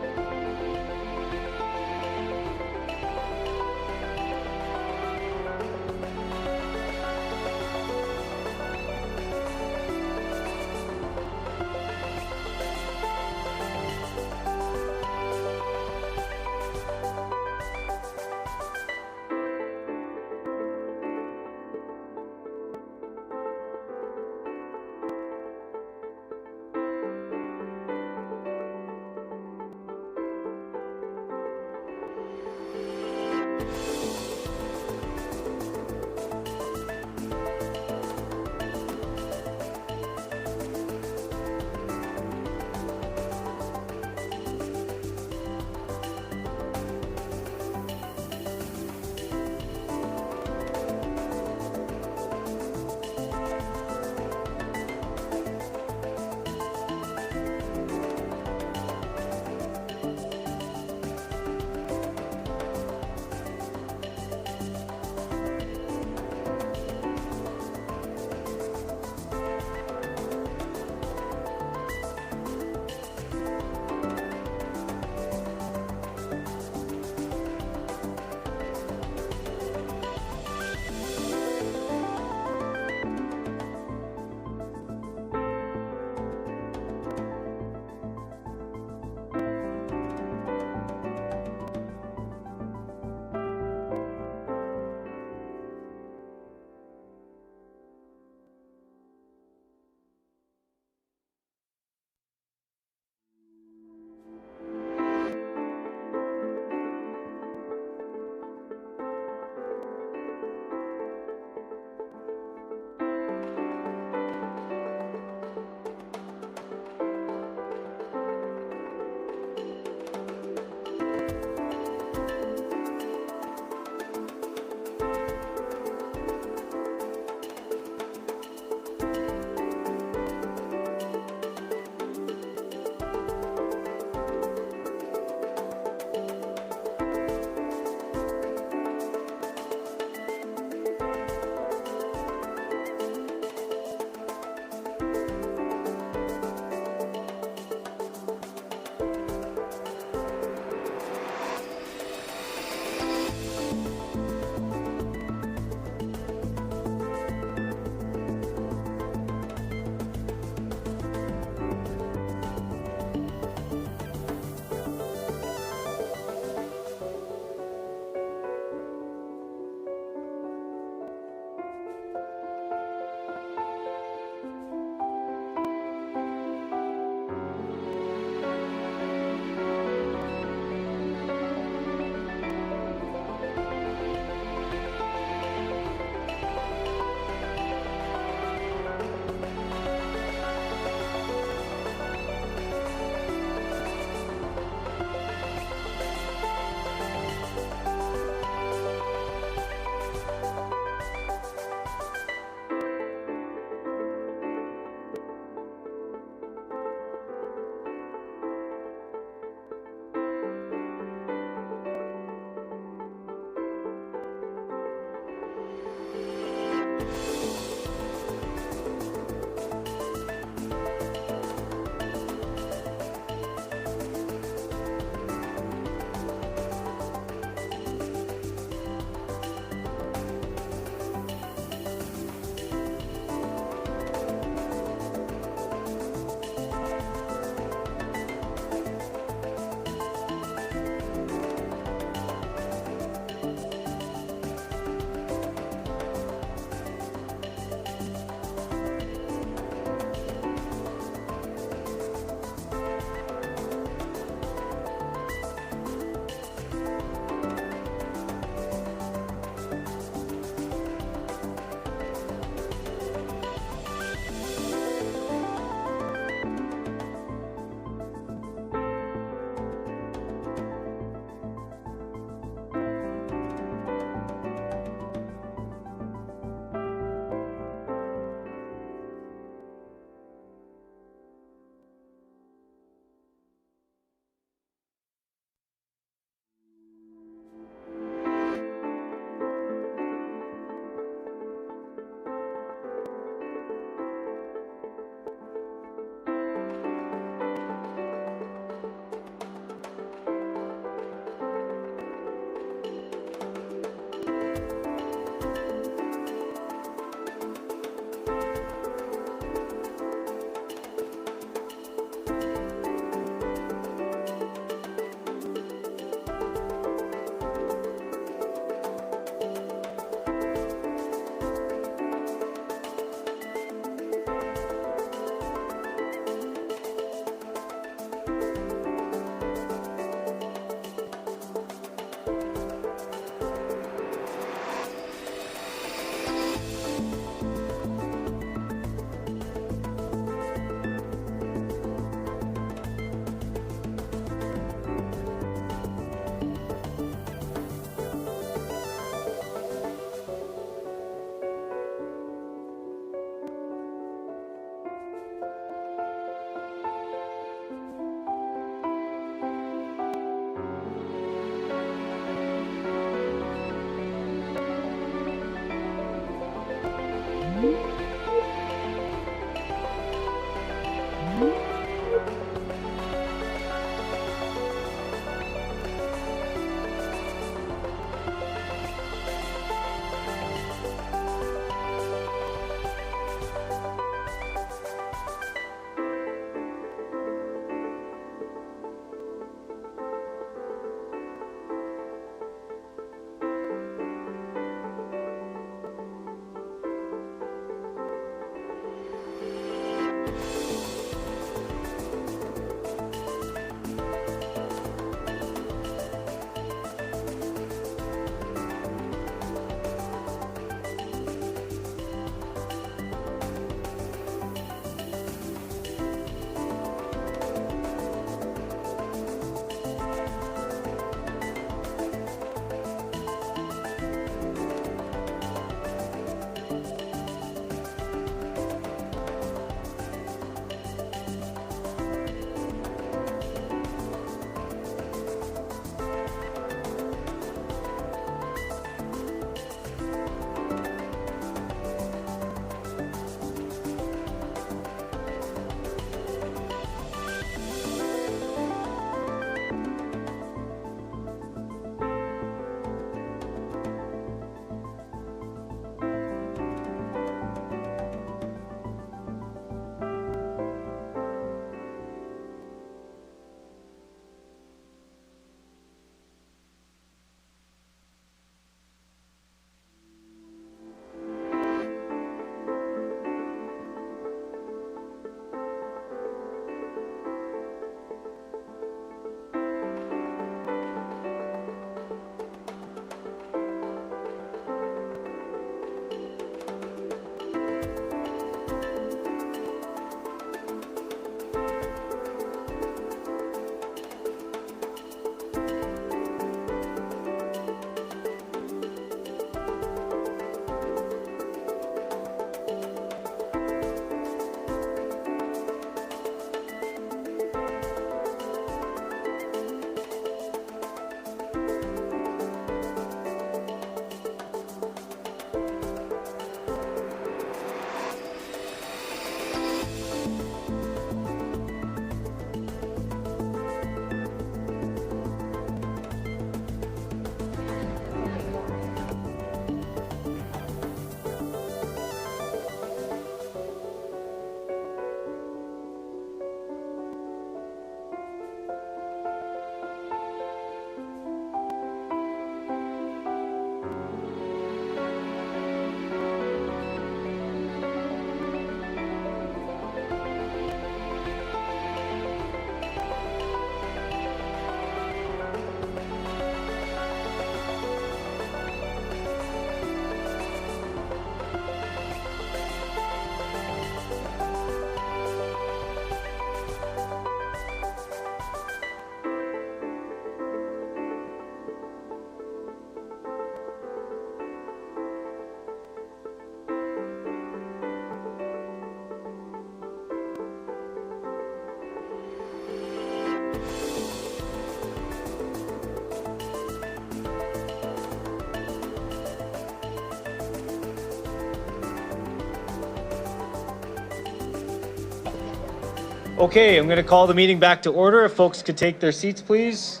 Okay, I'm going to call the meeting back to order. If folks could take their seats, please.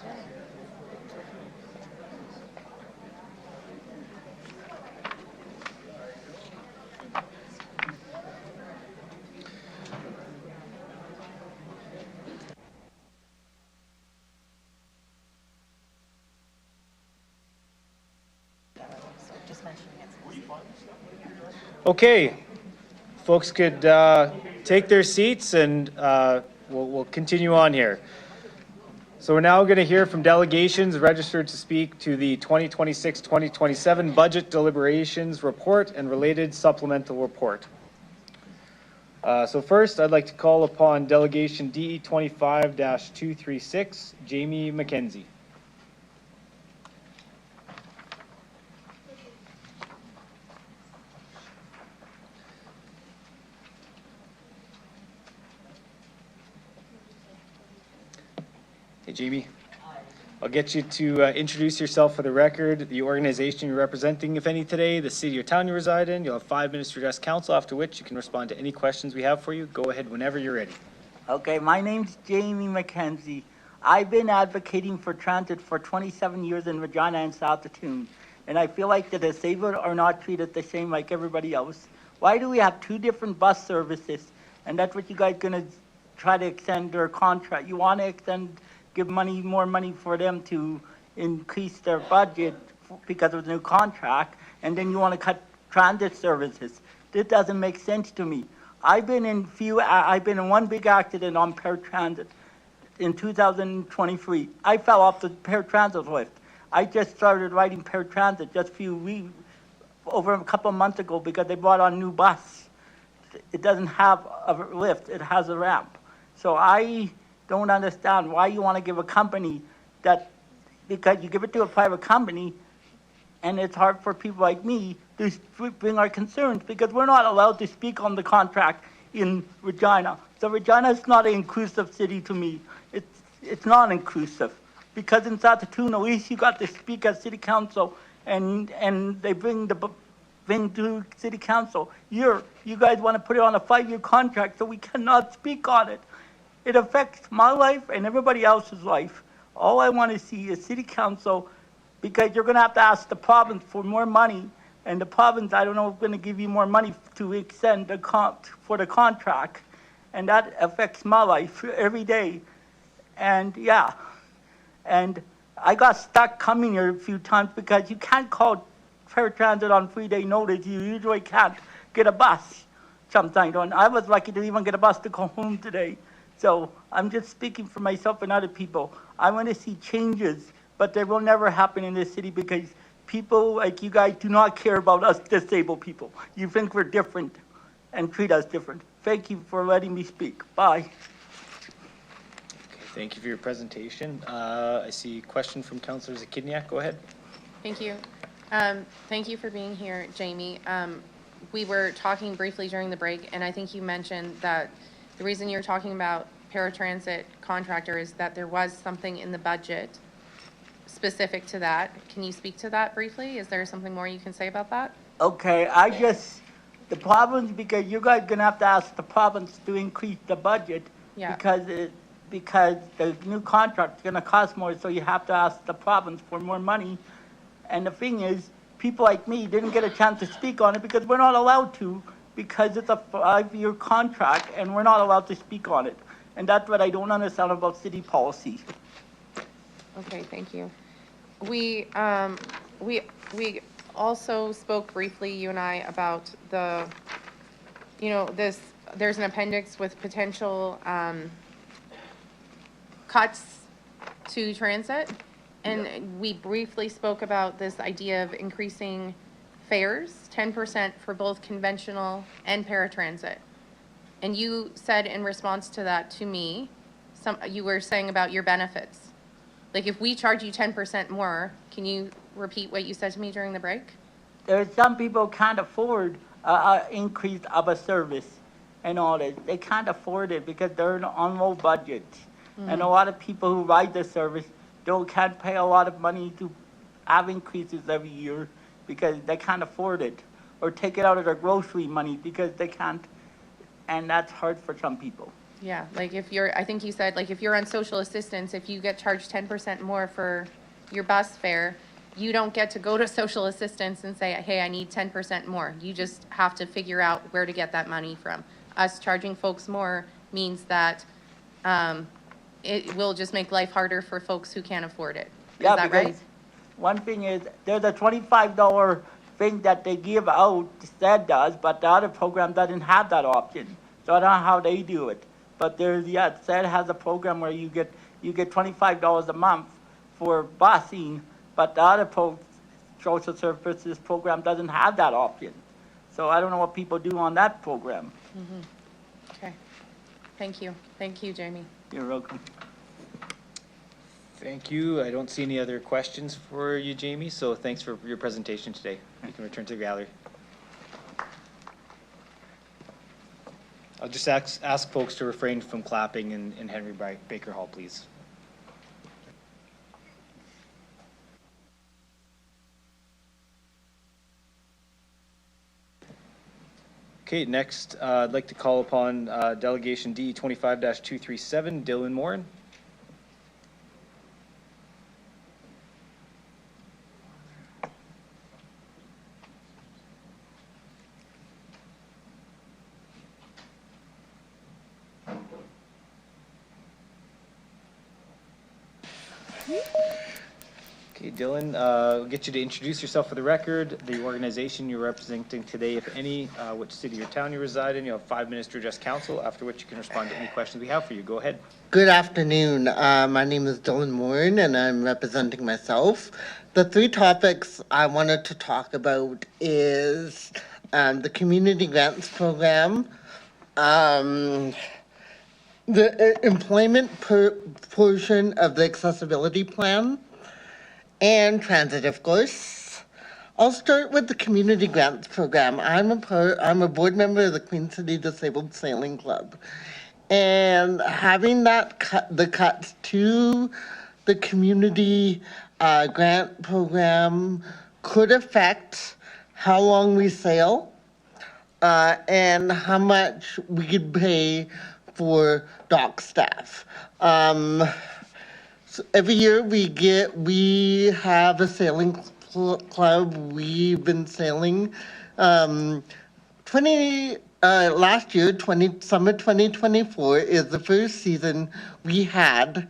Okay, folks could take their seats and we'll continue on here. So we're now going to hear from delegations registered to speak to the 2026-2027 budget deliberations report and related supplemental report. So first, I'd like to call upon delegation DE 25-236, Jamie McKenzie. Hey, Jamie. I'll get you to introduce yourself for the record, the organization you're representing, if any, today, the city or town you reside in. You'll have 5 minutes to address council, after which you can respond to any questions we have for you. Go ahead whenever you're ready. Okay, my name's Jamie McKenzie. I've been advocating for transit for 27 years in Regina and Saskatoon, and I feel like the disabled are not treated the same like everybody else. Why do we have 2 different bus services? And that's what you guys gonna try to extend their contract. You want to extend, give more money for them to increase their budget because of the new contract, and then you want to cut transit services. This doesn't make sense to me. I've been in one big accident on paratransit in 2023. I fell off the paratransit lift. I just started riding paratransit just over a couple of months ago because they brought on a new bus. It doesn't have a lift, it has a ramp. So I don't understand why you want to give a company that, because you give it to a private company, and it's hard for people like me to bring our concerns because we're not allowed to speak on the contract in Regina. So Regina is not an inclusive city to me. It's not inclusive because in Saskatoon, at least you got to speak at city council and they bring to city council. You guys want to put it on a 5-year contract so we cannot speak on it. It affects my life and everybody else's life. All I want to see is city council, because you're going to have to ask the province for more money, and the province, I don't know, is going to give you more money to extend for the contract, and that affects my life every day. And yeah, and I got stuck coming here a few times because you can't call paratransit on 3-day notice. You usually can't get a bus sometimes. I was lucky to even get a bus to go home today. So I'm just speaking for myself and other people. I want to see changes, but they will never happen in this city because people like you guys do not care about us disabled people. You think we're different and treat us different. Thank you for letting me speak. Bye. Okay, thank you for your presentation. I see a question from Councillor Zakidniak. Go ahead. Thank you. Thank you for being here, Jamie. We were talking briefly during the break, and I think you mentioned that the reason you're talking about paratransit contractor is that there was something in the budget specific to that. Can you speak to that briefly? Is there something more you can say about that? Okay, the problem is because you guys are going to have to ask the province to increase the budget because the new contract is going to cost more, so you have to ask the province for more money. And the thing is, people like me didn't get a chance to speak on it because we're not allowed to, because it's a 5-year contract and we're not allowed to speak on it. And that's what I don't understand about city policy. Okay, thank you. We also spoke briefly, you and I, about there's an appendix with potential cuts to transit. And we briefly spoke about this idea of increasing fares, 10% for both conventional and paratransit. And you said in response to that to me, you were saying about your benefits. Like if we charge you 10% more, can you repeat what you said to me during the break? There's some people can't afford an increase of a service and all this. They can't afford it because they're on low budget. And a lot of people who ride the service can't pay a lot of money to have increases every year because they can't afford it, or take it out of their grocery money because they can't, and that's hard for some people. Yeah, like if you're, I think you said, like if you're on social assistance, if you get charged 10% more for your bus fare, you don't get to go to social assistance and say, hey, I need 10% more. You just have to figure out where to get that money from. Us charging folks more means that it will just make life harder for folks who can't afford it. Is Yeah, that right? because one thing is, there's a $25 thing that they give out, SED does, but the other program doesn't have that option. So I don't know how they do it. But there's, yeah, SED has a program where you get $25 a month for busing, but the other social services program doesn't have that option. So I don't know what people do on that program. Okay. Thank you. Thank you, Jamie. You're welcome. Thank you. I don't see any other questions for you, Jamie, so thanks for your presentation today. You can return to the gallery. I'll just ask folks to refrain from clapping in Henry Baker Hall, please. Okay, next, I'd like to call upon Delegation D 25-237, Dylan Morin. Okay, Dylan, we'll get you to introduce yourself for the record, the organization you're representing today, if any, which city or town you reside in. You have 5 minutes to address council, after which you can respond to any questions we have for you. Go ahead. Good afternoon. My name is Dylan Morin, and I'm representing myself. The 3 topics I wanted to talk about is the community grants program, the employment portion of the accessibility plan, and transit, of course. I'll start with the community grants program. I'm a board member of the Queen City Disabled Sailing Club, and having the cuts to the community grant program could affect how long we sail and how much we could pay for dock staff. So every year we have a sailing club. We've been sailing. Last year, summer 2024 is the first season we had,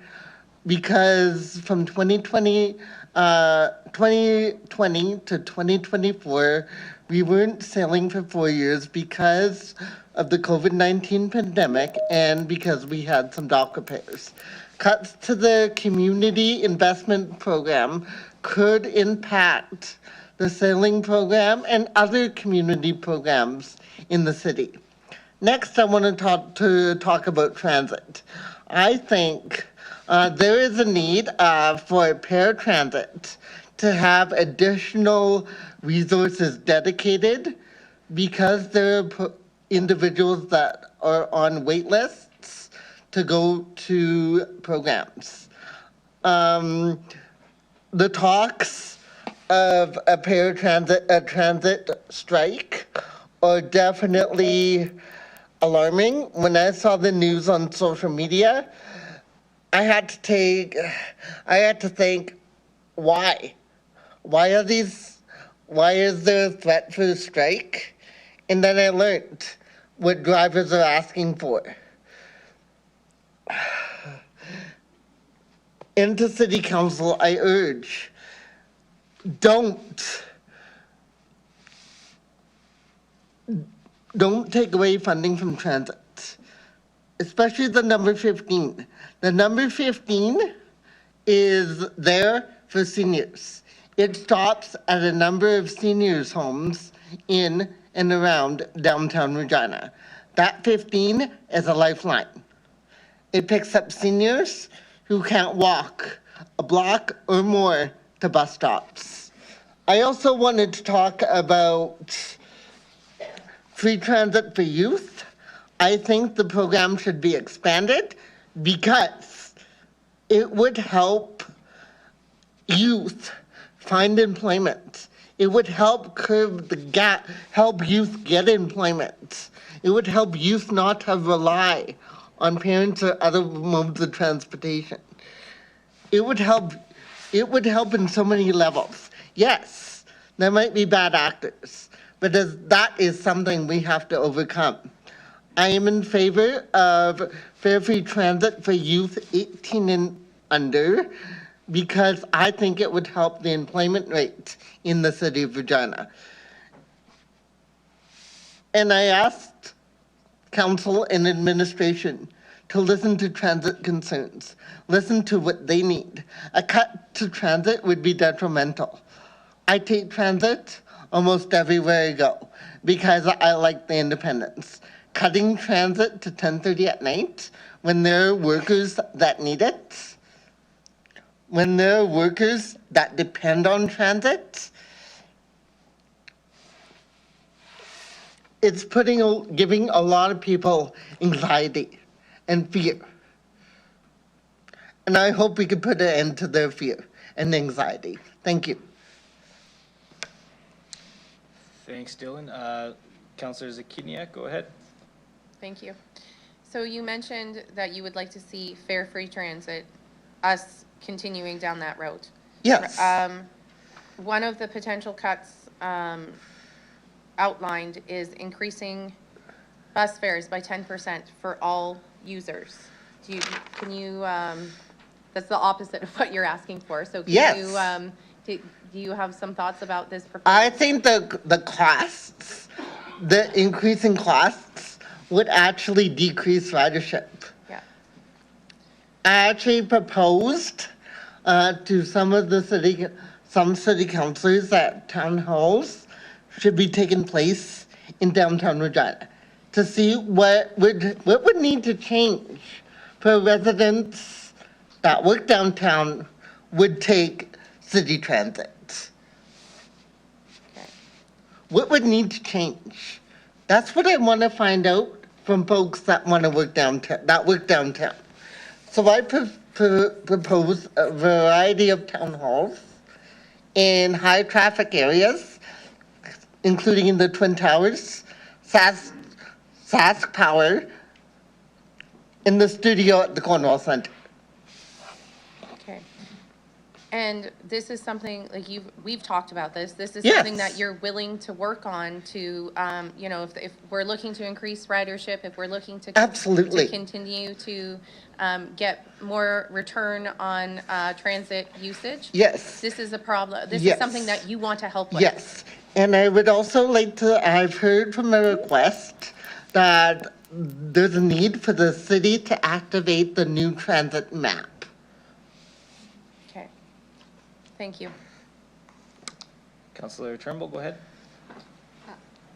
because from 2020 to 2024, we weren't sailing for 4 years because of the COVID-19 pandemic and because we had some dock repairs. Cuts to the community investment program could impact the sailing program and other community programs in the city. Next, I want to talk about transit. I think there is a need for paratransit to have additional resources dedicated, because there are individuals that are on wait lists to go to programs. The talks of a transit strike are definitely alarming. When I saw the news on social media, I had to think, why? Why is there a threat for a strike? And then I learned what drivers are asking for. Into City Council, I urge, don't take away funding from transit, especially the number 15. The number 15 is there for seniors. It stops at a number of seniors' homes in and around downtown Regina. That 15 is a lifeline. It picks up seniors who can't walk a block or more to bus stops. I also wanted to talk about free transit for youth. I think the program should be expanded because it would help youth find employment. It would help curb the gap, help youth get employment. It would help youth not to rely on parents or other modes of transportation. It would help in so many levels. Yes, there might be bad actors, but that is something we have to overcome. I am in favor of fare free transit for youth 18 and under because I think it would help the employment rate in the city of Regina. And I asked council and administration to listen to transit concerns, listen to what they need. A cut to transit would be detrimental. I take transit almost everywhere I go because I like the independence. Cutting transit to 10:30 at night when there are workers that need it, when there are workers that depend on transit, it's giving a lot of people anxiety and fear. And I hope we can put an end to their fear and anxiety. Thank you. Thanks, Dylan. Councillor Zakiniak, go ahead. Thank you. So you mentioned that you would like to see fare-free transit, us continuing down that road. Yes. One of the potential cuts outlined is increasing bus fares by 10% for all users. That's the opposite of what you're asking for. So can do you have some thoughts about this proposal? I think the costs, the increasing costs would actually decrease ridership. Yeah. I actually proposed to some city councilors that town halls should be taking place in downtown Regina to see what would need to change for residents that work downtown would take city transit. Okay. What would need to change? That's what I want to find out from folks that want to work downtown, So I propose a variety of town halls in high traffic areas, including in the Twin Towers, Sask Power, in the studio at the Cornwall Center. Okay. And this is something, like we've talked about this. This is Yes. something that you're willing to work on to, if we're looking to increase ridership, if we're looking to Absolutely. to continue to get more return on transit usage. Yes. This is a problem. This Yes. is something that you want to help with. Yes, and I would also like to, I've heard from a request that there's a need for the city to activate the new transit map. Okay. Thank you. Councillor Turnbull, go ahead.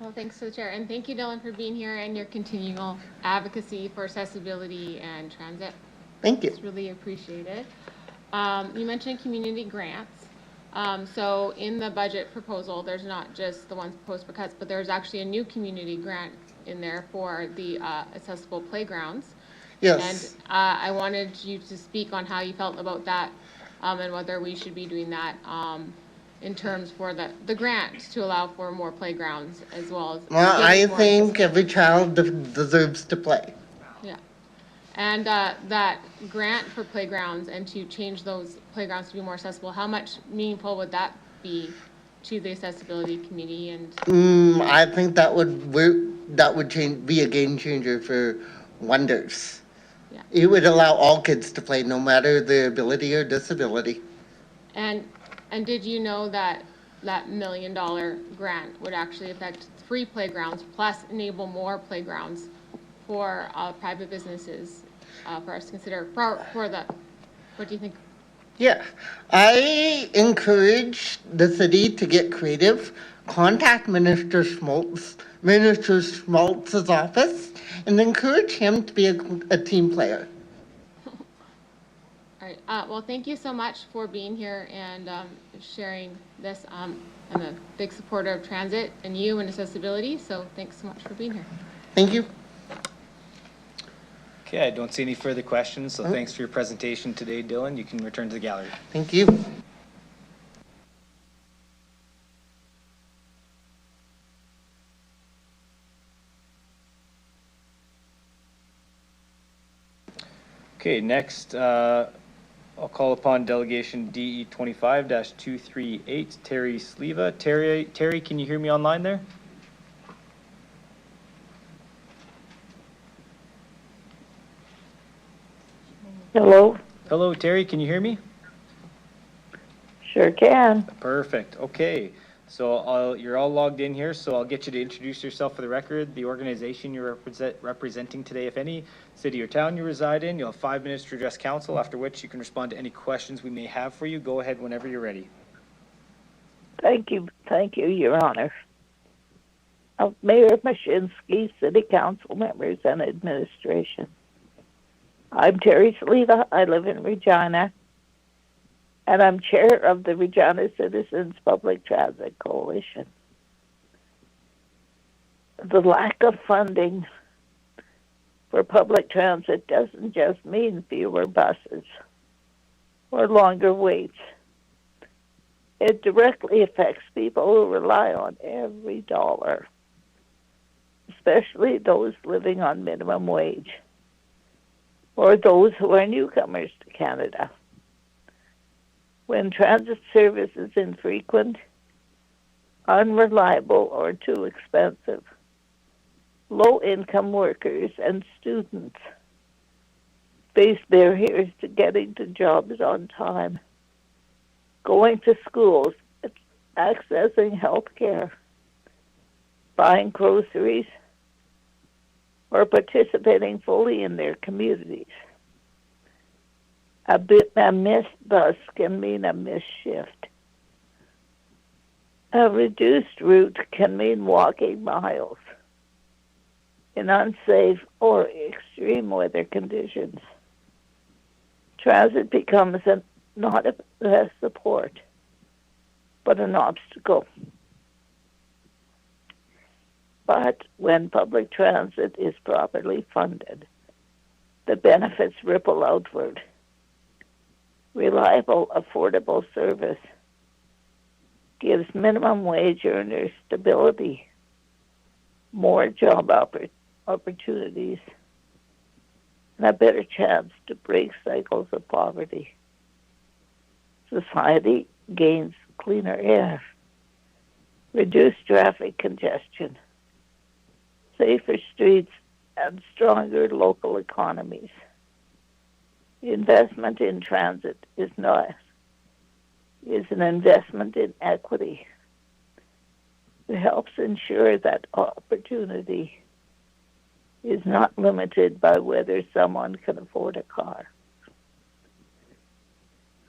Well, thanks to the chair, and thank you, Dylan, for being here and your continual advocacy for accessibility and transit. Thank you. It's really appreciated. You mentioned community grants. So in the budget proposal, there's not just the ones proposed for cuts, but there's actually a new community grant in there for the accessible playgrounds. Yes. And I wanted you to speak on how you felt about that and whether we should be doing that in terms for the grant to allow for more playgrounds as well as. Well, I think every child deserves to play. Yeah. And that grant for playgrounds and to change those playgrounds to be more accessible, how much meaningful would that be to the accessibility community? And I think that would be a game changer for wonders. Yeah. It would allow all kids to play, no matter their ability or disability. And did you know that that $1 million grant would actually affect 3 playgrounds plus enable more playgrounds for private businesses for us to consider for the, what do you think? Yeah, I encourage the city to get creative. Contact Minister Schmaltz's office and encourage him to be a team player. All right. Well, thank you so much for being here and sharing this. I'm a big supporter of transit and you and accessibility, so thanks so much for being here. Thank you. Okay, I don't see any further questions, so thanks for your presentation today, Dylan. You can return to the gallery. Thank you. Okay, next, I'll call upon delegation DE 25-238, Terry Sleva. Terry, can you hear me online there? Hello? Hello, Terry, can you hear me? Sure can. Perfect. Okay. So you're all logged in here, so I'll get you to introduce yourself for the record, the organization you're representing today, if any, city or town you reside in. You'll have 5 minutes to address council, after which you can respond to any questions we may have for you. Go ahead whenever you're ready. Thank you, Your Honor. Mayor Mashinsky, City Council members, and administration. I'm Terry Sleva. I live in Regina, and I'm chair of the Regina Citizens Public Transit Coalition. The lack of funding for public transit doesn't just mean fewer buses or longer waits. It directly affects people who rely on every dollar, especially those living on minimum wage or those who are newcomers to Canada. When transit service is infrequent, unreliable, or too expensive, low-income workers and students face barriers to getting to jobs on time, going to schools, accessing health care, buying groceries, or participating fully in their communities. A missed bus can mean a missed shift. A reduced route can mean walking miles in unsafe or extreme weather conditions. Transit becomes not a support, but an obstacle. But when public transit is properly funded, the benefits ripple outward. Reliable, affordable service gives minimum wage earners stability, more job opportunities, and a better chance to break cycles of poverty. Society gains cleaner air, reduced traffic congestion, safer streets, and stronger local economies. Investment in transit is an investment in equity. It helps ensure that opportunity is not limited by whether someone can afford a car.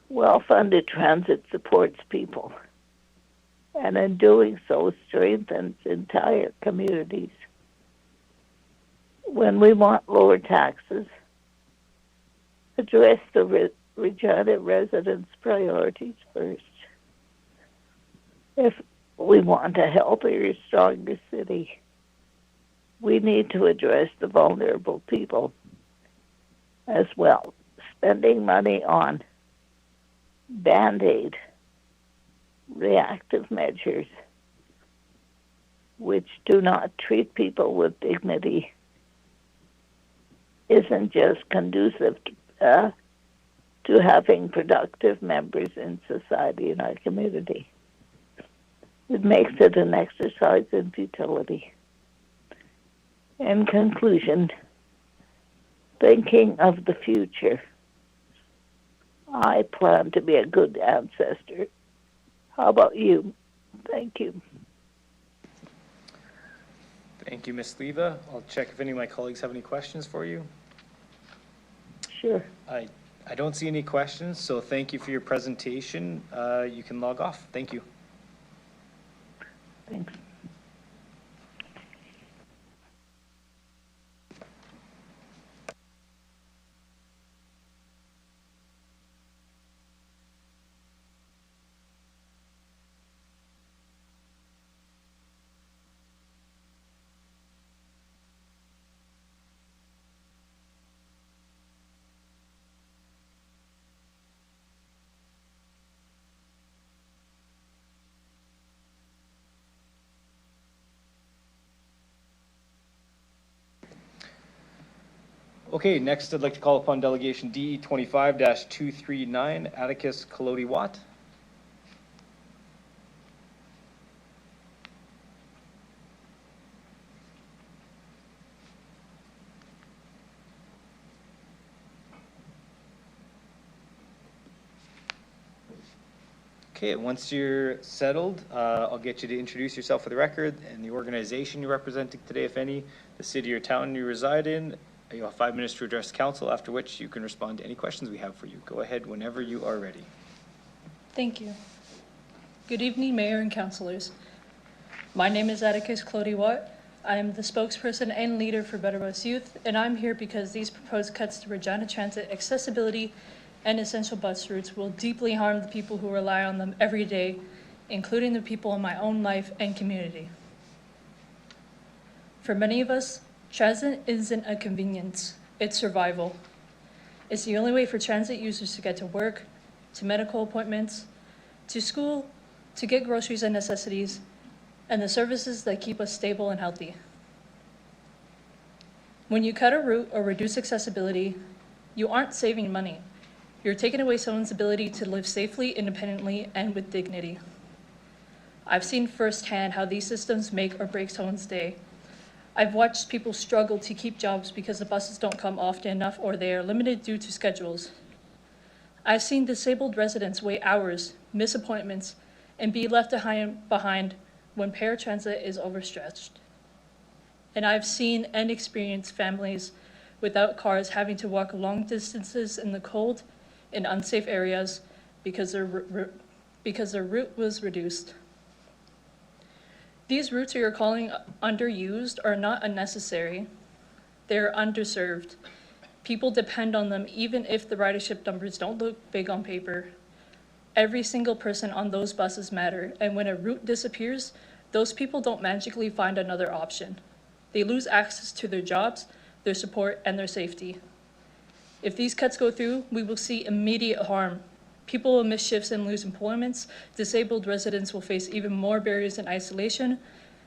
Well-funded transit supports people, and in doing so strengthens entire communities. When we want lower taxes, address the Regina residents' priorities first. If we want a healthier, stronger city, we need to address the vulnerable people as well. Spending money on Band-Aid, reactive measures, which do not treat people with dignity, isn't just conducive to having productive members in society in our community. It makes it an exercise in futility. In conclusion, thinking of the future, I plan to be a good ancestor. How about you? Thank you. Thank you, Ms. Sleva. I'll check if any of my colleagues have any questions for you. Sure. I don't see any questions, so thank you for your presentation. You can log off. Thank you. Thanks. Okay, next I'd like to call upon delegation DE 25-239, Atticus Kalodi Watt. Okay, once you're settled, I'll get you to introduce yourself for the record and the organization you're representing today, if any, the city or town you reside in. You'll have 5 minutes to address council, after which you can respond to any questions we have for you. Go ahead whenever you are ready. Thank you. Good evening, Mayor and councilors. My name is Atticus Clody-Watt. I am the spokesperson and leader for Better Bus Youth, and I'm here because these proposed cuts to Regina Transit accessibility and essential bus routes will deeply harm the people who rely on them every day, including the people in my own life and community. For many of us, transit isn't a convenience, it's survival. It's the only way for transit users to get to work, to medical appointments, to school, to get groceries and necessities, and the services that keep us stable and healthy. When you cut a route or reduce accessibility, you aren't saving money. You're taking away someone's ability to live safely, independently, and with dignity. I've seen firsthand how these systems make or break someone's day. I've watched people struggle to keep jobs because the buses don't come often enough or they are limited due to schedules. I've seen disabled residents wait hours, miss appointments, and be left behind when paratransit is overstretched. And I've seen and experienced families without cars having to walk long distances in the cold in unsafe areas because their route was reduced. These routes you're calling underused are not unnecessary. They're underserved. People depend on them even if the ridership numbers don't look big on paper. Every single person on those buses matter, and when a route disappears, those people don't magically find another option. They lose access to their jobs, their support, and their safety. If these cuts go through, we will see immediate harm. People will miss shifts and lose employments, disabled residents will face even more barriers and isolation,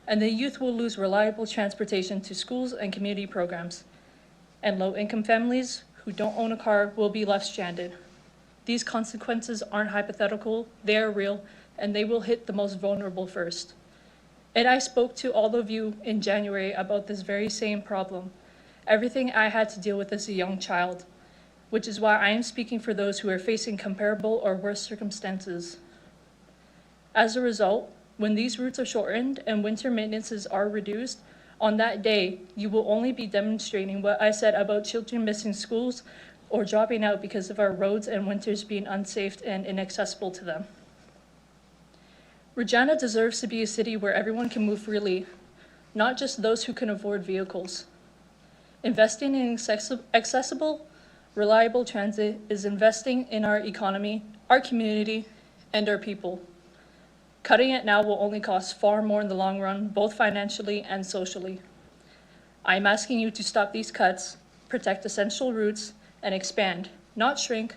and the youth will lose reliable transportation to schools and community programs. And low-income families who don't own a car will be left stranded. These consequences aren't hypothetical, they are real, and they will hit the most vulnerable first. And I spoke to all of you in January about this very same problem, everything I had to deal with as a young child, which is why I am speaking for those who are facing comparable or worse circumstances. As a result, when these routes are shortened and winter maintenances are reduced, on that day, you will only be demonstrating what I said about children missing schools or dropping out because of our roads and winters being unsafe and inaccessible to them. Regina deserves to be a city where everyone can move freely, not just those who can afford vehicles. Investing in accessible, reliable transit is investing in our economy, our community, and our people. Cutting it now will only cost far more in the long run, both financially and socially. I'm asking you to stop these cuts, protect essential routes, and expand, not shrink,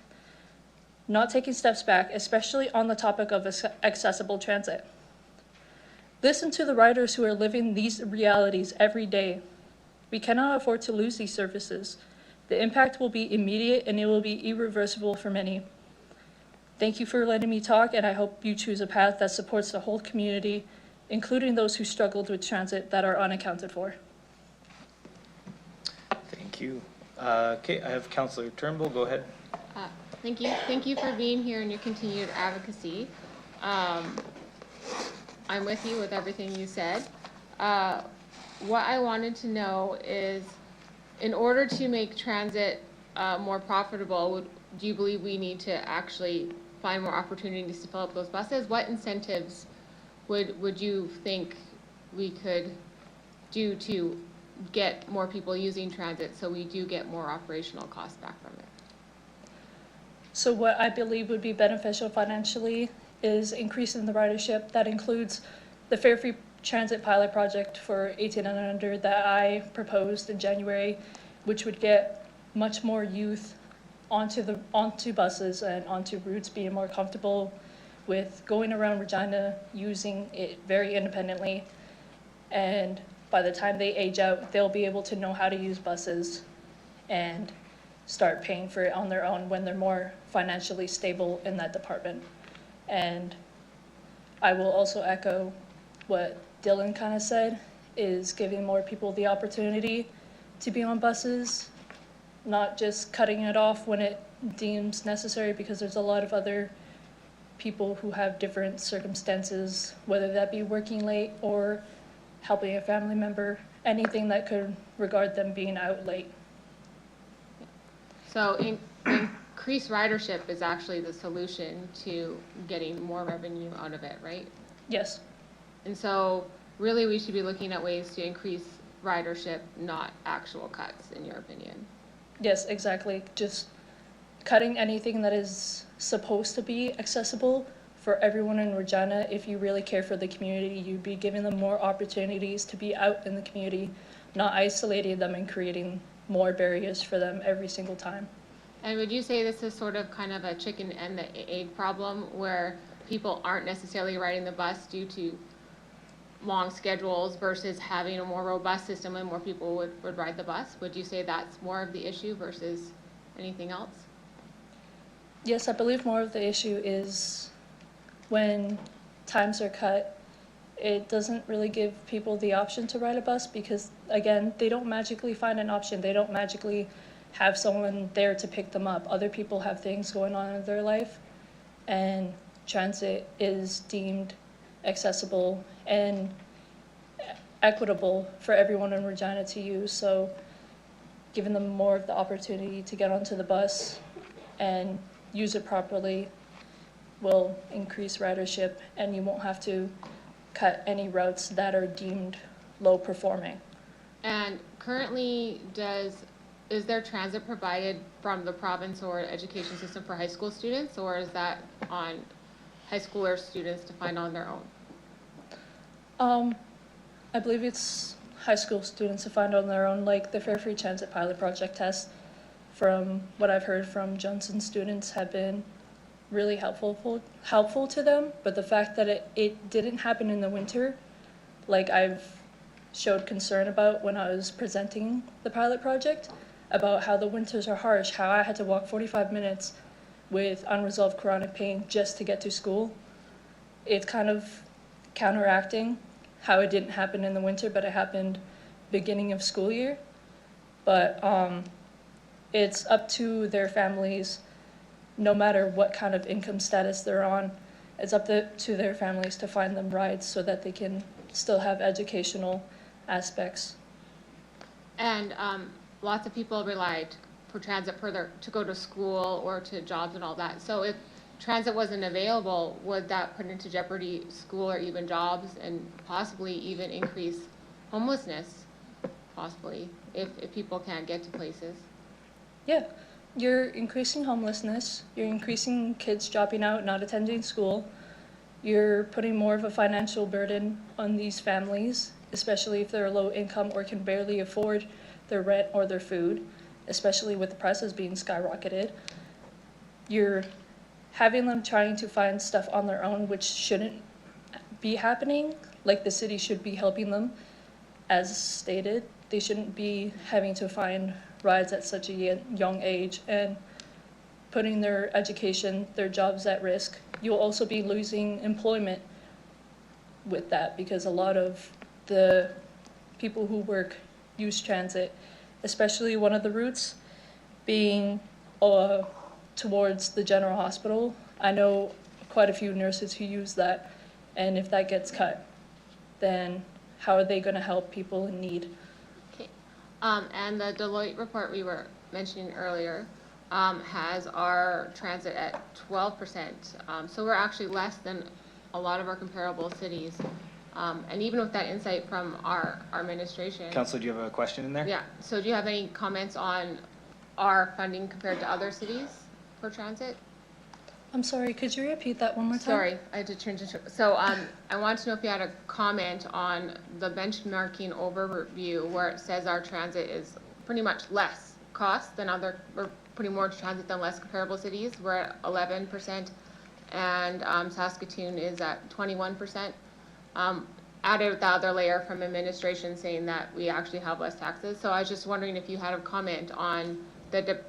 not taking steps back, especially on the topic of accessible transit. Listen to the riders who are living these realities every day. We cannot afford to lose these services. The impact will be immediate and it will be irreversible for many. Thank you for letting me talk, and I hope you choose a path that supports the whole community, including those who struggled with transit that are unaccounted for. Thank you. Okay, I have Councillor Turnbull, go ahead. Thank you. Thank you for being here and your continued advocacy. I'm with you with everything you said. What I wanted to know is, in order to make transit more profitable, do you believe we need to actually find more opportunities to fill up those buses? What incentives would you think we could do to get more people using transit so we do get more operational costs back from it? So what I believe would be beneficial financially is increasing the ridership. That includes the Fare Free Transit pilot project for 18 and under that I proposed in January, which would get much more youth onto buses and onto routes, being more comfortable with going around Regina, using it very independently. And by the time they age out, they'll be able to know how to use buses and start paying for it on their own when they're more financially stable in that department. And I will also echo what Dylan kind of said, is giving more people the opportunity to be on buses, not just cutting it off when it deems necessary, because there's a lot of other people who have different circumstances, whether that be working late or helping a family member, anything that could regard them being out late. So increased ridership is actually the solution to getting more revenue out of it, right? Yes. And so really we should be looking at ways to increase ridership, not actual cuts, in your opinion. Yes, exactly. Just cutting anything that is supposed to be accessible for everyone in Regina. If you really care for the community, you'd be giving them more opportunities to be out in the community, not isolating them and creating more barriers for them every single time. And would you say this is sort of kind of a chicken and the egg problem, where people aren't necessarily riding the bus due to long schedules versus having a more robust system and more people would ride the bus? Would you say that's more of the issue versus anything else? Yes, I believe more of the issue is when times are cut, it doesn't really give people the option to ride a bus because, again, they don't magically find an option. They don't magically have someone there to pick them up. Other people have things going on in their life, and transit is deemed accessible and equitable for everyone in Regina to use. So giving them more of the opportunity to get onto the bus and use it properly will increase ridership, and you won't have to cut any routes that are deemed low performing. And currently, is there transit provided from the province or education system for high school students, or is that on high schooler students to find on their own? I believe it's high school students to find on their own, like the Fare Free Transit Pilot Project test, from what I've heard from Johnson students, have been really helpful to them. But the fact that it didn't happen in the winter, like I've showed concern about when I was presenting the pilot project, about how the winters are harsh, how I had to walk 45 minutes with unresolved chronic pain just to get to school. It's kind of counteracting how it didn't happen in the winter, but it happened beginning of school year. But it's up to their families, no matter what kind of income status they're on, it's up to their families to find them rides so that they can still have educational aspects. And lots of people relied for transit to go to school or to jobs and all that. So if transit wasn't available, would that put into jeopardy school or even jobs, and possibly even increase homelessness, possibly, if people can't get to places? Yeah, you're increasing homelessness, you're increasing kids dropping out, not attending school, you're putting more of a financial burden on these families, especially if they're low income or can barely afford their rent or their food, especially with the prices being skyrocketed. You're having them trying to find stuff on their own, which shouldn't be happening. Like, the city should be helping them, as stated. They shouldn't be having to find rides at such a young age and putting their education, their jobs at risk. You'll also be losing employment with that, because a lot of the people who work use transit, especially one of the routes being towards the general hospital. I know quite a few nurses who use that, and if that gets cut, then how are they going to help people in need? Okay. And the Deloitte report we were mentioning earlier has our transit at 12%. So we're actually less than a lot of our comparable cities. And even with that insight from our administration. Councillor, do you have a question in there? Yeah. So do you have any comments on our funding compared to other cities for transit? I'm sorry, could you repeat that one more time? Sorry, I had to change it. So I wanted to know if you had a comment on the benchmarking overview where it says our transit is pretty much less cost than we're putting more into transit than less comparable cities. We're at 11%, and Saskatoon is at 21%. added the other layer from administration saying that we actually have less taxes. So I was just wondering if you had a comment on the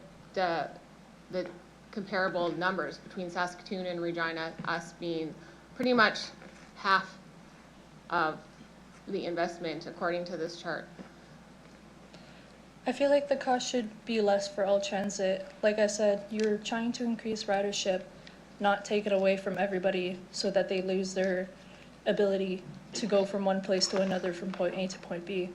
comparable numbers between Saskatoon and Regina, us being pretty much half of the investment according to this chart. I feel like the cost should be less for all transit. Like I said, you're trying to increase ridership, not take it away from everybody so that they lose their ability to go from one place to another from point A to point B.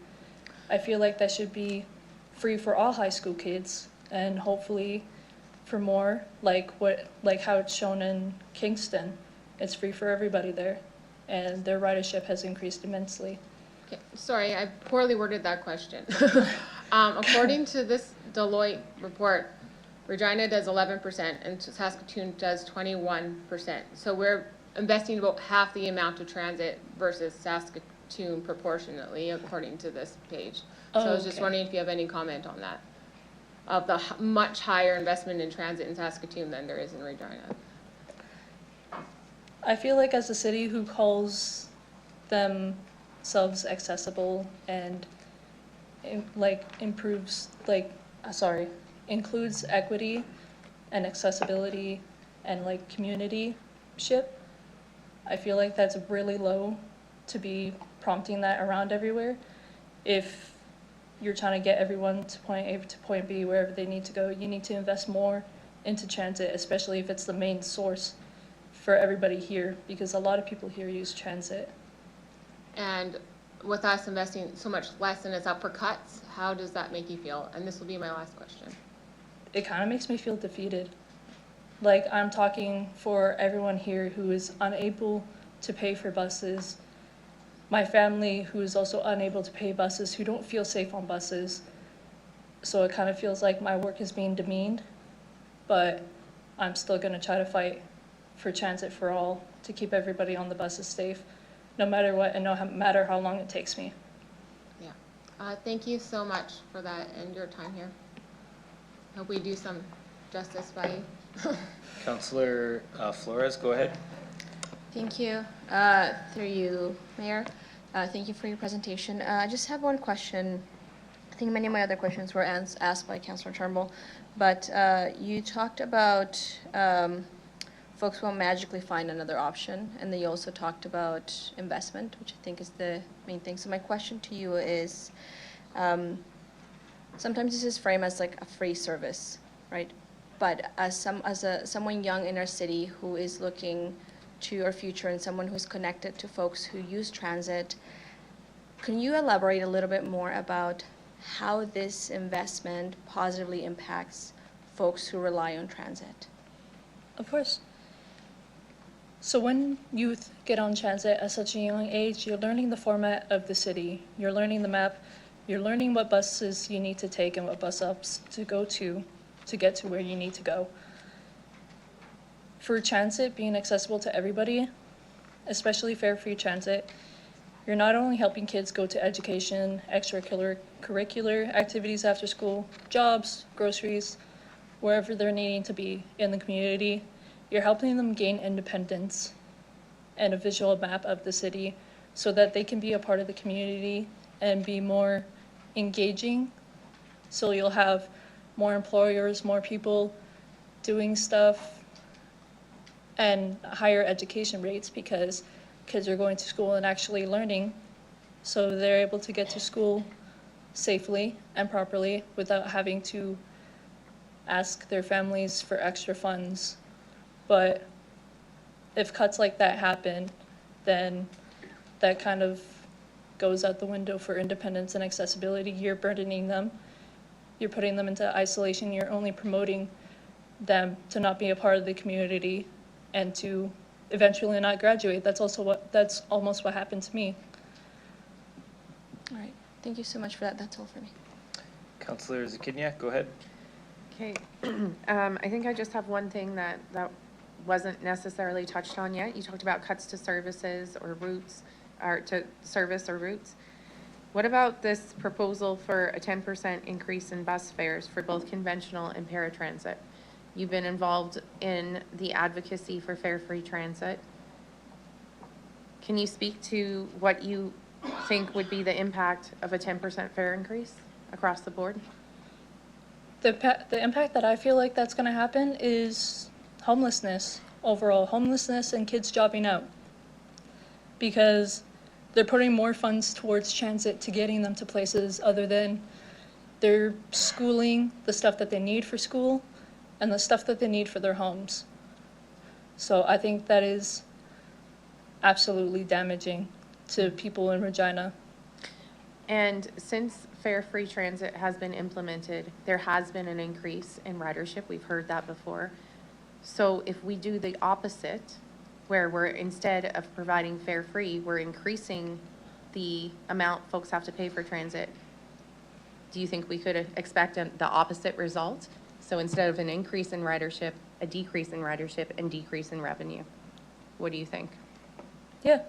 I feel like that should be free for all high school kids and hopefully for more like how it's shown in Kingston. It's free for everybody there and their ridership has increased immensely. Okay, sorry, I poorly worded that question. According to this Deloitte report, Regina does 11% and Saskatoon does 21%. So we're investing about half the amount of transit versus Saskatoon proportionately, according to this page. So I was just wondering if you have any comment on that, of the much higher investment in transit in Saskatoon than there is in Regina. I feel like as a city who calls themselves accessible and includes equity and accessibility and like community-ship, I feel like that's really low to be prompting that around everywhere. If you're trying to get everyone to point A to point B, wherever they need to go, you need to invest more into transit, especially if it's the main source for everybody here, because a lot of people here use transit. And with us investing so much less and it's up for cuts, how does that make you feel? And this will be my last question. It kind of makes me feel defeated. Like, I'm talking for everyone here who is unable to pay for buses, my family who is also unable to pay buses, who don't feel safe on buses. So it kind of feels like my work is being demeaned, but I'm still going to try to fight for transit for all, to keep everybody on the buses safe, no matter what and no matter how long it takes me. Yeah. Thank you so much for that and your time here. Hope we do some justice by you. Councillor Flores, go ahead. Thank you. Through you, Mayor. Thank you for your presentation. I just have one question. I think many of my other questions were asked by Councillor Turnbull, but you talked about folks won't magically find another option, and then you also talked about investment, which I think is the main thing. So my question to you is, sometimes this is framed as like a free service, right? But as someone young in our city who is looking to our future and someone who's connected to folks who use transit, can you elaborate a little bit more about how this investment positively impacts folks who rely on transit? Of course. So when youth get on transit at such a young age, you're learning the format of the city, you're learning the map, you're learning what buses you need to take and what bus stops to go to get to where you need to go. For transit being accessible to everybody, especially fare-free transit, you're not only helping kids go to education, extracurricular activities after school, jobs, groceries, wherever they're needing to be in the community, you're helping them gain independence and a visual map of the city so that they can be a part of the community and be more engaging. So you'll have more employers, more people doing stuff, and higher education rates because kids are going to school and actually learning, so they're able to get to school safely and properly without having to ask their families for extra funds. But if cuts like that happen, then that kind of goes out the window for independence and accessibility. You're burdening them. You're putting them into isolation. You're only promoting them to not be a part of the community and to eventually not graduate. That's almost what happened to me. All right. Thank you so much for that. That's all for me. Councillor Zakidniak, go ahead. Okay. I think I just have one thing that wasn't necessarily touched on yet. You talked about cuts to services or routes, or to service or routes. What about this proposal for a 10% increase in bus fares for both conventional and paratransit? You've been involved in the advocacy for fare-free transit. Can you speak to what you think would be the impact of a 10% fare increase across the board? The impact that I feel like that's going to happen is homelessness, overall homelessness and kids dropping out. Because they're putting more funds towards transit to getting them to places other than their schooling, the stuff that they need for school, and the stuff that they need for their homes. So I think that is absolutely damaging to people in Regina. And since fare-free transit has been implemented, there has been an increase in ridership. We've heard that before. So if we do the opposite, where we're, instead of providing fare-free, we're increasing the amount folks have to pay for transit, do you think we could expect the opposite result? So instead of an increase in ridership, a decrease in ridership and decrease in revenue? What do you think? Yeah.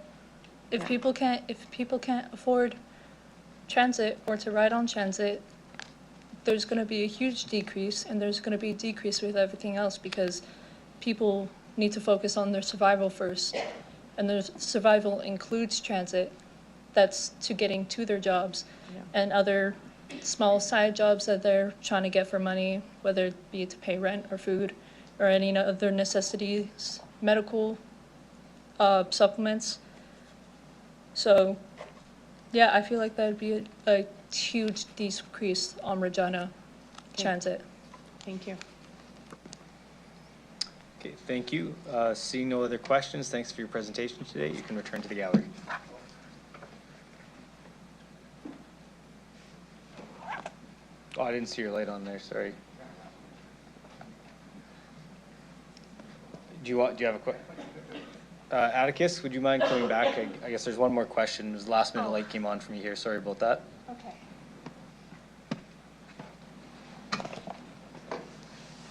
If people can't afford transit or to ride on transit, there's going to be a huge decrease, and there's going to be a decrease with everything else because people need to focus on their survival first. And their survival includes transit. That's to getting to their jobs and other small side jobs that they're trying to get for money, whether it be to pay rent or food or any other necessities, medical supplements. So, yeah, I feel like that would be a huge decrease on Regina transit. Thank you. Okay, thank you. Seeing no other questions, thanks for your presentation today. You can return to the gallery. Oh, I didn't see your light on there, sorry. Do you have a question? Atticus, would you mind coming back? I guess there's one more question. It was the last minute light came on for me here. Sorry about that. Okay.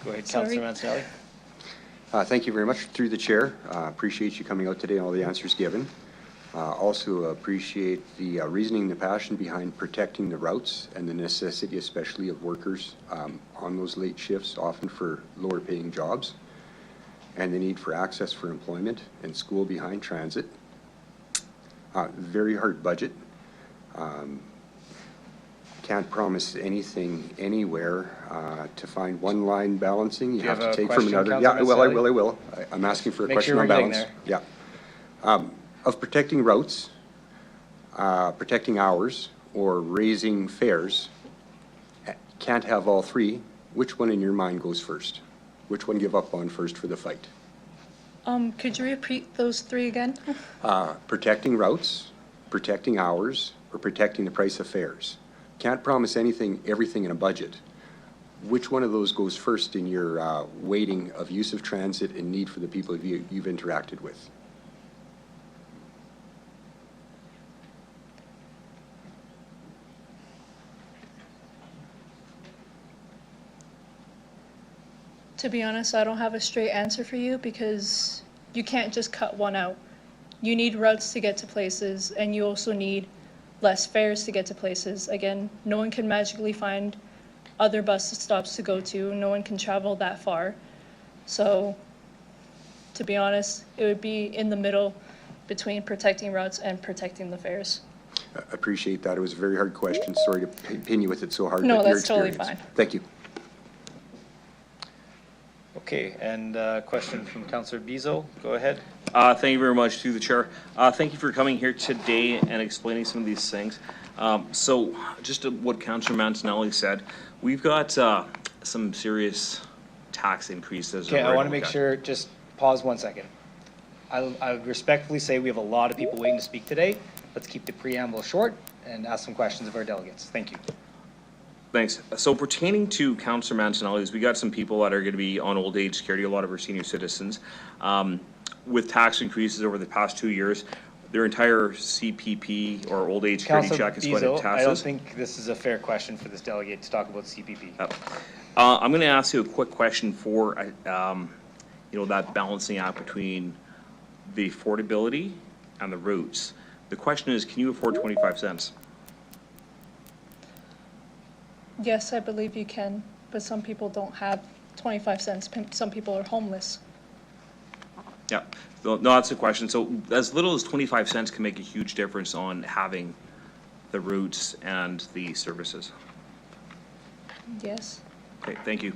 Go ahead, Councillor Mancinelli. Thank you very much. Through the chair, appreciate you coming out today and all the answers given. Also appreciate the reasoning, the passion behind protecting the routes and the necessity, especially of workers on those late shifts, often for lower paying jobs, and the need for access for employment and school behind transit. Very hard budget. Can't promise anything anywhere to find one line balancing. You have to take from another. Yeah, well, I will. I'm asking for a question on balance. Yeah. Of protecting routes, protecting hours, or raising fares, can't have all three. Which one in your mind goes first? Which one give up on first for the fight? Could you repeat those three again? Protecting routes, protecting hours, or protecting the price of fares. Can't promise everything in a budget. Which one of those goes first in your weighting of use of transit and need for the people you've interacted with? To be honest, I don't have a straight answer for you because you can't just cut one out. You need routes to get to places, and you also need less fares to get to places. Again, no one can magically find other bus stops to go to. No one can travel that far. So, to be honest, it would be in the middle between protecting routes and protecting the fares. I appreciate that. It was a very hard question. Sorry to pin you with it so hard. No, but that's your totally experience. fine. Thank you. Okay, and question from Councillor Bezo. Go ahead. Thank you very much to the chair. Thank you for coming here today and explaining some of these things. So just to what Councillor Mancinelli said, we've got some serious tax increases. Okay, I want to make sure, just pause 1 second. I would respectfully say we have a lot of people waiting to speak today. Let's keep the preamble short and ask some questions of our delegates. Thank you. Thanks. So pertaining to Councillor Mancinelli's, we got some people that are going to be on old age security, a lot of our senior citizens. With tax increases over the past 2 years, their entire CPP or old age security check is going to taxes. I don't think this is a fair question for this delegate to talk about CPP. I'm going to ask you a quick question for, that balancing act between the affordability and the routes. The question is, can you afford 25 cents? Yes, I believe you can, but some people don't have 25 cents. Some people are homeless. Yeah, no, that's a question. So as little as 25 cents can make a huge difference on having the routes and the services. Yes. Okay, thank you.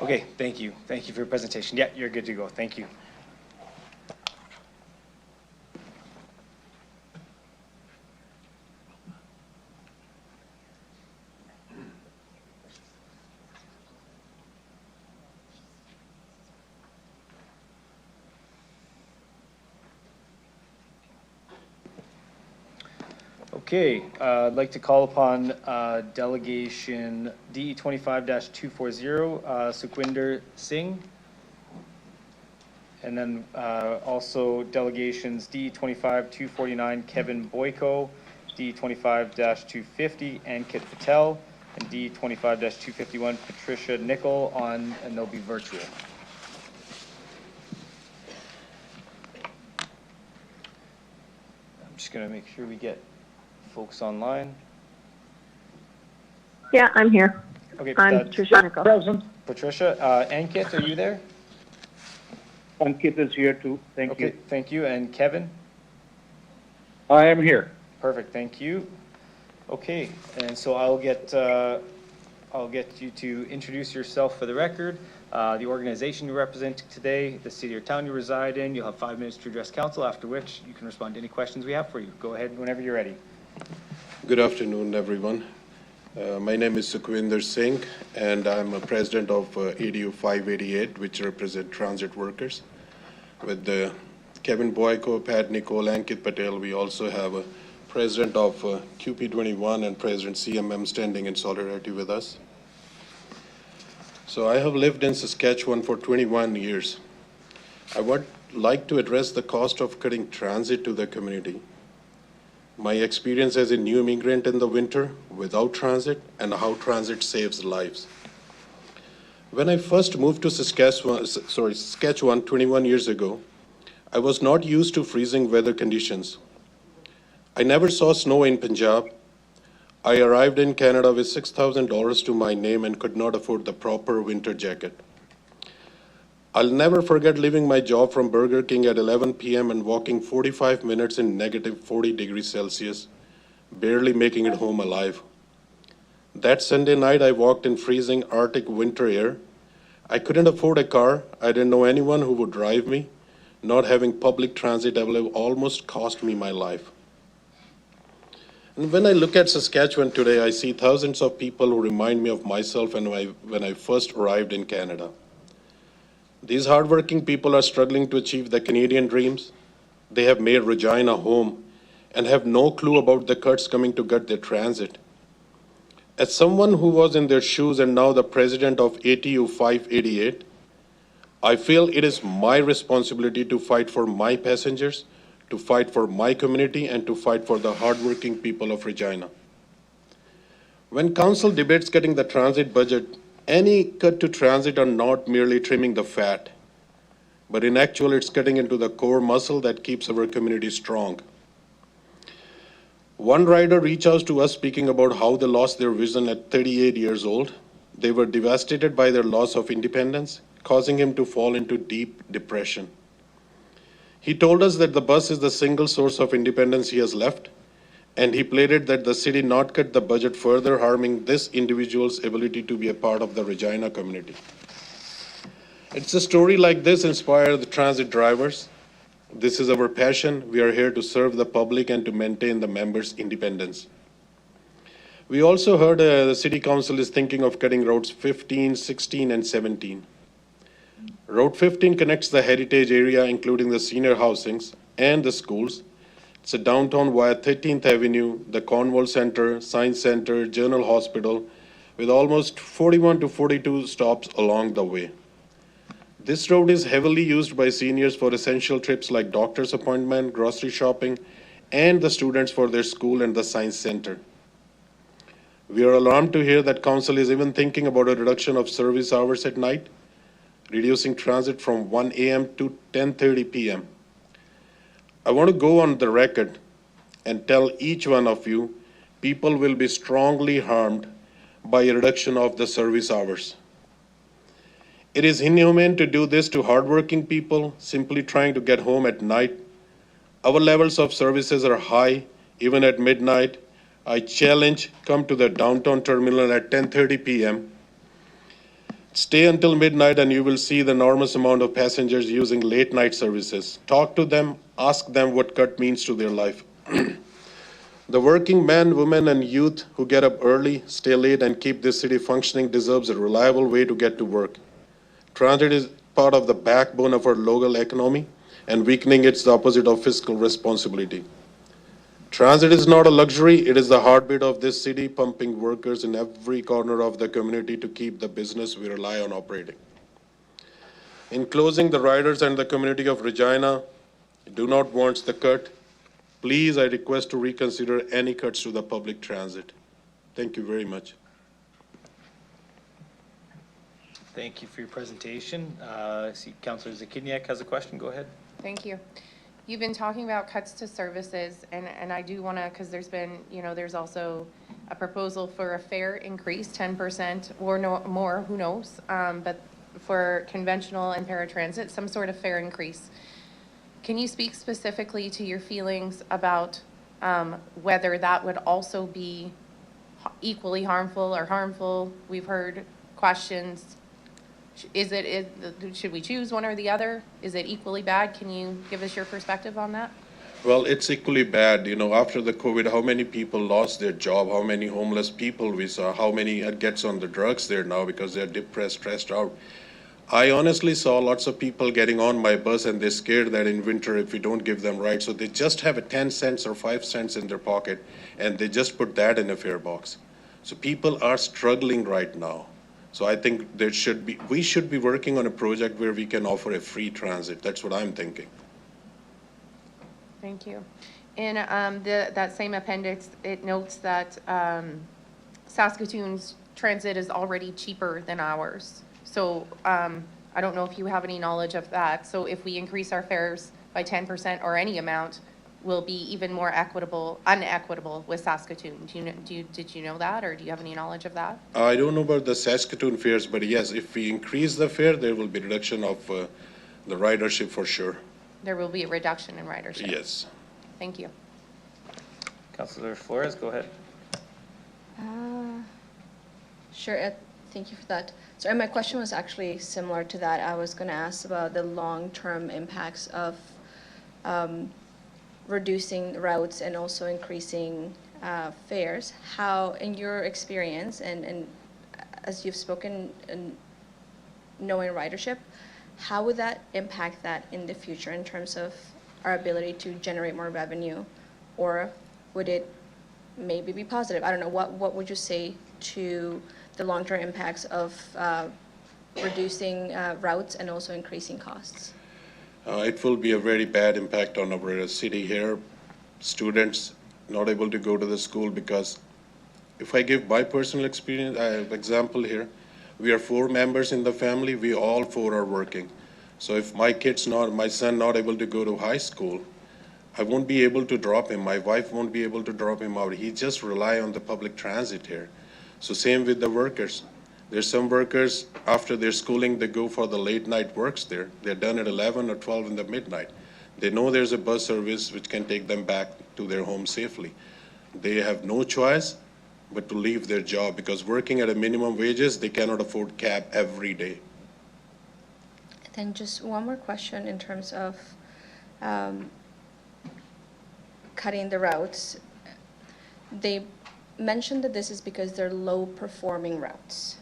Okay, thank you. Thank you for your presentation. Yeah, you're good to go. Thank you. Okay, I'd like to call upon delegation DE 25-240, Sukhwinder Singh. And then also delegations DE 25-249, Kevin Boyko, DE 25-250, Ankit Patel, and DE 25-251, Patricia Nickel on, and they'll be virtual. I'm just gonna make sure we get folks online. Yeah, I'm here. Okay, I'm Patricia Nickel. Present. Patricia, Ankit, are you there? Ankit is here too. Thank you. Okay, thank you. And Kevin? I am here. Perfect, thank you. Okay, and so I'll get you to introduce yourself for the record, the organization you represent today, the city or town you reside in. You'll have 5 minutes to address council, after which you can respond to any questions we have for you. Go ahead whenever you're ready. Good afternoon, everyone. My name is Sukhwinder Singh, and I'm a president of ADU 588, which represent transit workers. With Kevin Boyko, Pat Nicole, Ankit Patel, we also have a president of QP21 and President CMM standing in solidarity with us. So I have lived in Saskatchewan for 21 years. I would like to address the cost of cutting transit to the community. My experience as a new immigrant in the winter without transit and how transit saves lives. When I first moved to Saskatchewan 21 years ago, I was not used to freezing weather conditions. I never saw snow in Punjab. I arrived in Canada with $6,000 to my name and could not afford the proper winter jacket. I'll never forget leaving my job from Burger King at 11 p.m. and walking 45 minutes in negative 40 degrees Celsius, barely making it home alive. That Sunday night, I walked in freezing Arctic winter air. I couldn't afford a car. I didn't know anyone who would drive me. Not having public transit available almost cost me my life. And when I look at Saskatchewan today, I see thousands of people who remind me of myself and when I first arrived in Canada. These hardworking people are struggling to achieve the Canadian dreams. They have made Regina home and have no clue about the cuts coming to gut their transit. As someone who was in their shoes and now the president of ATU 588, I feel it is my responsibility to fight for my passengers, to fight for my community, and to fight for the hardworking people of Regina. When council debates cutting the transit budget, any cut to transit are not merely trimming the fat, but in actual it's cutting into the core muscle that keeps our community strong. One rider reached out to us speaking about how they lost their vision at 38 years old. They were devastated by their loss of independence, causing him to fall into deep depression. He told us that the bus is the single source of independence he has left, and he pleaded that the city not cut the budget further, harming this individual's ability to be a part of the Regina community. It's a story like this inspires the transit drivers. This is our passion. We are here to serve the public and to maintain the members' independence. We also heard the City Council is thinking of cutting roads 15, 16, and 17. Road 15 connects the heritage area, including the senior housings and the schools. It's a downtown via 13th Avenue, the Cornwall Center, Science Center, General Hospital, with almost 41 to 42 stops along the way. This road is heavily used by seniors for essential trips like doctor's appointment, grocery shopping, and the students for their school and the Science Center. We are alarmed to hear that council is even thinking about a reduction of service hours at night, reducing transit from 1 a.m. to 10:30 p.m. I want to go on the record and tell each one of you, people will be strongly harmed by a reduction of the service hours. It is inhumane to do this to hardworking people simply trying to get home at night. Our levels of services are high, even at midnight. I challenge, come to the downtown terminal at 10:30 p.m. Stay until midnight and you will see the enormous amount of passengers using late night services. Talk to them, ask them what cut means to their life. The working men, women, and youth who get up early, stay late, and keep this city functioning deserves a reliable way to get to work. Transit is part of the backbone of our local economy, and weakening it's the opposite of fiscal responsibility. Transit is not a luxury, it is the heartbeat of this city, pumping workers in every corner of the community to keep the business we rely on operating. In closing, the riders and the community of Regina do not want the cut. Please, I request to reconsider any cuts to the public transit. Thank you very much. Thank you for your presentation. I see Councillor Zakiniak has a question. Go ahead. Thank you. You've been talking about cuts to services, and I do want to, because there's been, there's also a proposal for a fare increase, 10% or no more, who knows, but for conventional and paratransit, some sort of fare increase. Can you speak specifically to your feelings about whether that would also be equally harmful or harmful? We've heard questions. Should we choose one or the other? Is it equally bad? Can you give us your perspective on that? Well, it's equally bad. After the COVID, how many people lost their job? How many homeless people we saw? How many gets on the drugs there now because they're depressed, stressed out? I honestly saw lots of people getting on my bus and they're scared that in winter if we don't give them rides, so they just have a 10 cents or 5 cents in their pocket and they just put that in a fare box. So people are struggling right now. So I think we should be working on a project where we can offer a free transit. That's what I'm thinking. Thank you. In that same appendix, it notes that Saskatoon's transit is already cheaper than ours. So I don't know if you have any knowledge of that. So if we increase our fares by 10% or any amount, will be even more unequitable with Saskatoon. Did you know that, or do you have any knowledge of that? I don't know about the Saskatoon fares, but yes, if we increase the fare, there will be reduction of the ridership for sure. There will be a reduction in ridership? Yes. Thank you. Councillor Flores, go ahead. Sure, Ed, thank you for that. So my question was actually similar to that. I was going to ask about the long-term impacts of reducing routes and also increasing fares. How, in your experience, and as you've spoken and knowing ridership, how would that impact that in the future in terms of our ability to generate more revenue, or would it maybe be positive? I don't know. What would you say to the long-term impacts of reducing routes and also increasing costs? It will be a very bad impact on our city here. Students not able to go to the school because if I give my personal experience, example here, we are 4 members in the family. We all 4 are working. So if my son not able to go to high school, I won't be able to drop him. My wife won't be able to drop him out. He just rely on the public transit here. So same with the workers. There's some workers, after their schooling, they go for the late night works there. They're done at 11 or 12 in the midnight. They know there's a bus service which can take them back to their home safely. They have no choice but to leave their job because working at a minimum wages, they cannot afford cab every day. Then just one more question in terms of cutting the routes. They mentioned that this is because they're low-performing routes.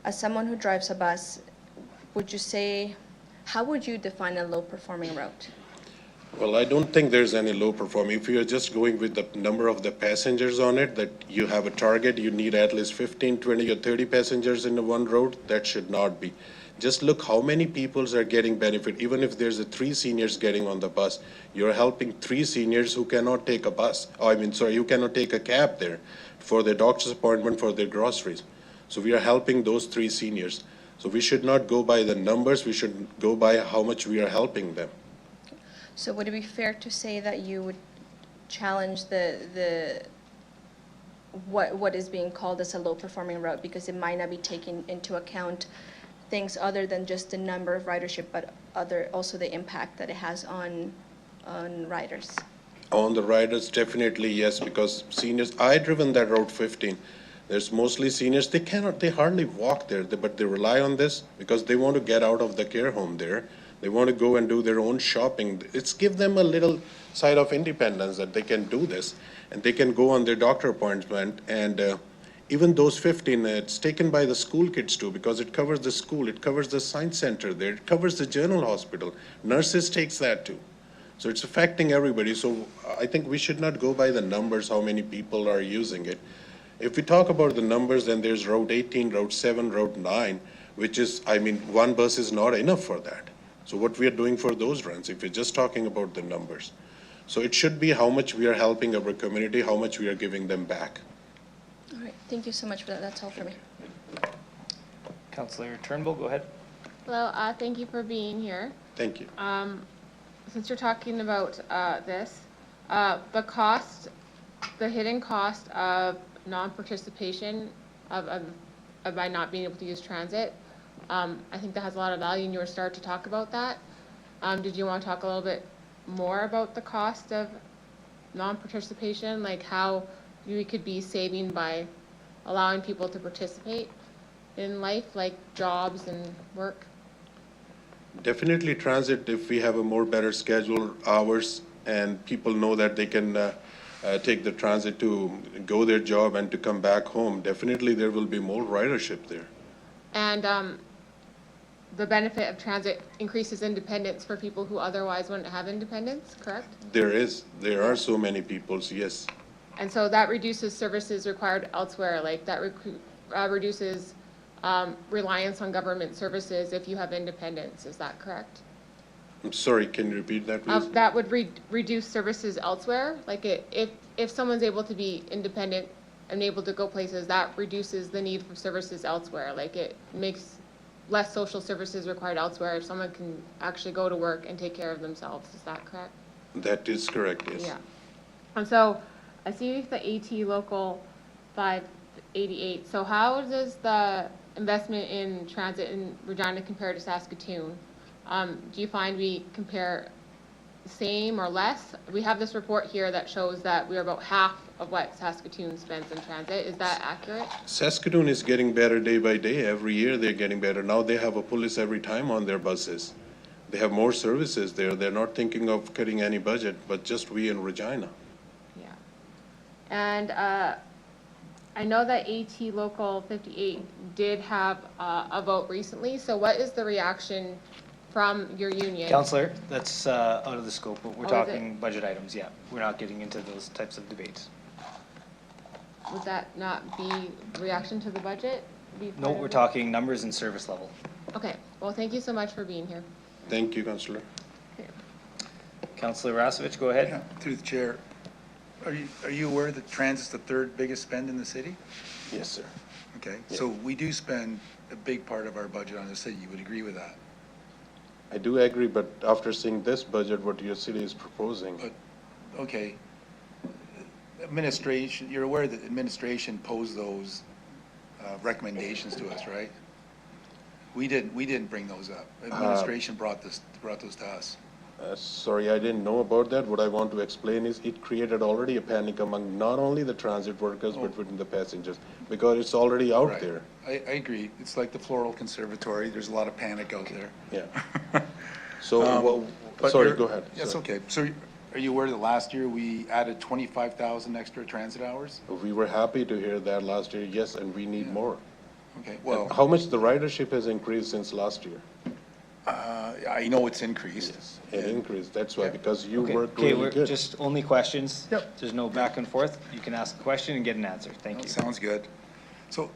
As someone who drives a bus, would you say, how would you define a low-performing route? Well, I don't think there's any low performing. If you're just going with the number of the passengers on it, that you have a target, you need at least 15, 20, or 30 passengers in the one road, that should not be. Just look how many people are getting benefit. Even if there's 3 seniors getting on the bus, you're helping 3 seniors who cannot take a bus. You cannot take a cab there for their doctor's appointment, for their groceries. So we are helping those 3 seniors. So we should not go by the numbers, we should go by how much we are helping them. So would it be fair to say that you would challenge what is being called as a low-performing route because it might not be taking into account things other than just the number of ridership, but also the impact that it has on riders? On the riders, definitely yes, because seniors, I driven that Route 15. There's mostly seniors, they hardly walk there, but they rely on this because they want to get out of the care home there. They want to go and do their own shopping. It's give them a little side of independence that they can do this, and they can go on their doctor appointment. And even those 15, it's taken by the school kids too, because it covers the school, it covers the science center there, it covers the general hospital. Nurses takes that too. So it's affecting everybody. So I think we should not go by the numbers, how many people are using it. If we talk about the numbers, then there's Route 18, Route 7, Route 9, which is, I mean, one bus is not enough for that. So what we are doing for those runs, if we're just talking about the numbers. So it should be how much we are helping our community, how much we are giving them back. All right, thank you so much for that. That's all for me. Councillor Turnbull, go ahead. Hello, thank you for being here. Thank you. Since you're talking about this, the cost, the hidden cost of non-participation by not being able to use transit, I think that has a lot of value, and you were starting to talk about that. Did you want to talk a little bit more about the cost of non-participation, like how we could be saving by allowing people to participate in life, like jobs and work? Definitely transit, if we have a more better schedule, hours, and people know that they can take the transit to go their job and to come back home, definitely there will be more ridership there. And the benefit of transit increases independence for people who otherwise wouldn't have independence, correct? There are so many people, yes. And so that reduces services required elsewhere, like that reduces reliance on government services if you have independence, is that correct? I'm sorry, can you repeat that, please? That would reduce services elsewhere, like if someone's able to be independent and able to go places, that reduces the need for services elsewhere, like it makes less social services required elsewhere if someone can actually go to work and take care of themselves, is that correct? That is correct, yes. Yeah. And so I see the AT Local 588. So how does the investment in transit in Regina compare to Saskatoon? Do you find we compare the same or less? We have this report here that shows that we're about half of what Saskatoon spends in transit. Is that accurate? Saskatoon is getting better day by day. Every year they're getting better. Now they have a police every time on their buses. They have more services there. They're not thinking of cutting any budget, but just we in Regina. Yeah. And I know that AT Local 58 did have a vote recently. So what is the reaction from your union? Councillor, that's out of the scope. We're Oh, talking budget items, yeah. We're not getting into those types of debates. Would that not be reaction to the budget? No, we're talking numbers and service level. Okay, well, thank you so much for being here. Thank you, Councillor. Councillor Rasevich, go ahead. Yeah, through the chair. Are you aware that transit's the third biggest spend in the city? Yes, sir. Okay, Yeah. so we do spend a big part of our budget on the city. You would agree with that? I do agree, but after seeing this budget, what your city is proposing. Okay. Administration, you're aware that administration posed those recommendations to us, right? We didn't bring those up. Administration brought those to us. Sorry, I didn't know about that. What I want to explain is it created already a panic among not only the transit workers, but within the passengers, because it's already out Right. there. I agree. It's like the Floral Conservatory. There's a lot of panic out there. Yeah. So, But sorry, you're- go ahead. That's Sorry. okay. So are you aware that last year we added 25,000 extra transit hours? We were happy to hear that last year, yes, and we need more. Okay, well, How much the ridership has increased since last year? I know it's increased. It increased, that's why, because you Okay, worked okay, really we're good. just only questions. Yep. There's no back and forth. You can ask a question and get an answer. Thank you. Sounds good. So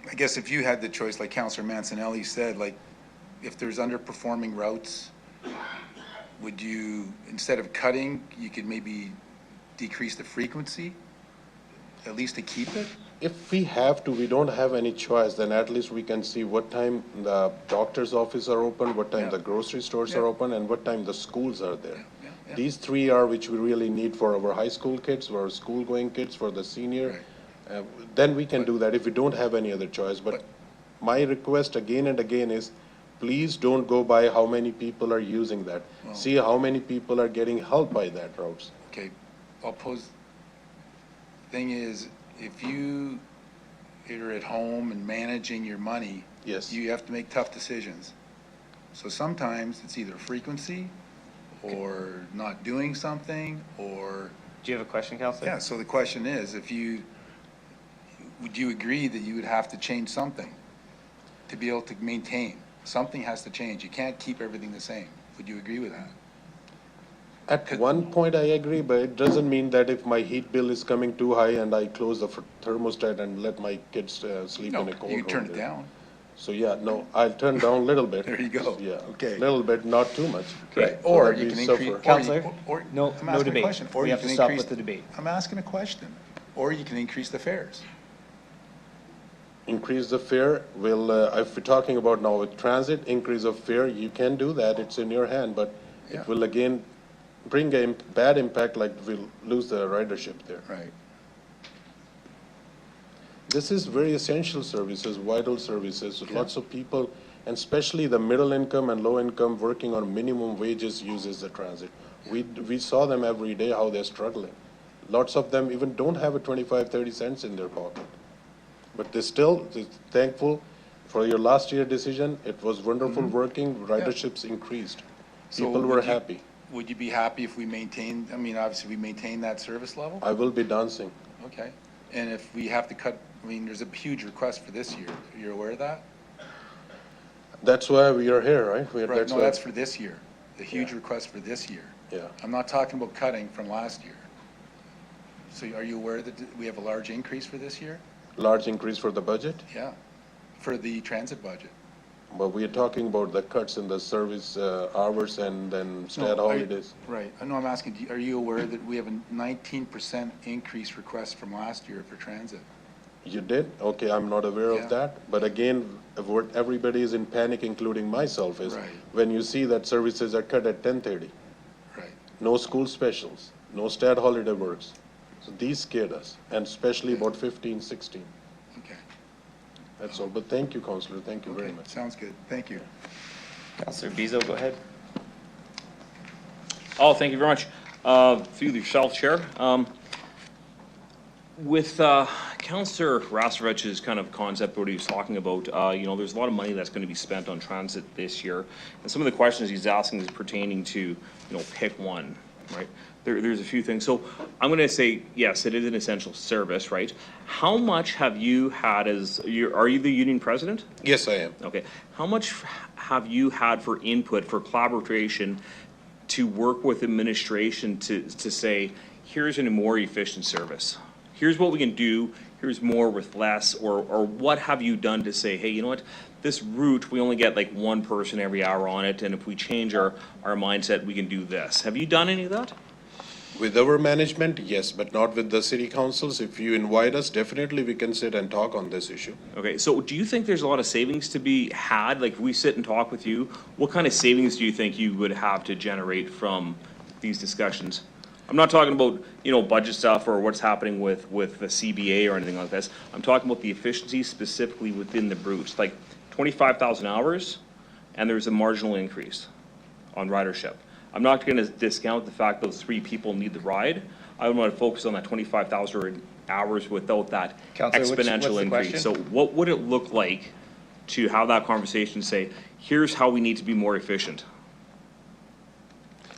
I guess if you had the choice, like Councillor Mancinelli said, like if there's underperforming routes, would you, instead of cutting, you could maybe decrease the frequency, at least to keep it? If we have to, we don't have any choice, then at least we can see what time the doctor's office are open, what time the grocery stores are open, and what time the schools are there. These three are which we really need for our high school kids, for our school-going kids, for the senior. Then we can do that if we don't have any other choice, but my request again and again is, please don't go by how many people are using that. See how many people are getting help by that routes. Okay, I'll pose, thing is, if you're at home and managing your money, yes, you have to make tough decisions. So sometimes it's either frequency or not doing something, or. Do you have a question, Counselor? Yeah, so the question is, would you agree that you would have to change something to be able to maintain? Something has to change. You can't keep everything the same. Would you agree with that? At one point I agree, but it doesn't mean that if my heat bill is coming too high and I close the thermostat and let my kids sleep in a cold room. You turn it there. down. So yeah, no, I'll turn down a little bit. There you go. Yeah, Okay. little bit, not too much. Right. So Or that you we can suffer. increase. Counselor, I'm no asking a debate. question. Or We you have to can stop increase- with the debate. I'm asking a question. Or you can increase the fares. Increase the fare, will, if we're talking about now with transit, increase of fare, you can do that, it's in your hand, but Yeah. it will again bring a bad impact, like we'll lose the ridership there. Right. This is very essential services, vital services. Lots of people, and especially the middle income and low income working on minimum wages uses the transit. We saw them every day, how they're struggling. Lots of them even don't have a 25, 30 cents in their pocket. But they're thankful for your last year decision. It was wonderful working, riderships increased. So People were happy. Would you be happy if we maintained, I mean, obviously we maintain that service level? I will be dancing. Okay. And if we have to cut, I mean, there's a huge request for this year. You're aware of that? That's why we are here, right? Right, no, that's for this year. The huge request for this year. Yeah. I'm not talking about cutting from last year. So are you aware that we have a large increase for this year? Large increase for the budget, Yeah, for the transit budget. but we are talking about the cuts in the service hours and then stat No, holidays. Right. I know I'm asking, are you aware that we have a 19% increase request from last year for transit? You did? Okay, I'm not aware Yeah. of that. But again, what everybody is in panic, including myself, is Right. when you see that services are cut at 10:30. Right. No school specials, no stat holiday works. So these scared us, and especially about 15, 16. Okay. That's all. But thank you, Counselor. Thank you very Okay, much. sounds good. Thank you. Counselor Bezo, go ahead. Oh, thank you very much. Through yourself, Chair. With Councillor Rasovich's kind of concept, what he was talking about, there's a lot of money that's going to be spent on transit this year. And some of the questions he's asking is pertaining to, pick one, right? There's a few things. So I'm going to say, yes, it is an essential service, right? How much have you had are you the union president? Yes, I am. Okay. How much have you had for input, for collaboration, to work with administration to say, here's a more efficient service? Here's what we can do, here's more with less, or what have you done to say, hey, you know what, this route, we only get like one person every hour on it, and if we change our mindset, we can do this. Have you done any of that? With our management, yes, but not with the city councils. If you invite us, definitely we can sit and talk on this issue. Okay, so do you think there's a lot of savings to be had? Like, if we sit and talk with you, what kind of savings do you think you would have to generate from these discussions? I'm not talking about, budget stuff or what's happening with the CBA or anything like this. I'm talking about the efficiency specifically within the routes, like 25,000 hours, and there's a marginal increase on ridership. I'm not gonna discount the fact those 3 people need the ride. I want to focus on that 25,000 hours without that Counselor, what's exponential the increase. question? So what would it look like to have that conversation, say, here's how we need to be more efficient?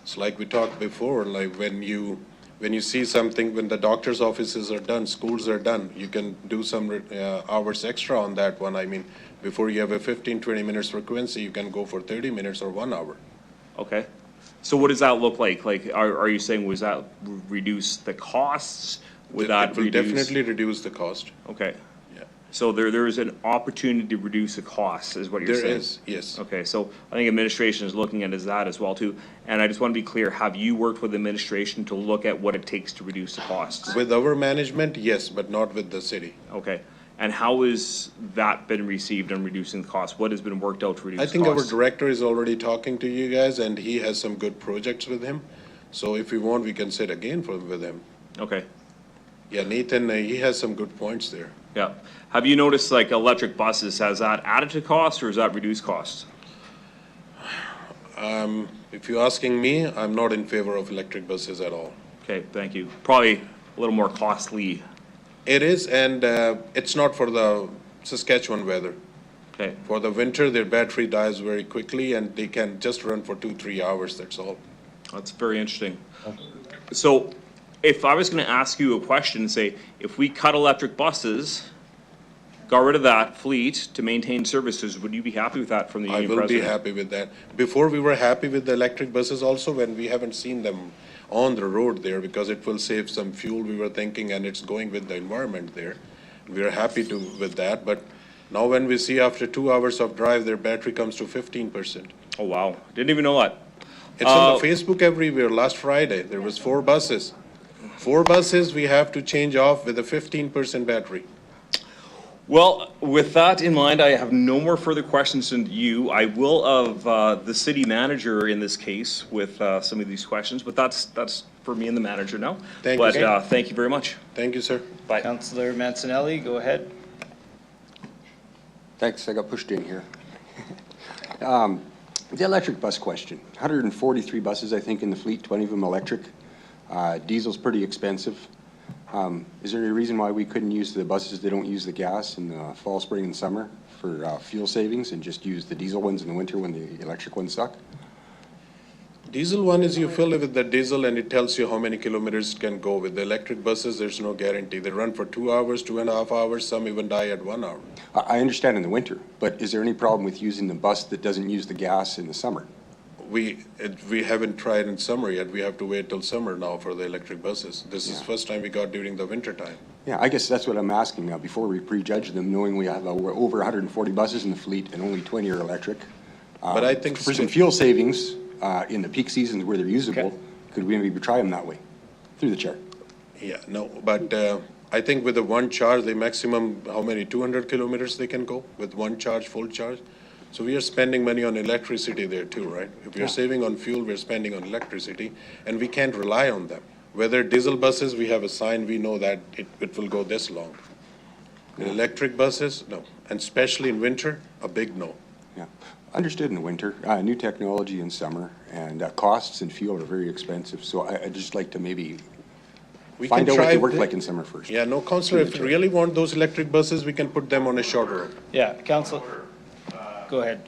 It's like we talked before, like when you see something, when the doctor's offices are done, schools are done, you can do some hours extra on that one. I mean, before you have a 15, 20 minutes frequency, you can go for 30 minutes or 1 hour. Okay. So what does that look like? Like, are you saying, was that reduce the costs? Would that It will reduce? definitely reduce the cost. Okay. Yeah. So there is an opportunity to reduce the costs, is what you're saying? There is, yes. Okay, so I think administration is looking at that as well too. And I just want to be clear, have you worked with administration to look at what it takes to reduce the costs? With our management, yes, but not with the city. Okay. And how has that been received on reducing the costs? What has been worked out to reduce I costs? think our director is already talking to you guys, and he has some good projects with him. So if we want, we can sit again with him. Okay. Yeah, Nathan, he has some good points there. Yeah. Have you noticed like electric buses, has that added to cost or has that reduced cost? If you're asking me, I'm not in favor of electric buses at all. Okay, thank you. Probably a little more costly. It is, and it's not for the Saskatchewan weather. Okay. For the winter, their battery dies very quickly, and they can just run for 2-3 hours, that's all. That's very interesting. So if I was gonna ask you a question, say, if we cut electric buses, got rid of that fleet to maintain services, would you be happy with that from the I union will be president? happy with that. Before, we were happy with the electric buses also, when we haven't seen them on the road there, because it will save some fuel, we were thinking, and it's going with the environment there. We are happy with that, but now when we see after 2 hours of drive, their battery comes to 15%. Oh, wow. Didn't even know that. It's on the Facebook everywhere. Last Friday, there was 4 buses. 4 buses we have to change off with a 15% battery. Well, with that in mind, I have no more further questions than you. I will of the city manager in this case with some of these questions, but that's for me and the manager now. Thank you, But sir. thank you very much. Thank you, sir. Bye. Councillor Mancinelli, go ahead. Thanks, I got pushed in here. The electric bus question, 143 buses, I think, in the fleet, 20 of them electric. Diesel's pretty expensive. Is there any reason why we couldn't use the buses that don't use the gas in the fall, spring, and summer for fuel savings and just use the diesel ones in the winter when the electric ones suck? Diesel one is you fill it with the diesel and it tells you how many kilometers it can go. With the electric buses, there's no guarantee. They run for 2 hours, 2.5 hours, some even die at 1 hour. I understand in the winter, but is there any problem with using the bus that doesn't use the gas in the summer? We haven't tried in summer yet. We have to wait till summer now for the electric buses. This is first time we got during the winter time. Yeah, I guess that's what I'm asking now, before we prejudge them, knowing we have over 140 buses in the fleet and only 20 are electric. But I think for some fuel savings in the peak seasons where they're usable, could we maybe try them that way? Through the chair. Yeah, no, but I think with the one charge, the maximum, how many, 200 kilometers they can go with one charge, full charge? So we are spending money on electricity there too, right? If we are saving on fuel, we're spending on electricity, and we can't rely on them. Whether diesel buses, we have a sign, we know that it will go this long. The electric buses, no, and especially in winter, a big no. Yeah, understood in the winter, new technology in summer, and costs and fuel are very expensive, so I'd just like to maybe find out what they work like in summer first. Yeah, no, Councillor, if you really want those electric buses, we can put them on a shorter route. Yeah, Council, go ahead.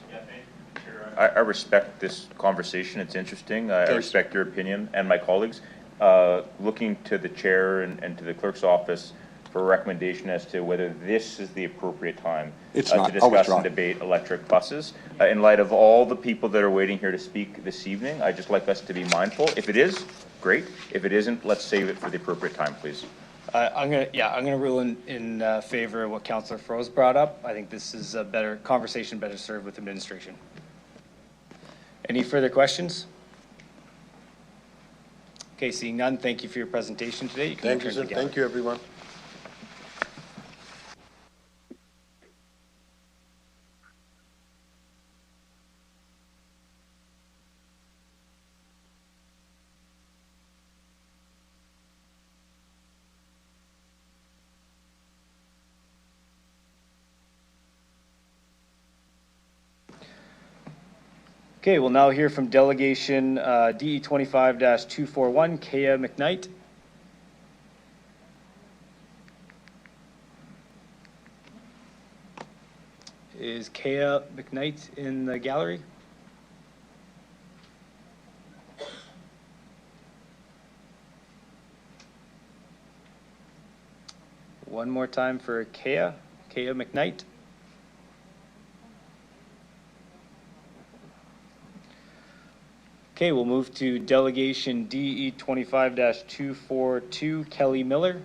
I respect this conversation. It's interesting. I respect your opinion and my colleagues. Looking to the chair and to the clerk's office for a recommendation as to whether this is the appropriate time to discuss and debate electric buses. In light of all the people that are waiting here to speak this evening, I'd just like us to be mindful. If it is, great. If it isn't, let's save it for the appropriate time, please. I'm gonna rule in favor of what Councillor Froese brought up. I think this is a better conversation, better served with administration. Any further questions? Okay, seeing none, thank you for your presentation today. You can Thank you, return sir. to the gallery. Thank you, everyone. Okay, we'll now hear from delegation DE 25-241, Kea McKnight. Is Kea McKnight in the gallery? One more time for Kea McKnight. Okay, we'll move to delegation DE 25-242, Kelly Miller.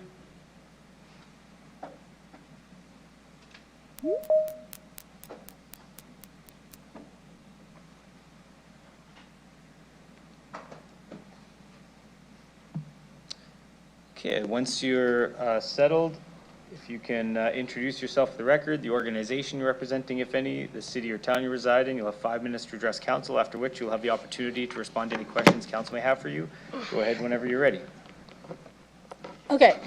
Okay, once you're settled, if you can introduce yourself for the record, the organization you're representing, if any, the city or town you reside in. You'll have 5 minutes to address council, after which you'll have the opportunity to respond to any questions council may have for you. Go ahead whenever you're ready. Okay.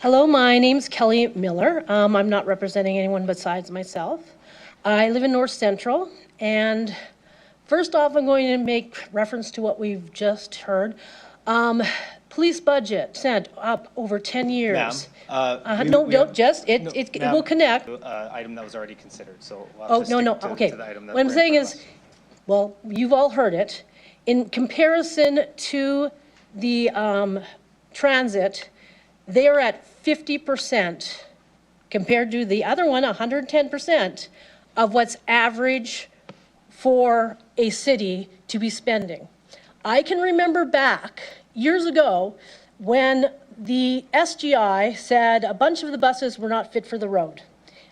Hello, my name's Kelly Miller. I'm not representing anyone besides myself. I live in North Central, and first off, I'm going to make reference to what we've just heard. Police budget sent up over 10 years. It will connect. Item that was already considered, so we'll Oh, have to no, stick okay. to the item that What I'm we're in saying front of is, us. well, you've all heard it. In comparison to the transit, they are at 50% compared to the other one, 110% of what's average for a city to be spending. I can remember back years ago when the SGI said a bunch of the buses were not fit for the road.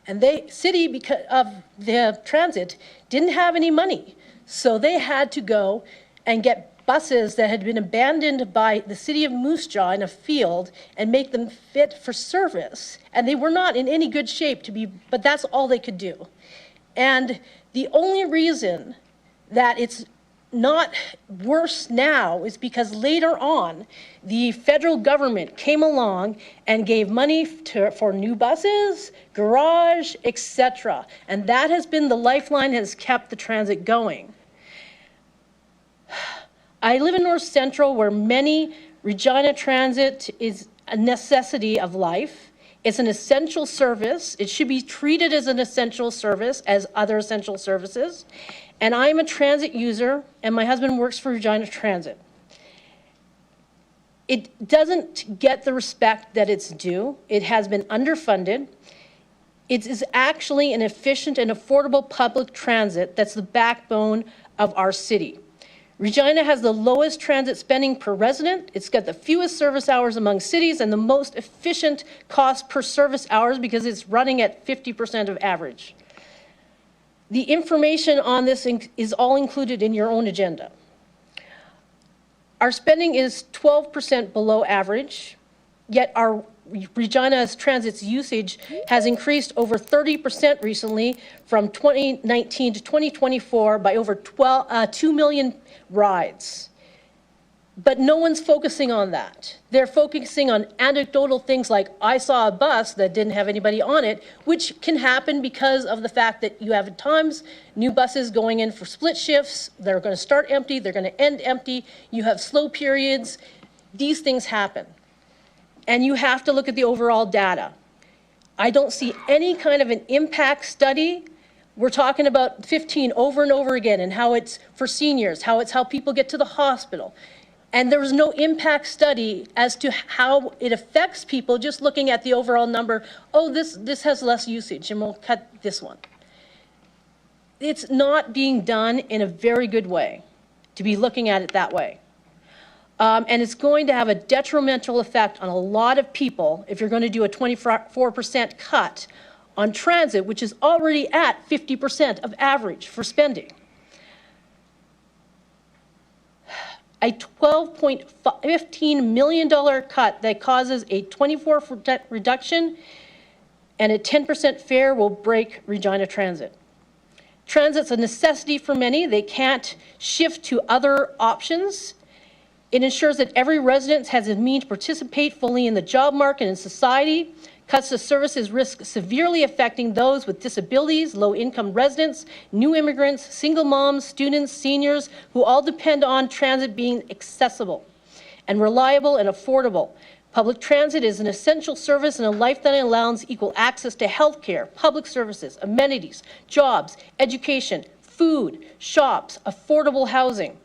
And city, because of the transit, didn't have any money. So they had to go and get buses that had been abandoned by the city of Moose Jaw in a field and make them fit for service. And they were not in any good shape but that's all they could do. And the only reason that it's not worse now is because later on, the federal government came along and gave money for new buses, garage, etc. And that has been the lifeline that has kept the transit going. I live in North Central where Regina Transit is a necessity of life. It's an essential service. It should be treated as an essential service as other essential services. And I'm a transit user, and my husband works for Regina Transit. It doesn't get the respect that it's due. It has been underfunded. It is actually an efficient and affordable public transit that's the backbone of our city. Regina has the lowest transit spending per resident. It's got the fewest service hours among cities and the most efficient cost per service hours because it's running at 50% of average. The information on this is all included in your own agenda. Our spending is 12% below average, yet our Regina's transit's usage has increased over 30% recently from 2019 to 2024 by over 2 million rides. But no one's focusing on that. They're focusing on anecdotal things like, I saw a bus that didn't have anybody on it, which can happen because of the fact that you have at times new buses going in for split shifts. They're going to start empty, they're going to end empty. You have slow periods. These things happen. And you have to look at the overall data. I don't see any kind of an impact study. We're talking about 15 over and over again and how it's for seniors, how it's how people get to the hospital. And there was no impact study as to how it affects people, just looking at the overall number. Oh, this has less usage and we'll cut this one. It's not being done in a very good way to be looking at it that way. And it's going to have a detrimental effect on a lot of people if you're going to do a 24% cut on transit, which is already at 50% of average for spending. A $12.15 million cut that causes a 24% reduction and a 10% fare will break Regina Transit. Transit's a necessity for many. They can't shift to other options. It ensures that every resident has a means to participate fully in the job market and society. Cuts to services risk severely affecting those with disabilities, low-income residents, new immigrants, single moms, students, seniors, who all depend on transit being accessible and reliable and affordable. Public transit is an essential service and a life that allows equal access to health care, public services, amenities, jobs, education, food, shops, affordable housing.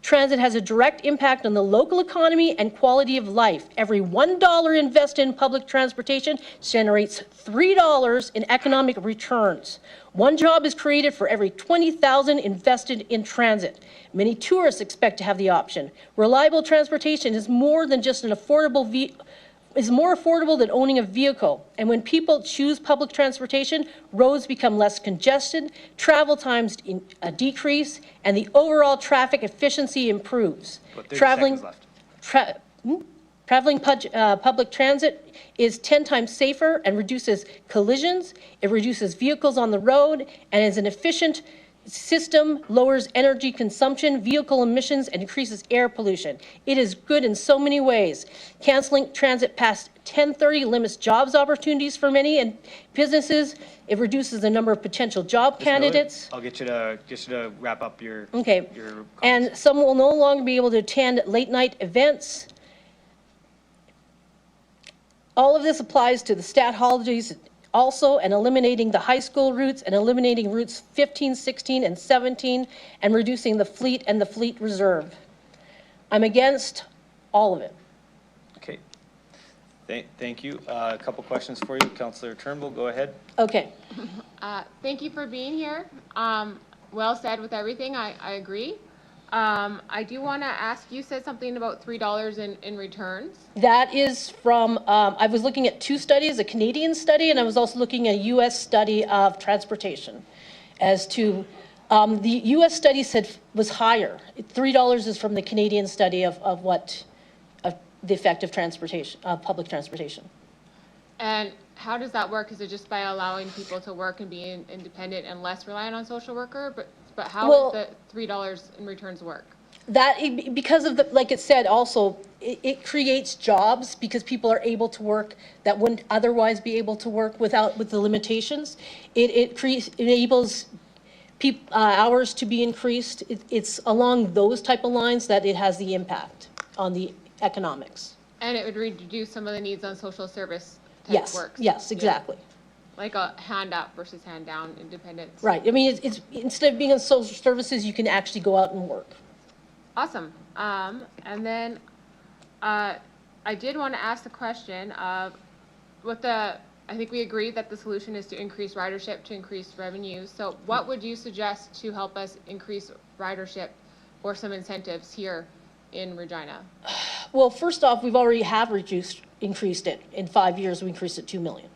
Transit has a direct impact on the local economy and quality of life. Every $1 invested in public transportation generates $3 in economic returns. One job is created for every 20,000 invested in transit. Many tourists expect to have the option. Reliable transportation is more than just an affordable is more affordable than owning a vehicle. And when people choose public transportation, roads become less congested, travel times decrease, and the overall traffic efficiency improves. Traveling public transit is 10 times safer and reduces collisions. It reduces vehicles on the road and is an efficient system lowers energy consumption, vehicle emissions, and increases air pollution. It is good in so many ways. Canceling transit past 10:30 limits jobs opportunities for many and businesses. It reduces the number of potential job Ms. Miller, candidates. I'll get you to wrap up your. Okay. Your And some will no longer be able to attend late-night events. All of this applies to the stat holidays also, and eliminating the high school routes and eliminating routes 15, 16, and 17, and reducing the fleet and the fleet reserve. I'm against all of it. Okay. Thank you. A couple questions for you. Councillor Turnbull, go ahead. Okay. Thank you for being here. Well said with everything. I agree. I do want to ask, you said something about $3 in returns. That is from, I was looking at two studies, a Canadian study, and I was also looking at a US study of transportation as to, the US study said was higher. $3 is from the Canadian study of what, of the effect of transportation, public transportation. And how does that work? Is it just by allowing people to work and be independent and less reliant on social worker? But how Well, does the $3 in returns work? That, because of the, like it said also, it creates jobs because people are able to work that wouldn't otherwise be able to work with the limitations. It enables hours to be increased. It's along those type of lines that it has the impact on the economics. And it would reduce some of the needs on social service type Yes, works. yes, exactly. Yeah. Like a hand up versus hand down independence. Right, I mean, it's instead of being on social services, you can actually go out and work. Awesome. And then I did want to ask the question of I think we agree that the solution is to increase ridership, to increase revenue. So what would you suggest to help us increase ridership or some incentives here in Regina? Well, first off, we've already increased it. In 5 years, we increased it 2 million.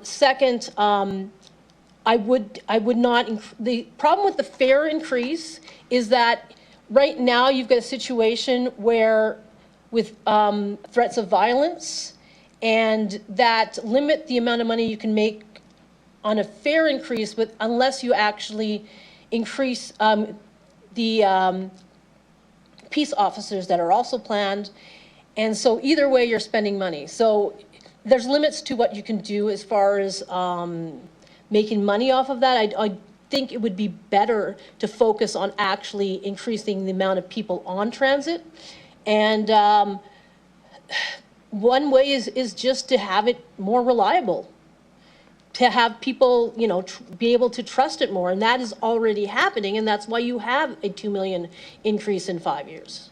Second, I would not, the problem with the fare increase is that right now you've got a situation where with threats of violence and that limit the amount of money you can make on a fare increase unless you actually increase the peace officers that are also planned. And so either way, you're spending money. So there's limits to what you can do as far as making money off of that. I think it would be better to focus on actually increasing the amount of people on transit. And one way is just to have it more reliable, to have people, be able to trust it more. And that is already happening. And that's why you have a 2 million increase in 5 years.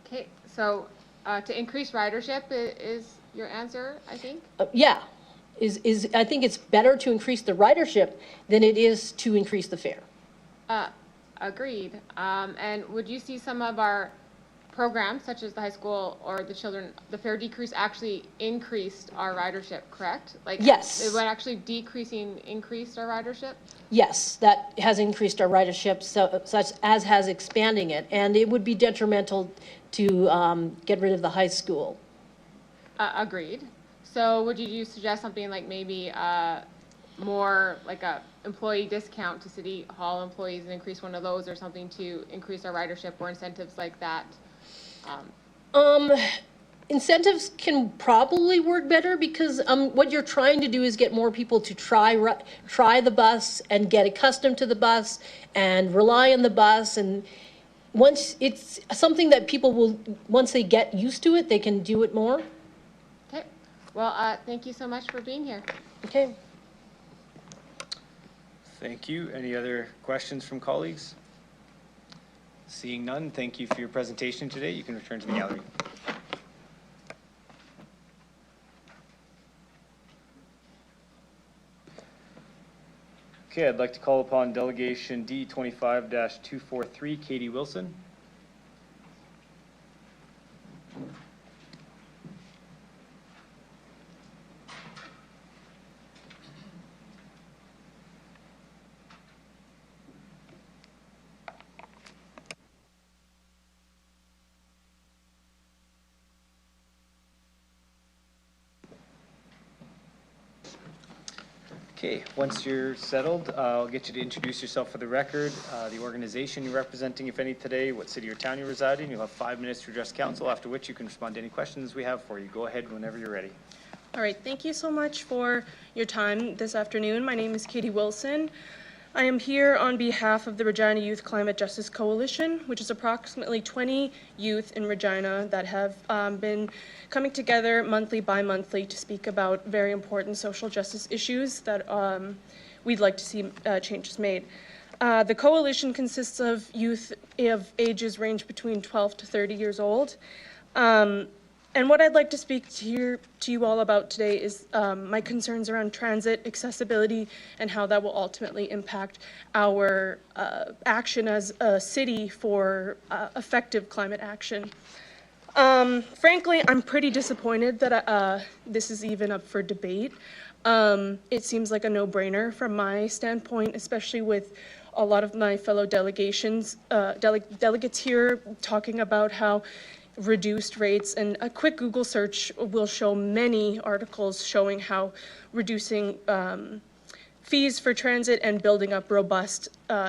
Okay, so to increase ridership is your answer, I think? Yeah, I think it's better to increase the ridership than it is to increase the fare. Agreed. And would you see some of our programs, such as the high school or the fare decrease actually increased our ridership, correct? Like, yes. It would actually increased our ridership? Yes, that has increased our ridership, such as has expanding it. And it would be detrimental to get rid of the high school. Agreed. So would you suggest something like maybe more like a employee discount to City Hall employees and increase one of those or something to increase our ridership or incentives like that? Incentives can probably work better because what you're trying to do is get more people to try the bus and get accustomed to the bus and rely on the bus. And once it's something that people will, once they get used to it, they can do it more. Okay. Well, thank you so much for being here. Okay. Thank you. Any other questions from colleagues? Seeing none, thank you for your presentation today. You can return to the gallery. Okay, I'd like to call upon Delegation D25-243, Katie Wilson. Okay, once you're settled, I'll get you to introduce yourself for the record, the organization you're representing, if any, today, what city or town you reside in. You'll have 5 minutes to address council, after which you can respond to any questions we have for you. Go ahead whenever you're ready. All right, thank you so much for your time this afternoon. My name is Katie Wilson. I am here on behalf of the Regina Youth Climate Justice Coalition, which is approximately 20 youth in Regina that have been coming together monthly by monthly to speak about very important social justice issues that we'd like to see changes made. The coalition consists of youth of ages range between 12 to 30 years old. And what I'd like to speak to you all about today is my concerns around transit accessibility and how that will ultimately impact our action as a city for effective climate action. Frankly, I'm pretty disappointed that this is even up for debate. It seems like a no-brainer from my standpoint, especially with a lot of my fellow delegates here talking about how reduced rates, and a quick Google search will show many articles showing how reducing fees for transit and building up robust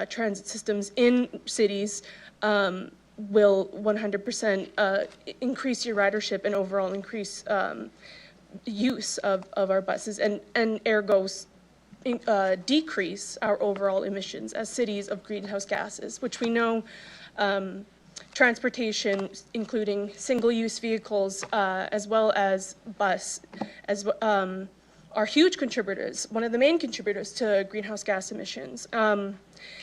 transit systems in cities will 100% increase your ridership and overall increase use of our buses and ergo decrease our overall emissions as cities of greenhouse gases, which we know transportation, including single-use vehicles, as well as bus, are huge contributors, one of the main contributors to greenhouse gas emissions. And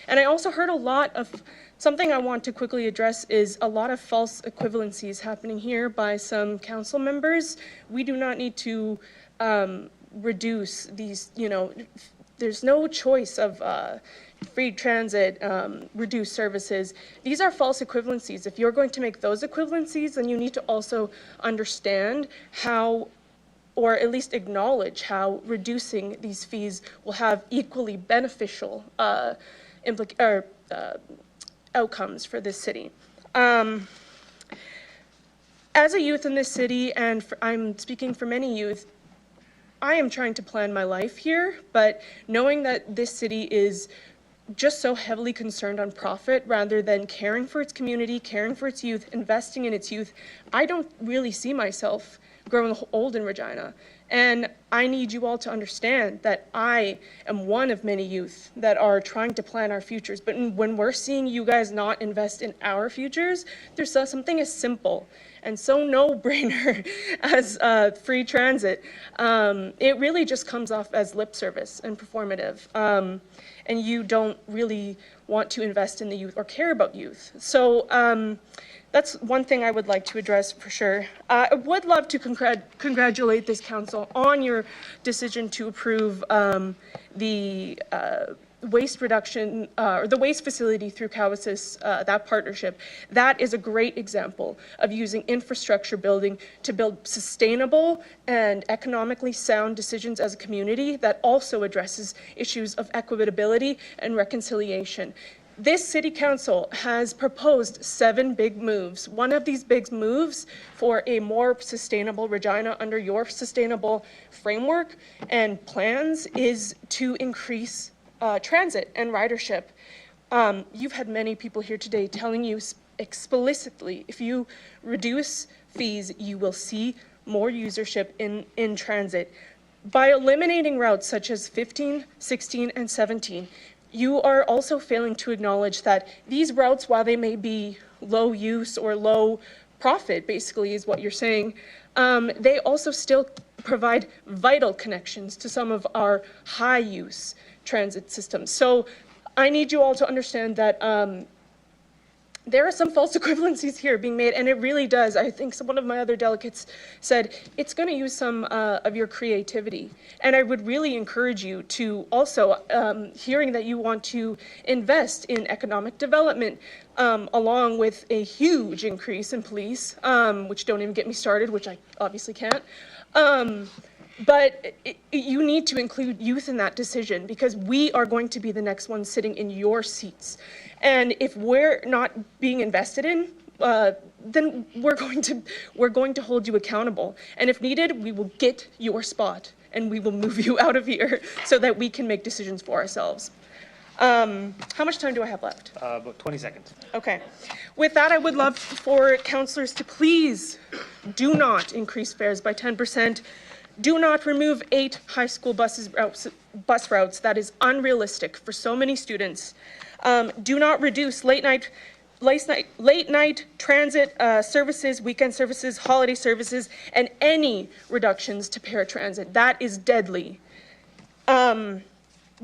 I also heard a lot of, something I want to quickly address is a lot of false equivalencies happening here by some council members. We do not need to reduce these, there's no choice of free transit, reduced services. These are false equivalencies. If you're going to make those equivalencies, then you need to also understand how, or at least acknowledge how reducing these fees will have equally beneficial outcomes for this city. As a youth in this city, and I'm speaking for many youth, I am trying to plan my life here, but knowing that this city is just so heavily concerned on profit rather than caring for its community, caring for its youth, investing in its youth, I don't really see myself growing old in Regina. And I need you all to understand that I am one of many youth that are trying to plan our futures. But when we're seeing you guys not invest in our futures, there's something as simple and so no-brainer as free transit. It really just comes off as lip service and performative. And you don't really want to invest in the youth or care about youth. So that's one thing I would like to address for sure. I would love to congratulate this council on your decision to approve the waste reduction, or the waste facility through Cowassis, that partnership. That is a great example of using infrastructure building to build sustainable and economically sound decisions as a community that also addresses issues of equitability and reconciliation. This city council has proposed 7 big moves. One of these big moves for a more sustainable Regina under your sustainable framework and plans is to increase transit and ridership. You've had many people here today telling you explicitly, if you reduce fees, you will see more usership in transit. By eliminating routes such as 15, 16, and 17, you are also failing to acknowledge that these routes, while they may be low use or low profit, basically is what you're saying, they also still provide vital connections to some of our high use transit systems. So I need you all to understand that there are some false equivalencies here being made, and it really does. I think one of my other delegates said it's going to use some of your creativity. And I would really encourage you to also, hearing that you want to invest in economic development, along with a huge increase in police, which don't even get me started, which I obviously can't. But you need to include youth in that decision, because we are going to be the next ones sitting in your seats. And if we're not being invested in, then we're going to hold you accountable. And if needed, we will get your spot and we will move you out of here so that we can make decisions for ourselves. How much time do I have left? About 20 seconds. Okay. With that, I would love for councillors to please do not increase fares by 10%. Do not remove 8 high school bus routes. That is unrealistic for so many students. Do not reduce late night transit services, weekend services, holiday services, and any reductions to paratransit. That is deadly.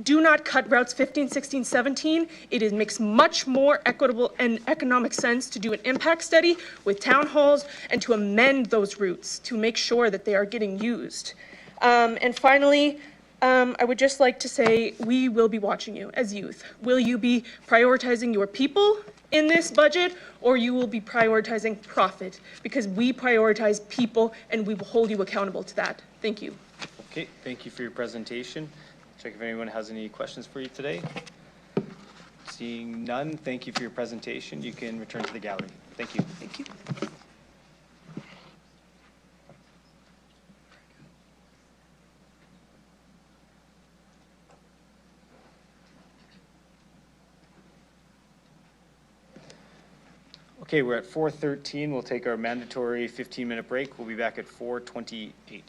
Do not cut routes 15, 16, 17. It makes much more equitable and economic sense to do an impact study with town halls and to amend those routes to make sure that they are getting used. And finally, I would just like to say we will be watching you as youth. Will you be prioritizing your people in this budget, or you will be prioritizing profit? Because we prioritize people and we will hold you accountable to that. Thank you. Okay, thank you for your presentation. Check if anyone has any questions for you today. Seeing none, thank you for your presentation. You can return to the gallery. Thank you. Thank you. Okay, we're at 4:13. We'll take our mandatory 15-minute break. We'll be back at 4:28.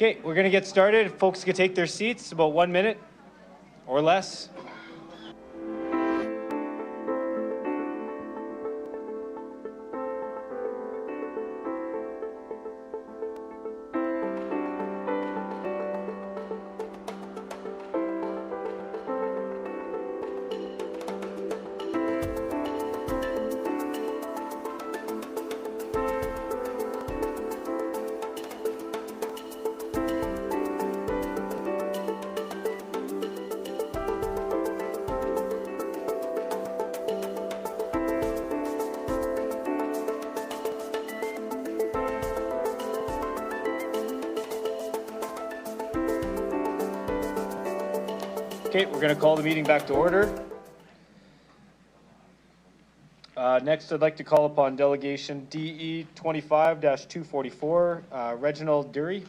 Okay, we're gonna get started. Folks can take their seats, about 1 minute or less. Okay, we're going to call the meeting back to order. Next, I'd like to call upon delegation DE 25-244, Reginald Dury.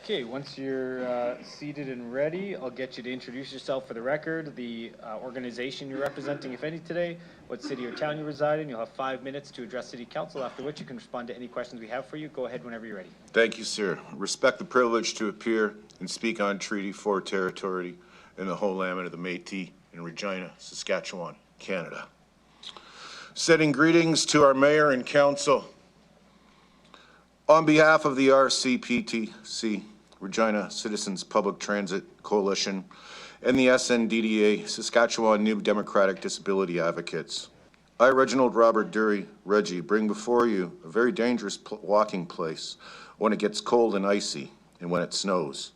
Okay, once you're seated and ready, I'll get you to introduce yourself for the record, the organization you're representing, if any, today, what city or town you reside in. You'll have 5 minutes to address City Council, after which you can respond to any questions we have for you. Go ahead whenever you're ready. Thank you, sir. Respect the privilege to appear and speak on Treaty 4 territory in the homeland of the Métis in Regina, Saskatchewan, Canada. Sending greetings to our mayor and council. On behalf of the RCPTC, Regina Citizens Public Transit Coalition, and the SNDDA, Saskatchewan New Democratic Disability Advocates, I, Reginald Robert Dury, Reggie, bring before you a very dangerous walking place when it gets cold and icy and when it snows.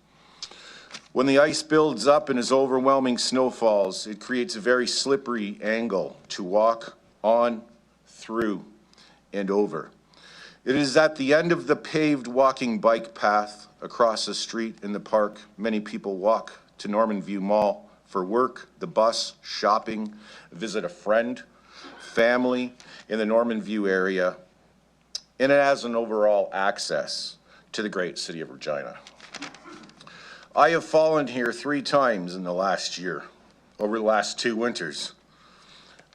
When the ice builds up and as overwhelming snowfalls, it creates a very slippery angle to walk on, through, and over. It is at the end of the paved walking bike path across the street in the park. Many people walk to Normanview Mall for work, the bus, shopping, visit a friend, family in the Normanview area, and it has an overall access to the great city of Regina. I have fallen here 3 times in the last year, over the last 2 winters.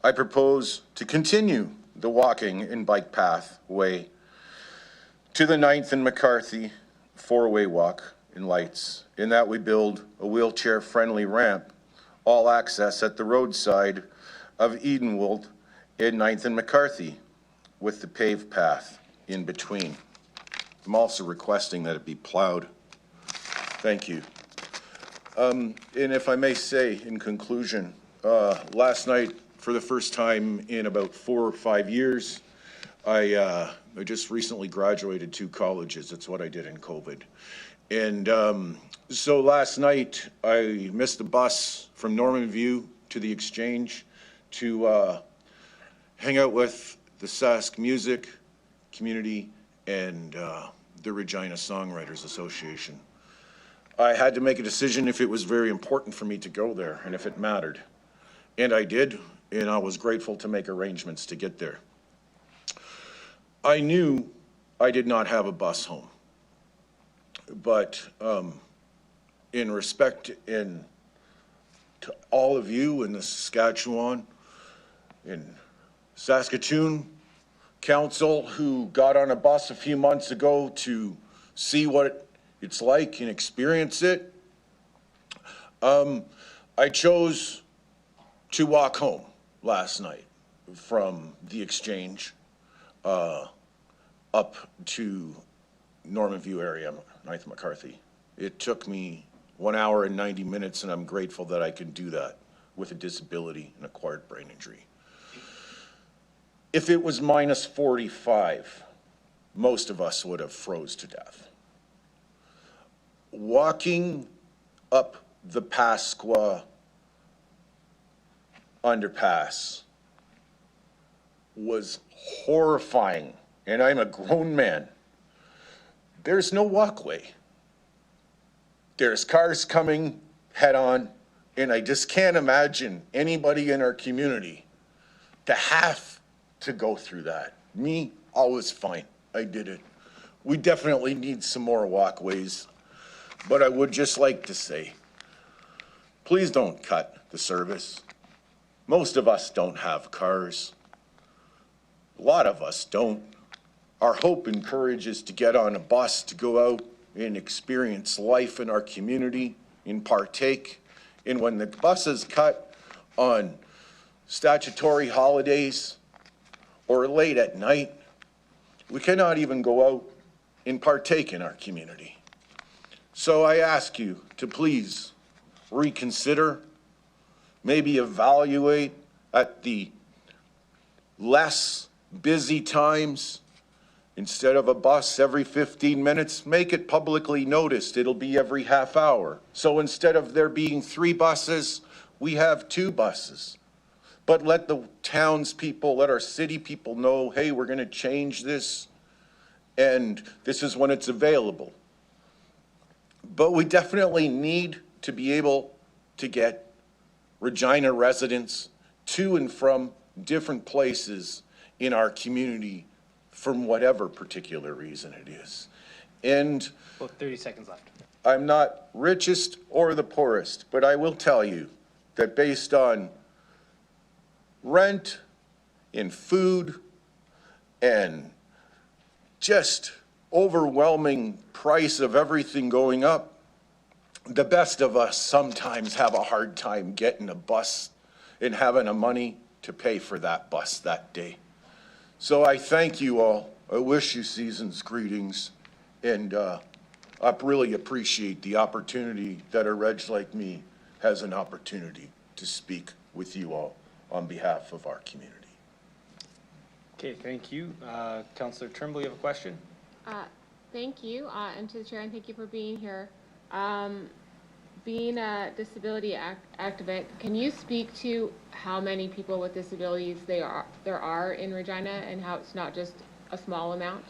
I propose to continue the walking and bike pathway to the 9th and McCarthy 4-way walk in lights, in that we build a wheelchair-friendly ramp, all access at the roadside of Edenwold in 9th and McCarthy, with the paved path in between. I'm also requesting that it be plowed. Thank you. And if I may say, in conclusion, last night, for the first time in about 4 or 5 years, I just recently graduated 2 colleges. That's what I did in COVID. And so last night, I missed the bus from Normanview to the Exchange to hang out with the Sask Music community and the Regina Songwriters Association. I had to make a decision if it was very important for me to go there and if it mattered. And I did, and I was grateful to make arrangements to get there. I knew I did not have a bus home, but in respect to all of you in the Saskatchewan, in Saskatoon Council who got on a bus a few months ago to see what it's like and experience it, I chose to walk home last night from the Exchange up to Normanview area, 9th McCarthy. It took me 1 hour and 90 minutes, and I'm grateful that I can do that with a disability and acquired brain injury. If it was minus 45, most of us would have froze to death. Walking up the Pasqua underpass was horrifying, and I'm a grown man. There's no walkway. There's cars coming head on, and I just can't imagine anybody in our community to have to go through that. Me, I was fine. I did it. We definitely need some more walkways. But I would just like to say, please don't cut the service. Most of us don't have cars. A lot of us don't. Our hope and courage is to get on a bus to go out and experience life in our community and partake. And when the bus is cut on statutory holidays or late at night, we cannot even go out and partake in our community. So I ask you to please reconsider, maybe evaluate at the less busy times. Instead of a bus every 15 minutes, make it publicly noticed. It'll be every half hour. So instead of there being 3 buses, we have 2 buses. But let the townspeople, let our city people know, hey, we're going to change this, and this is when it's available. But we definitely need to be able to get Regina residents to and from different places in our community from whatever particular reason it is. And About 30 seconds left. I'm not richest or the poorest, but I will tell you that based on rent and food and just overwhelming price of everything going up, the best of us sometimes have a hard time getting a bus and having the money to pay for that bus that day. So I thank you all. I wish you season's greetings, and I really appreciate the opportunity that a reg like me has an opportunity to speak with you all on behalf of our community. Okay, thank you. Councillor Turnbull, you have a question? Thank you, and to the chair, and thank you for being here. Being a disability activist, can you speak to how many people with disabilities there are in Regina, and how it's not just a small amount?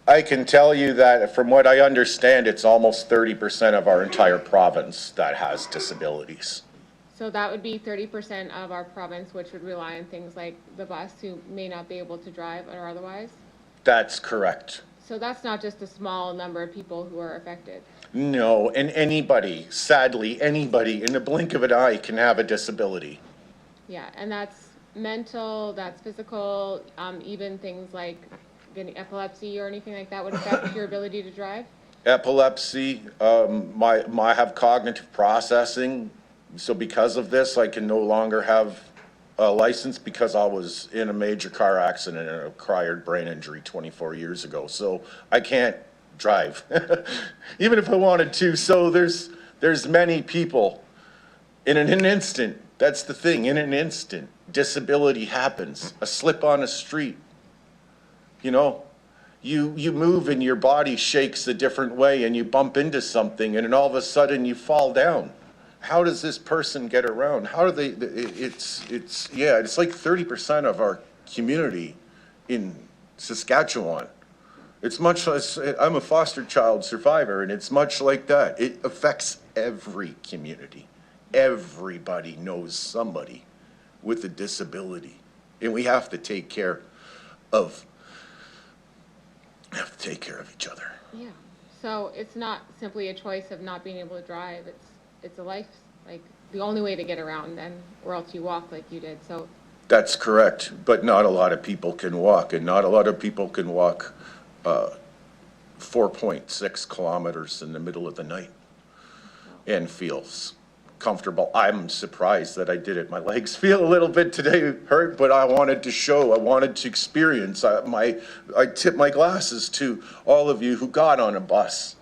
I can tell you that from what I understand, it's almost 30% of our entire province that has disabilities. So that would be 30% of our province, which would rely on things like the bus, who may not be able to drive or otherwise? That's correct. So that's not just a small number of people who are affected? No, and anybody, sadly, anybody in the blink of an eye can have a disability. Yeah, and that's mental, that's physical, even things like getting epilepsy or anything like that would affect your ability to drive? Epilepsy, I have cognitive processing, so because of this, I can no longer have a license because I was in a major car accident and acquired brain injury 24 years ago, so I can't drive, even if I wanted to. So there's many people in an instant. That's the thing. In an instant, disability happens. A slip on a street. You know, you move and your body shakes a different way, and you bump into something, and then all of a sudden you fall down. How does this person get around? How do they? It's like 30% of our community in Saskatchewan. It's much less, I'm a foster child survivor, and it's much like that. It affects every community. Everybody knows somebody with a disability, and we have to take care of each other. Yeah. So it's not simply a choice of not being able to drive. It's a life, like the only way to get around, then, or else you walk like you did. So that's correct, but not a lot of people can walk, and not a lot of people can walk 4.6 kilometers in the middle of the night and feels comfortable. I'm surprised that I did it. My legs feel a little bit today hurt, but I wanted to show, I wanted to experience. I tip my glasses to all of you who got on a bus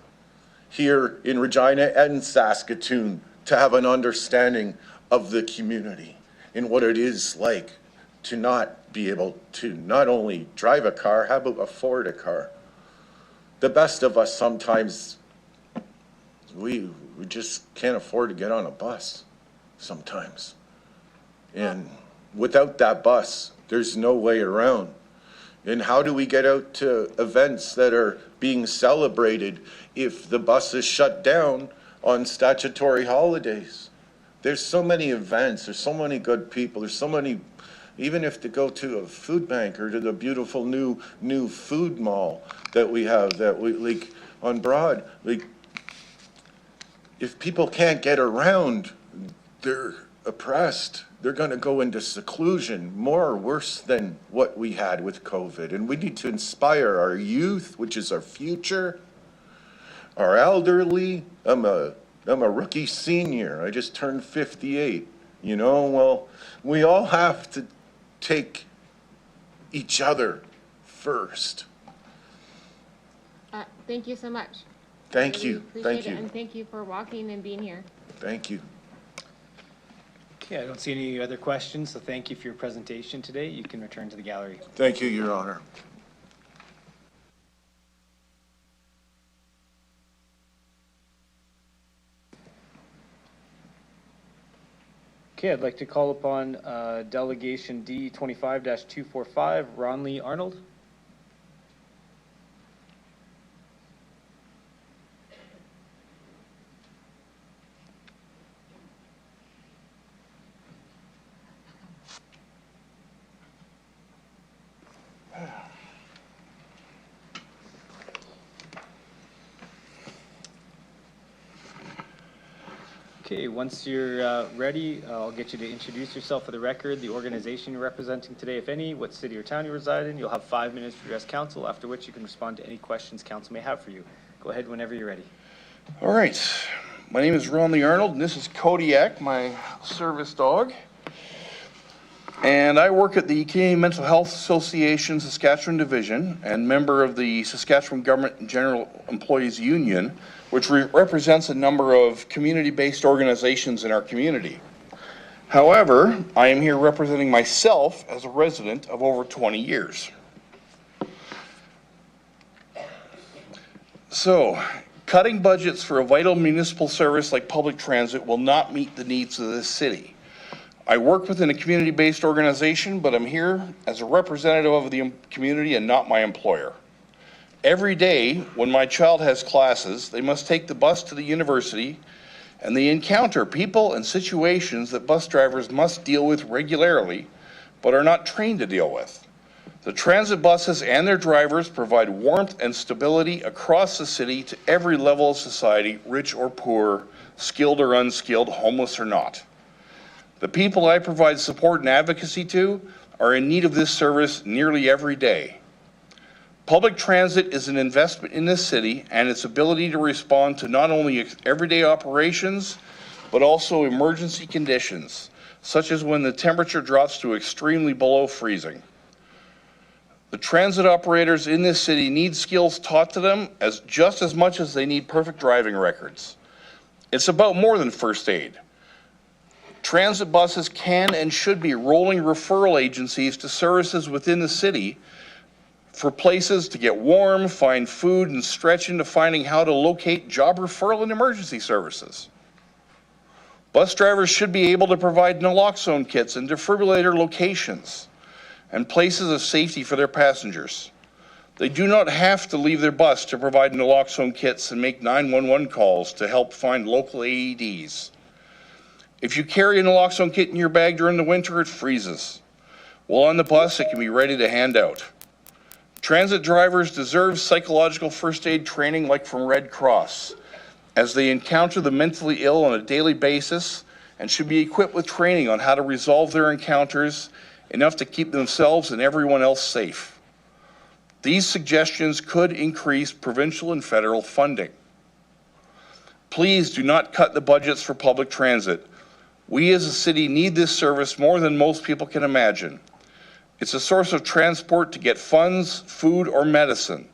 here in Regina and Saskatoon to have an understanding of the community and what it is like to not be able to not only drive a car, how about afford a car? The best of us sometimes, we just can't afford to get on a bus sometimes. And without that bus, there's no way around. And how do we get out to events that are being celebrated if the bus is shut down on statutory holidays? There's so many events, there's so many good people, there's so many, even if to go to a food bank or to the beautiful new food mall that we have, that we like on Broad, like if people can't get around, they're oppressed. They're going to go into seclusion, more or worse than what we had with COVID. And we need to inspire our youth, which is our future, our elderly. I'm a rookie senior. I just turned 58. You know, well, we all have to take each other first. Thank you so much. Thank Really you. appreciate Thank it, you. and thank you for walking and being here. Thank you. Okay, I don't see any other questions, so thank you for your presentation today. You can return to the gallery. Thank you, Your Honor. Okay, I'd like to call upon Delegation D 25-245, Ronley Arnold. Okay, once you're ready, I'll get you to introduce yourself for the record, the organization you're representing today, if any, what city or town you reside in. You'll have 5 minutes to address council, after which you can respond to any questions council may have for you. Go ahead whenever you're ready. All right, my name is Ronley Arnold, and this is Kodiak, my service dog. And I work at the Canadian Mental Health Association Saskatchewan Division and member of the Saskatchewan Government and General Employees Union, which represents a number of community-based organizations in our community. However, I am here representing myself as a resident of over 20 years. So, cutting budgets for a vital municipal service like public transit will not meet the needs of this city. I work within a community-based organization, but I'm here as a representative of the community and not my employer. Every day, when my child has classes, they must take the bus to the university, and they encounter people and situations that bus drivers must deal with regularly, but are not trained to deal with. The transit buses and their drivers provide warmth and stability across the city to every level of society, rich or poor, skilled or unskilled, homeless or not. The people I provide support and advocacy to are in need of this service nearly every day. Public transit is an investment in this city and its ability to respond to not only everyday operations, but also emergency conditions, such as when the temperature drops to extremely below freezing. The transit operators in this city need skills taught to them just as much as they need perfect driving records. It's about more than first aid. Transit buses can and should be rolling referral agencies to services within the city for places to get warm, find food, and stretch into finding how to locate job referral and emergency services. Bus drivers should be able to provide naloxone kits and defibrillator locations and places of safety for their passengers. They do not have to leave their bus to provide naloxone kits and make 911 calls to help find local AEDs. If you carry a naloxone kit in your bag during the winter, it freezes. While on the bus, it can be ready to hand out. Transit drivers deserve psychological first aid training like from Red Cross, as they encounter the mentally ill on a daily basis and should be equipped with training on how to resolve their encounters enough to keep themselves and everyone else safe. These suggestions could increase provincial and federal funding. Please do not cut the budgets for public transit. We as a city need this service more than most people can imagine. It's a source of transport to get funds, food, or medicine,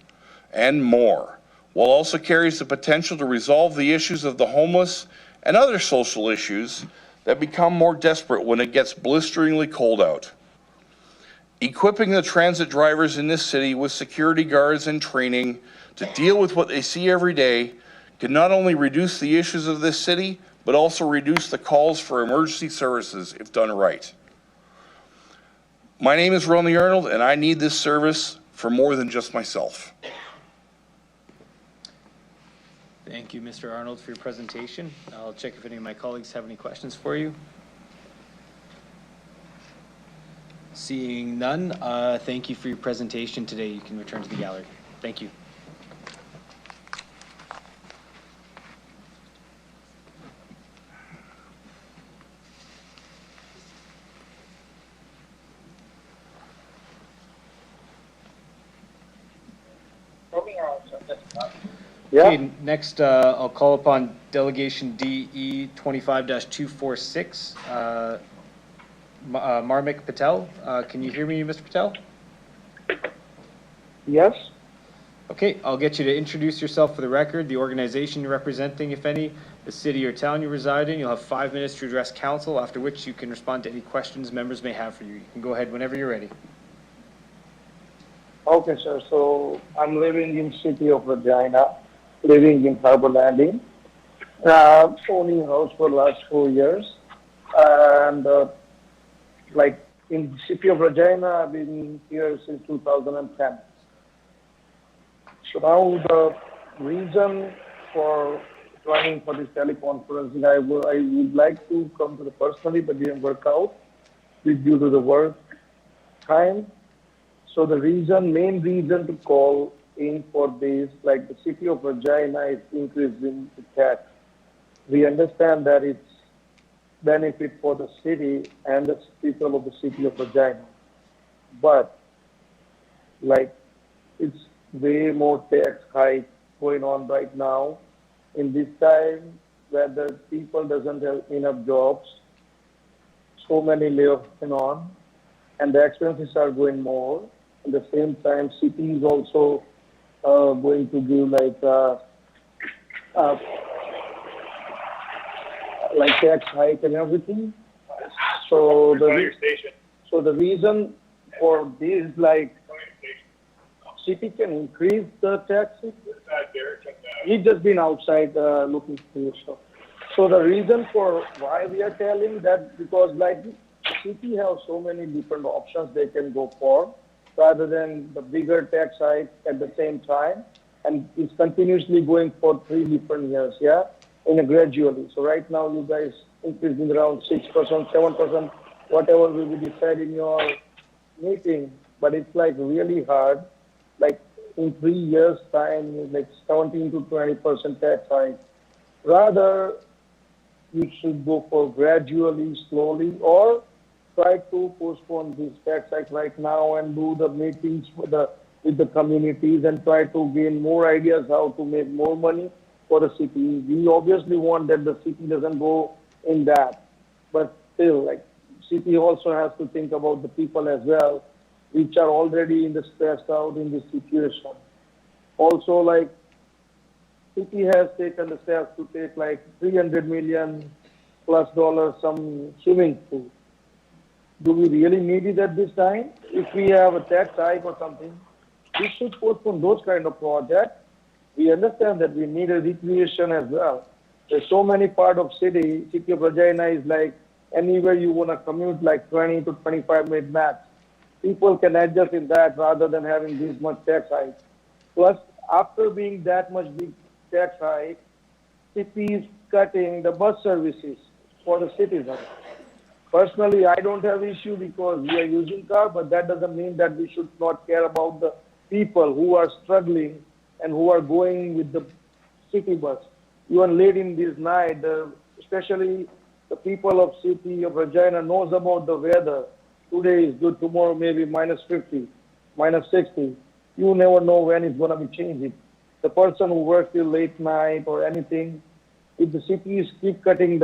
and more, while also carries the potential to resolve the issues of the homeless and other social issues that become more desperate when it gets blisteringly cold out. Equipping the transit drivers in this city with security guards and training to deal with what they see every day can not only reduce the issues of this city, but also reduce the calls for emergency services if done right. My name is Ronley Arnold, and I need this service for more than just myself. Thank you, Mr. Arnold, for your presentation. I'll check if any of my colleagues have any questions for you. Seeing none, thank you for your presentation today. You can return to the gallery. Thank you. Okay, next, I'll call upon Delegation DE 25-246, Marmik Patel. Can you hear me, Mr. Patel? Yes. Okay, I'll get you to introduce yourself for the record, the organization you're representing, if any, the city or town you reside in. You'll have 5 minutes to address council, after which you can respond to any questions members may have for you. You can go ahead whenever you're ready. Okay, sir. So I'm living in city of Regina, living in Harbor Landing. Owning a house for the last 4 years. And like in city of Regina, I've been here since 2010. So now the reason for joining for this teleconference, I would like to come to the personally, but didn't work out due to the work time. So the main reason to call in for this, like the city of Regina is increasing the tax. We understand that it's benefit for the city and the people of the city of Regina. But like it's way more tax hike going on right now in this time where the people doesn't have enough jobs, so many layoffs going on, and the expenses are going more. At the same time, city is also going to give like tax hike and everything. So the reason for this, like, city can increase the taxes. He's just been outside looking for stuff. So the reason for why we are telling that, because like city has so many different options they can go for, rather than the bigger tax hike at the same time, and it's continuously going for 3 different years, yeah, in a gradually. So right now you guys increasing around 6%, 7%, whatever will be decided in your meeting, but it's like really hard. Like in 3 years time, like 17 to 20% tax hike. Rather, you should go for gradually, slowly, or try to postpone this tax hike right now and do the meetings with the communities and try to gain more ideas how to make more money for the city. We obviously want that the city doesn't go in that, but still, like city also has to think about the people as well, which are already in the stressed out in this situation. Also, like city has taken the steps to take like $300 million plus some swimming pool. Do we really need it at this time? If we have a tax hike or something, we should postpone those kind of projects. We understand that we need a recreation as well. There's so many part of city of Regina is like anywhere you want to commute like 20 to 25 minutes max. People can adjust in that rather than having this much tax hike. Plus, after being that much big tax hike, city is cutting the bus services for the citizens. Personally, I don't have issue because we are using car, but that doesn't mean that we should not care about the people who are struggling and who are going with the city bus. Even late in this night, especially the people of city of Regina knows about the weather. Today is good, tomorrow maybe minus 50, minus 60. You never know when it's going to be changing. The person who works till late night or anything, if the cities keep cutting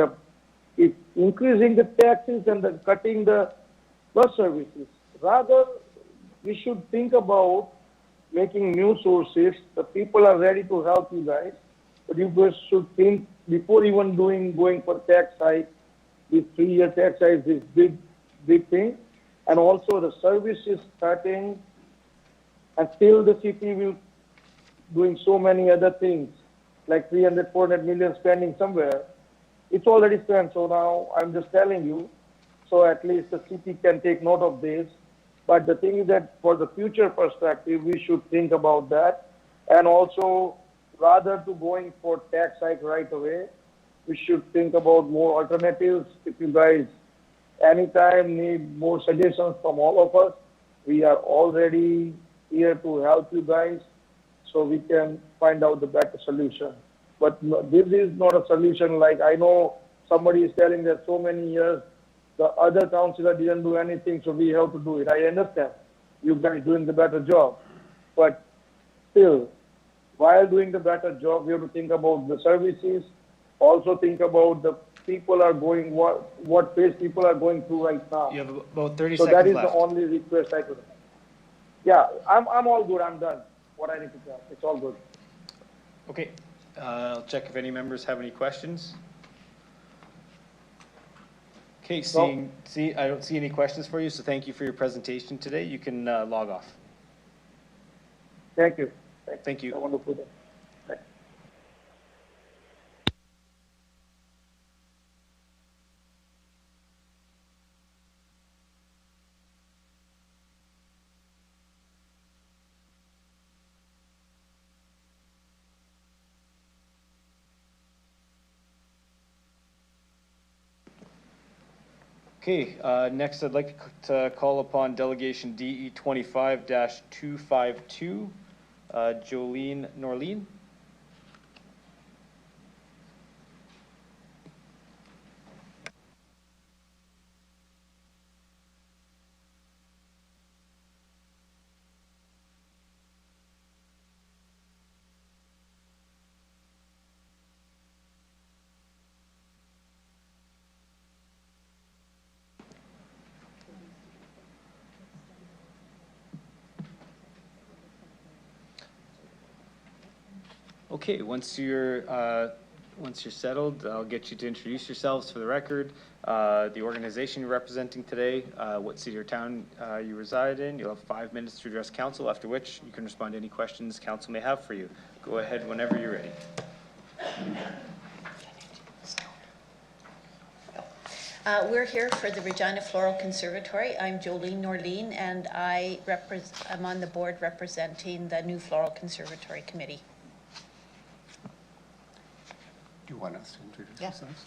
if increasing the taxes and cutting the bus services, rather we should think about making new sources. The people are ready to help you guys, but you guys should think before even going for tax hike. This 3-year tax hike is big thing, and also the services cutting, and still the city will doing so many other things like 300, 400 million spending somewhere. It's already spent, so now I'm just telling you, so at least the city can take note of this. But the thing is that for the future perspective, we should think about that. And also, rather to going for tax hike right away, we should think about more alternatives. If you guys anytime need more suggestions from all of us, we are already here to help you guys so we can find out the better solution. But this is not a solution. Like I know somebody is telling that so many years the other councillor didn't do anything, so we have to do it. I understand you guys doing the better job, but still, while doing the better job, we have to think about the services, also think about the people are going, what phase people are going through right now. You have about 30 So that seconds is left. the only request I could have. Yeah, I'm all good, I'm done. What I need to tell, it's all good. Okay, I'll check if any members have any questions. Okay, I don't see any questions for you, so thank you for your presentation today. You can log off. Thank you. Thank you. Have a wonderful day. Okay, next I'd like to call upon Delegation DE 25-252, Jolene Norleen. Okay, once you're settled, I'll get you to introduce yourselves for the record, the organization you're representing today, what city or town you reside in. You'll have 5 minutes to address council, after which you can respond to any questions council may have for you. Go ahead whenever you're ready. We're here for the Regina Floral Conservatory. I'm Jolene Norleen, and I'm on the board representing the new Floral Conservatory Committee. Do you want us to introduce ourselves?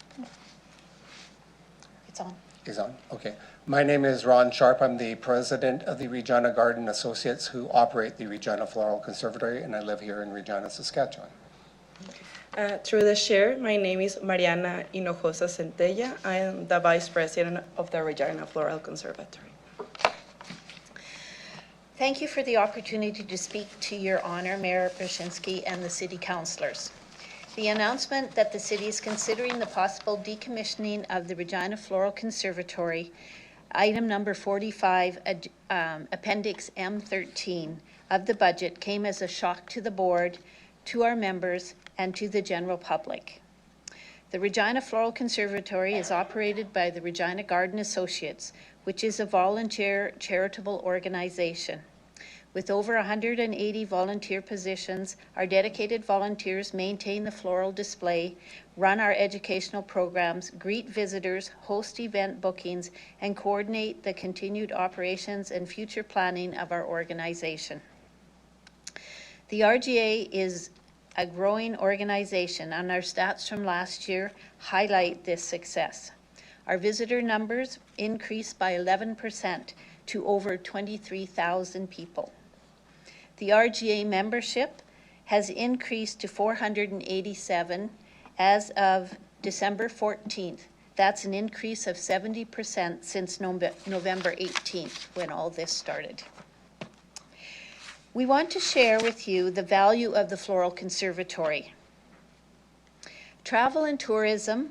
It's on. Is on? Okay. My name is Ron Sharp. I'm the president of the Regina Garden Associates who operate the Regina Floral Conservatory, and I live here in Regina, Saskatchewan. Through the chair, my name is Mariana Hinojosa Centella. I am the vice president of the Regina Floral Conservatory. Thank you for the opportunity to speak to your honor, Mayor Brzezinski, and the city councilors. The announcement that the city is considering the possible decommissioning of the Regina Floral Conservatory, item number 45, Appendix M13 of the budget, came as a shock to the board, to our members, and to the general public. The Regina Floral Conservatory is operated by the Regina Garden Associates, which is a volunteer charitable organization. With over 180 volunteer positions, our dedicated volunteers maintain the floral display, run our educational programs, greet visitors, host event bookings, and coordinate the continued operations and future planning of our organization. The RGA is a growing organization, and our stats from last year highlight this success. Our visitor numbers increased by 11% to over 23,000 people. The RGA membership has increased to 487 as of December 14th. That's an increase of 70% since November 18th, when all this started. We want to share with you the value of the Floral Conservatory. Travel and tourism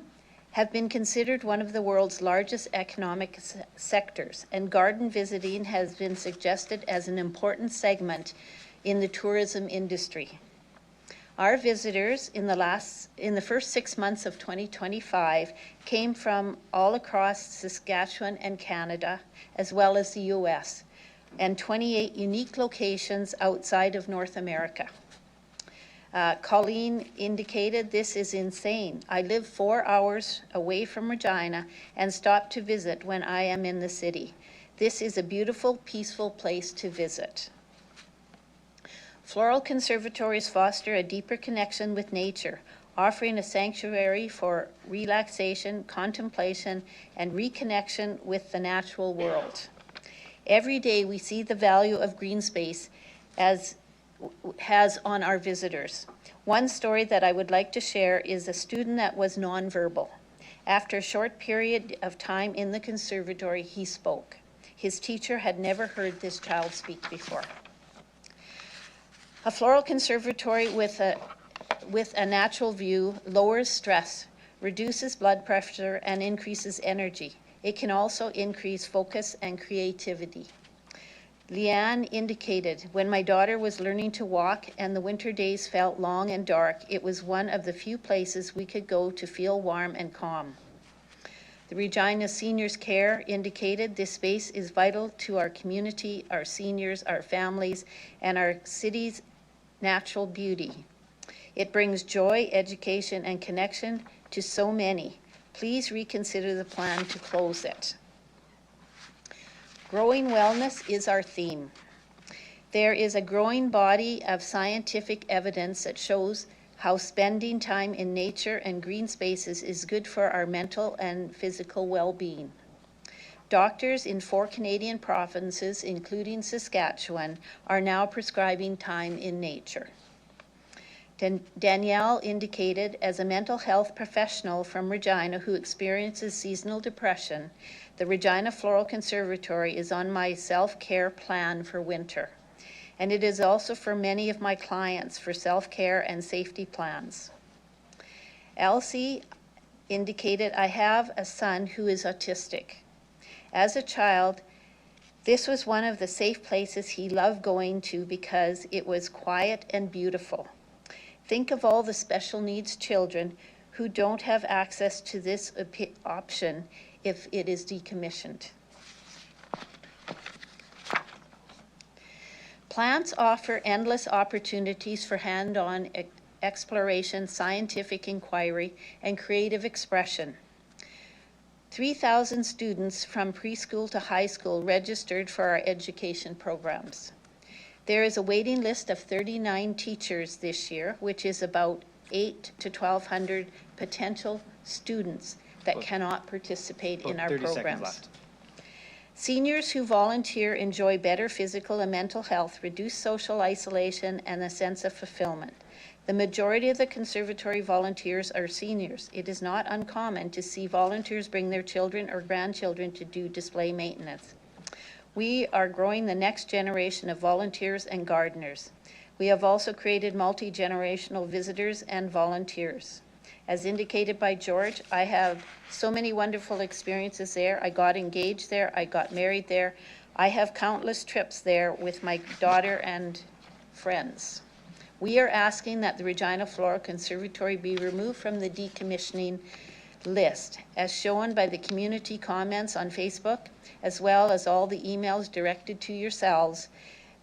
have been considered one of the world's largest economic sectors, and garden visiting has been suggested as an important segment in the tourism industry. Our visitors in the first 6 months of 2025 came from all across Saskatchewan and Canada, as well as the US, and 28 unique locations outside of North America. Colleen indicated, this is insane. I live 4 hours away from Regina and stop to visit when I am in the city. This is a beautiful, peaceful place to visit. Floral conservatories foster a deeper connection with nature, offering a sanctuary for relaxation, contemplation, and reconnection with the natural world. Every day we see the value of green space has on our visitors. One story that I would like to share is a student that was nonverbal. After a short period of time in the conservatory, he spoke. His teacher had never heard this child speak before. A floral conservatory with a natural view lowers stress, reduces blood pressure, and increases energy. It can also increase focus and creativity. Leanne indicated, when my daughter was learning to walk and the winter days felt long and dark, it was one of the few places we could go to feel warm and calm. The Regina Seniors Care indicated this space is vital to our community, our seniors, our families, and our city's natural beauty. It brings joy, education, and connection to so many. Please reconsider the plan to close it. Growing wellness is our theme. There is a growing body of scientific evidence that shows how spending time in nature and green spaces is good for our mental and physical well-being. Doctors in 4 Canadian provinces, including Saskatchewan, are now prescribing time in nature. Danielle indicated, as a mental health professional from Regina who experiences seasonal depression, the Regina Floral Conservatory is on my self-care plan for winter. And it is also for many of my clients for self-care and safety plans. Elsie indicated, I have a son who is autistic. As a child, this was one of the safe places he loved going to because it was quiet and beautiful. Think of all the special needs children who don't have access to this option if it is decommissioned. Plants offer endless opportunities for hand-on exploration, scientific inquiry, and creative expression. 3,000 students from preschool to high school registered for our education programs. There is a waiting list of 39 teachers this year, which is about 800 to 1,200 potential students that cannot participate in our 30 seconds programs. left. Seniors who volunteer enjoy better physical and mental health, reduced social isolation, and a sense of fulfillment. The majority of the conservatory volunteers are seniors. It is not uncommon to see volunteers bring their children or grandchildren to do display maintenance. We are growing the next generation of volunteers and gardeners. We have also created multi-generational visitors and volunteers. As indicated by George, I have so many wonderful experiences there. I got engaged there. I got married there. I have countless trips there with my daughter and friends. We are asking that the Regina Floral Conservatory be removed from the decommissioning list, as shown by the community comments on Facebook, as well as all the emails directed to yourselves,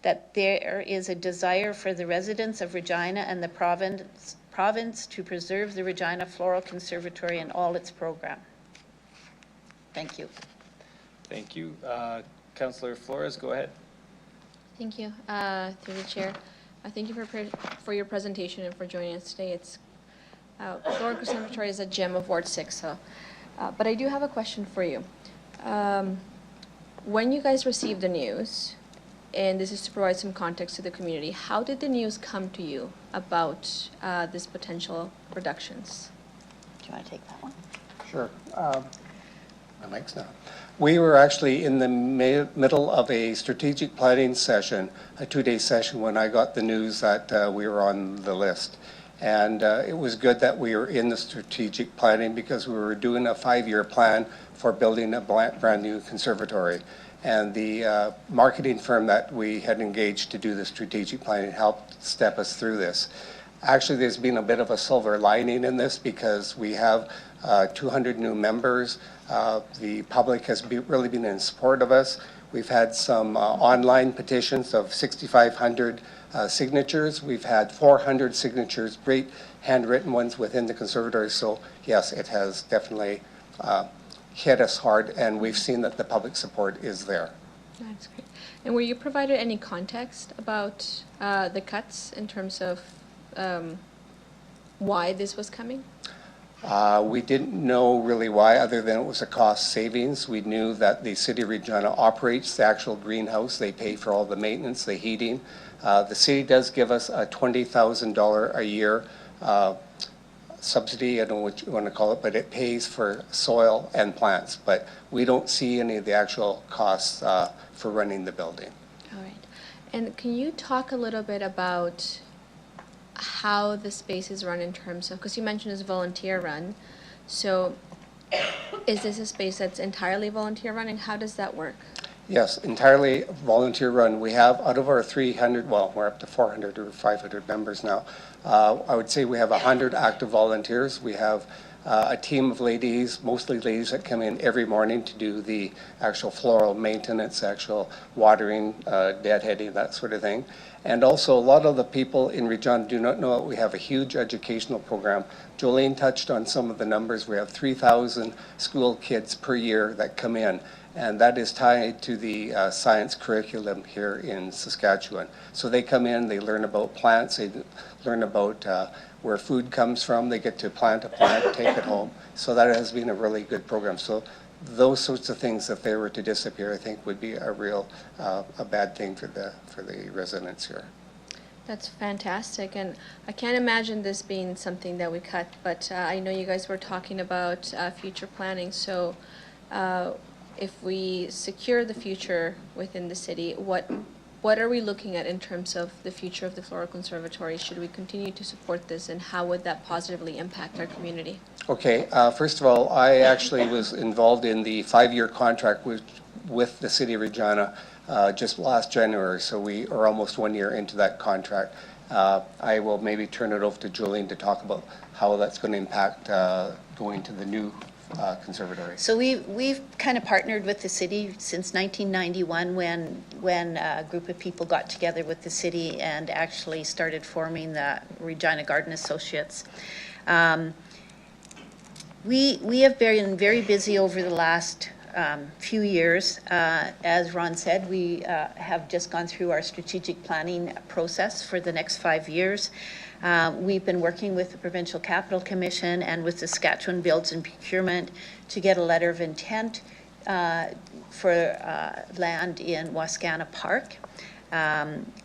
that there is a desire for the residents of Regina and the province to preserve the Regina Floral Conservatory and all its program. Thank you. Thank you. Councillor Flores, go ahead. Thank you. Through the chair, thank you for your presentation and for joining us today. It's Floral Conservatory is a gem of Ward 6, so, but I do have a question for you. When you guys received the news, and this is to provide some context to the community, how did the news come to you about this potential reductions? Do you want to take that one? Sure. My mic's not. We were actually in the middle of a strategic planning session, a 2-day session, when I got the news that we were on the list. And it was good that we were in the strategic planning because we were doing a 5-year plan for building a brand new conservatory. And the marketing firm that we had engaged to do the strategic planning helped step us through this. Actually, there's been a bit of a silver lining in this because we have 200 new members. The public has really been in support of us. We've had some online petitions of 6,500 signatures. We've had 400 signatures, great handwritten ones within the conservatory. So yes, it has definitely hit us hard, and we've seen that the public support is there. That's great. And were you provided any context about the cuts in terms of why this was coming? We didn't know really why, other than it was a cost savings. We knew that the City of Regina operates the actual greenhouse. They pay for all the maintenance, the heating. The city does give us a $20,000 a year subsidy, I don't know what you want to call it, but it pays for soil and plants. But we don't see any of the actual costs for running the building. All right. And can you talk a little bit about how the space is run in terms of, because you mentioned it's volunteer run, so is this a space that's entirely volunteer run, and how does that work? Yes, entirely volunteer run. We have, out of our 300, well, we're up to 400 or 500 members now. I would say we have 100 active volunteers. We have a team of ladies, mostly ladies that come in every morning to do the actual floral maintenance, actual watering, deadheading, that sort of thing. And also, a lot of the people in Regina do not know it. We have a huge educational program. Jolene touched on some of the numbers. We have 3,000 school kids per year that come in, and that is tied to the science curriculum here in Saskatchewan. So they come in, they learn about plants, they learn about where food comes from, they get to plant a plant, take it home. So that has been a really good program. So those sorts of things, if they were to disappear, I think would be a real, a bad thing for the residents here. That's fantastic, and I can't imagine this being something that we cut, but I know you guys were talking about future planning, so if we secure the future within the city, what are we looking at in terms of the future of the Floral Conservatory? Should we continue to support this, and how would that positively impact our community? Okay, first of all, I actually was involved in the 5-year contract with the City of Regina just last January, so we are almost 1 year into that contract. I will maybe turn it over to Jolene to talk about how that's going to impact going to the new conservatory. So we've kind of partnered with the city since 1991 when a group of people got together with the city and actually started forming the Regina Garden Associates. We have been very busy over the last few years. As Ron said, we have just gone through our strategic planning process for the next 5 years. We've been working with the Provincial Capital Commission and with Saskatchewan Builds and Procurement to get a letter of intent for land in Wascana Park.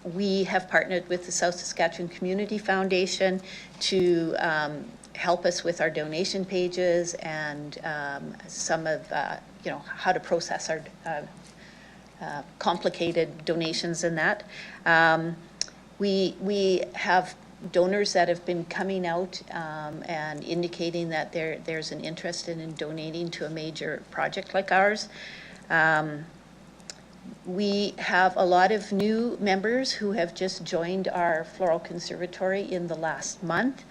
We have partnered with the South Saskatchewan Community Foundation to help us with our donation pages and some of how to process our complicated donations and that. We have donors that have been coming out and indicating that there's an interest in donating to a major project like ours. We have a lot of new members who have just joined our Floral Conservatory in the last month.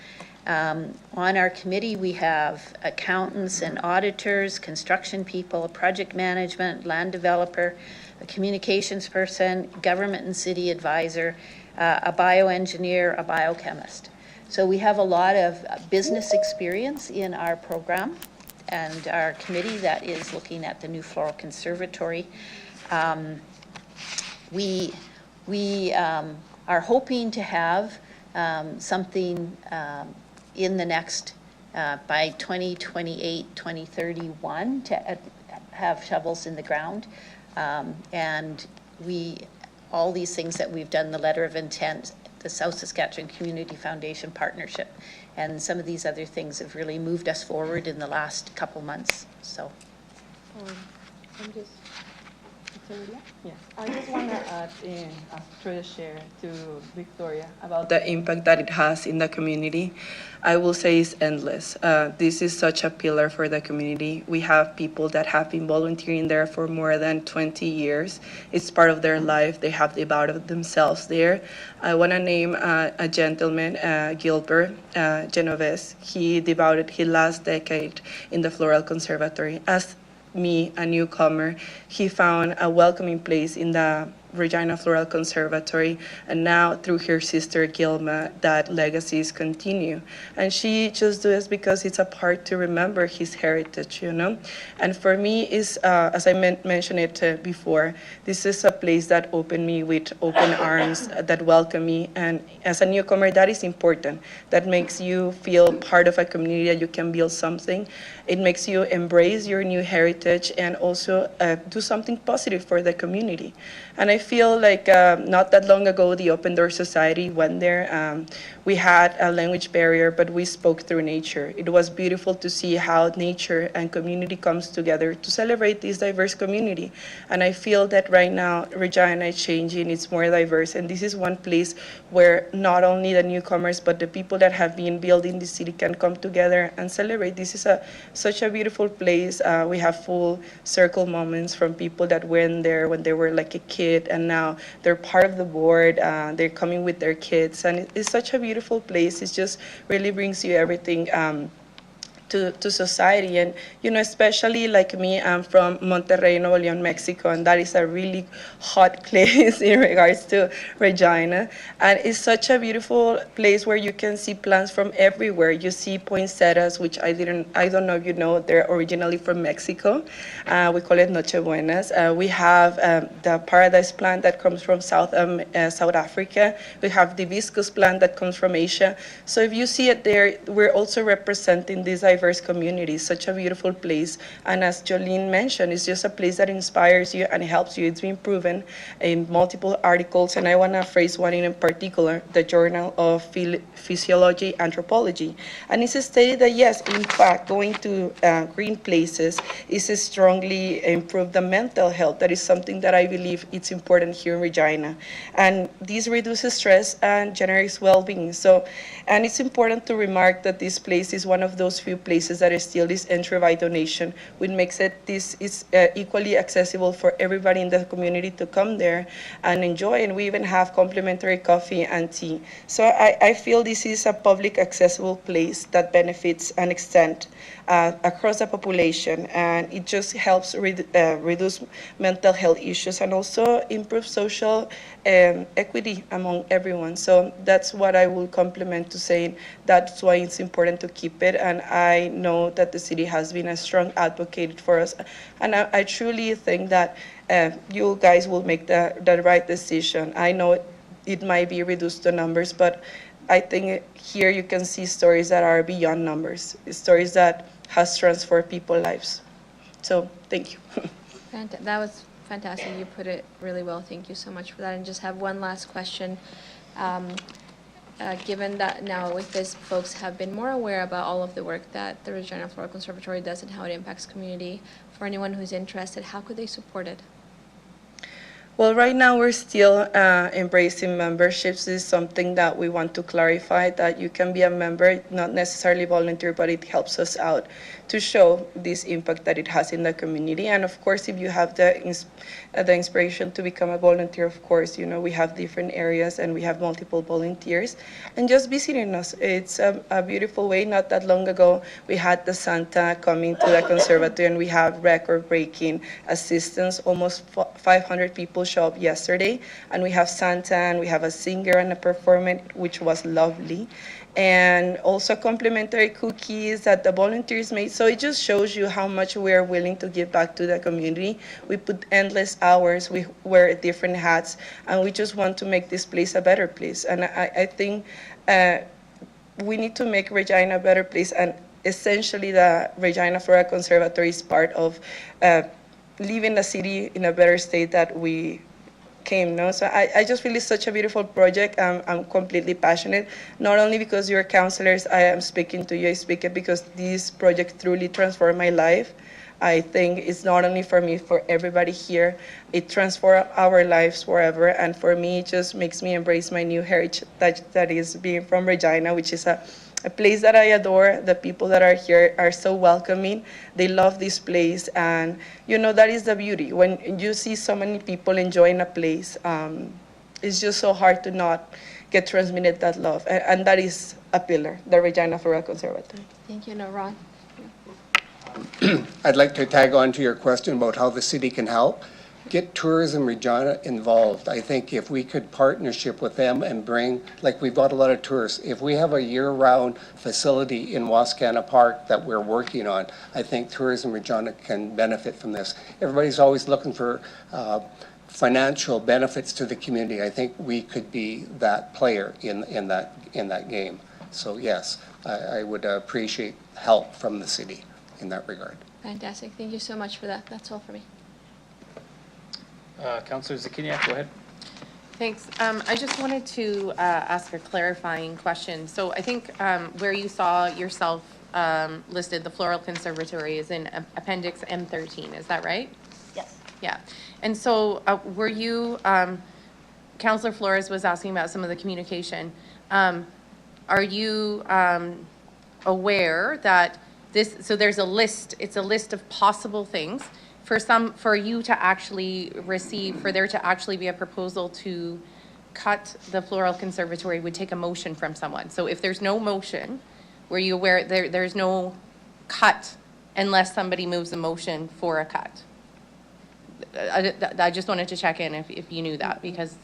On our committee, we have accountants and auditors, construction people, project management, land developer, a communications person, government and city advisor, a bioengineer, a biochemist. So we have a lot of business experience in our program and our committee that is looking at the new Floral Conservatory. We are hoping to have something in the next, by 2028, 2031, to have shovels in the ground. And all these things that we've done, the letter of intent, the South Saskatchewan Community Foundation partnership, and some of these other things have really moved us forward in the last couple months, so. Yes, I just want to add through the share to Victoria about the impact that it has in the community. I will say it's endless. This is such a pillar for the community. We have people that have been volunteering there for more than 20 years. It's part of their life. They have devoted themselves there. I want to name a gentleman, Gilbert Genovese. He devoted his last decade in the Floral Conservatory. As me, a newcomer, he found a welcoming place in the Regina Floral Conservatory, and now through her sister Gilma, that legacies continue. And she just does it because it's a part to remember his heritage, you know. And for me, is as I mentioned it before, this is a place that opened me with open arms, that welcome me. And as a newcomer, that is important. That makes you feel part of a community, that you can build something. It makes you embrace your new heritage and also do something positive for the community. And I feel like not that long ago, the Open Door Society went there we had a language barrier, but we spoke through nature. It was beautiful to see how nature and community comes together to celebrate this diverse community. And I feel that right now, Regina is changing, it's more diverse, and this is one place where not only the newcomers, but the people that have been building the city can come together and celebrate. This is such a beautiful place. We have full circle moments from people that went there when they were like a kid, and now they're part of the board. They're coming with their kids, and it's such a beautiful place. It just really brings you everything. To society. And especially like me, I'm from Monterrey, Nuevo León, Mexico, and that is a really hot place in regards to Regina. And it's such a beautiful place where you can see plants from everywhere. You see poinsettias, which I don't know if you know, they're originally from Mexico. We call it Nochebuenas. We have the paradise plant that comes from South Africa. We have the hibiscus plant that comes from Asia. So if you see it there, we're also representing this diverse community. Such a beautiful place. And as Jolene mentioned, it's just a place that inspires you and helps you. It's been proven in multiple articles, and I want to phrase one in particular, the Journal of Physiology Anthropology. And it's stated that yes, in fact, going to green places is strongly improve the mental health. That is something that I believe it's important here in Regina. And this reduces stress and generates well-being. So, and it's important to remark that this place is one of those few places that still is entry by donation, which makes it this is equally accessible for everybody in the community to come there and enjoy. And we even have complimentary coffee and tea. So I feel this is a public accessible place that benefits an extent across the population, and it just helps reduce mental health issues and also improve social equity among everyone. So that's what I will complement to saying that's why it's important to keep it. And I know that the city has been a strong advocate for us, and I truly think that you guys will make the right decision. I know it might be reduced to numbers, but I think here you can see stories that are beyond numbers, stories that has transformed people's lives. So thank you. That was fantastic. You put it really well. Thank you so much for that. And just have one last question. Given that now with this, folks have been more aware about all of the work that the Regina Floral Conservatory does and how it impacts community. For anyone who's interested, how could they support it? Well, right now we're still embracing memberships. This is something that we want to clarify, that you can be a member, not necessarily volunteer, but it helps us out to show this impact that it has in the community. And of course, if you have the inspiration to become a volunteer, of course, we have different areas and we have multiple volunteers. And just visiting us, it's a beautiful way. Not that long ago, we had the Santa coming to the conservatory, and we have record-breaking assistance. Almost 500 people show up yesterday, and we have Santa, and we have a singer and a performer, which was lovely. And also complimentary cookies that the volunteers made. So it just shows you how much we are willing to give back to the community. We put endless hours, we wear different hats, and we just want to make this place a better place. And I think we need to make Regina a better place, and essentially the Regina Floral Conservatory is part of leaving the city in a better state that we came. No, so I just feel it's such a beautiful project. I'm completely passionate, not only because you're counselors, I am speaking to you, I speak it because this project truly transformed my life. I think it's not only for me, for everybody here. It transformed our lives forever, and for me, it just makes me embrace my new heritage that is being from Regina, which is a place that I adore. The people that are here are so welcoming. They love this place, and that is the beauty. When you see so many people enjoying a place, it's just so hard to not get transmitted that love, and that is a pillar, the Regina Floral Conservatory. Thank you, Ron. I'd like to tag on to your question about how the city can help. Get Tourism Regina involved. I think if we could partnership with them and bring, like we've got a lot of tourists, if we have a year-round facility in Wascana Park that we're working on, I think Tourism Regina can benefit from this. Everybody's always looking for financial benefits to the community. I think we could be that player in that game. So yes, I would appreciate help from the city in that regard. Fantastic. Thank you so much for that. That's all for me. Councillor Zakiniak, go ahead. Thanks. I just wanted to ask a clarifying question. So I think where you saw yourself listed, the Floral Conservatory is in Appendix M13, is that right? Yes. Yeah. And so were you, Councillor Flores was asking about some of the communication. Are you aware that this, so there's a list, it's a list of possible things for you to actually receive, for there to actually be a proposal to cut the Floral Conservatory would take a motion from someone. So if there's no motion, were you aware there's no cut unless somebody moves a motion for a cut? I just wanted to check in if you knew that, because,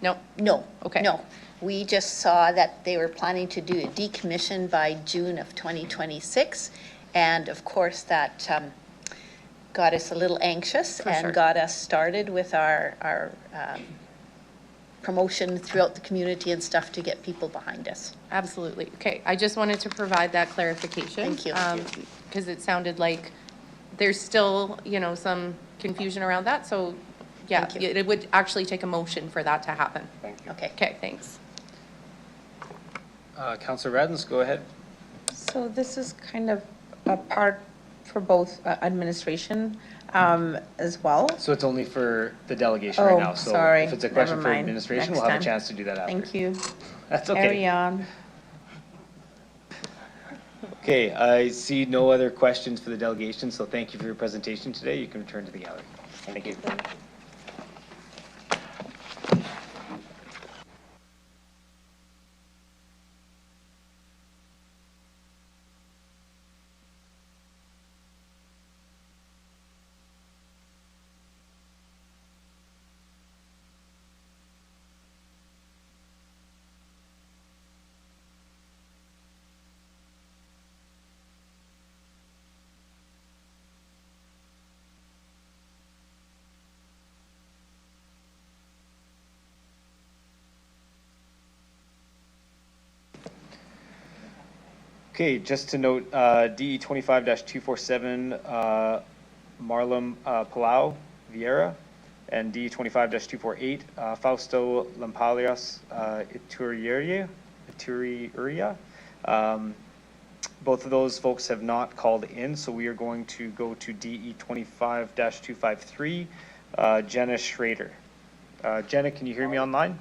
no? No. Okay. No. We just saw that they were planning to do a decommission by June of 2026. And of course, that got us a little anxious and got us started with our promotion throughout the community and stuff to get people behind us. Absolutely. Okay. I just wanted to provide that clarification. Thank you. Because it sounded like there's still, you know, some confusion around that. So yeah, it would actually take a motion for that to happen. Thank you. Okay. Okay, thanks. Councillor Radens, go ahead. So this is kind of a part for both administration as well. So it's only for the delegation right now. So sorry. if it's a question Never for mind. administration, Next we'll have time. a chance to do that after. Thank you. That's okay. Carry on. Okay, I see no other questions for the delegation, so thank you for your presentation today. You can return to the gallery. Thank you. Okay, just to note, DE 25-247, Marlon Palau Vieira, and DE 25-248, Fausto Lampalias Ituriuria. Both of those folks have not called in, so we are going to go to DE 25-253, Jenna Schrader. Jenna, can you hear me online?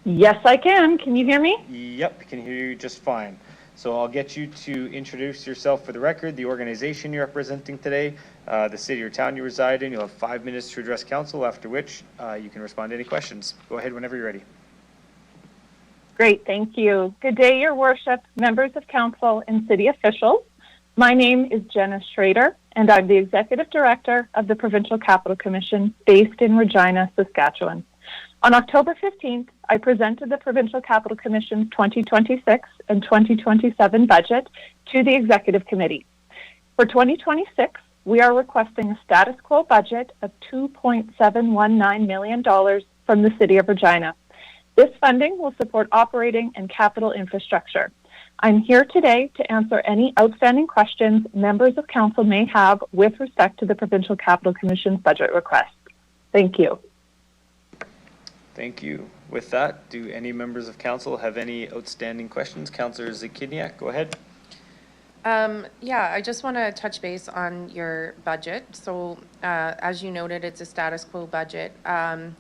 Yes, I can. Can you hear me? Yep, can hear you just fine. So I'll get you to introduce yourself for the record, the organization you're representing today, the city or town you reside in. You'll have 5 minutes to address council, after which you can respond to any questions. Go ahead whenever you're ready. Great, thank you. Good day, Your Worship, members of council and city officials. My name is Jenna Schrader, and I'm the Executive Director of the Provincial Capital Commission based in Regina, Saskatchewan. On October 15th, I presented the Provincial Capital Commission's 2026 and 2027 budget to the Executive Committee. For 2026, we are requesting a status quo budget of $2.719 million from the City of Regina. This funding will support operating and capital infrastructure. I'm here today to answer any outstanding questions members of council may have with respect to the Provincial Capital Commission's budget request. Thank you. Thank you. With that, do any members of council have any outstanding questions? Councillor Zakiniak, go ahead. Yeah, I just want to touch base on your budget. So as you noted, it's a status quo budget. I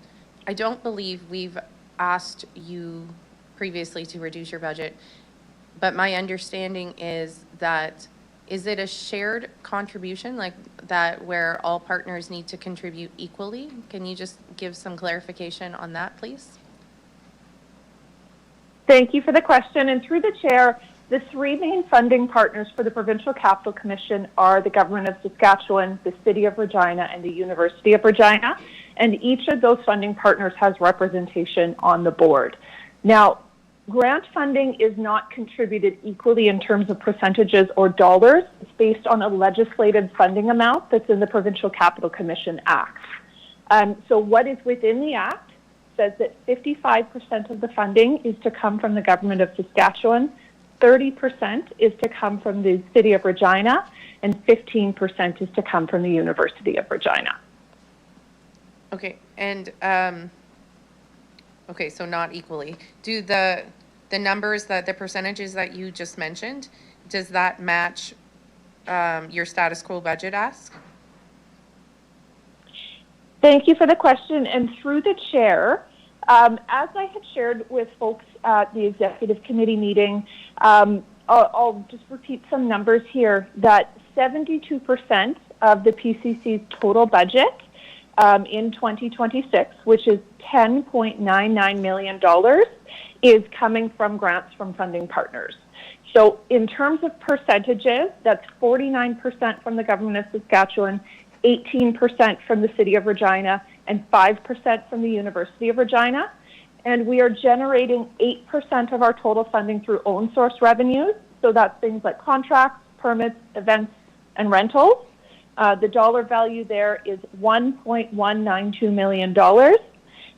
don't believe we've asked you previously to reduce your budget, but my understanding is that, is it a shared contribution like that where all partners need to contribute equally? Can you just give some clarification on that, please? Thank you for the question. And through the chair, the 3 main funding partners for the Provincial Capital Commission are the Government of Saskatchewan, the City of Regina, and the University of Regina. And each of those funding partners has representation on the board. Now, grant funding is not contributed equally in terms of percentages or dollars. It's based on a legislated funding amount that's in the Provincial Capital Commission Act. So what is within the Act says that 55% of the funding is to come from the Government of Saskatchewan, 30% is to come from the City of Regina, and 15% is to come from the University of Regina. Okay, and, okay, so not equally. Do the numbers the percentages that you just mentioned, does that match, your status quo budget ask? Thank you for the question. And through the chair, as I had shared with folks at the executive committee meeting, I'll just repeat some numbers here, that 72% of the PCC's total budget in 2026, which is $10.99 million, is coming from grants from funding partners. So in terms of percentages, that's 49% from the government of Saskatchewan, 18% from the City of Regina, and 5% from the University of Regina. And we are generating 8% of our total funding through own source revenues. So that's things like contracts, permits, events, and rentals. The dollar value there is $1.192 million.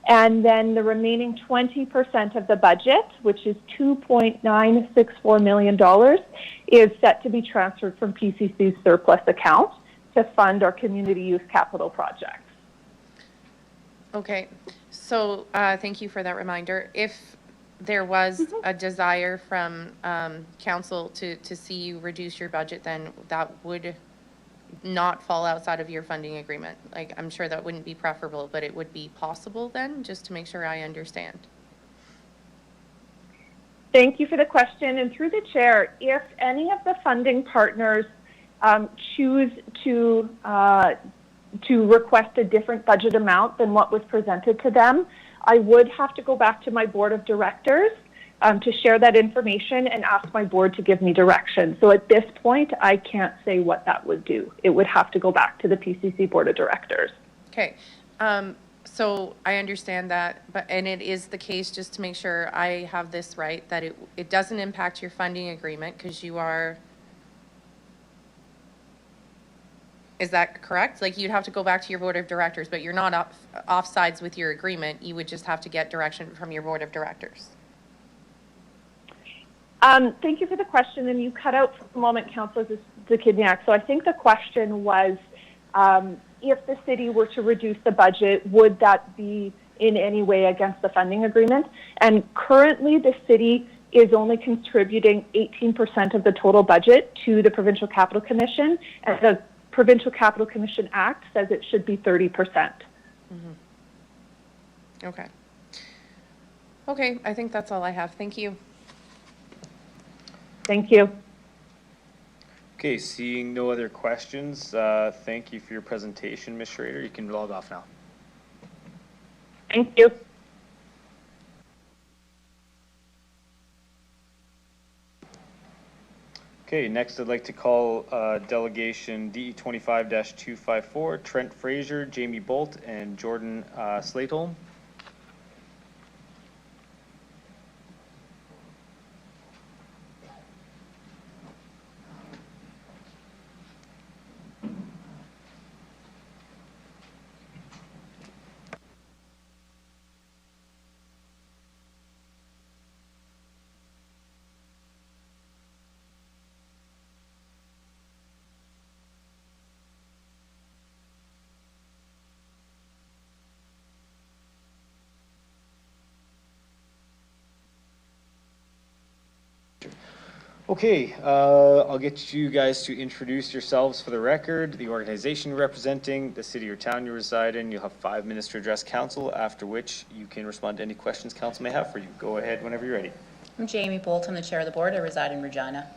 And then the remaining 20% of the budget, which is $2.964 million, is set to be transferred from PCC's surplus account to fund our community youth capital projects. Okay, so thank you for that reminder. If there was a desire from council to see you reduce your budget, then that would not fall outside of your funding agreement. Like, I'm sure that wouldn't be preferable, but it would be possible then, just to make sure I understand. Thank you for the question. And through the chair, if any of the funding partners choose to request a different budget amount than what was presented to them, I would have to go back to my board of directors to share that information and ask my board to give me direction. So at this point, I can't say what that would do. It would have to go back to the PCC board of directors. Okay, so I understand that, and it is the case, just to make sure I have this right, that it doesn't impact your funding agreement because you are. Is that correct? Like, you'd have to go back to your board of directors, but you're not offsides with your agreement. You would just have to get direction from your board of directors. Thank you for the question. And you cut out for a moment, Councillor Zakidniak. So I think the question was, if the city were to reduce the budget, would that be in any way against the funding agreement? And currently, the city is only contributing 18% of the total budget to the Provincial Capital Commission, and the Provincial Capital Commission Act says it should be 30%. Mm-hmm. Okay. Okay, I think that's all I have. Thank you. Thank you. Okay, seeing no other questions, thank you for your presentation, Ms. Schrader. You can log off now. Thank you. Okay, next I'd like to call delegation DE 25-254, Trent Fraser, Jamie Bolt, and Jordan Slateholm. Okay, I'll get you guys to introduce yourselves for the record, the organization you're representing, the city or town you reside in. You'll have 5 minutes to address council, after which you can respond to any questions council may have for you. Go ahead whenever you're ready. I'm Jamie Bolt. I'm the chair of the board. I reside in Regina.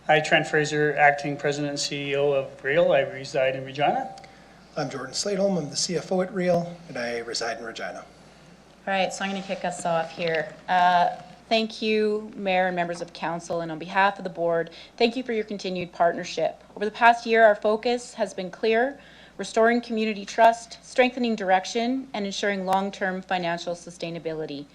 Hi, Trent Fraser, acting president and CEO of REAL. I reside in Regina. I'm Jordan Slateholm. I'm the CFO at REAL, and I reside in Regina. All right, so I'm going to kick us off here. Thank you, Mayor and members of council, and on behalf of the board, thank you for your continued partnership. Over the past year, our focus has been clear: restoring community trust, strengthening direction, and ensuring long-term financial sustainability.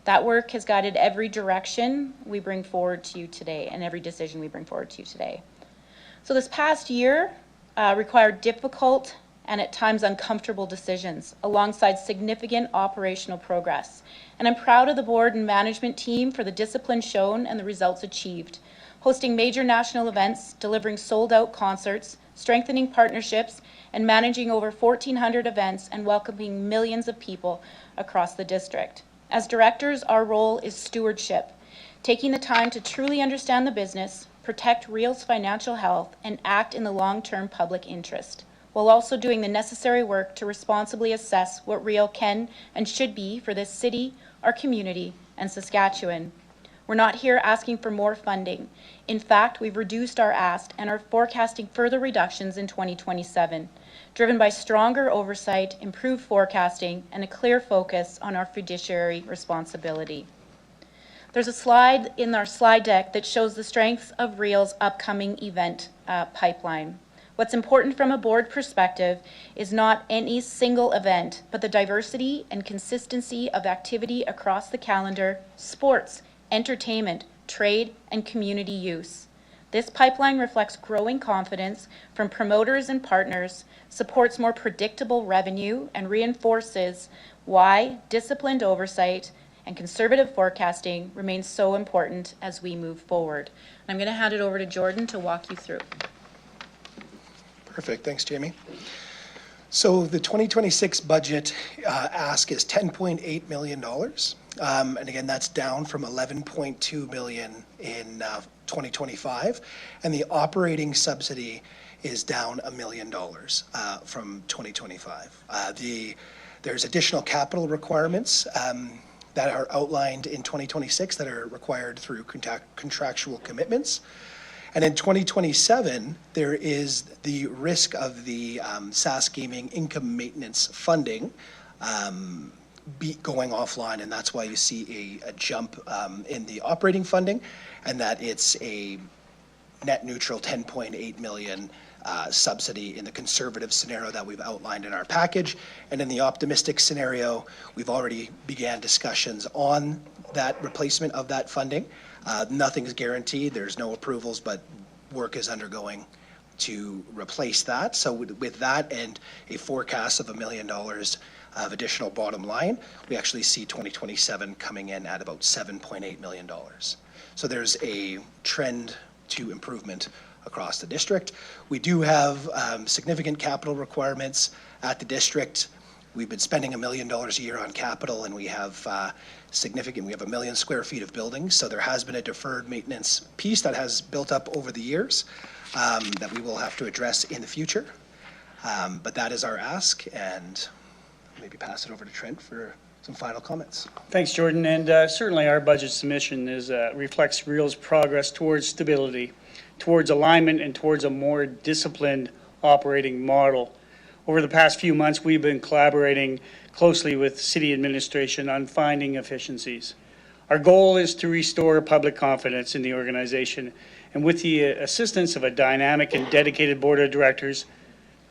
That work has guided every direction we bring forward to you today, and every decision we bring forward to you today. So this past year required difficult and at times uncomfortable decisions, alongside significant operational progress. And I'm proud of the board and management team for the discipline shown and the results achieved. Hosting major national events, delivering sold-out concerts, strengthening partnerships, and managing over 1,400 events and welcoming millions of people across the district. As directors, our role is stewardship, taking the time to truly understand the business, protect Real's financial health, and act in the long-term public interest, while also doing the necessary work to responsibly assess what Real can and should be for this city, our community, and Saskatchewan. We're not here asking for more funding. In fact, we've reduced our ask and are forecasting further reductions in 2027, driven by stronger oversight, improved forecasting, and a clear focus on our fiduciary responsibility. There's a slide in our slide deck that shows the strengths of Real's upcoming event pipeline. What's important from a board perspective is not any single event, but the diversity and consistency of activity across the calendar, sports, entertainment, trade, and community use. This pipeline reflects growing confidence from promoters and partners, supports more predictable revenue, and reinforces why disciplined oversight and conservative forecasting remains so important as we move forward. I'm going to hand it over to Jordan to walk you through. Perfect. Thanks, Jamie. So the 2026 budget ask is $10.8 million. And again, that's down from $11.2 million in 2025. And the operating subsidy is down $1 million from 2025. There's additional capital requirements that are outlined in 2026 that are required through contractual commitments. And in 2027, there is the risk of the SAS Gaming income maintenance funding going offline, and that's why you see a jump in the operating funding, and that it's a net neutral 10.8 million subsidy in the conservative scenario that we've outlined in our package. And in the optimistic scenario, we've already began discussions on that replacement of that funding. Nothing's guaranteed, there's no approvals, but work is undergoing to replace that. So with that and a forecast of $1 million of additional bottom line, we actually see 2027 coming in at about $7.8 million. So there's a trend to improvement across the district. We do have significant capital requirements at the district. We've been spending $1 million a year on capital, and we have we have 1 million square feet of buildings. So there has been a deferred maintenance piece that has built up over the years that we will have to address in the future. But that is our ask, and maybe pass it over to Trent for some final comments. Thanks, Jordan. And certainly our budget submission reflects Real's progress towards stability, towards alignment, and towards a more disciplined operating model. Over the past few months, we've been collaborating closely with city administration on finding efficiencies. Our goal is to restore public confidence in the organization, and with the assistance of a dynamic and dedicated board of directors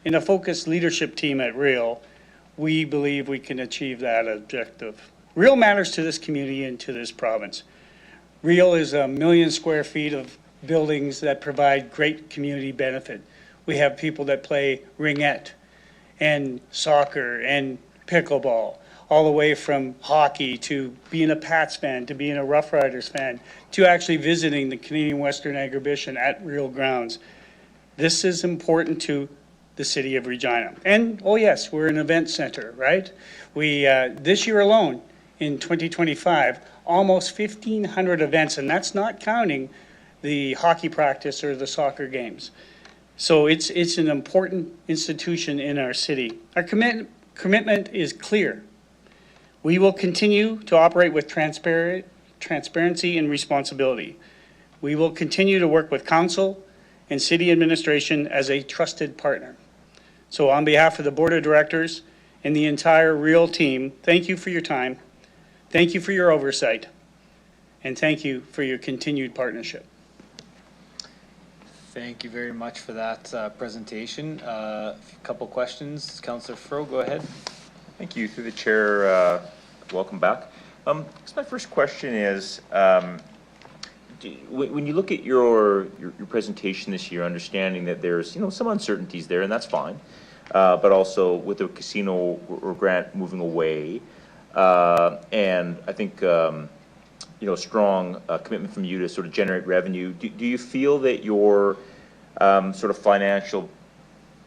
and a focused leadership team at Real, we believe we can achieve that objective. Real matters to this community and to this province. Real is 1 million square feet of buildings that provide great community benefit. We have people that play ringette and soccer and pickleball, all the way from hockey to being a Pats fan, to being a Rough Riders fan, to actually visiting the Canadian Western Exhibition at Real grounds. This is important to the city of Regina. And, oh yes, we're an event center, right? We, this year alone, in 2025, almost 1,500 events, and that's not counting the hockey practice or the soccer games. So it's an important institution in our city. Our commitment is clear. We will continue to operate with transparency and responsibility. We will continue to work with council and city administration as a trusted partner. So on behalf of the board of directors and the entire Real team, thank you for your time, thank you for your oversight, and thank you for your continued partnership. Thank you very much for that presentation. A couple questions. Councillor Fro, go ahead. Thank you. Through the chair, welcome back. My first question is, when you look at your presentation this year, understanding that there's some uncertainties there, and that's fine, but also with the casino or grant moving away. And I think, strong commitment from you to sort of generate revenue. Do you feel that your sort of financial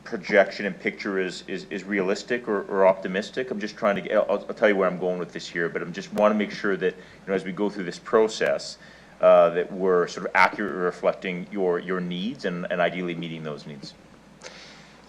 projection and picture is realistic or optimistic? I'm just trying to get, I'll tell you where I'm going with this here, but I just want to make sure that, as we go through this process, that we're sort of accurately reflecting your needs and ideally meeting those needs.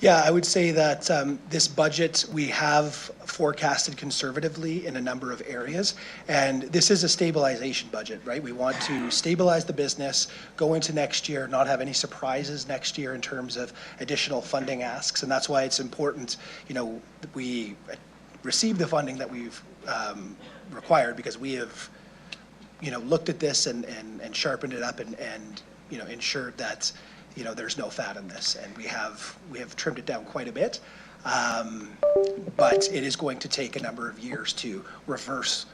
Yeah, I would say that this budget, we have forecasted conservatively in a number of areas, and this is a stabilization budget, right? We want to stabilize the business, go into next year, not have any surprises next year in terms of additional funding asks, and that's why it's important, that we receive the funding that we've required, because we have, looked at this and sharpened it up and ensured that there's no fat in this, and we have trimmed it down quite a bit, but it is going to take a number of years to reverse,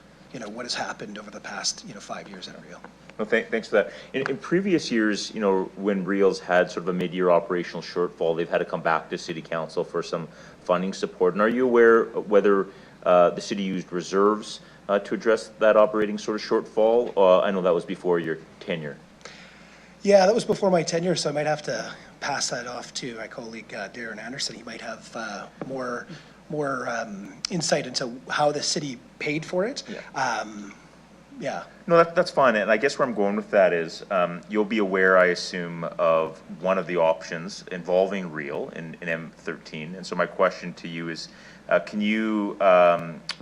what has happened over the past, 5 years at Real. Well, thanks for that. In previous years, when Real's had sort of a mid-year operational shortfall, they've had to come back to City Council for some funding support. And are you aware of whether the city used reserves to address that operating sort of shortfall? I know that was before your tenure. Yeah, that was before my tenure, so I might have to pass that off to my colleague Darren Anderson. He might have more insight into how the city paid for it. Yeah. No, that's fine. And I guess where I'm going with that is you'll be aware, I assume, of one of the options involving Real in M13. And so my question to you is, can you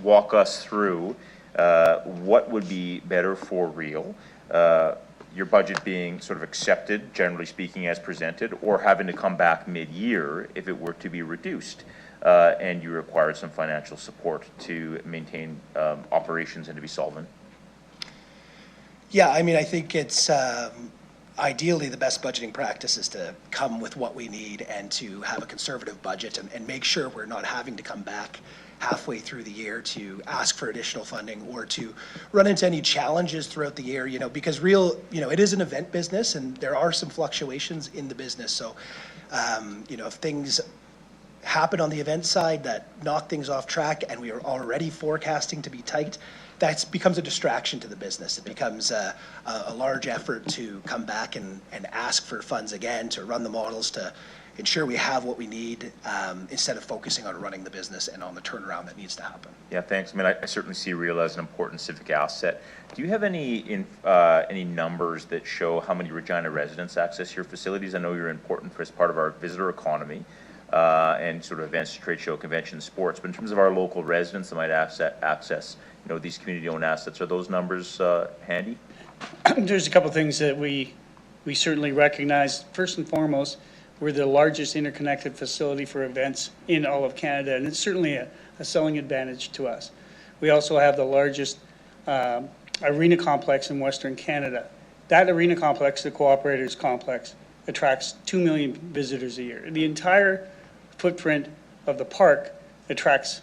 walk us through what would be better for Real? Your budget being sort of accepted, generally speaking, as presented, or having to come back mid-year if it were to be reduced and you required some financial support to maintain operations and to be solvent? Yeah, I mean, I think it's ideally the best budgeting practice is to come with what we need and to have a conservative budget and make sure we're not having to come back halfway through the year to ask for additional funding or to run into any challenges throughout the year, because Real, it is an event business and there are some fluctuations in the business. So, if things happen on the event side that knock things off track and we are already forecasting to be tight, that becomes a distraction to the business. It becomes a large effort to come back and ask for funds again, to run the models, to ensure we have what we need instead of focusing on running the business and on the turnaround that needs to happen. Yeah, thanks. I mean, I certainly see Real as an important civic asset. Do you have any numbers that show how many Regina residents access your facilities? I know you're important as part of our visitor economy and sort of events, trade show, convention, sports. But in terms of our local residents that might access these community-owned assets, are those numbers handy? There's a couple of things that we certainly recognize. First and foremost, we're the largest interconnected facility for events in all of Canada, and it's certainly a selling advantage to us. We also have the largest arena complex in Western Canada. That arena complex, the Cooperators Complex, attracts 2 million visitors a year. The entire footprint of the park attracts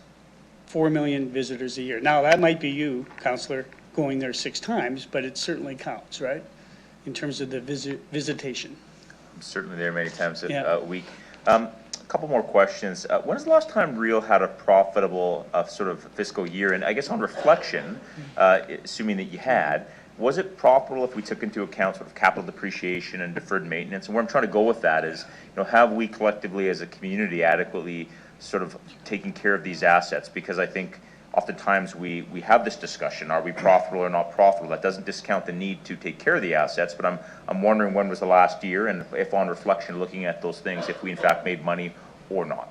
4 million visitors a year. Now, that might be you, Councillor, going there 6 times, but it certainly counts, right, in terms of the visitation. I'm certainly there many times a week. A couple more questions. When was the last time Real had a profitable sort of fiscal year? And I guess on reflection, assuming that you had, was it profitable if we took into account sort of capital depreciation and deferred maintenance? And where I'm trying to go with that is, have we collectively as a community adequately sort of taking care of these assets? Because I think oftentimes we have this discussion, are we profitable or not profitable? That doesn't discount the need to take care of the assets, but I'm wondering when was the last year, and if on reflection, looking at those things, if we in fact made money or not.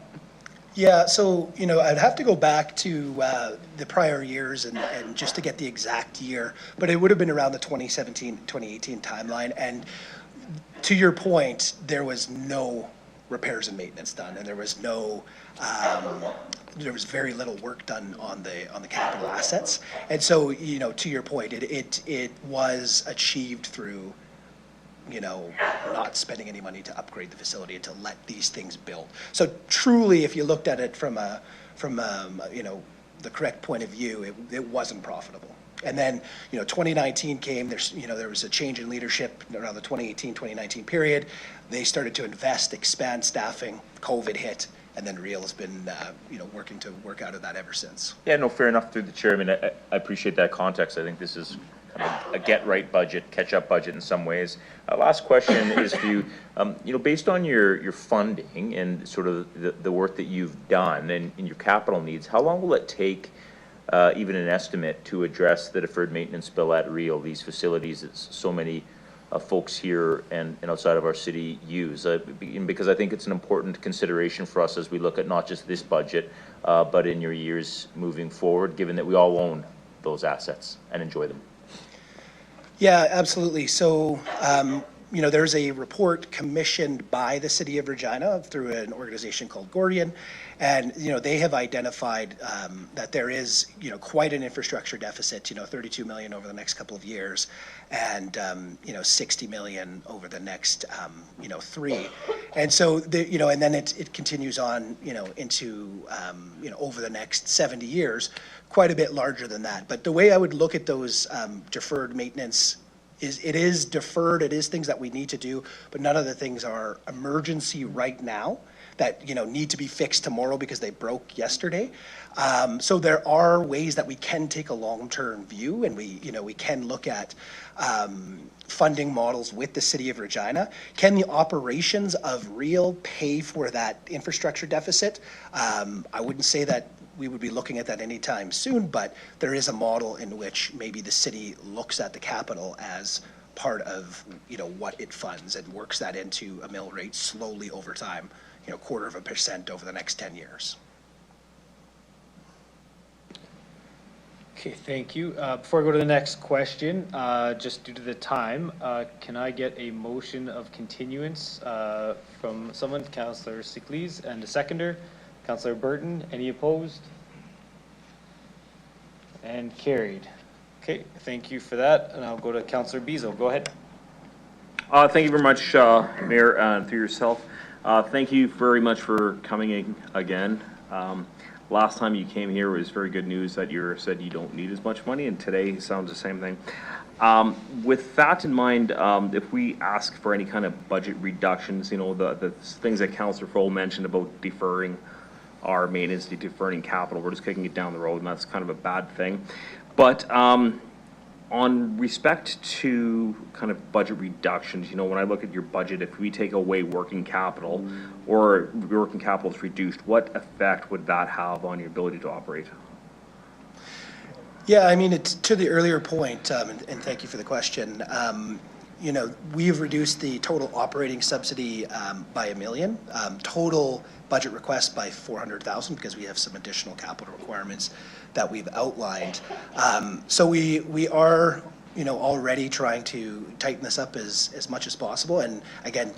Yeah, so, I'd have to go back to the prior years and just to get the exact year, but it would have been around the 2017, 2018 timeline. And to your point, there was no repairs and maintenance done, and there was no, there was very little work done on the capital assets. And so, to your point, it was achieved through not spending any money to upgrade the facility and to let these things build. So truly, if you looked at it from the correct point of view, it wasn't profitable. And then, 2019 came, there was a change in leadership around the 2018, 2019 period. They started to invest, expand staffing, COVID hit, and then Real has been, working to work out of that ever since. Yeah, no, fair enough through the chair. I mean, I appreciate that context. I think this is kind of a get-right budget, catch-up budget in some ways. Last question is for you. Based on your funding and sort of the work that you've done and your capital needs, how long will it take, even an estimate, to address the deferred maintenance bill at Real, these facilities that so many folks here and outside of our city use? Because I think it's an important consideration for us as we look at not just this budget, but in your years moving forward, given that we all own those assets and enjoy them. Yeah, absolutely. So, there's a report commissioned by the City of Regina through an organization called Gordian, and, they have identified that there is, quite an infrastructure deficit, 32 million over the next couple of years, and, 60 million over the next, 3. And so, and then it continues on, into, over the next 70 years, quite a bit larger than that. But the way I would look at those deferred maintenance is it is deferred, it is things that we need to do, but none of the things are emergency right now that, need to be fixed tomorrow because they broke yesterday. So there are ways that we can take a long-term view, and we can look at funding models with the City of Regina. Can the operations of Real pay for that infrastructure deficit? I wouldn't say that we would be looking at that anytime soon, but there is a model in which maybe the city looks at the capital as part of, what it funds and works that into a mill rate slowly over time, 0.25% over the next 10 years. Okay, thank you. Before I go to the next question, just due to the time, can I get a motion of continuance from someone, Councillor Sickley's, and a seconder? Councillor Burton, any opposed? And carried. Okay, thank you for that, and I'll go to Councillor Bezo. Go ahead. Thank you very much, Mayor, and through yourself. Thank you very much for coming in again. Last time you came here was very good news that you said you don't need as much money, and today sounds the same thing. With that in mind, if we ask for any kind of budget reductions, the things that Councillor Frohl mentioned about deferring our maintenance, deferring capital, we're just kicking it down the road, and that's kind of a bad thing. But on respect to kind of budget reductions, when I look at your budget, if we take away working capital or working capital is reduced, what effect would that have on your ability to operate? Yeah, I mean, it's to the earlier point, and thank you for the question. We've reduced the total operating subsidy by $1 million, total budget request by 400,000 because we have some additional capital requirements that we've outlined. So we are, already trying to tighten this up as much as possible. And again,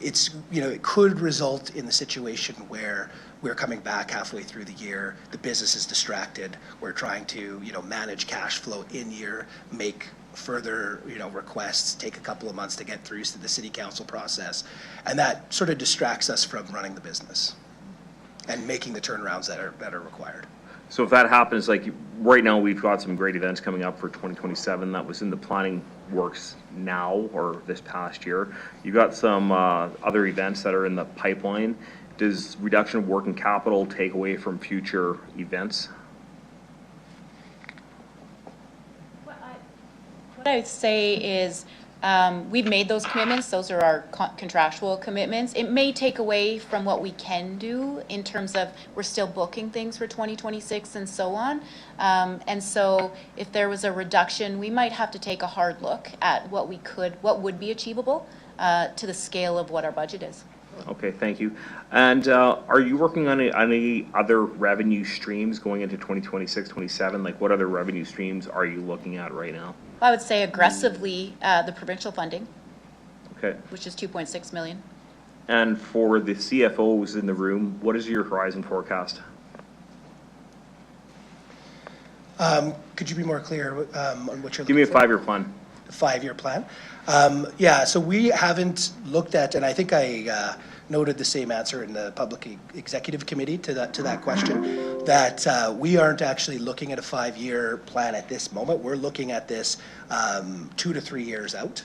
it's, it could result in the situation where we're coming back halfway through the year, the business is distracted, we're trying to, manage cash flow in year, make further, requests, take a couple of months to get through to the city council process. And that sort of distracts us from running the business and making the turnarounds that are required. So if that happens, like right now, we've got some great events coming up for 2027. That was in the planning works now or this past year. You've got some other events that are in the pipeline. Does reduction of working capital take away from future events? What I would say is we've made those commitments. Those are our contractual commitments. It may take away from what we can do in terms of we're still booking things for 2026 and so on. And so if there was a reduction, we might have to take a hard look at what would be achievable to the scale of what our budget is. Okay, thank you. And are you working on any other revenue streams going into 2026, 27? Like what other revenue streams are you looking at right now? I would say aggressively the provincial funding, okay, which is 2.6 million. And for the CFOs in the room, what is your horizon forecast? Could you be more clear on what you're looking for? Give me a 5-year plan. A 5-year plan? Yeah, so we haven't looked at, and I think I noted the same answer in the Public Executive Committee to that question, that we aren't actually looking at a 5-year plan at this moment. We're looking at this 2 to 3 years out.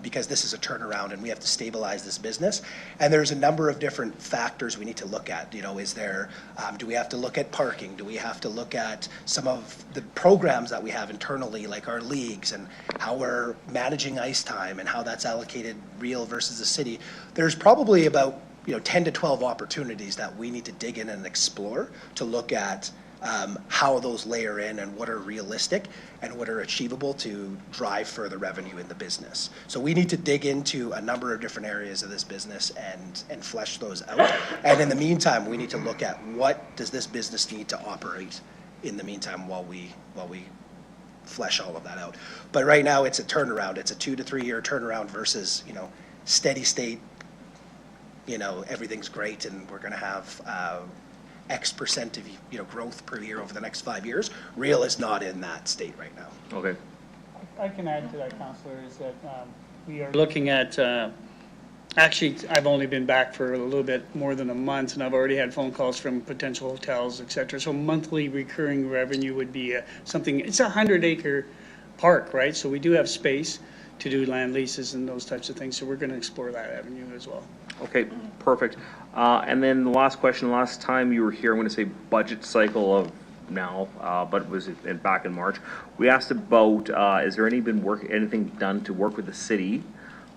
because this is a turnaround and we have to stabilize this business. And there's a number of different factors we need to look at. You know, is there, do we have to look at parking? Do we have to look at some of the programs that we have internally, like our leagues, and how we're managing ice time and how that's allocated real versus the city? There's probably about 10 to 12 opportunities that we need to dig in and explore to look at how those layer in and what are realistic and what are achievable to drive further revenue in the business. So we need to dig into a number of different areas of this business and flesh those out. And in the meantime, we need to look at what does this business need to operate in the meantime while we flesh all of that out. But right now it's a turnaround. It's a 2 to 3 year turnaround versus, steady state, everything's great and we're going to have X percent of growth per year over the next 5 years. Real is not in that state right now. Okay. I can add to that, Councillor, is that we are looking at, actually, I've only been back for a little bit more than a month, and I've already had phone calls from potential hotels, et cetera. So monthly recurring revenue would be something, it's a 100-acre park, right? So we do have space to do land leases and those types of things. So we're going to explore that avenue as well. Okay, perfect. And then the last question, last time you were here, I'm going to say budget cycle of now, but it was back in March. We asked about, is there anything done to work with the city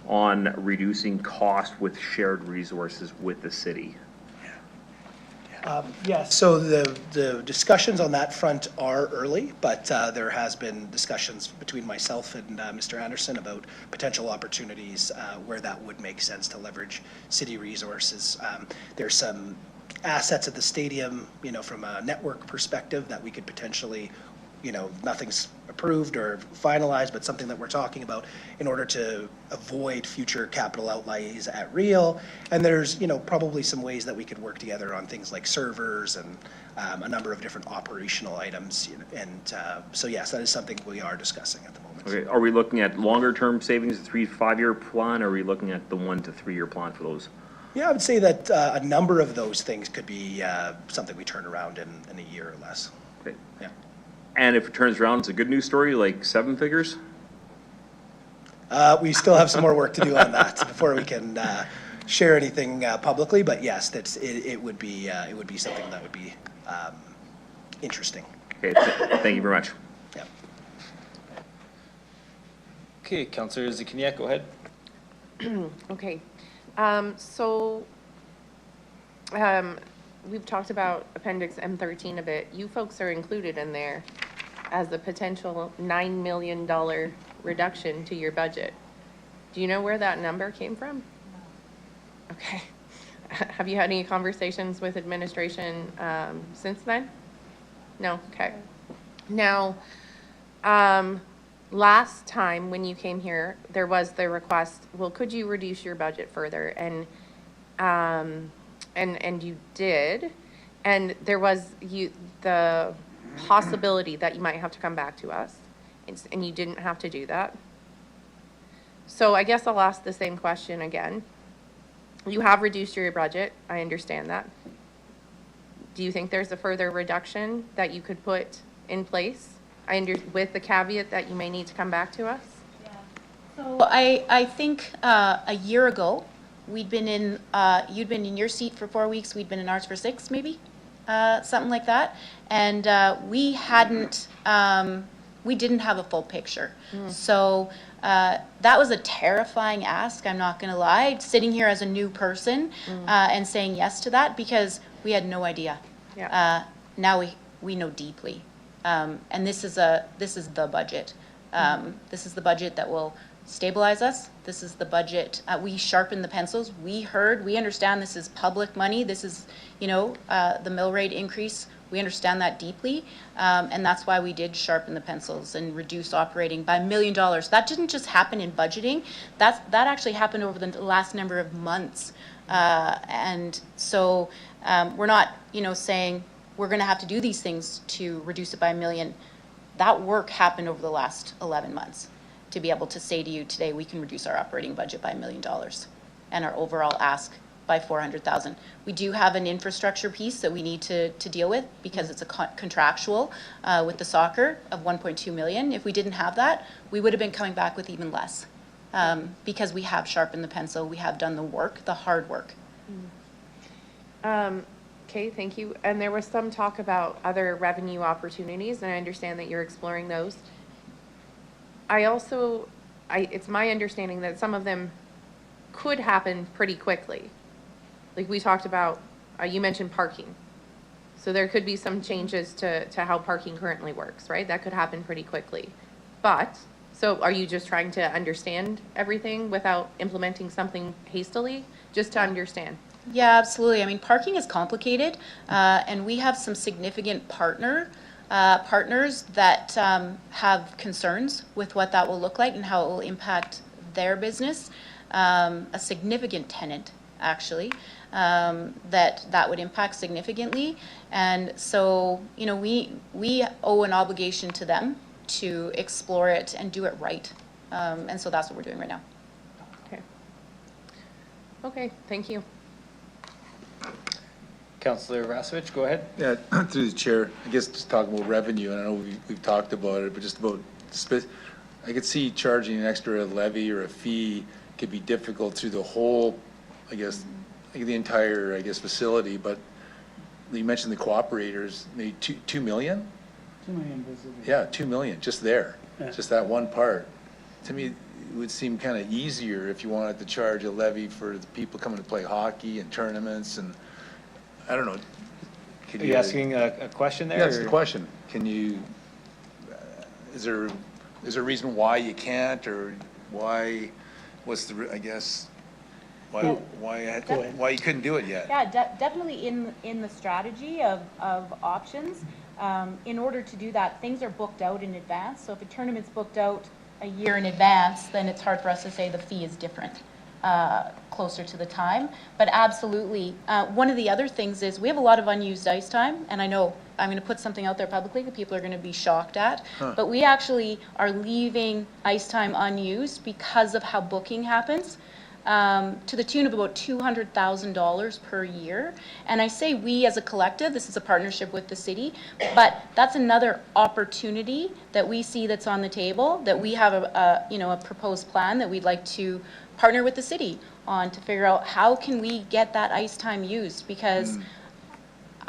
on reducing cost with shared resources with the city? Yes, so the discussions on that front are early, but there has been discussions between myself and Mr. Anderson about potential opportunities where that would make sense to leverage city resources. There's some assets at the stadium, from a network perspective that we could potentially, nothing's approved or finalized, but something that we're talking about in order to avoid future capital outlays at Real. And there's, probably some ways that we could work together on things like servers and a number of different operational items. And so yes, that is something we are discussing at the moment. Okay, are we looking at longer term savings, a 3 to 5 year plan, or are we looking at the 1 to 3 year plan for those? Yeah, I would say that a number of those things could be something we turn around in a year or less. Okay. Yeah. And if it turns around, it's a good news story, like 7 figures? We still have some more work to do on that before we can share anything publicly. But yes, it would be something that would be interesting. Okay, thank you very much. Yeah. Okay, Councillor Zakiniak, go ahead. Okay. We've talked about Appendix M13 a bit. You folks are included in there as a potential $9 million reduction to your budget. Do you know where that number came from? Okay. Have you had any conversations with administration since then? No? Okay. Now, last time when you came here, there was the request, well, could you reduce your budget further? And you did, and there was the possibility that you might have to come back to us, and you didn't have to do that. So I guess I'll ask the same question again. You have reduced your budget, I understand that. Do you think there's a further reduction that you could put in place? With the caveat that you may need to come back to us? Yeah. So I think a year ago, you'd been in your seat for 4 weeks, we'd been in ours for 6 maybe, something like that. And we didn't have a full picture. So that was a terrifying ask, I'm not gonna lie, sitting here as a new person and saying yes to that because we had no idea. Yeah. Now we know deeply. And this is the budget. This is the budget that will stabilize us. This is the budget, we sharpened the pencils. We understand this is public money. This is, the mill rate increase. We understand that deeply. And that's why we did sharpen the pencils and reduce operating by $1 million. That didn't just happen in budgeting. That actually happened over the last number of months. And so we're not, saying we're going to have to do these things to reduce it by $1 million. That work happened over the last 11 months. To be able to say to you today, we can reduce our operating budget by $1 million and our overall ask by $400,000. We do have an infrastructure piece that we need to deal with because it's a contractual with the soccer of $1.2 million. If we didn't have that, we would have been coming back with even less. because we have sharpened the pencil, we have done the work, the hard work. Okay, thank you. And there was some talk about other revenue opportunities, and I understand that you're exploring those. It's my understanding that some of them could happen pretty quickly. Like we talked about, you mentioned parking. So there could be some changes to how parking currently works, right? That could happen pretty quickly. But, so are you just trying to understand everything without implementing something hastily? Just to understand. Yeah, absolutely. I mean, parking is complicated, and we have some significant partners that have concerns with what that will look like and how it will impact their business. A significant tenant, actually, that would impact significantly. And so, you know, we owe an obligation to them to explore it and do it right. And so that's what we're doing right now. Okay. Okay, thank you. Councillor Rasovich, go ahead. Yeah, through the chair, I guess just talking about revenue, and I know we've talked about it, but just about, I could see charging an extra levy or a fee could be difficult through the whole, I guess, like the entire, I guess, facility, but you mentioned the cooperators, maybe 2 million? 2 million visitors. Yeah, 2 million, just there, Yeah. just that one part. To me, it would seem kind of easier if you wanted to charge a levy for the people coming to play hockey and tournaments and, I don't know. Are you asking a question there? Yeah, that's the question. Can you, is there a reason why you can't, or why, what's the, I guess, why you couldn't do it yet? Yeah, definitely in the strategy of options. In order to do that, things are booked out in advance. So if a tournament's booked out a year in advance, then it's hard for us to say the fee is different closer to the time. But absolutely, one of the other things is we have a lot of unused ice time, and I know I'm going to put something out there publicly that people are going to be shocked at, but we actually are leaving ice time unused because of how booking happens. To the tune of about $200,000 per year. And I say we as a collective, this is a partnership with the city, but that's another opportunity that we see that's on the table, that we have a proposed plan that we'd like to partner with the city on to figure out how can we get that ice time used, because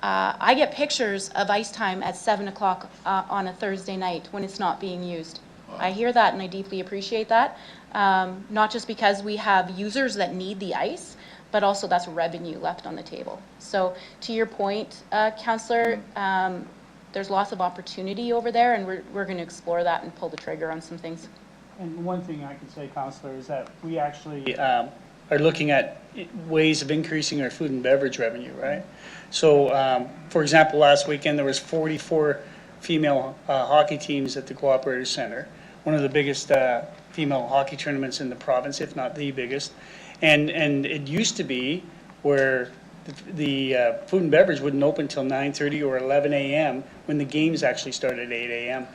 I get pictures of ice time at 7 o'clock on a Thursday night when it's not being used. I hear that and I deeply appreciate that. Not just because we have users that need the ice, but also that's revenue left on the table. So to your point, Councillor, there's lots of opportunity over there, and we're going to explore that and pull the trigger on some things. And one thing I can say, Councillor, is that we actually are looking at ways of increasing our food and beverage revenue, right? So, for example, last weekend there was 44 female hockey teams at the Cooperative Centre, one of the biggest female hockey tournaments in the province, if not the biggest. And it used to be where the food and beverage wouldn't open until 9:30 or 11 a.m. when the games actually started at 8 a.m.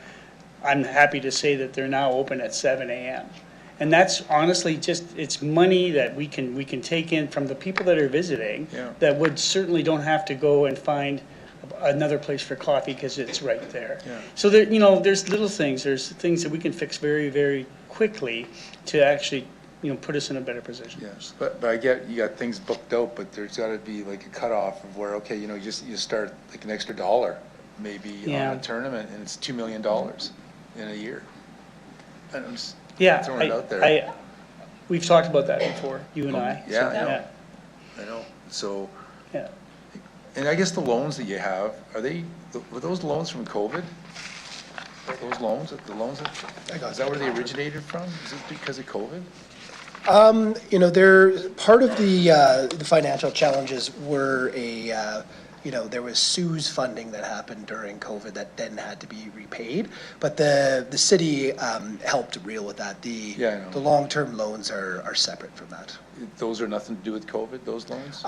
I'm happy to say that they're now open at 7 a.m. And that's honestly just, it's money that we can take in from the people that are visiting, that would certainly don't have to go and find another place for coffee because it's right there. Yeah. So there, there's little things, there's things that we can fix very, very quickly to actually, put us in a better position. Yes, but I get, you got things booked out, but there's got to be like a cutoff of where, okay, you start like an extra $1 maybe on a tournament, and it's $2 million in a year. And I'm just throwing it out there. We've talked about that before, you and I. Yeah, I know. So, and I guess the loans that you have, were those loans from COVID? Those loans, is that where they originated from? Is it because of COVID? They're part of the financial challenges were there was CEWS funding that happened during COVID that then had to be repaid, but the city helped to reel with that. The long-term loans are separate from that. Those are nothing to do with COVID, those loans?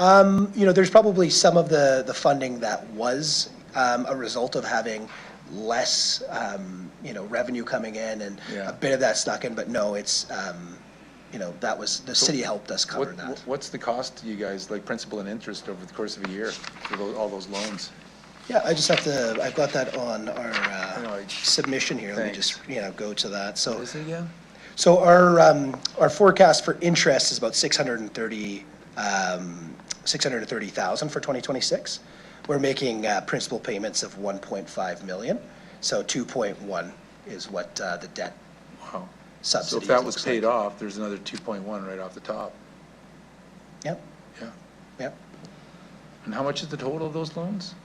There's probably some of the funding that was a result of having less, revenue coming in, and a bit of that stuck in, but no, it's, that was, the city helped us cover that. What's the cost to you guys, like principal and interest over the course of a year for all those loans? Yeah, I just have to, I've got that on our submission here. Let me just, go to that. So, what is it again? So our forecast for interest is about 630,000 for 2026. We're making principal payments of 1.5 million, so 2.1 is what the debt Wow. subsidy So if that was looks paid like. off, there's another 2.1 right off the top. Yep. Yeah. Yep. And how much is the total of those loans?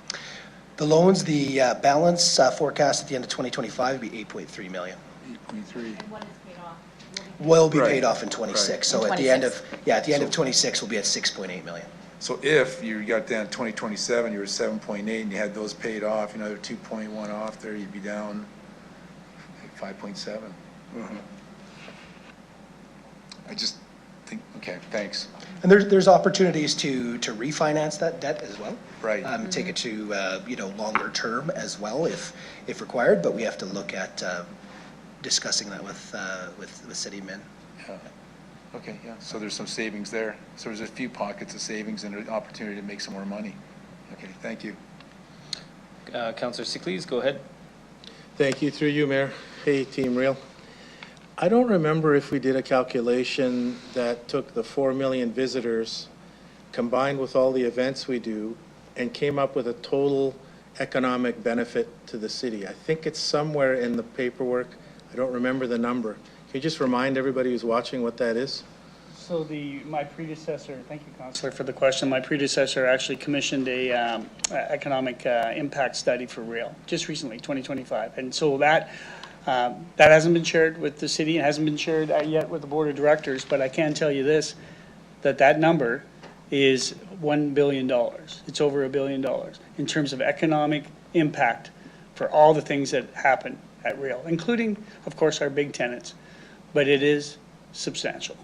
The loans, the balance forecast at the end of 2025 would be 8.3 million. 8.3. Will be Right. paid off in 26. Right. So In at the end of, 26. yeah, at the end of 26, we'll be at 6.8 million. So if you got down 2027, you were 7.8 and you had those paid off, another 2.1 off there, you'd be down 5.7. I just think, okay, thanks. And there's opportunities to refinance that debt as well. Right. Take it to, longer term as well if required, but we have to look at discussing that with city men. Yeah. Okay, yeah, so there's some savings there. So there's a few pockets of savings and an opportunity to make some more money. Okay, thank you. Councillor Sickley, go ahead. Thank you, through you, Mayor. Hey, Team Real. I don't remember if we did a calculation that took the 4 million visitors, combined with all the events we do, and came up with a total economic benefit to the city. I think it's somewhere in the paperwork. I don't remember the number. Can you just remind everybody who's watching what that is? So my predecessor, thank you, Councillor, for the question. My predecessor actually commissioned a economic impact study for rail just recently, 2025. And so that hasn't been shared with the city, it hasn't been shared yet with the board of directors, but I can tell you this, that number is $1 billion. It's over $1 billion in terms of economic impact for all the things that happen at rail, including, of course, our big tenants. But it is substantial.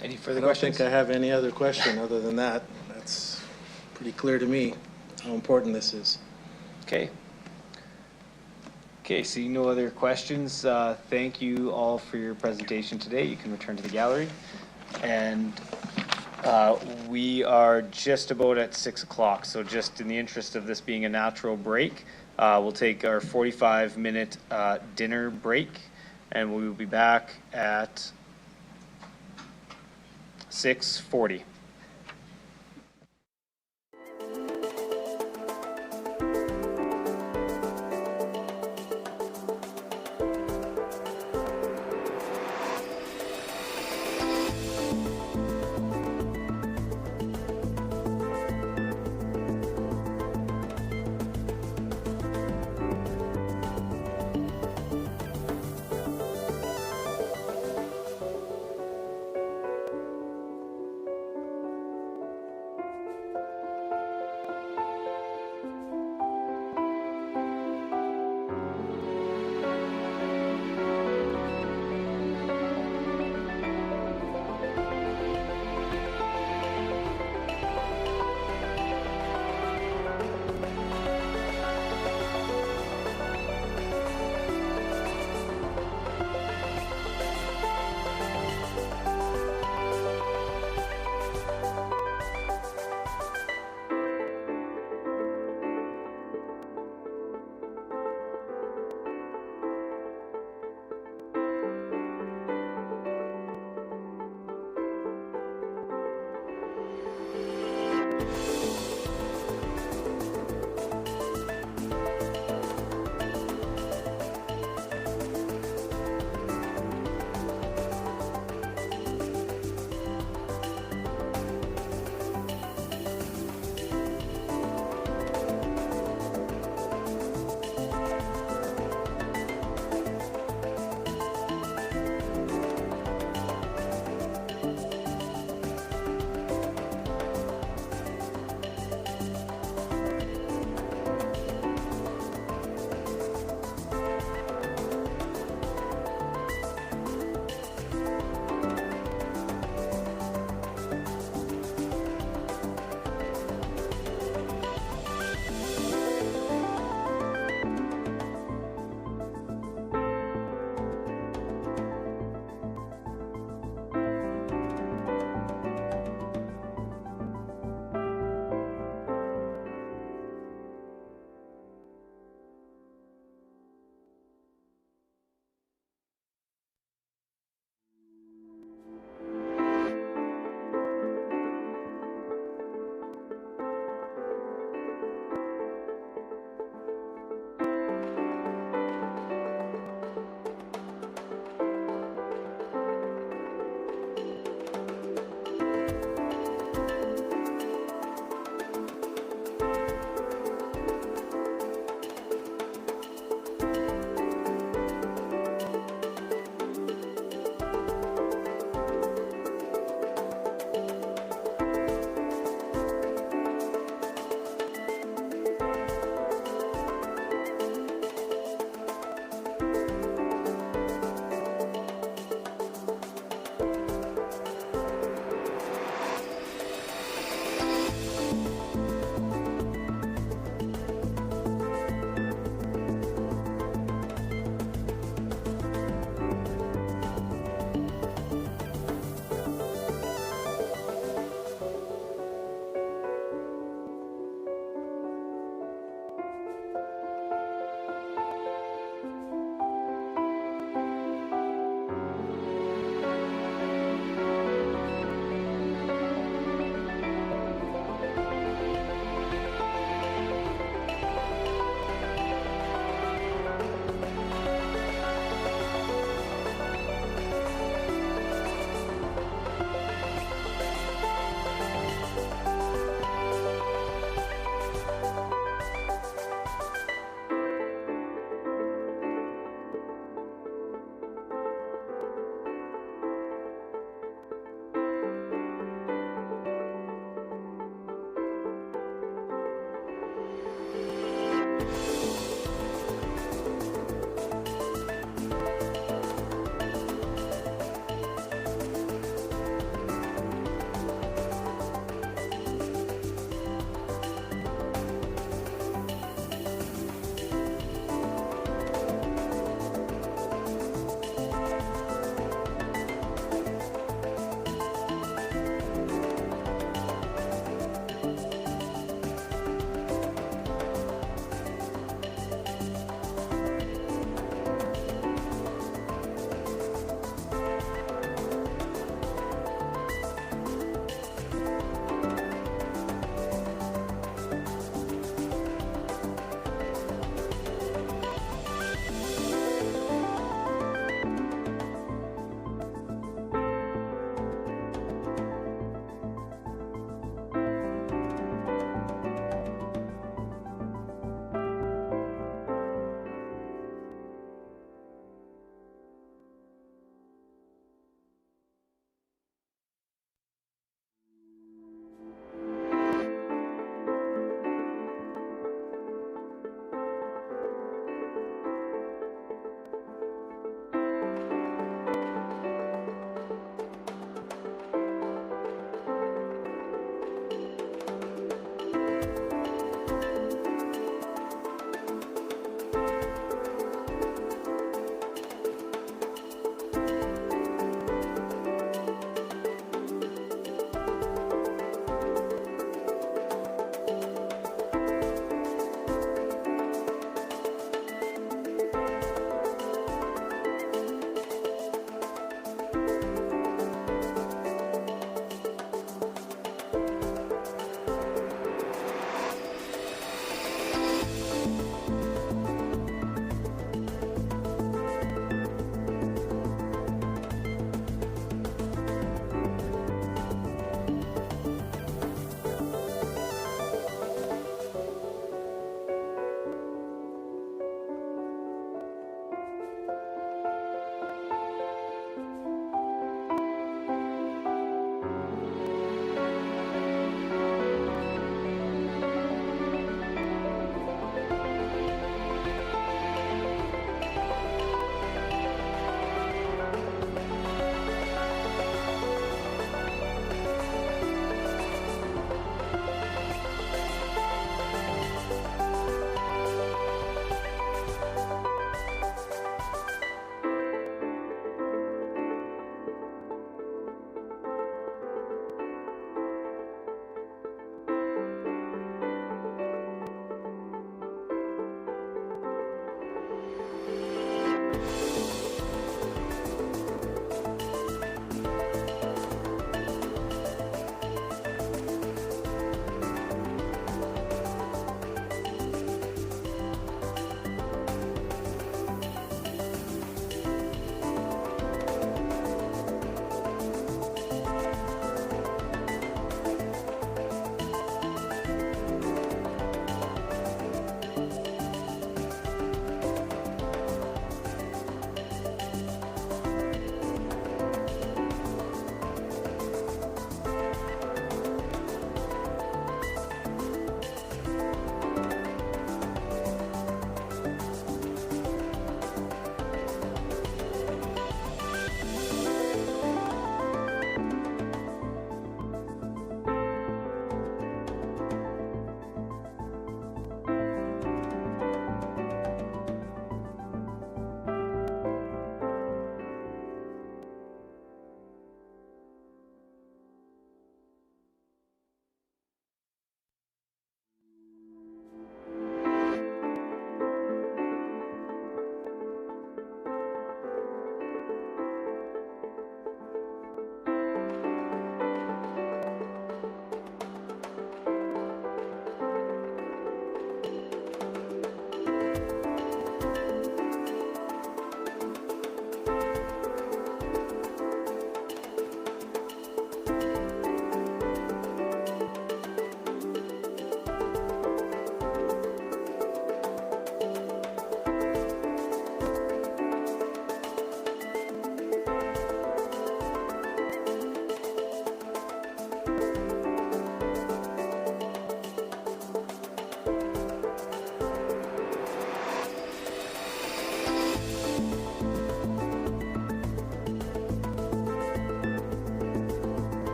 Any further I don't questions? think I have any other question other than that. That's pretty clear to me how important this is. Okay. Okay, seeing no other questions, thank you all for your presentation today. You can return to the gallery. And we are just about at 6 o'clock, so just in the interest of this being a natural break, we'll take our 45-minute dinner break, and we will be back at 6:40.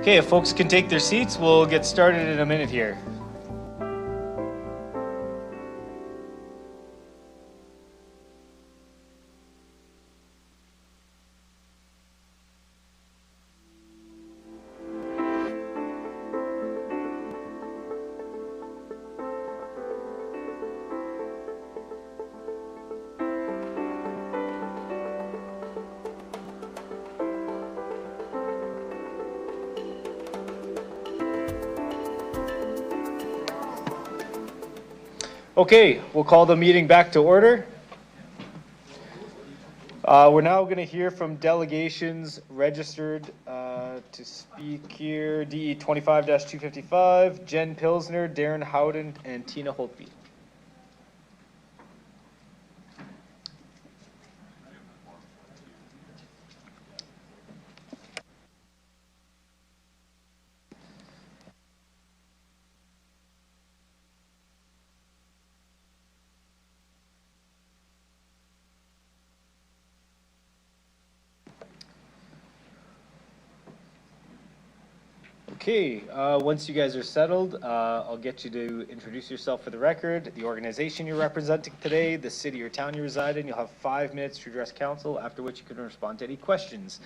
Okay, if folks can take their seats, we'll get started in a minute here. Okay, we'll call the meeting back to order. We're now going to hear from delegations registered to speak here. DE 25-255, Jen Pilsner, Darren Howden, and Tina Holtby. Okay, once you guys are settled, I'll get you to introduce yourself for the record, the organization you're representing today, the city or town you reside in. You'll have 5 minutes to address council, after which you can respond to any questions.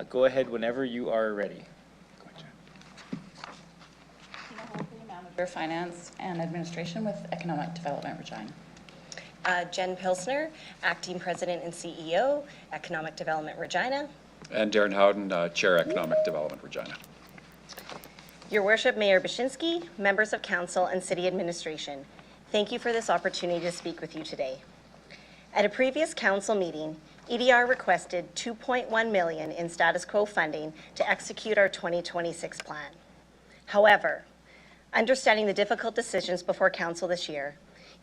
Go ahead whenever you are ready. Manager, Finance and Administration with Economic Development, Regina. Jen Pilsner, Acting President and CEO, Economic Development, Regina. And Darren Howden, Chair, Economic Development, Regina. Your Worship, Mayor Bashinsky, members of council and city administration, thank you for this opportunity to speak with you today. At a previous council meeting, EDR requested $2.1 million in status quo funding to execute our 2026 plan. However, understanding the difficult decisions before council this year,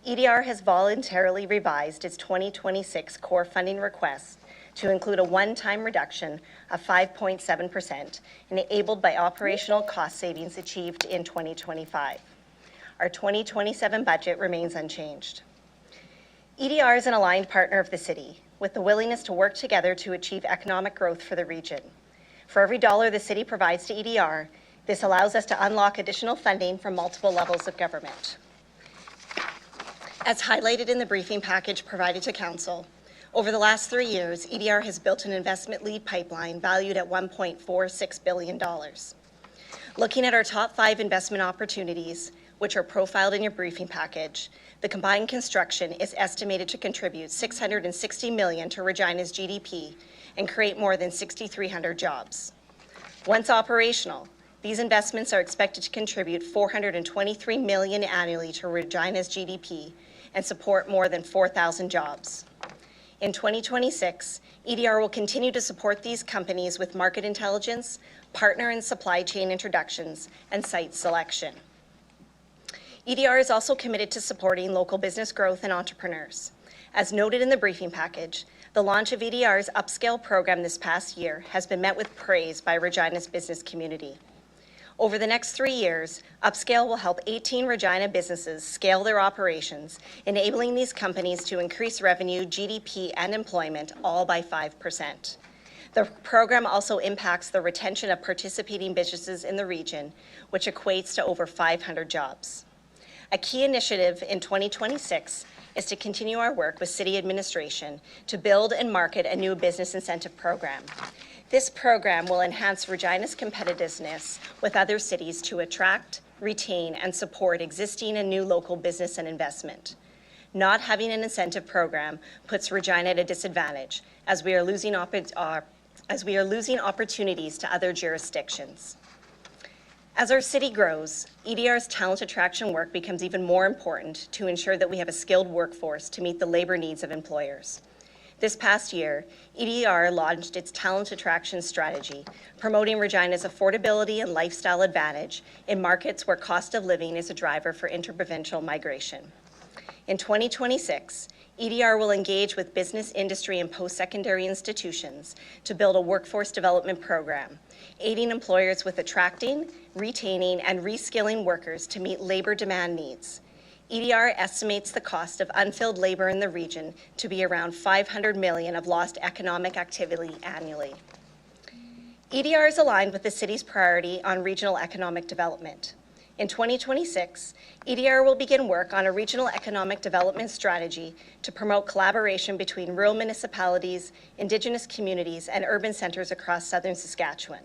EDR has voluntarily revised its 2026 core funding request to include a one-time reduction of 5.7%, enabled by operational cost savings achieved in 2025. Our 2027 budget remains unchanged. EDR is an aligned partner of the city, with the willingness to work together to achieve economic growth for the region. For every dollar the city provides to EDR, this allows us to unlock additional funding from multiple levels of government. As highlighted in the briefing package provided to council, over the last 3 years, EDR has built an investment lead pipeline valued at $1.46 billion. Looking at our top 5 investment opportunities, which are profiled in your briefing package, the combined construction is estimated to contribute $660 million to Regina's GDP and create more than 6,300 jobs. Once operational, these investments are expected to contribute $423 million annually to Regina's GDP and support more than 4,000 jobs. In 2026, EDR will continue to support these companies with market intelligence, partner and supply chain introductions, and site selection. EDR is also committed to supporting local business growth and entrepreneurs. As noted in the briefing package, the launch of EDR's upscale program this past year has been met with praise by Regina's business community. Over the next 3 years, Upscale will help 18 Regina businesses scale their operations, enabling these companies to increase revenue, GDP, and employment, all by 5%. The program also impacts the retention of participating businesses in the region, which equates to over 500 jobs. A key initiative in 2026 is to continue our work with city administration to build and market a new business incentive program. This program will enhance Regina's competitiveness with other cities to attract, retain, and support existing and new local business and investment. Not having an incentive program puts Regina at a disadvantage, as we are losing opportunities to other jurisdictions. As our city grows, EDR's talent attraction work becomes even more important to ensure that we have a skilled workforce to meet the labor needs of employers. This past year, EDR launched its talent attraction strategy, promoting Regina's affordability and lifestyle advantage in markets where cost of living is a driver for interprovincial migration. In 2026, EDR will engage with business, industry, and post-secondary institutions to build a workforce development program, aiding employers with attracting, retaining, and reskilling workers to meet labor demand needs. EDR estimates the cost of unfilled labor in the region to be around $500 million of lost economic activity annually. EDR is aligned with the city's priority on regional economic development. In 2026, EDR will begin work on a regional economic development strategy to promote collaboration between rural municipalities, Indigenous communities, and urban centers across southern Saskatchewan.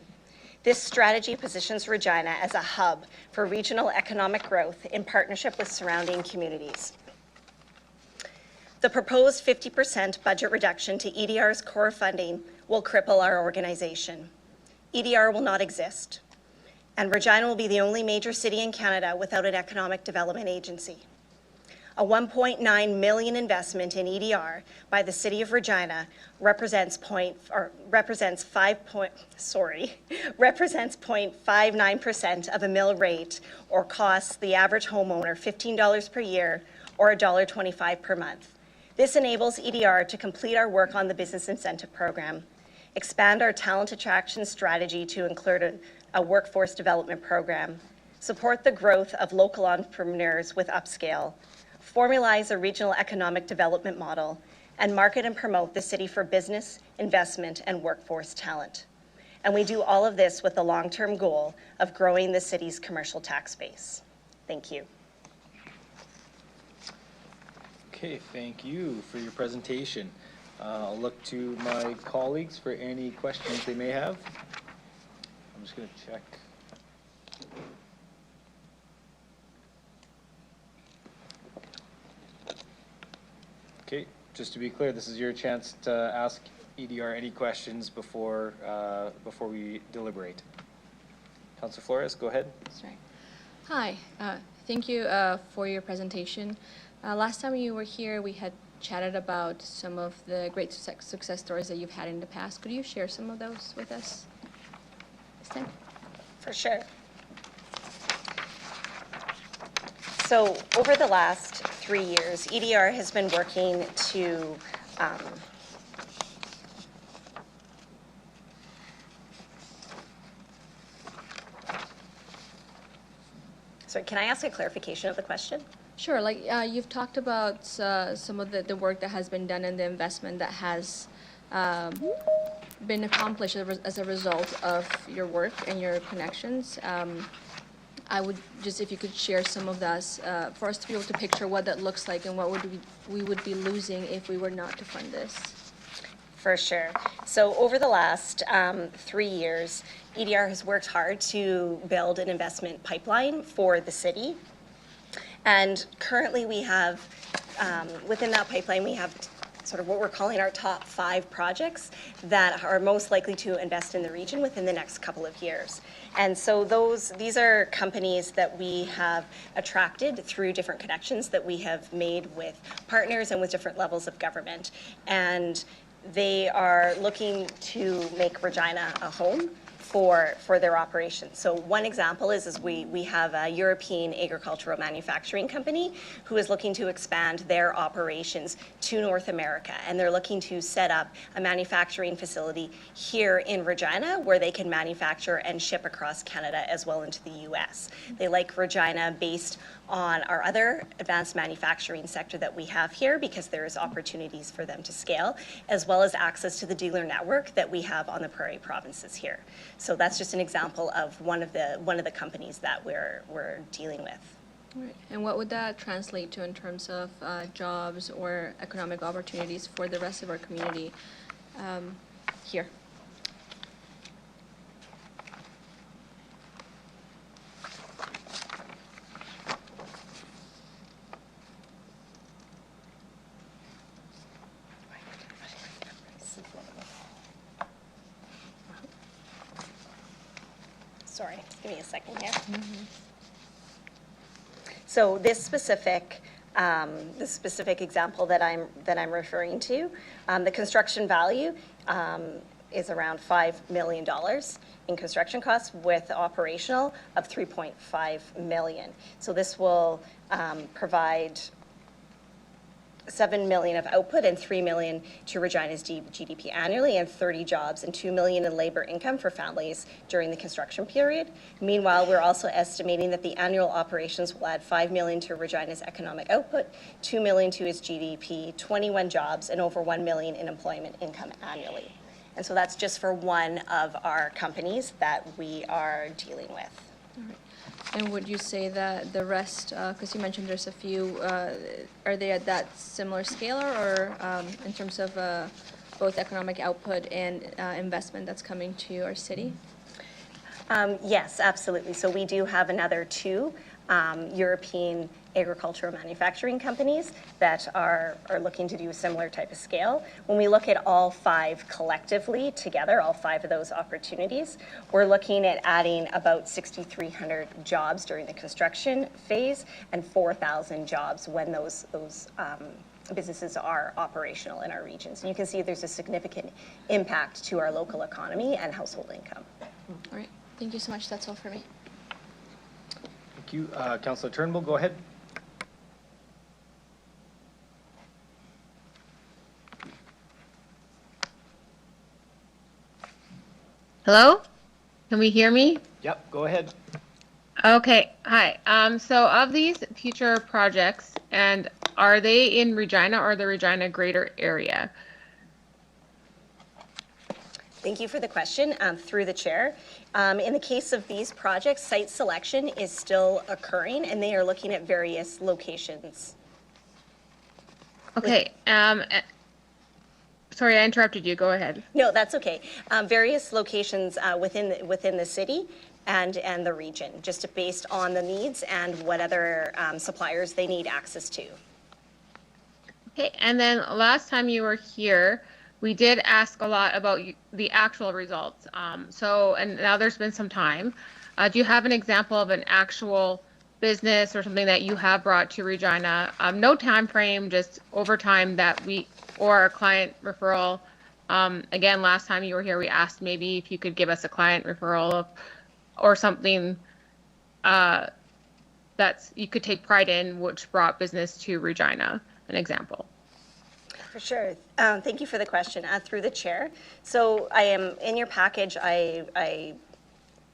This strategy positions Regina as a hub for regional economic growth in partnership with surrounding communities. The proposed 50% budget reduction to EDR's core funding will cripple our organization. EDR will not exist, and Regina will be the only major city in Canada without an economic development agency. A $1.9 million investment in EDR by the City of Regina represents 0.59% of a mill rate, or costs the average homeowner $15 per year or $1.25 per month. This enables EDR to complete our work on the business incentive program, expand our talent attraction strategy to include a workforce development program, support the growth of local entrepreneurs with upscale, formalize a regional economic development model, and market and promote the city for business, investment, and workforce talent. And we do all of this with the long-term goal of growing the city's commercial tax base. Thank you. Okay, thank you for your presentation. I'll look to my colleagues for any questions they may have. I'm just going to check. Okay, just to be clear, this is your chance to ask EDR any questions before we deliberate. Councillor Flores, go ahead. Sorry. Hi, thank you for your presentation. Last time you were here, we had chatted about some of the great success stories that you've had in the past. Could you share some of those with us this time? For sure. So over the last 3 years, EDR has been working to sorry, can I ask a clarification of the question? Sure, like you've talked about some of the work that has been done and the investment that has been accomplished as a result of your work and your connections. I would just, if you could share some of that for us to be able to picture what that looks like and what we would be losing if we were not to fund this. For sure. So over the last 3 years, EDR has worked hard to build an investment pipeline for the city. And currently we have, within that pipeline, we have sort of what we're calling our top 5 projects that are most likely to invest in the region within the next couple of years. And so these are companies that we have attracted through different connections that we have made with partners and with different levels of government. And they are looking to make Regina a home for their operations. So one example is we have a European agricultural manufacturing company who is looking to expand their operations to North America, and they're looking to set up a manufacturing facility here in Regina where they can manufacture and ship across Canada as well into the US. They like Regina based on our other advanced manufacturing sector that we have here because there's opportunities for them to scale, as well as access to the dealer network that we have on the Prairie provinces here. So that's just an example of one of the companies that we're dealing with. Right. And what would that translate to in terms of jobs or economic opportunities for the rest of our community here? Sorry, just give me a second here. So this specific example that I'm referring to, the construction value is around $5 million in construction costs with operational of $3.5 million. So this will provide $7 million of output and $3 million to Regina's GDP annually, and 30 jobs and $2 million in labor income for families during the construction period. Meanwhile, we're also estimating that the annual operations will add $5 million to Regina's economic output, $2 million to its GDP, 21 jobs, and over $1 million in employment income annually. And so that's just for one of our companies that we are dealing with. All right. And would you say that the rest, because you mentioned there's a few, are they at that similar scale or in terms of both economic output and investment that's coming to our city? Yes, absolutely. So we do have another two European agricultural manufacturing companies that are looking to do a similar type of scale. When we look at all five collectively together, all five of those opportunities, we're looking at adding about 6,300 jobs during the construction phase and 4,000 jobs when those businesses are operational in our region. So you can see there's a significant impact to our local economy and household income. All right. Thank you so much. That's all for me. Thank you. Councillor Turnbull, go ahead. Hello? Can we hear me? Yep, go ahead. Okay, hi. So of these future projects, and are they in Regina or the Regina greater area? Thank you for the question, through the chair. In the case of these projects, site selection is still occurring and they are looking at various locations. Okay, sorry, I interrupted you. Go ahead. No, that's okay. Various locations within the city and the region, just based on the needs and what other suppliers they need access to. Okay, and then last time you were here, we did ask a lot about the actual results. And now there's been some time. Do you have an example of an actual business or something that you have brought to Regina? No time frame, just over time that or a client referral. Again, last time you were here, we asked maybe if you could give us a client referral or something that's you could take pride in, which brought business to Regina, an example. For sure. Thank you for the question. Through the chair. So I am in your package. I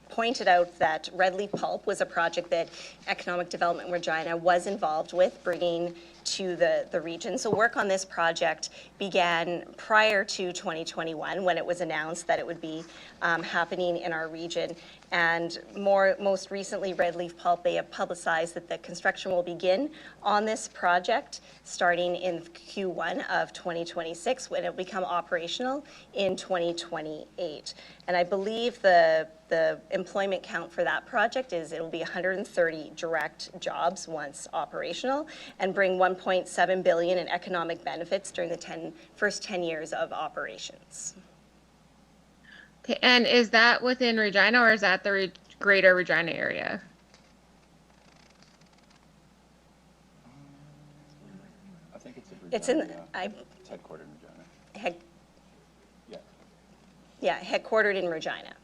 pointed out that Red Leaf Pulp was a project that Economic Development Regina was involved with bringing to the region. So work on this project began prior to 2021 when it was announced that it would be happening in our region. And most recently, Red Leaf Pulp, they have publicized that the construction will begin on this project starting in Q1 of 2026 when it will become operational in 2028. And I believe the employment count for that project is it will be 130 direct jobs once operational and bring 1.7 billion in economic benefits during the first 10 years of operations. Okay, and is that within Regina or is that the greater Regina area? I think it's in Regina. It's in, it's headquartered in Regina. Yeah, headquartered in Regina.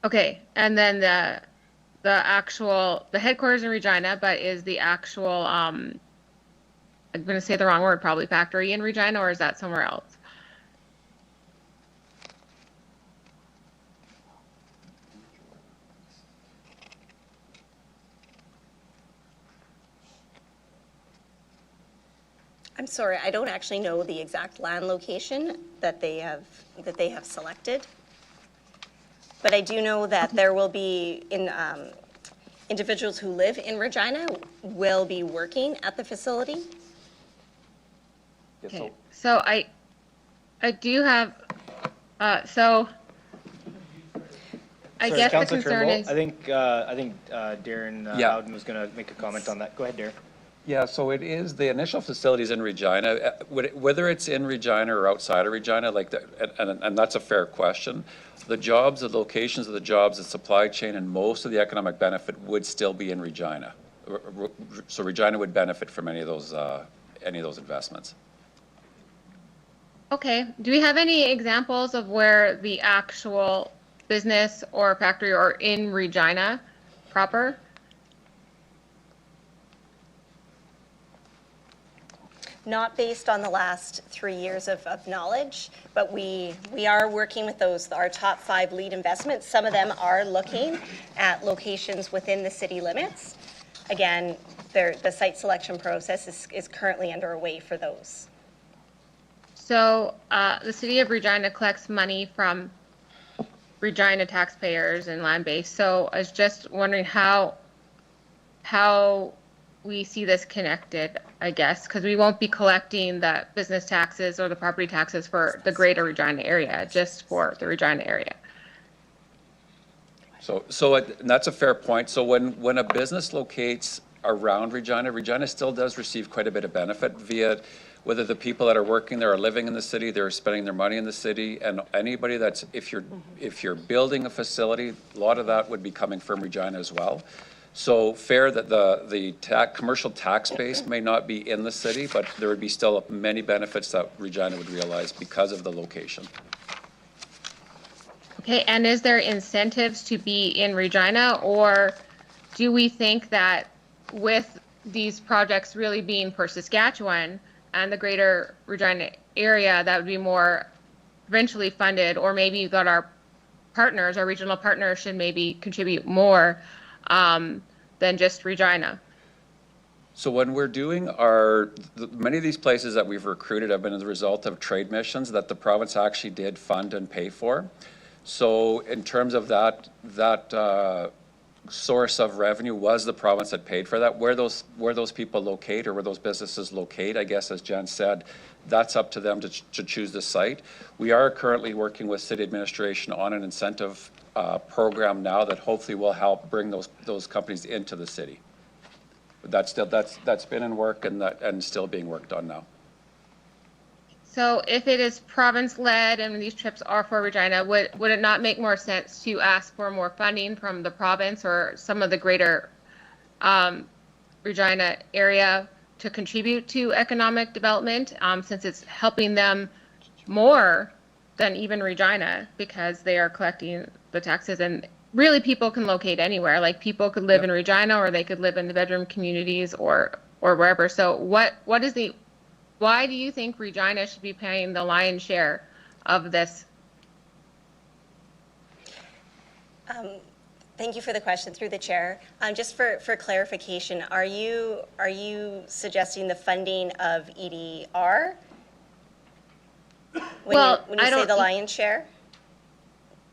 Okay, and then the headquarters in Regina, but is the actual I'm going to say the wrong word, probably factory in Regina, or is that somewhere else? I'm sorry, I don't actually know the exact land location that they have selected. But I do know that there will be individuals who live in Regina will be working at the facility. Okay, so I do have so I guess the concern is I think Darren Howden was going to make a comment on that. Go ahead, Darren. Yeah, so it is, the initial facilities in Regina, whether it's in Regina or outside of Regina, and that's a fair question. The jobs, the locations of the jobs, the supply chain, and most of the economic benefit would still be in Regina. So Regina would benefit from any of those investments. Okay, do we have any examples of where the actual business or factory are in Regina proper? Not based on the last 3 years of knowledge, but we are working with our top 5 lead investments. Some of them are looking at locations within the city limits. Again, the site selection process is currently underway for those. So the city of Regina collects money from Regina taxpayers and land base. So I was just wondering how we see this connected, I guess, because we won't be collecting the business taxes or the property taxes for the greater Regina area, just for the Regina area. And that's a fair point. So when a business locates around Regina, Regina still does receive quite a bit of benefit via whether the people that are working there are living in the city, they're spending their money in the city, and anybody that's, if you're building a facility, a lot of that would be coming from Regina as well. So fair that the commercial tax base may not be in the city, but there would be still many benefits that Regina would realize because of the location. Okay, and is there incentives to be in Regina, or do we think that with these projects really being for Saskatchewan and the greater Regina area, that would be more provincially funded, or maybe that our partners, our regional partners, should maybe contribute more than just Regina? So when we're doing many of these places that we've recruited have been as a result of trade missions that the province actually did fund and pay for. So in terms of that source of revenue was the province that paid for that. Where those people locate or where those businesses locate, I guess, as Jen said, that's up to them to choose the site. We are currently working with city administration on an incentive program now that hopefully will help bring those companies into the city. But that's been in work and still being worked on now. So if it is province-led and these trips are for Regina, would it not make more sense to ask for more funding from the province or some of the greater Regina area to contribute to economic development, since it's helping them more than even Regina because they are collecting the taxes, and really people can locate anywhere. Like people could live in Regina, or they could live in the bedroom communities or wherever. So why do you think Regina should be paying the lion's share of this? Thank you for the question through the chair. Just for clarification, are you suggesting the funding of EDR when you say the lion's share?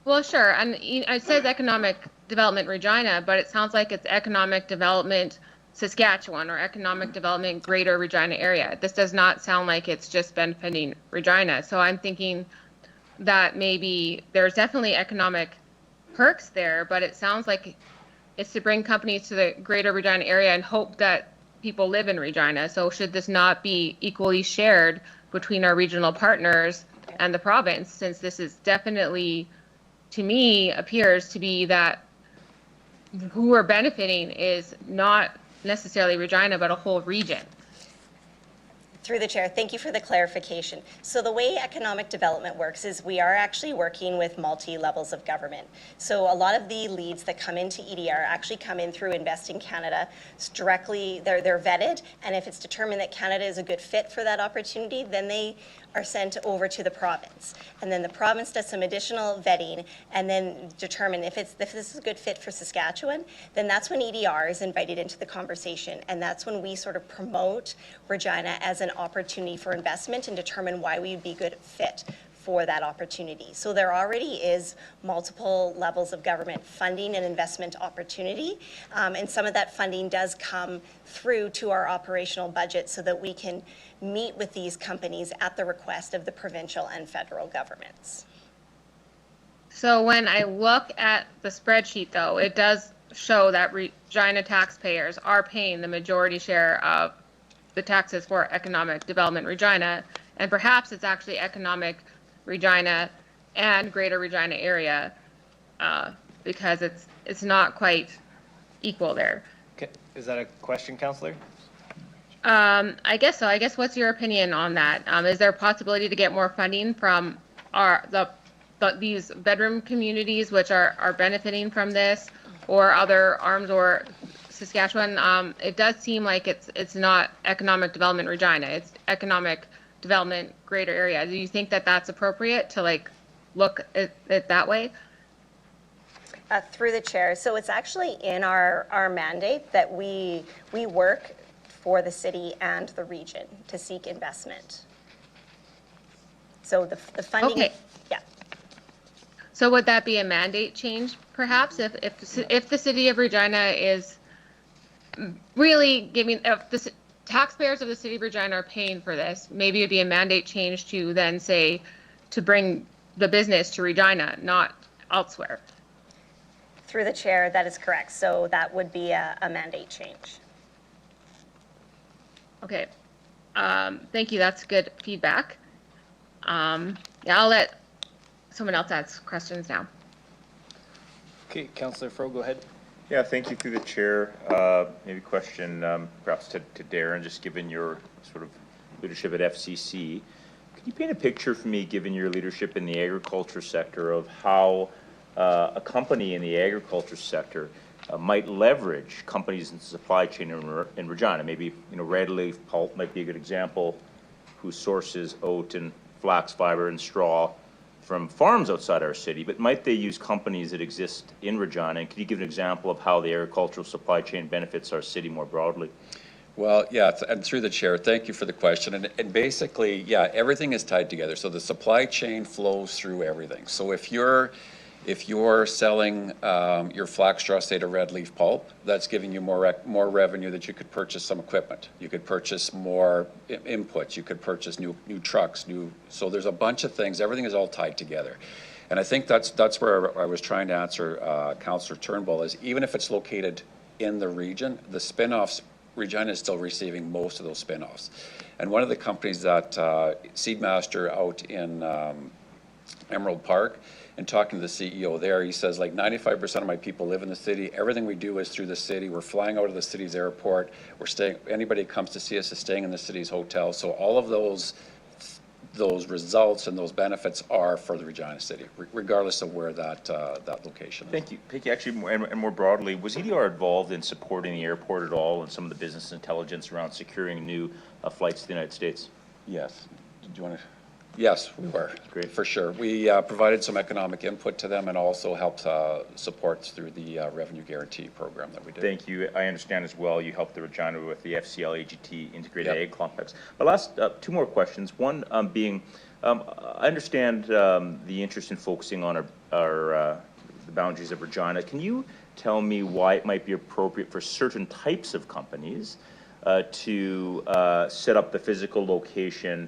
Well, sure. And it says economic development Regina, but it sounds like it's economic development Saskatchewan or economic development greater Regina area. This does not sound like it's just benefiting Regina. So I'm thinking that maybe there's definitely economic perks there, but it sounds like it's to bring companies to the greater Regina area and hope that people live in Regina. So should this not be equally shared between our regional partners and the province, since this is definitely, to me, appears to be that who we're benefiting is not necessarily Regina, but a whole region. Through the chair, thank you for the clarification. So the way economic development works is we are actually working with multi-levels of government. So a lot of the leads that come into EDR actually come in through Invest in Canada. It's directly, they're vetted, and if it's determined that Canada is a good fit for that opportunity, then they are sent over to the province. And then the province does some additional vetting and then determine if this is a good fit for Saskatchewan, then that's when EDR is invited into the conversation. And that's when we sort of promote Regina as an opportunity for investment and determine why we would be a good fit for that opportunity. So there already is multiple levels of government funding and investment opportunity. And some of that funding does come through to our operational budget so that we can meet with these companies at the request of the provincial and federal governments. So when I look at the spreadsheet, though, it does show that Regina taxpayers are paying the majority share of the taxes for economic development Regina, and perhaps it's actually economic Regina and greater Regina area because it's not quite equal there. Okay. Is that a question, Councillor? I guess so. I guess what's your opinion on that? Is there a possibility to get more funding from these bedroom communities which are benefiting from this, or other arms or Saskatchewan? It does seem like it's not economic development Regina. It's economic development greater area. Do you think that that's appropriate to look at it that way? Through the chair. So it's actually in our mandate that we work for the city and the region to seek investment. So the funding, Okay. yeah. So would that be a mandate change, perhaps, if the city of Regina is really giving, if the taxpayers of the city of Regina are paying for this, maybe it'd be a mandate change to then say, to bring the business to Regina, not elsewhere. Through the chair, that is correct. So that would be a mandate change. Okay. Thank you. That's good feedback. Yeah, I'll let someone else ask questions now. Okay, Councillor Fro, go ahead. Yeah, thank you through the chair. Maybe a question perhaps to Darren, just given your sort of leadership at FCC. Could you paint a picture for me, given your leadership in the agriculture sector, of how a company in the agriculture sector might leverage companies in the supply chain in Regina? Maybe, Red Leaf Pulp might be a good example, who sources oat and flax fiber and straw from farms outside our city, but might they use companies that exist in Regina? And could you give an example of how the agricultural supply chain benefits our city more broadly? Well, yeah, and through the chair, thank you for the question. And basically, yeah, everything is tied together. So the supply chain flows through everything. So if you're selling your flax straw, say, to Red Leaf Pulp, that's giving you more revenue that you could purchase some equipment. You could purchase more inputs. You could purchase new trucks. So there's a bunch of things. Everything is all tied together. And I think that's where I was trying to answer Councillor Turnbull, is even if it's located in the region, the spin-offs, Regina is still receiving most of those spin-offs. And one of the companies that Seedmaster out in Emerald Park, and talking to the CEO there, he says, like, 95% of my people live in the city. Everything we do is through the city. We're flying out of the city's airport. We're staying, anybody who comes to see us is staying in the city's hotel. So all of those results and those benefits are for the Regina city, regardless of where that location is. Thank you. Thank you. Actually, and more broadly, was EDR involved in supporting the airport at all and some of the business intelligence around securing new flights to the United States? Yes. Did you want to? Yes, we were. Great. For sure. We provided some economic input to them and also helped support through the revenue guarantee program that we did. Thank you. I understand as well you helped the Regina with the FCL AGT integrated ag complex. My last two more questions. One being, I understand the interest in focusing on the boundaries of Regina. Can you tell me why it might be appropriate for certain types of companies to set up the physical location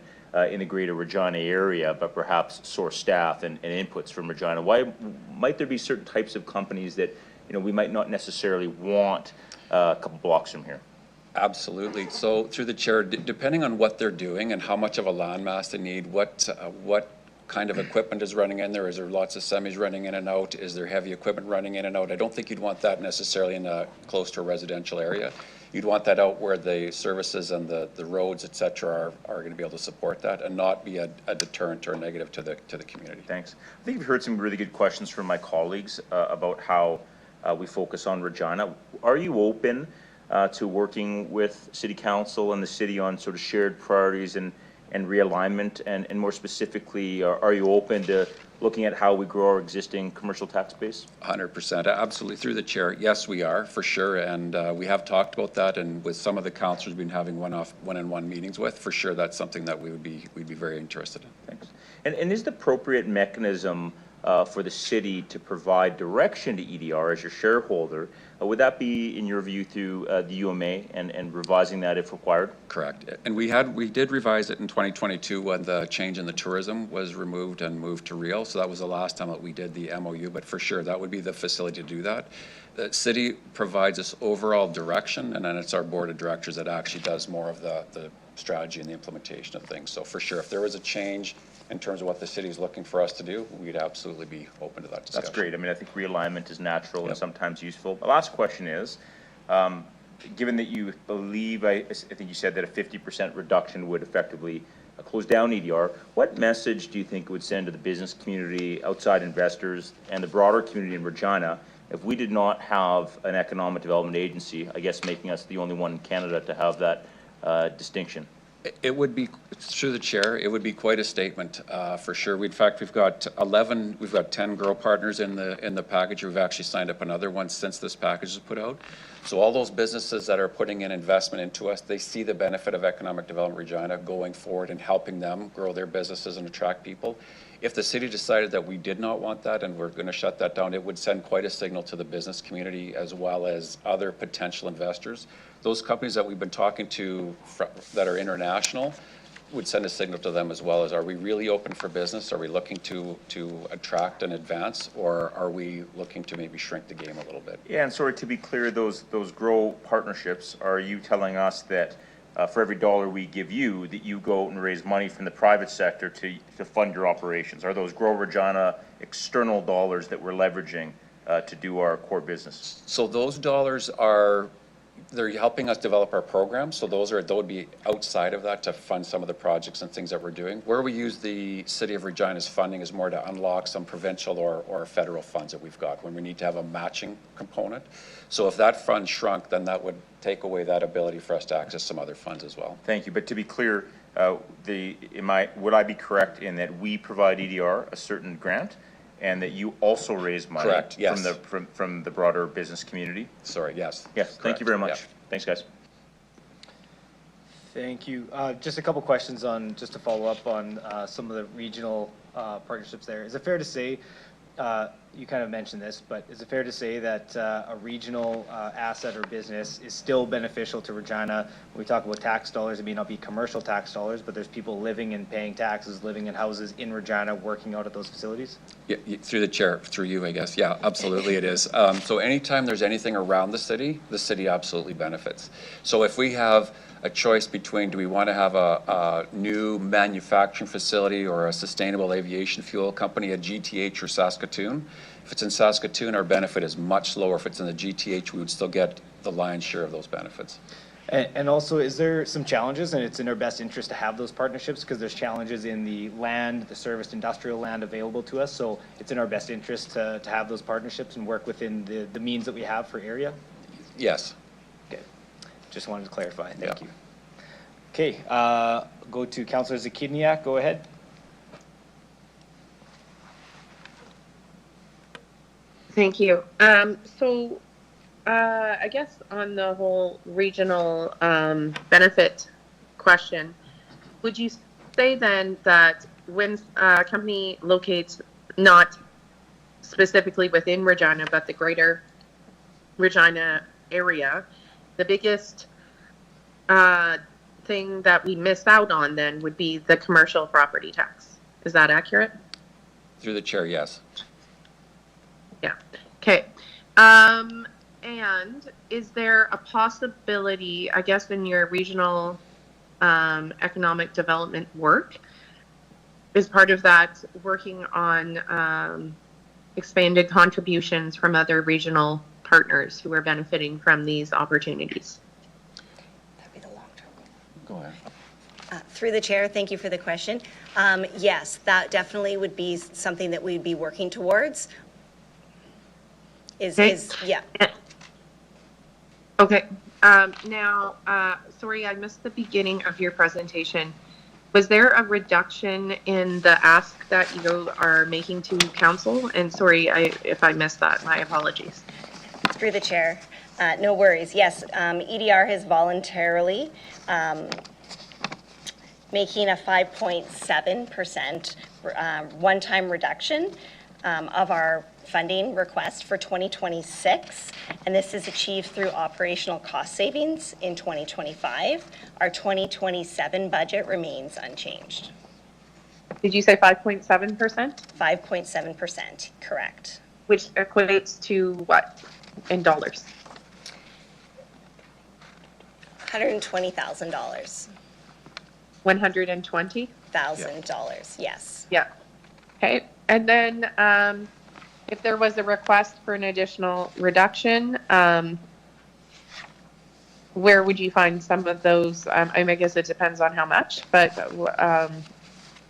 in the greater Regina area, but perhaps source staff and inputs from Regina? Why might there be certain types of companies that we might not necessarily want a couple blocks from here? Absolutely. So through the chair, depending on what they're doing and how much of a landmass they need, what kind of equipment is running in there? Is there lots of semis running in and out? Is there heavy equipment running in and out? I don't think you'd want that necessarily in close to a residential area. You'd want that out where the services and the roads, et cetera, are going to be able to support that and not be a deterrent or a negative to the community. Thanks. I think we've heard some really good questions from my colleagues about how we focus on Regina. Are you open to working with City Council and the city on sort of shared priorities and realignment? And more specifically, are you open to looking at how we grow our existing commercial tax base? 100%, absolutely. Through the chair, yes, we are, for sure. And we have talked about that, and with some of the councillors we've been having one-on-one meetings with, for sure that's something that we'd be very interested in. Thanks. And is the appropriate mechanism for the city to provide direction to EDR as your shareholder, would that be, in your view, through the UMA and revising that if required? Correct. And we did revise it in 2022 when the change in the tourism was removed and moved to Real. So that was the last time that we did the MOU, but for sure that would be the facility to do that. The city provides us overall direction, and then it's our board of directors that actually does more of the strategy and the implementation of things. So for sure, if there was a change in terms of what the city is looking for us to do, we'd absolutely be open to that discussion. That's great. I mean, I think realignment is natural and sometimes useful. My last question is, given that you believe, I think you said that a 50% reduction would effectively close down EDR, what message do you think it would send to the business community, outside investors, and the broader community in Regina if we did not have an economic development agency, I guess making us the only one in Canada to have that distinction? It would be, through the chair, it would be quite a statement, for sure. In fact, we've got 10 grow partners in the package. We've actually signed up another one since this package is put out. So all those businesses that are putting in investment into us, they see the benefit of Economic Development Regina going forward and helping them grow their businesses and attract people. If the city decided that we did not want that and we're going to shut that down, it would send quite a signal to the business community as well as other potential investors. Those companies that we've been talking to that are international would send a signal to them as well as, are we really open for business? Are we looking to attract and advance, or are we looking to maybe shrink the game a little bit? Yeah, and sorry, to be clear, those grow partnerships, are you telling us that for every dollar we give you, that you go out and raise money from the private sector to fund your operations? Are those Grow Regina external dollars that we're leveraging to do our core business? So those dollars are, they're helping us develop our program. So those would be outside of that to fund some of the projects and things that we're doing. Where we use the City of Regina's funding is more to unlock some provincial or federal funds that we've got when we need to have a matching component. So if that fund shrunk, then that would take away that ability for us to access some other funds as well. Thank you. But to be clear, would I be correct in that we provide EDR a certain grant, and that you also raise money? Correct, yes. From the broader business community? Sorry, yes. Yes, Correct. thank you very much. Yeah. Thanks, guys. Thank you. Just a couple questions just to follow up on some of the regional partnerships there. Is it fair to say, you kind of mentioned this, but is it fair to say that a regional asset or business is still beneficial to Regina? When we talk about tax dollars, it may not be commercial tax dollars, but there's people living and paying taxes, living in houses in Regina, working out at those facilities? Yeah, through the chair, through you, I guess. Yeah, absolutely it is. So anytime there's anything around the city absolutely benefits. So if we have a choice between, do we want to have a new manufacturing facility or a sustainable aviation fuel company at GTH or Saskatoon? If it's in Saskatoon, our benefit is much lower. If it's in the GTH, we would still get the lion's share of those benefits. And also, is there some challenges, and it's in our best interest to have those partnerships because there's challenges in the land, the serviced industrial land available to us, so it's in our best interest to have those partnerships and work within the means that we have for area? Yes. Okay, just wanted to clarify, thank Yeah. you. Okay, go to Councillor Zakidniak, go ahead. Thank you. So I guess on the whole regional benefit question, would you say then that when a company locates not specifically within Regina, but the greater Regina area, the biggest thing that we miss out on then would be the commercial property tax? Is that accurate? Through the chair, yes. Yeah. Okay. And is there a possibility, I guess, in your regional economic development work, is part of that working on expanded contributions from other regional partners who are benefiting from these opportunities? That'd be the long-term goal. Go ahead. Through the chair, thank you for the question. Yes, that definitely would be something that we'd be working towards. Yeah. Okay. Now, sorry, I missed the beginning of your presentation. Was there a reduction in the ask that you are making to council? And sorry if I missed that, my apologies. Through the chair, no worries. Yes, EDR has voluntarily making a 5.7% one-time reduction of our funding request for 2026, and this is achieved through operational cost savings in 2025. Our 2027 budget remains unchanged. Did you say 5.7%? 5.7%, correct. Which equates to what in dollars? $120,000. $120,000, yes. Yeah. Okay. And then if there was a request for an additional reduction, where would you find some of those? I guess it depends on how much, but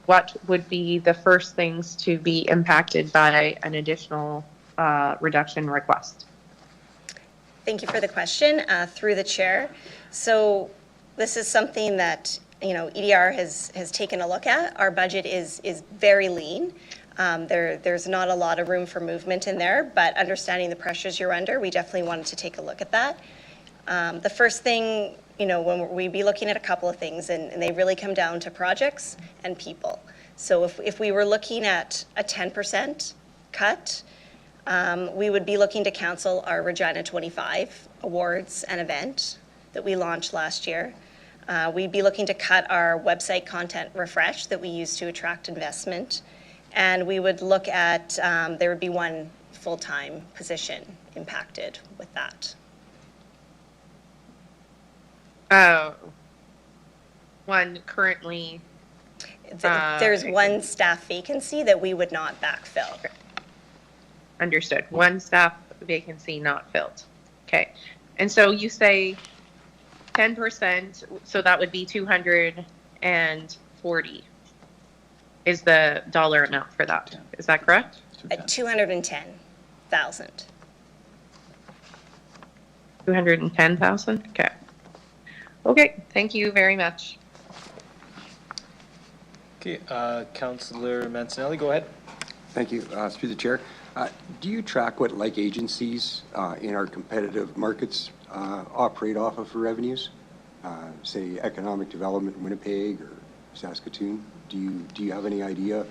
what would be the first things to be impacted by an additional reduction request? Thank you for the question. Through the chair. So this is something that EDR has taken a look at. Our budget is very lean. There's not a lot of room for movement in there, but understanding the pressures you're under, we definitely wanted to take a look at that. The first thing, when we be looking at a couple of things, and they really come down to projects and people. So if we were looking at a 10% cut, we would be looking to cancel our Regina 25 awards and event that we launched last year. We'd be looking to cut our website content refresh that we use to attract investment. And we would look at, there would be one full-time position impacted with that. One currently. There's one staff vacancy that we would not backfill. Okay. Understood. One staff vacancy not filled. Okay. And so you say 10%, so that would be 240 is the dollar amount for that. Is that correct? At 210,000. 210,000? Okay. Okay, thank you very much. Okay, Councillor Mancinelli, go ahead. Thank you, through the chair. Do you track what like agencies in our competitive markets operate off of for revenues? Say economic development in Winnipeg or Saskatoon? Do you have any idea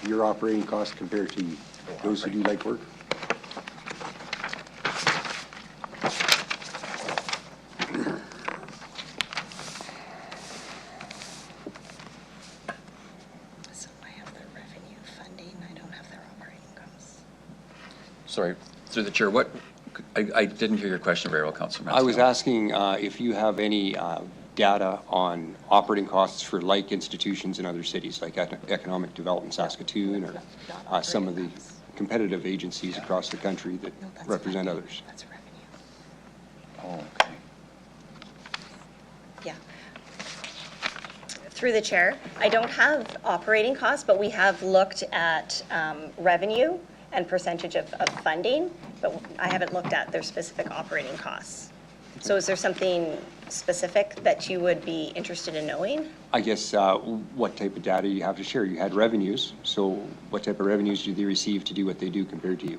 your operating costs compared to those who do like work? So I have their revenue funding. I don't have their operating costs. Sorry, through the chair, I didn't hear your question very well, Councillor Manson. I was asking if you have any data on operating costs for like institutions in other cities, like Economic Development Saskatoon or some of the competitive agencies across the country that represent others. That's revenue. Oh, okay. Yeah. Through the chair, I don't have operating costs, but we have looked at revenue and percentage of funding, but I haven't looked at their specific operating costs. So is there something specific that you would be interested in knowing? I guess what type of data you have to share? You had revenues, so what type of revenues do they receive to do what they do compared to you?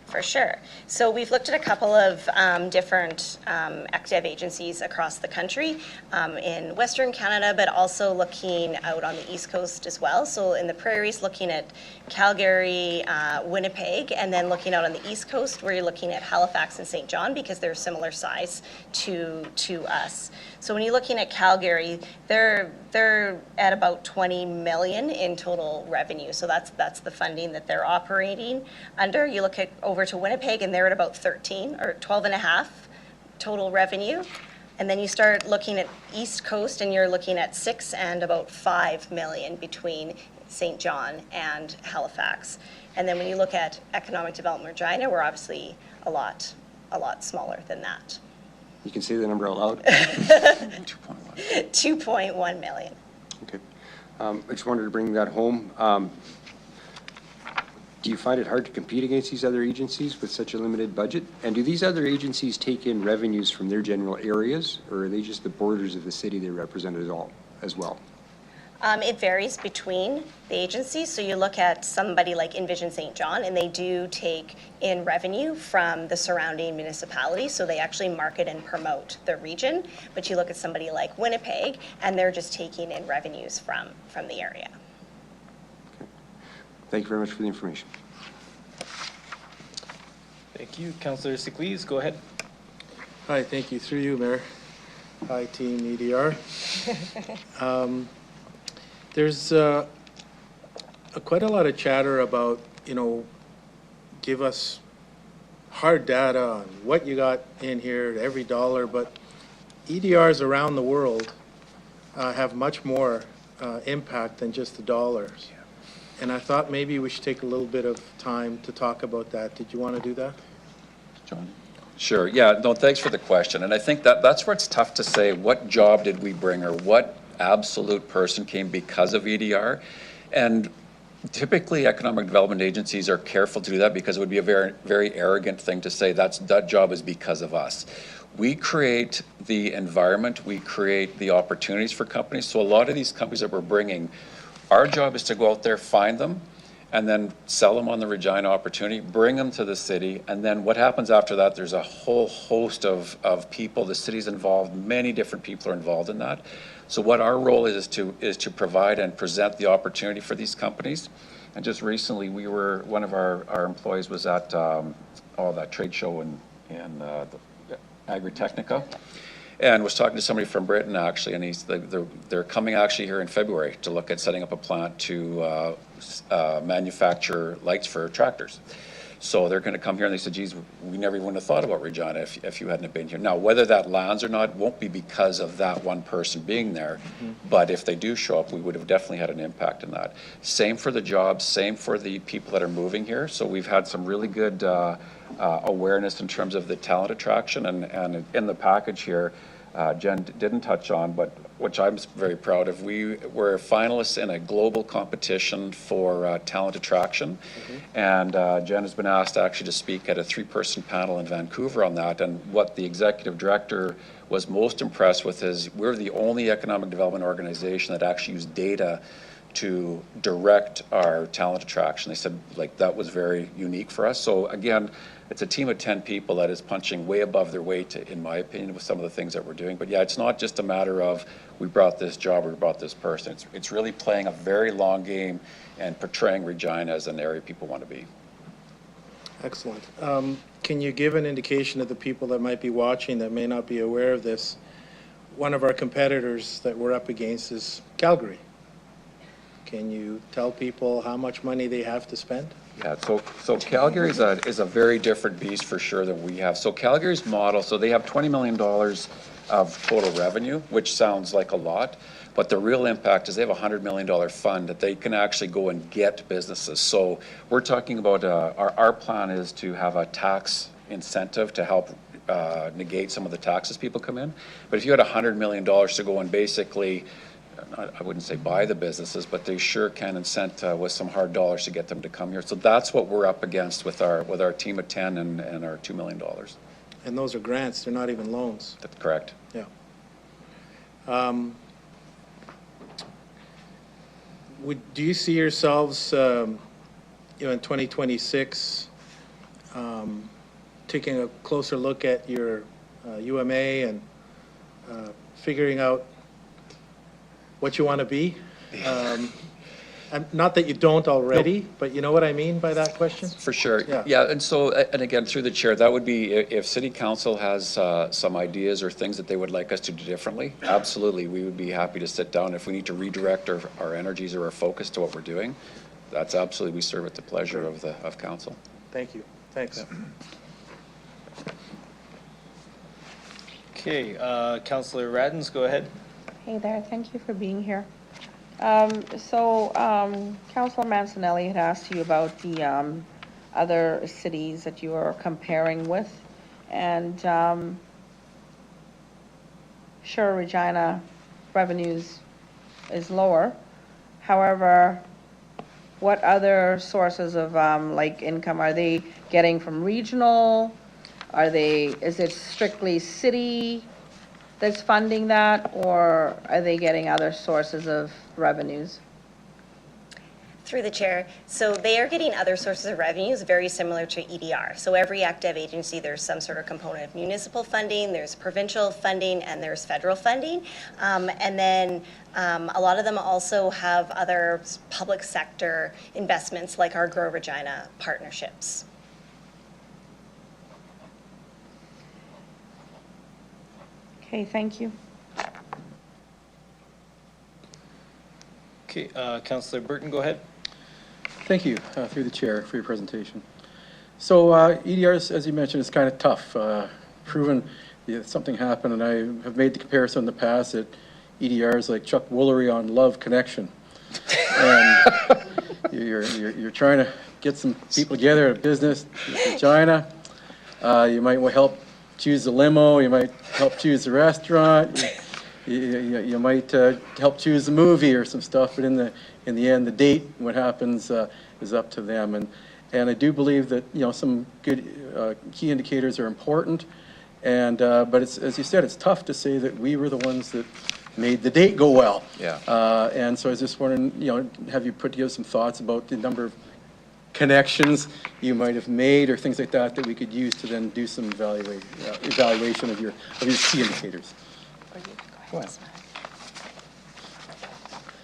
For sure. So we've looked at a couple of different active agencies across the country in Western Canada, but also looking out on the East Coast as well. So in the prairies, looking at Calgary, Winnipeg, and then looking out on the East Coast, where you're looking at Halifax and St. John, because they're similar size to us. So when you're looking at Calgary, they're at about 20 million in total revenue. So that's the funding that they're operating under. You look at over to Winnipeg, and they're at about 13 or 12 and a half total revenue. And then you start looking at East Coast, and you're looking at 6 and about 5 million between St. John and Halifax. And then when you look at Economic Development Regina, we're obviously a lot smaller than that. You can say the number out loud. 2.1 million. Okay. I just wanted to bring that home. Do you find it hard to compete against these other agencies with such a limited budget? And do these other agencies take in revenues from their general areas, or are they just the borders of the city they represent as well? It varies between the agencies. So you look at somebody like Envision St. John, and they do take in revenue from the surrounding municipalities. So they actually market and promote the region. But you look at somebody like Winnipeg, and they're just taking in revenues from the area. Okay. Thank you very much for the information. Thank you. Councillor Siklees, go ahead. Hi, thank you. Through you, Mayor. Hi, Team EDR. There's quite a lot of chatter about, give us hard data on what you got in here, every dollar, but EDRs around the world have much more impact than just the dollars. And I thought maybe we should take a little bit of time to talk about that. Did you want to do that? John? Sure, yeah, no, thanks for the question. And I think that's where it's tough to say what job did we bring or what absolute person came because of EDR. And typically economic development agencies are careful to do that because it would be a very, very arrogant thing to say that job is because of us. We create the environment, we create the opportunities for companies. So a lot of these companies that we're bringing, our job is to go out there, find them, and then sell them on the Regina opportunity, bring them to the city, and then what happens after that, there's a whole host of people, the city's involved, many different people are involved in that. So what our role is to provide and present the opportunity for these companies. And just recently, one of our employees was at that trade show in Agritechnica, and was talking to somebody from Britain actually, and they're coming actually here in February to look at setting up a plant to manufacture lights for tractors. So they're going to come here, and they said, geez, we never even would have thought about Regina if you hadn't been here. Now, whether that lands or not won't be because of that one person being there, but if they do show up, we would have definitely had an impact in that. Same for the jobs, same for the people that are moving here. So we've had some really good awareness in terms of the talent attraction, and in the package here, Jen didn't touch on, but which I'm very proud of. We were finalists in a global competition for talent attraction, and Jen has been asked actually to speak at a 3-person panel in Vancouver on that. And what the executive director was most impressed with is we're the only economic development organization that actually used data to direct our talent attraction. They said like that was very unique for us. So again, it's a team of 10 people that is punching way above their weight, in my opinion, with some of the things that we're doing. But yeah, it's not just a matter of we brought this job, we brought this person. It's really playing a very long game and portraying Regina as an area people want to be. Excellent. Can you give an indication to the people that might be watching that may not be aware of this? One of our competitors that we're up against is Calgary. Can you tell people how much money they have to spend? Yeah, so Calgary is a very different beast for sure than we have. So Calgary's model, so they have $20 million of total revenue, which sounds like a lot, but the real impact is they have a $100 million fund that they can actually go and get businesses. So we're talking about, our plan is to have a tax incentive to help negate some of the taxes people come in. But if you had $100 million to go and basically, I wouldn't say buy the businesses, but they sure can incent with some hard dollars to get them to come here. So that's what we're up against with our team of 10 and our $2 million. And those are grants, they're not even loans. That's correct. Yeah. Do you see yourselves, in 2026, taking a closer look at your UMA and figuring out what you want to be? Not that you don't already, but you know what I mean by that question? For sure. Yeah, and so, and again, through the chair, that would be if City Council has some ideas or things that they would like us to do differently, absolutely, we would be happy to sit down. If we need to redirect our energies or our focus to what we're doing, that's absolutely, we serve at the pleasure of council. Thank you. Thanks. Okay, Councillor Radens, go ahead. Hey there, thank you for being here. Councilor Mancinelli had asked you about the other cities that you are comparing with, and sure, Regina revenues is lower. However, what other sources of like income are they getting from regional? Is it strictly city that's funding that, or are they getting other sources of revenues? Through the chair, so they are getting other sources of revenues very similar to EDR. So every active agency, there's some sort of component of municipal funding, there's provincial funding, and there's federal funding. And then a lot of them also have other public sector investments like our Grow Regina partnerships. Okay, thank you. Okay, Councillor Burton, go ahead. Thank you, through the chair, for your presentation. So EDRs, as you mentioned, is kind of tough. Proven something happened, and I have made the comparison in the past that EDRs like Chuck Woolery on Love Connection. And you're trying to get some people together at business, Regina. You might help choose the limo, you might help choose the restaurant, you might help choose the movie or some stuff, but in the end, the date, what happens is up to them. And I do believe that some good key indicators are important, And, but it's, as you said, it's tough to say that we were the ones that made the date go well. Yeah. And so I was just wondering, you know, have you put together some thoughts about the number of connections you might have made or things like that that we could use to then do some evaluation of your key indicators? Go ahead.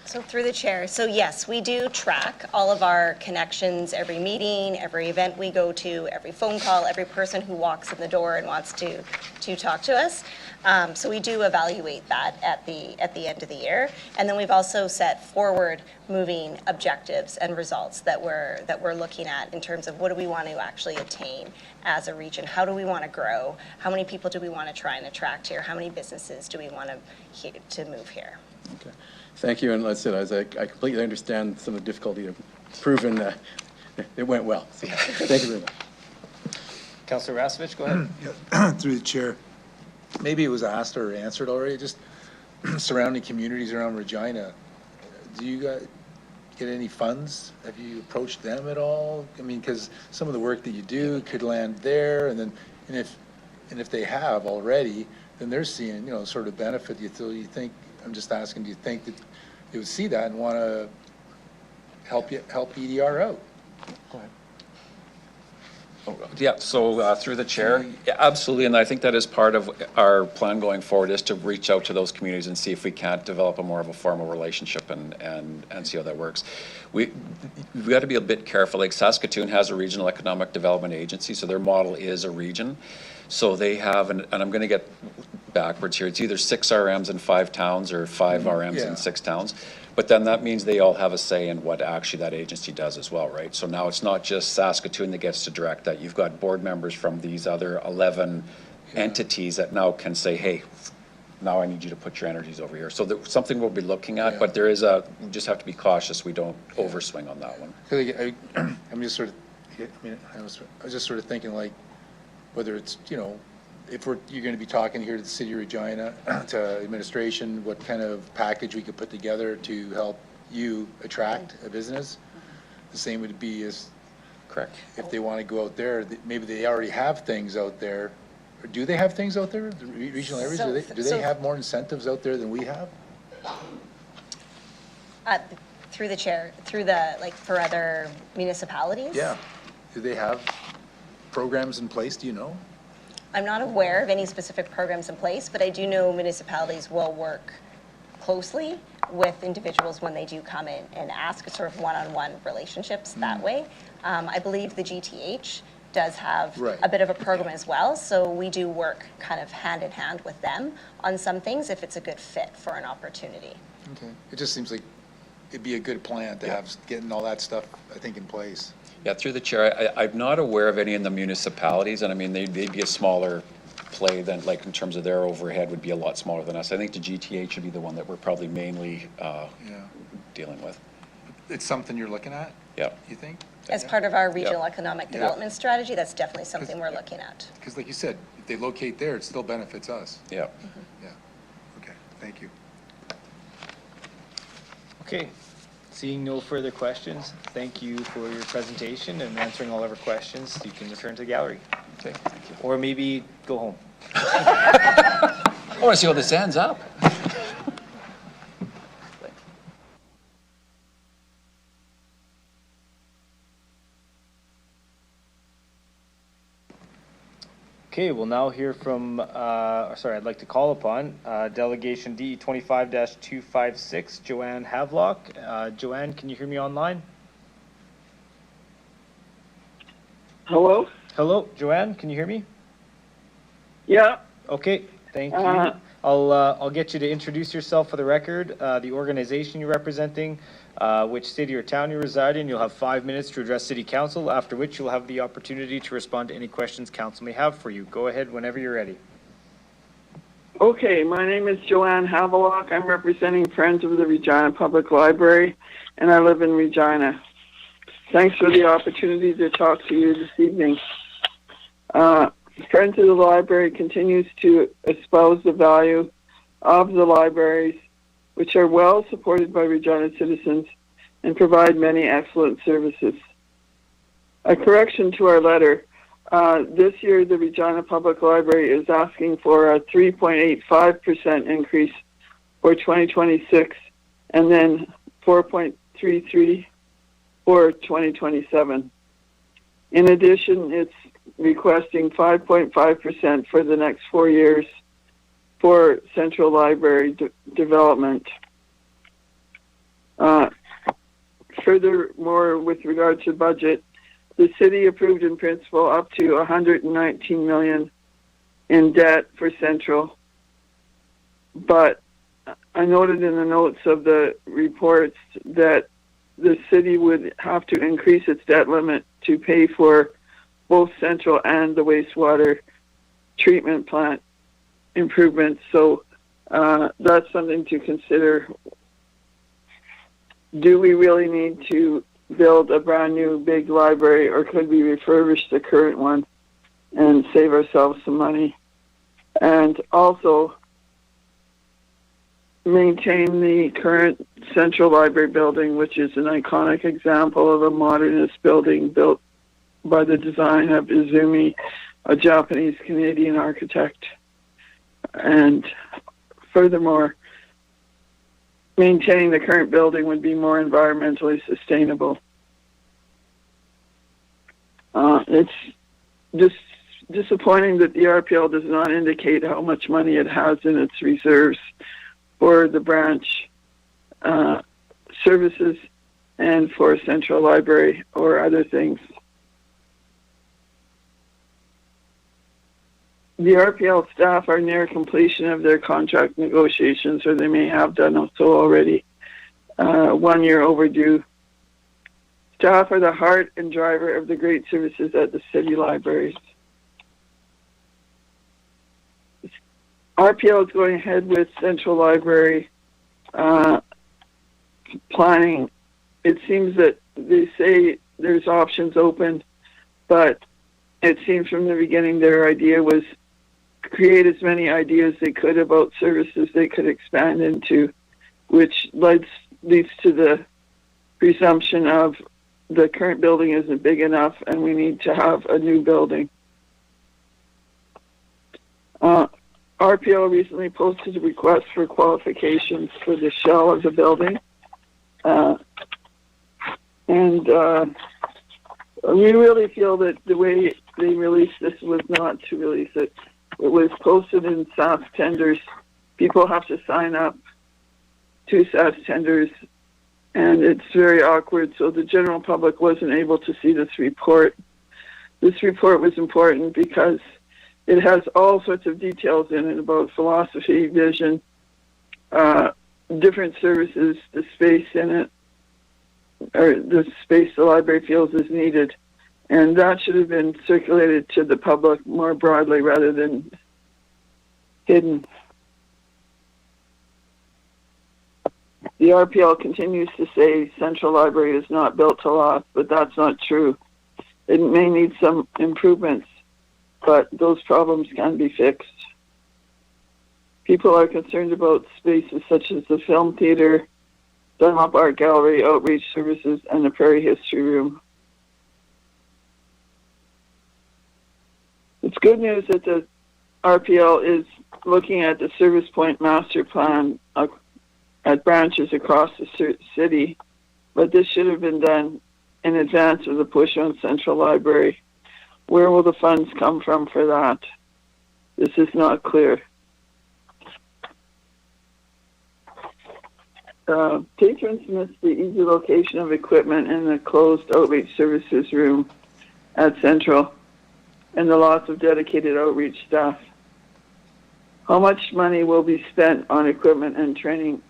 So through the chair, so yes, we do track all of our connections, every meeting, every event we go to, every phone call, every person who walks in the door and wants to talk to us. So we do evaluate that at the end of the year. And then we've also set forward moving objectives and results that we're looking at in terms of what do we want to actually attain as a region? How do we want to grow? How many people do we want to try and attract here? How many businesses do we want to move here? Okay. Thank you, and let's say, as I completely understand some of the difficulty of proving it went well. So, thank you very much. Councillor Rasevich, go ahead. Yeah, through the chair. Maybe it was asked or answered already, just surrounding communities around Regina. Do you guys get any funds? Have you approached them at all? I mean, because some of the work that you do could land there, and if they have already, then they're seeing, you know, sort of benefit. So you think, I'm just asking, do you think that they would see that and want to help EDR out? Go ahead. Yeah, so through the chair, yeah, absolutely, and I think that is part of our plan going forward, is to reach out to those communities and see if we can't develop a more of a formal relationship and see how that works. We've got to be a bit careful. Like Saskatoon has a regional economic development agency, so their model is a region. So they have, and I'm going to get backwards here, it's either 6 RMs in 5 towns or 5 RMs in 6 towns. But then that means they all have a say in what actually that agency does as well, right? So now it's not just Saskatoon that gets to direct that. You've got board members from these other 11 entities that now can say, hey, now I need you to put your energies over here. So something we'll be looking at, but there is we just have to be cautious we don't overswing on that one. I'm just sort of, I mean, I was just sort of thinking, like, whether it's, you know, if you're going to be talking here to the City of Regina, to administration, what kind of package we could put together to help you attract a business. The same would be as, correct, if they want to go out there, maybe they already have things out there. Or do they have things out there, the regional areas? Do they have more incentives out there than we have? Through the chair, like for other municipalities? Yeah. Do they have programs in place, do you know? I'm not aware of any specific programs in place, but I do know municipalities will work closely with individuals when they do come in and ask, sort of one-on-one relationships that way. I believe the GTH does have a bit of a program as well, so we do work kind of hand in hand with them on some things if it's a good fit for an opportunity. Okay. It just seems like it'd be a good plan to have getting all that stuff, I think, in place. Yeah, through the chair, I'm not aware of any in the municipalities, and I mean, they'd be a smaller play than, like, in terms of their overhead would be a lot smaller than us. I think the GTH should be the one that we're probably mainly dealing with. It's something you're looking at? Yeah. You think? As part of our regional economic development strategy, that's definitely something we're looking at. Because like you said, if they locate there, it still benefits us. Yeah. Yeah. Okay, thank you. Okay. Seeing no further questions, thank you for your presentation and answering all of our questions. You can return to the gallery. Okay, thank you. Or maybe go home. I want to see how this ends up. Okay, we'll now hear from, I'd like to call upon Delegation DE 25-256, Joanne Havelock. Joanne, can you hear me online? Hello? Hello, Joanne, can you hear me? Yeah. Okay, thank you. I'll get you to introduce yourself for the record, the organization you're representing, which city or town you reside in. You'll have 5 minutes to address City Council, after which you'll have the opportunity to respond to any questions Council may have for you. Go ahead whenever you're ready. Okay, my name is Joanne Havelock. I'm representing Friends of the Regina Public Library, and I live in Regina. Thanks for the opportunity to talk to you this evening. Friends of the Library continues to espouse the value of the libraries, which are well supported by Regina citizens and provide many excellent services. A correction to our letter, This year, the Regina Public Library is asking for a 3.85% increase for 2026, and then 4.33 for 2027. In addition, it's requesting 5.5% for the next 4 years for Central Library development. Furthermore, with regard to budget, the city approved in principle up to $119 million in debt for Central, but I noted in the notes of the reports that the city would have to increase its debt limit to pay for both Central and the wastewater treatment plant improvements. So that's something to consider. Do we really need to build a brand new big library, or could we refurbish the current one and save ourselves some money? And also maintain the current Central Library building, which is an iconic example of a modernist building built by the design of Izumi, a Japanese-Canadian architect. And furthermore, maintaining the current building would be more environmentally sustainable. It's just disappointing that the RPL does not indicate how much money it has in its reserves for the branch services and for Central Library or other things. The RPL staff are near completion of their contract negotiations, or they may have done so already, 1 year overdue. Staff are the heart and driver of the great services at the city libraries. RPL is going ahead with Central Library planning. It seems that they say there's options open, but it seems from the beginning their idea was create as many ideas they could about services they could expand into, which leads to the presumption of the current building isn't big enough and we need to have a new building. RPL recently posted a request for qualifications for the shell of the building. We really feel that the way they released this was not to release it. It was posted in SAS tenders. People have to sign up to SAS tenders, and it's very awkward, so the general public wasn't able to see this report. This report was important because it has all sorts of details in it about philosophy, vision, different services, the space in it, or the space the library feels is needed. And that should have been circulated to the public more broadly rather than hidden. The RPL continues to say Central Library is not built to last, but that's not true. It may need some improvements, but those problems can be fixed. People are concerned about spaces such as the Film Theater, Dunlop Art Gallery, Outreach Services, and the Prairie History Room. It's good news that the RPL is looking at the Service Point Master Plan at branches across the city, but this should have been done in advance of the push on Central Library. Where will the funds come from for that? This is not clear. Patrons missed the easy location of equipment in the closed outreach services room at Central and the loss of dedicated outreach staff. How much money will be spent on equipment and training?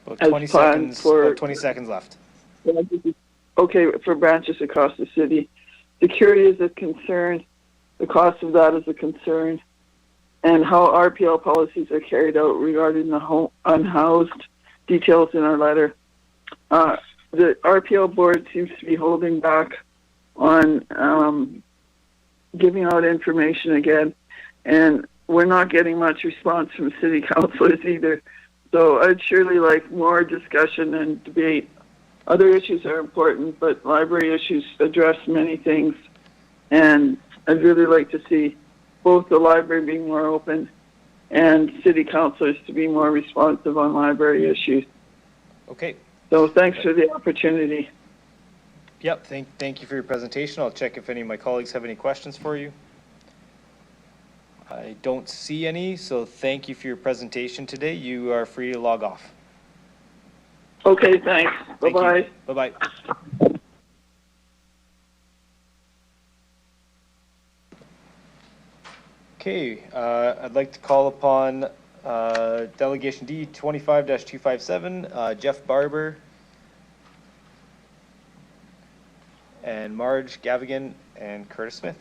About 20 seconds, about 20 seconds left. Okay, for branches across the city. Security is a concern. The cost of that is a concern. And how RPL policies are carried out regarding the unhoused, details in our letter. The RPL board seems to be holding back on giving out information again, and we're not getting much response from city councilors either. So I'd surely like more discussion and debate. Other issues are important, but library issues address many things, And I'd really like to see both the library being more open and city councilors to be more responsive on library issues. Okay. So thanks for the opportunity. Yep, thank you for your presentation. I'll check if any of my colleagues have any questions for you. I don't see any, so thank you for your presentation today. You are free to log off. Okay, thanks. Bye-bye. Bye-bye. Okay, I'd like to call upon Delegation D 25-257, Jeff Barber and Marge Gavigan and Curtis Smith.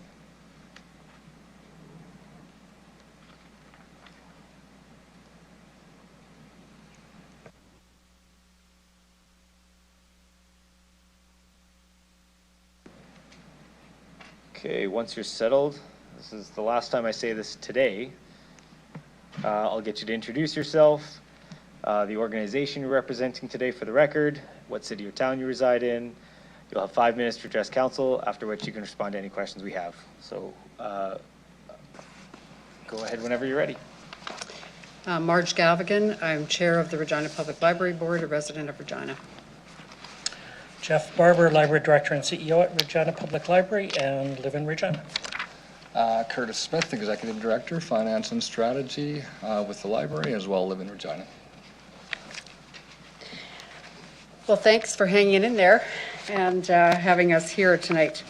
Okay, once you're settled, this is the last time I say this today. I'll get you to introduce yourself, the organization you're representing today for the record, what city or town you reside in. You'll have 5 minutes to address council, after which you can respond to any questions we have. So go ahead whenever you're ready. Marge Gavigan, I'm Chair of the Regina Public Library Board, a resident of Regina. Jeff Barber, Library Director and CEO at Regina Public Library and live in Regina. Curtis Smith, Executive Director, Finance and Strategy with the library, as well live in Regina. Well, thanks for hanging in there and having us here tonight.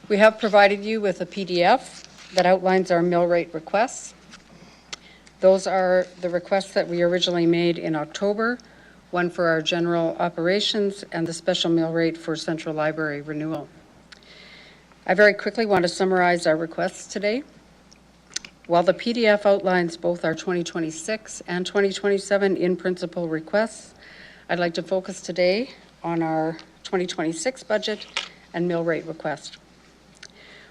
We have provided you with a PDF that outlines our mill rate requests. Those are the requests that we originally made in October, one for our general operations and the special mill rate for Central Library renewal. I very quickly want to summarize our requests today. While the PDF outlines both our 2026 and 2027 in-principle requests, I'd like to focus today on our 2026 budget and mill rate request.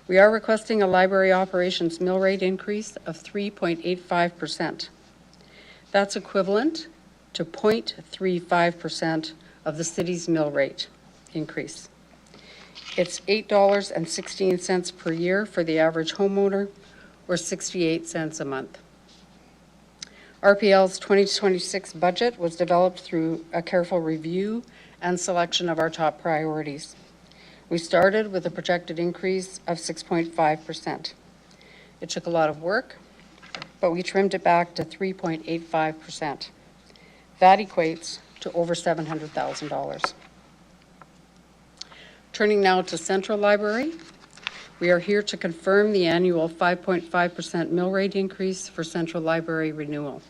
We are requesting a library operations mill rate increase of 3.85%. That's equivalent to 0.35% of the city's mill rate increase. It's $8.16 per year for the average homeowner, or 68 cents a month. RPL's 2026 budget was developed through a careful review and selection of our top priorities. We started with a projected increase of 6.5%. It took a lot of work, but we trimmed it back to 3.85%. That equates to over $700,000. Turning now to Central Library, we are here to confirm the annual 5.5% mill rate increase for Central Library renewal.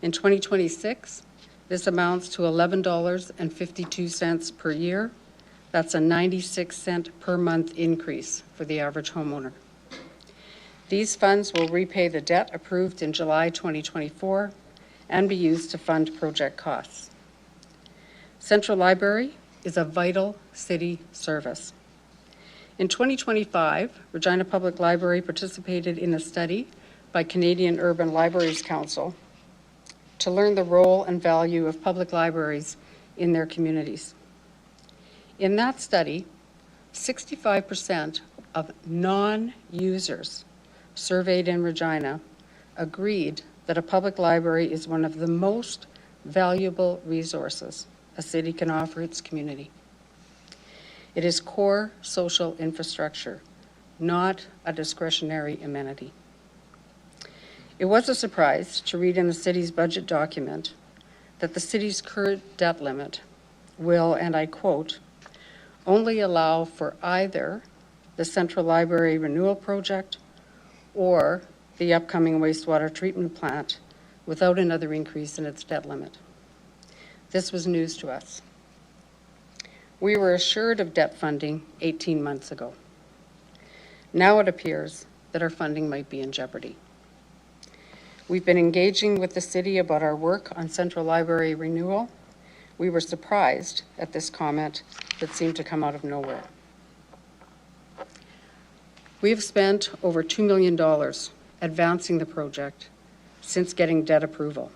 In 2026, this amounts to $11.52 per year. That's a 96-cent per month increase for the average homeowner. These funds will repay the debt approved in July 2024 and be used to fund project costs. Central Library is a vital city service. In 2025, Regina Public Library participated in a study by Canadian Urban Libraries Council to learn the role and value of public libraries in their communities. In that study, 65% of non-users surveyed in Regina agreed that a public library is one of the most valuable resources a city can offer its community. It is core social infrastructure, not a discretionary amenity. It was a surprise to read in the city's budget document that the city's current debt limit will, and I quote, only allow for either the Central Library Renewal Project or the upcoming wastewater treatment plant without another increase in its debt limit. This was news to us. We were assured of debt funding 18 months ago. Now it appears that our funding might be in jeopardy. We've been engaging with the city about our work on Central Library renewal. We were surprised at this comment that seemed to come out of nowhere. We have spent over $2 million advancing the project since getting debt approval.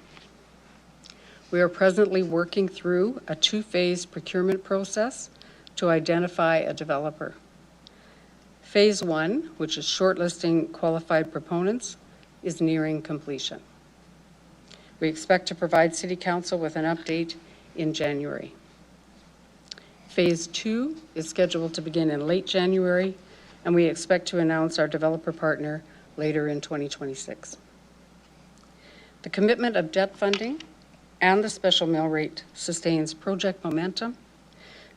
We are presently working through a 2-phase procurement process to identify a developer. Phase 1, which is shortlisting qualified proponents, is nearing completion. We expect to provide City Council with an update in January. Phase 2 is scheduled to begin in late January, and we expect to announce our developer partner later in 2026. The commitment of debt funding and the special mill rate sustains project momentum,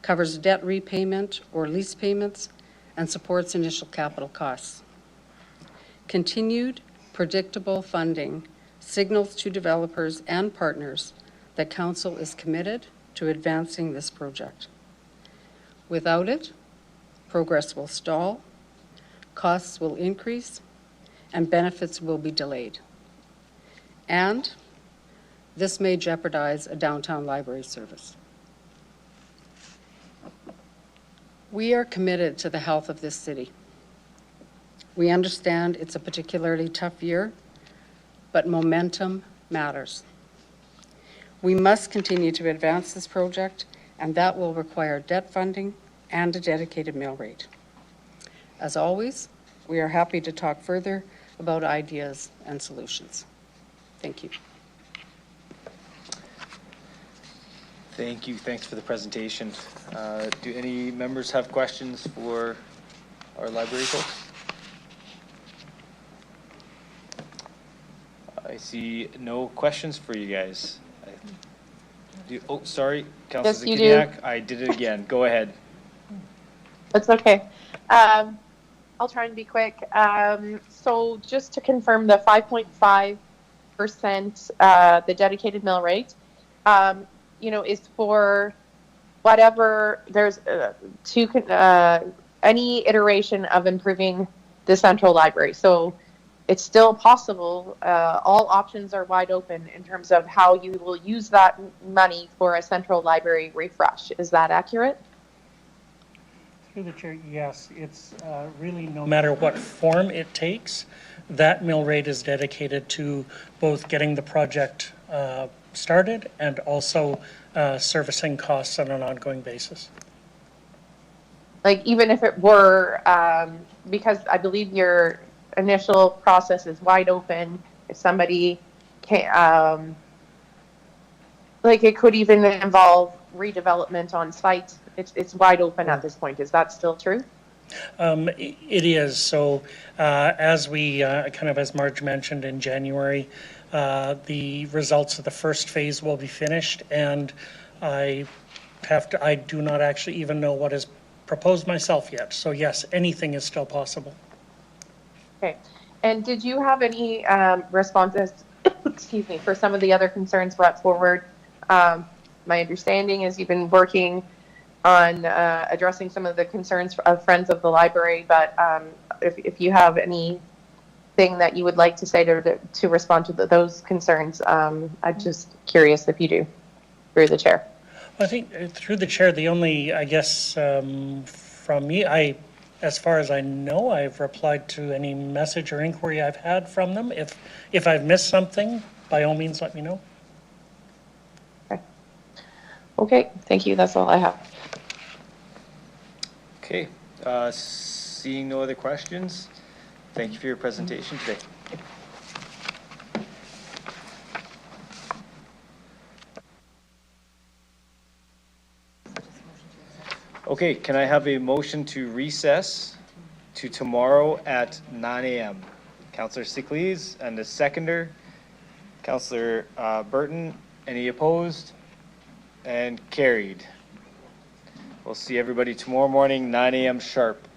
covers debt repayment or lease payments, and supports initial capital costs. Continued, predictable funding signals to developers and partners that Council is committed to advancing this project. Without it, progress will stall, costs will increase, and benefits will be delayed. And this may jeopardize a downtown library service. We are committed to the health of this city. We understand it's a particularly tough year, but momentum matters. We must continue to advance this project, and that will require debt funding and a dedicated mill rate. As always, we are happy to talk further about ideas and solutions. Thank you. Thank you. Thanks for the presentation. Do any members have questions for our library folks? I see no questions for you guys. Oh, sorry, Councilor Zakiniak. I did it again. Go ahead. That's okay. I'll try and be quick. So just to confirm the 5.5%, the dedicated mill rate, is for whatever there's any iteration of improving the central library. So it's still possible. All options are wide open in terms of how you will use that money for a central library refresh. Is that accurate? Through the chair, yes. It's really no matter what form it takes, that mill rate is dedicated to both getting the project started and also servicing costs on an ongoing basis. Like even if it were, because I believe your initial process is wide open. If somebody can, it could even involve redevelopment on site. It's wide open at this point. Is that still true? It is. So as we as Marge mentioned in January, the results of the first phase will be finished, and I do not actually even know what is proposed myself yet. So yes, anything is still possible. Okay. And did you have any responses, excuse me, for some of the other concerns brought forward? My understanding is you've been working on addressing some of the concerns of Friends of the Library, but if you have anything that you would like to say to respond to those concerns, I'm just curious if you do, through the chair. I think through the chair, the only, I guess, from me, as far as I know, I've replied to any message or inquiry I've had from them. If I've missed something, by all means, let me know. Okay, thank you. That's all I have. Okay, seeing no other questions, thank you for your presentation today. Okay, can I have a motion to recess to tomorrow at 9 a.m.? Councillor Sickley's and the seconder, Councillor Burton. Any opposed? And carried. We'll see everybody tomorrow morning, 9 a.m. sharp.